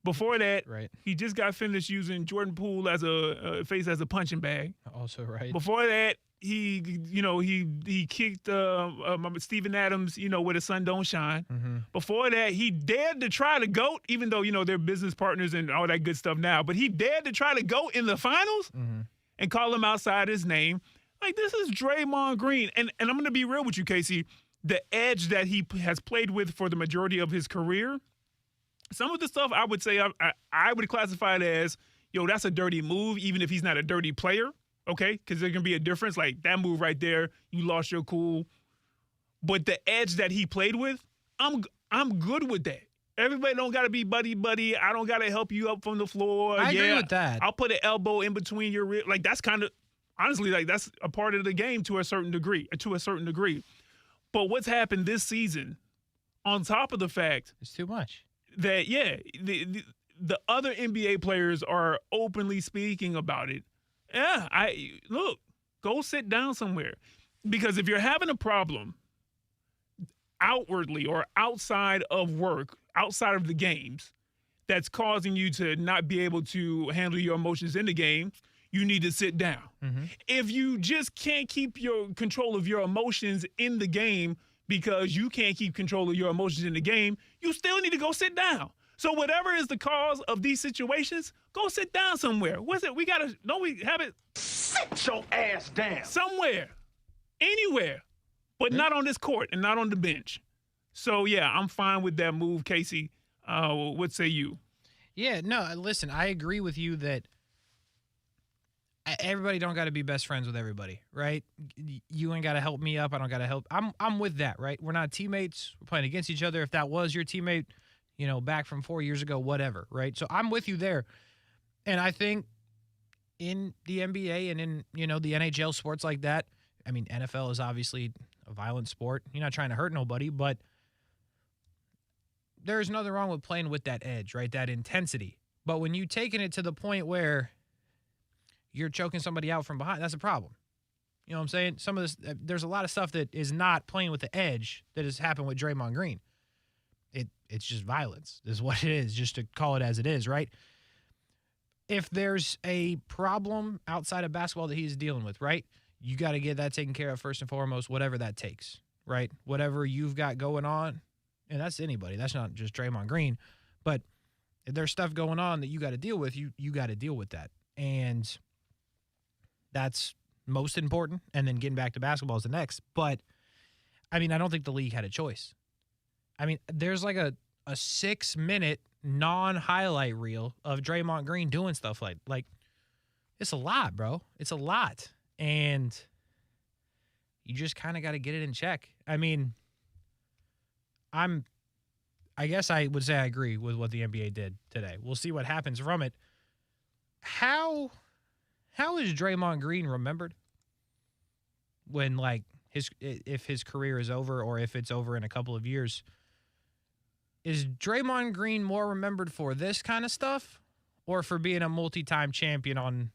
Speaker 31: Before that, he just got finished using Jordan Poole as a face as a punching bag.
Speaker 5: Also right.
Speaker 31: Before that, he kicked Steven Adams, where the sun don't shine.
Speaker 5: Mm-hmm.
Speaker 31: Before that, he dared to try to GOAT, even though, they're business partners and all that good stuff now. But he dared to try to GOAT in the finals and call him outside his name. Like, this is Draymond Green. And I'm going to be real with you, Casey. The edge that he has played with for the majority of his career, some of the stuff I would say I would classify it as, that's a dirty move, even if he's not a dirty player, okay? Because there can be a difference. Like, that move right there, you lost your cool. But the edge that he played with, I'm good with that. Everybody don't got to be buddy-buddy. I don't got to help you up from the floor.
Speaker 5: I agree with that.
Speaker 31: I'll put an elbow in between your ribs. Like, that's kind of, honestly, like, that's a part of the game to a certain degree. But what's happened this season, on top of the fact
Speaker 5: it's too much,
Speaker 31: that the other NBA players are openly speaking about it. Yeah, go sit down somewhere, because if you're having a problem outwardly or outside of work, outside of the games, that's causing you to not be able to handle your emotions in the game, you need to sit down.
Speaker 5: Mm-hmm.
Speaker 31: If you just can't keep your control of your emotions in the game because you can't keep control of your emotions in the game, you still need to go sit down. So whatever is the cause of these situations, go sit down somewhere. What's it? Don't we have it? Sit your ass down. Somewhere. Anywhere. But not on this court and not on the bench. So, yeah, I'm fine with that move, Casey. What say you?
Speaker 5: Yeah, no, listen, I agree with you that everybody don't got to be best friends with everybody, right? You ain't got to help me up. I don't got to help. I'm with that, right? We're not teammates. We're playing against each other. If that was your teammate, back from 4 years ago, whatever, right? So I'm with you there. And I think in the NBA and in, the NHL, sports like that, I mean, NFL is obviously a violent sport. You're not trying to hurt nobody, but there's nothing wrong with playing with that edge, right? That intensity. But when you taking it to the point where you're choking somebody out from behind, that's a problem. You know what I'm saying? Some of this, there's a lot of stuff that is not playing with the edge that has happened with Draymond Green. It's just violence is what it is, just to call it as it is, right? If there's a problem outside of basketball that he's dealing with, right, you got to get that taken care of first and foremost, whatever that takes, right? Whatever you've got going on, and that's anybody. That's not just Draymond Green. But if there's stuff going on that you got to deal with, you got to deal with that. And that's most important. And then getting back to basketball is the next. But, I mean, I don't think the league had a choice. I mean, there's like a 6-minute non-highlight reel of Draymond Green doing stuff like it's a lot, bro. It's a lot. And you just kind of got to get it in check. I mean, I guess I would say I agree with what the NBA did today. We'll see what happens from it. How is Draymond Green remembered when, like, if his career is over or if it's over in a couple of years? Is Draymond Green more remembered for this kind of stuff or for being a multi-time champion on,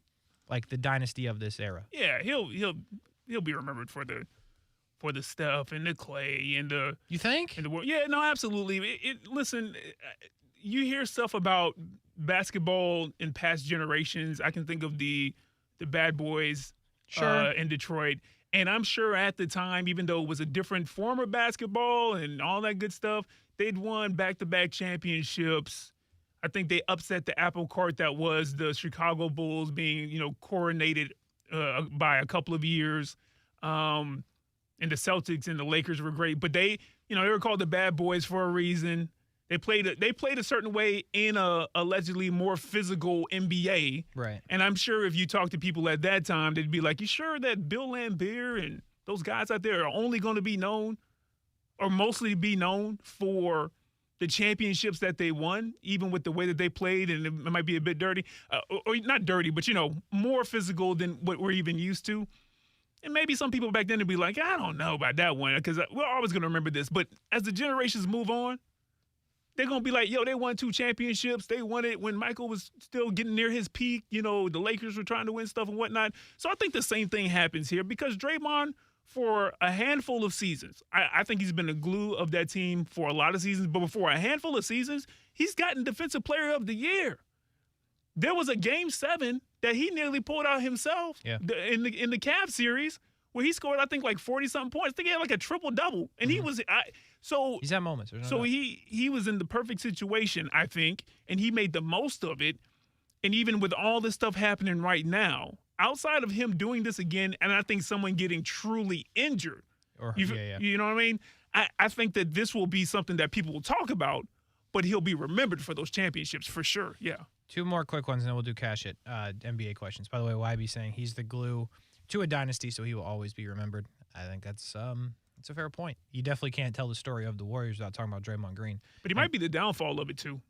Speaker 5: like, the dynasty of this era?
Speaker 31: Yeah, he'll be remembered for the stuff and the clay and the.
Speaker 5: You think?
Speaker 31: And the world. Yeah, no, absolutely. Listen, you hear stuff about basketball in past generations. I can think of the Bad Boys in Detroit. And I'm sure at the time, even though it was a different form of basketball and all that good stuff, they'd won back-to-back championships. I think they upset the apple cart that was the Chicago Bulls being, coronated by a couple of years. And the Celtics and the Lakers were great. But they were called the Bad Boys for a reason. They played a certain way in a allegedly more physical NBA.
Speaker 5: Right.
Speaker 31: And I'm sure if you talk to people at that time, they'd be like, you sure that Bill Laimbeer and those guys out there are only going to be known or mostly be known for the championships that they won, even with the way that they played, and it might be a bit dirty, or not dirty, but, more physical than what we're even used to. And maybe some people back then would be like, I don't know about that one, because we're always going to remember this. But as the generations move on, they're going to be like, yo, they won 2 championships. They won it when Michael was still getting near his peak. You know, the Lakers were trying to win stuff and whatnot. So I think the same thing happens here because Draymond, for a handful of seasons, I think he's been the glue of that team for a lot of seasons. But for a handful of seasons, he's gotten Defensive Player of the Year. There was a Game 7 that he nearly pulled out himself in the Cavs series where he scored, I think, like 40-something points. I think he had like a triple-double. And he was he's had moments. So he was in the perfect situation, I think, and he made the most of it. And even with all this stuff happening right now, outside of him doing this again, and I think someone getting truly injured, you know what I mean? I think that this will be something that people will talk about, but he'll be remembered for those championships for sure. Yeah.
Speaker 5: 2 more quick ones, and then we'll do cash it. NBA questions. By the way, YB saying he's the glue to a dynasty, so he will always be remembered. I think that's a fair point. You definitely can't tell the story of the Warriors without talking about Draymond Green.
Speaker 31: But he might be the downfall of it, too.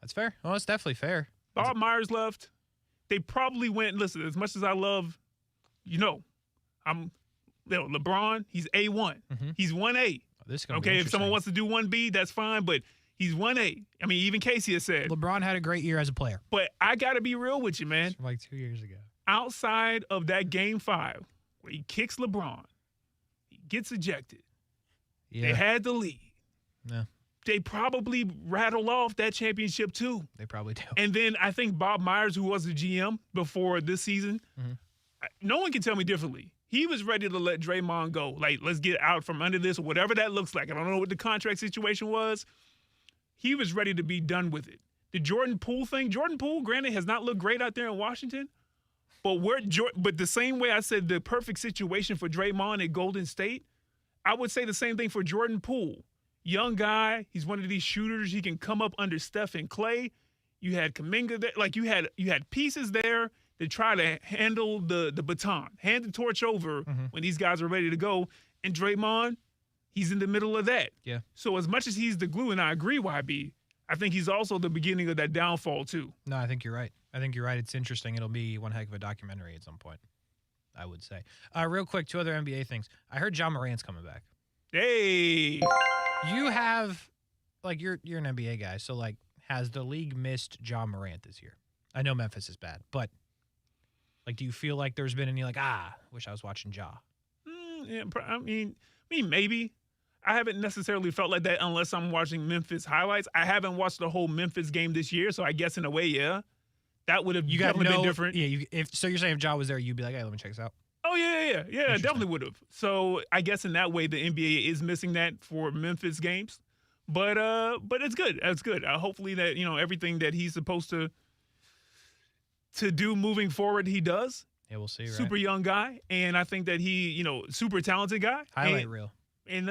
Speaker 5: That's fair. Well, it's definitely fair.
Speaker 31: Bob Myers left. They probably went, listen, as much as I love, LeBron, he's A1.
Speaker 5: Mm-hmm.
Speaker 31: He's 1A. Okay, if someone wants to do 1B, that's fine, but he's 1A. I mean, even Casey has said.
Speaker 5: LeBron had a great year as a player.
Speaker 31: But I got to be real with you, man.
Speaker 5: From like 2 years ago.
Speaker 31: Outside of that Game 5, where he kicks LeBron, he gets ejected. Yeah. They had the lead.
Speaker 5: Yeah.
Speaker 31: They probably rattle off that championship too.
Speaker 5: They probably do.
Speaker 31: And then I think Bob Myers, who was the GM before this season, no one can tell me differently. He was ready to let Draymond go. Like, let's get out from under this or whatever that looks like. I don't know what the contract situation was. He was ready to be done with it. The Jordan Poole thing, Jordan Poole, granted, has not looked great out there in Washington. But the same way I said the perfect situation for Draymond at Golden State, I would say the same thing for Jordan Poole. Young guy, he's one of these shooters. He can come up under Steph and Clay. You had Kuminga there, like you had pieces there to try to handle the baton, hand the torch over when these guys are ready to go. And Draymond, he's in the middle of that.
Speaker 5: Yeah.
Speaker 31: So as much as he's the glue, and I agree, YB, I think he's also the beginning of that downfall too.
Speaker 5: No, I think you're right. It's interesting. It'll be one heck of a documentary at some point, I would say. Real quick, 2 other NBA things. I heard Ja Morant's coming back.
Speaker 31: Hey.
Speaker 5: You have, like, you're an NBA guy, so, like, has the league missed Ja Morant this year? I know Memphis is bad, but, like, do you feel like there's been any, like, wish I was watching Ja?
Speaker 31: I mean, maybe. I haven't necessarily felt like that unless I'm watching Memphis highlights. I haven't watched the whole Memphis game this year, so I guess in a way, yeah. That would have definitely been different.
Speaker 5: Yeah, so you're saying if Ja was there, you'd be like, hey, let me check this out.
Speaker 31: Oh, yeah, definitely would have. So I guess in that way, the NBA is missing that for Memphis games. But it's good. That's good. Hopefully that, everything that he's supposed to do moving forward, he does.
Speaker 5: Yeah, we'll see, right?
Speaker 31: Super young guy. And I think that he, super talented guy.
Speaker 5: Highlight reel.
Speaker 31: And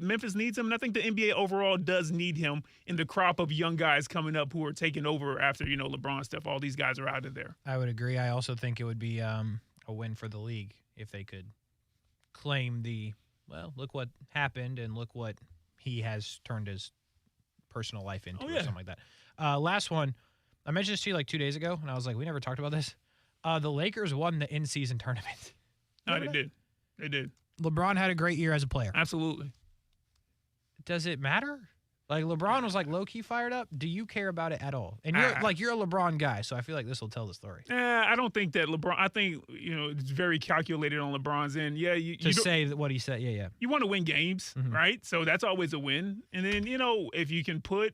Speaker 31: Memphis needs him, and I think the NBA overall does need him in the crop of young guys coming up who are taking over after, LeBron, Steph, all these guys are out of there.
Speaker 5: I would agree. I also think it would be a win for the league if they could claim look what happened and look what he has turned his personal life into or something like that. Last one, I mentioned this to you like 2 days ago, and I was like, we never talked about this. The Lakers won the in-season tournament.
Speaker 31: No, they did. They did.
Speaker 5: LeBron had a great year as a player.
Speaker 31: Absolutely.
Speaker 5: Does it matter? Like, LeBron was, like, low-key fired up. Do you care about it at all? And you're a LeBron guy, so I feel like this will tell the story.
Speaker 31: I don't think that LeBron – I think, it's very calculated on LeBron's end. Yeah,
Speaker 5: to say what he said, yeah.
Speaker 31: You want to win games, right? So that's always a win. And then, if you can put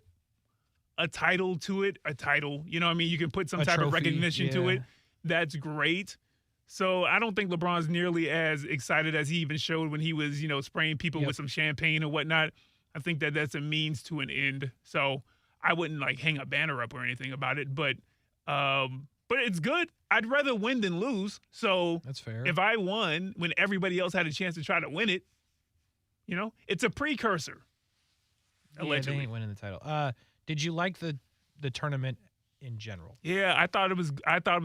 Speaker 31: a title to it, you can put some type of recognition to it, that's great. So I don't think LeBron's nearly as excited as he even showed when he was, spraying people with some champagne and whatnot. I think that that's a means to an end. So I wouldn't like hang a banner up or anything about it, but it's good. I'd rather win than lose. So
Speaker 5: that's fair.
Speaker 31: If I won when everybody else had a chance to try to win it, it's a precursor. Allegedly.
Speaker 5: They ain't winning the title. Did you like the tournament in general?
Speaker 31: Yeah, I thought it was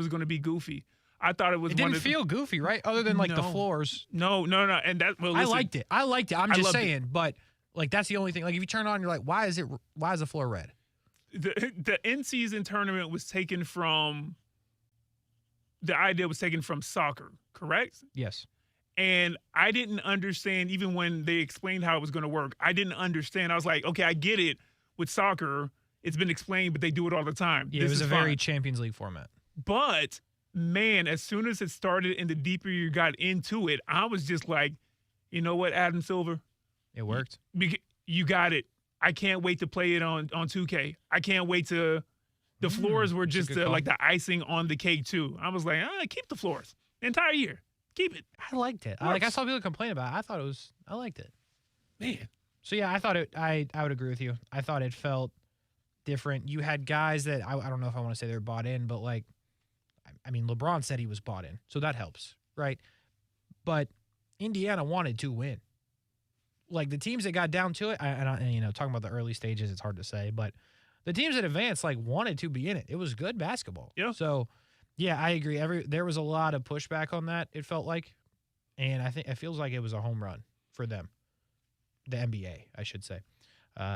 Speaker 31: going to be goofy. I thought it was.
Speaker 5: It didn't feel goofy, right? Other than the floors.
Speaker 31: No. And that. Well, listen,
Speaker 5: I liked it. I'm just saying, but like that's the only thing. Like if you turn it on, you're like, why is the floor red?
Speaker 31: The in-season tournament was taken from. The idea was taken from soccer, correct?
Speaker 5: Yes.
Speaker 31: And I didn't understand even when they explained how it was going to work. I didn't understand. I was like, okay, I get it. with soccer, it's been explained, but they do it all the time.
Speaker 5: Yeah, it was a very Champions League format.
Speaker 31: But, man, as soon as it started and the deeper you got into it, I was just like, you know what, Adam Silver?
Speaker 5: It worked.
Speaker 31: You got it. I can't wait to play it on 2K. I can't wait to – the floors were just like the icing on the cake, too. I was like, keep the floors the entire year. Keep it.
Speaker 5: I liked it. I saw people complain about it. I liked it.
Speaker 31: Man.
Speaker 5: So, yeah, I thought it – I would agree with you. I thought it felt different. You had guys that I don't know if I want to say they're bought in, but, like, I mean, LeBron said he was bought in, so that helps, right? But Indiana wanted to win. Like, the teams that got down to it, and you know, talking about the early stages, it's hard to say, but the teams that advanced, like, wanted to be in it. It was good basketball.
Speaker 31: Yeah.
Speaker 5: So, yeah, I agree. There was a lot of pushback on that, it felt like, and I think it feels like it was a home run for them. The NBA, I should say,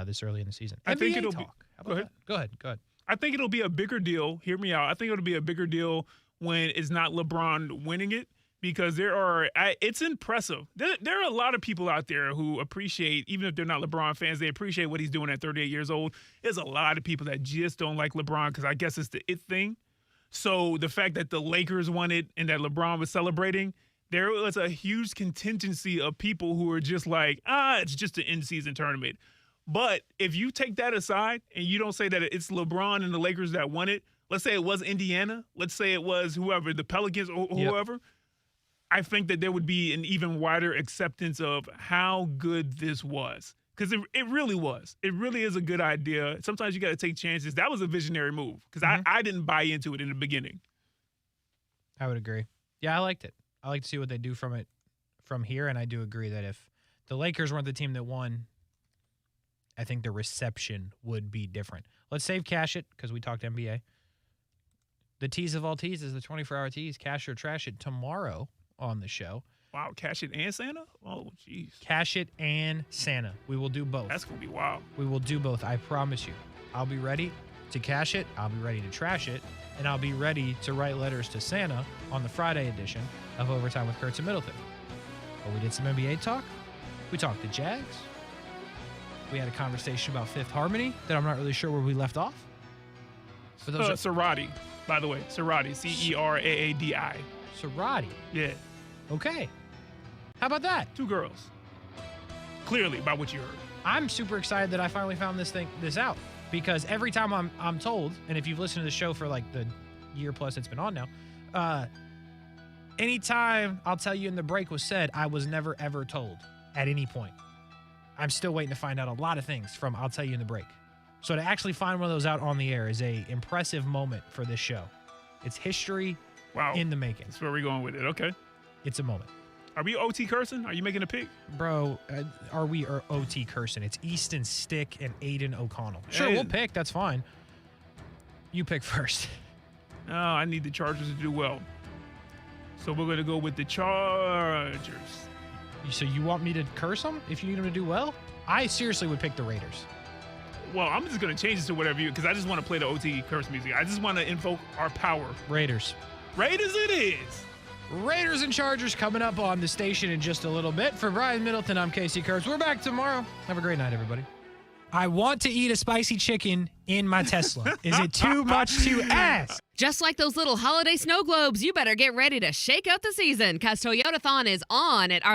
Speaker 5: this early in the season.
Speaker 31: I think it'll
Speaker 5: talk.
Speaker 31: Go ahead.
Speaker 5: Go ahead.
Speaker 31: I think it'll be a bigger deal. Hear me out. I think it'll be a bigger deal when it's not LeBron winning it, because it's impressive. There are a lot of people out there who appreciate, even if they're not LeBron fans, they appreciate what he's doing at 38 years old. There's a lot of people that just don't like LeBron because I guess it's the it thing. So the fact that the Lakers won it and that LeBron was celebrating, there was a huge contingency of people who are just like, it's just an in-season tournament. But if you take that aside and you don't say that it's LeBron and the Lakers that won it, let's say it was Indiana, let's say it was whoever, the Pelicans or whoever, I think that there would be an even wider acceptance of how good this was. Because it really was. It really is a good idea. Sometimes you got to take chances. That was a visionary move because I didn't buy into it in the beginning.
Speaker 5: I would agree. Yeah, I liked it. I like to see what they do from it from here, and I do agree that if the Lakers weren't the team that won, I think the reception would be different. Let's save Cash It because we talked NBA. The tease of all teases, the 24-hour tease, Cash or Trash It, tomorrow on the show.
Speaker 31: Wow, Cash It and Santa? Oh, jeez.
Speaker 5: Cash It and Santa. We will do both.
Speaker 31: That's going to be wild.
Speaker 5: We will do both, I promise you. I'll be ready to cash it, I'll be ready to trash it, and I'll be ready to write letters to Santa on the Friday edition of Overtime with Kuhrts and Middleton. But we did some NBA talk. We talked to Jags. We had a conversation about Fifth Harmony that I'm not really sure where we left off.
Speaker 31: But those Cerati, by the way. Cerati, Ceraadi.
Speaker 5: Cerati?
Speaker 31: Yeah.
Speaker 5: Okay. How about that?
Speaker 31: 2 girls. Clearly, by what you heard.
Speaker 5: I'm super excited that I finally found this out, because every time I'm told, and if you've listened to the show for like the year plus it's been on now, anytime I'll tell you in the break was said, I was never ever told at any point. I'm still waiting to find out a lot of things from I'll tell you in the break. So to actually find one of those out on the air is a impressive moment for this show. It's history in the making.
Speaker 31: That's where we're going with it. Okay.
Speaker 5: It's a moment.
Speaker 31: Are we OT cursing? Are you making a pick?
Speaker 5: Bro, are we OT cursing? It's Easton Stick and Aiden O'Connell. Sure, we'll pick. That's fine. You pick first.
Speaker 31: No, I need the Chargers to do well. So we're going to go with the Chargers.
Speaker 5: So you want me to curse them if you need them to do well? I seriously would pick the Raiders.
Speaker 31: Well, I'm just going to change it to whatever you, because I just want to play the OT curse music. I just want to invoke our power.
Speaker 5: Raiders.
Speaker 31: Raiders it is.
Speaker 5: Raiders and Chargers coming up on the station in just a little bit. For Brian Middleton, I'm Kasey Kuhrts. We're back tomorrow. Have a great night, everybody. I want to eat a spicy chicken in my Tesla. Is it too much to ask?
Speaker 2: Just like those little holiday snow globes, you better get ready to shake out the season, because Toyotathon is on at our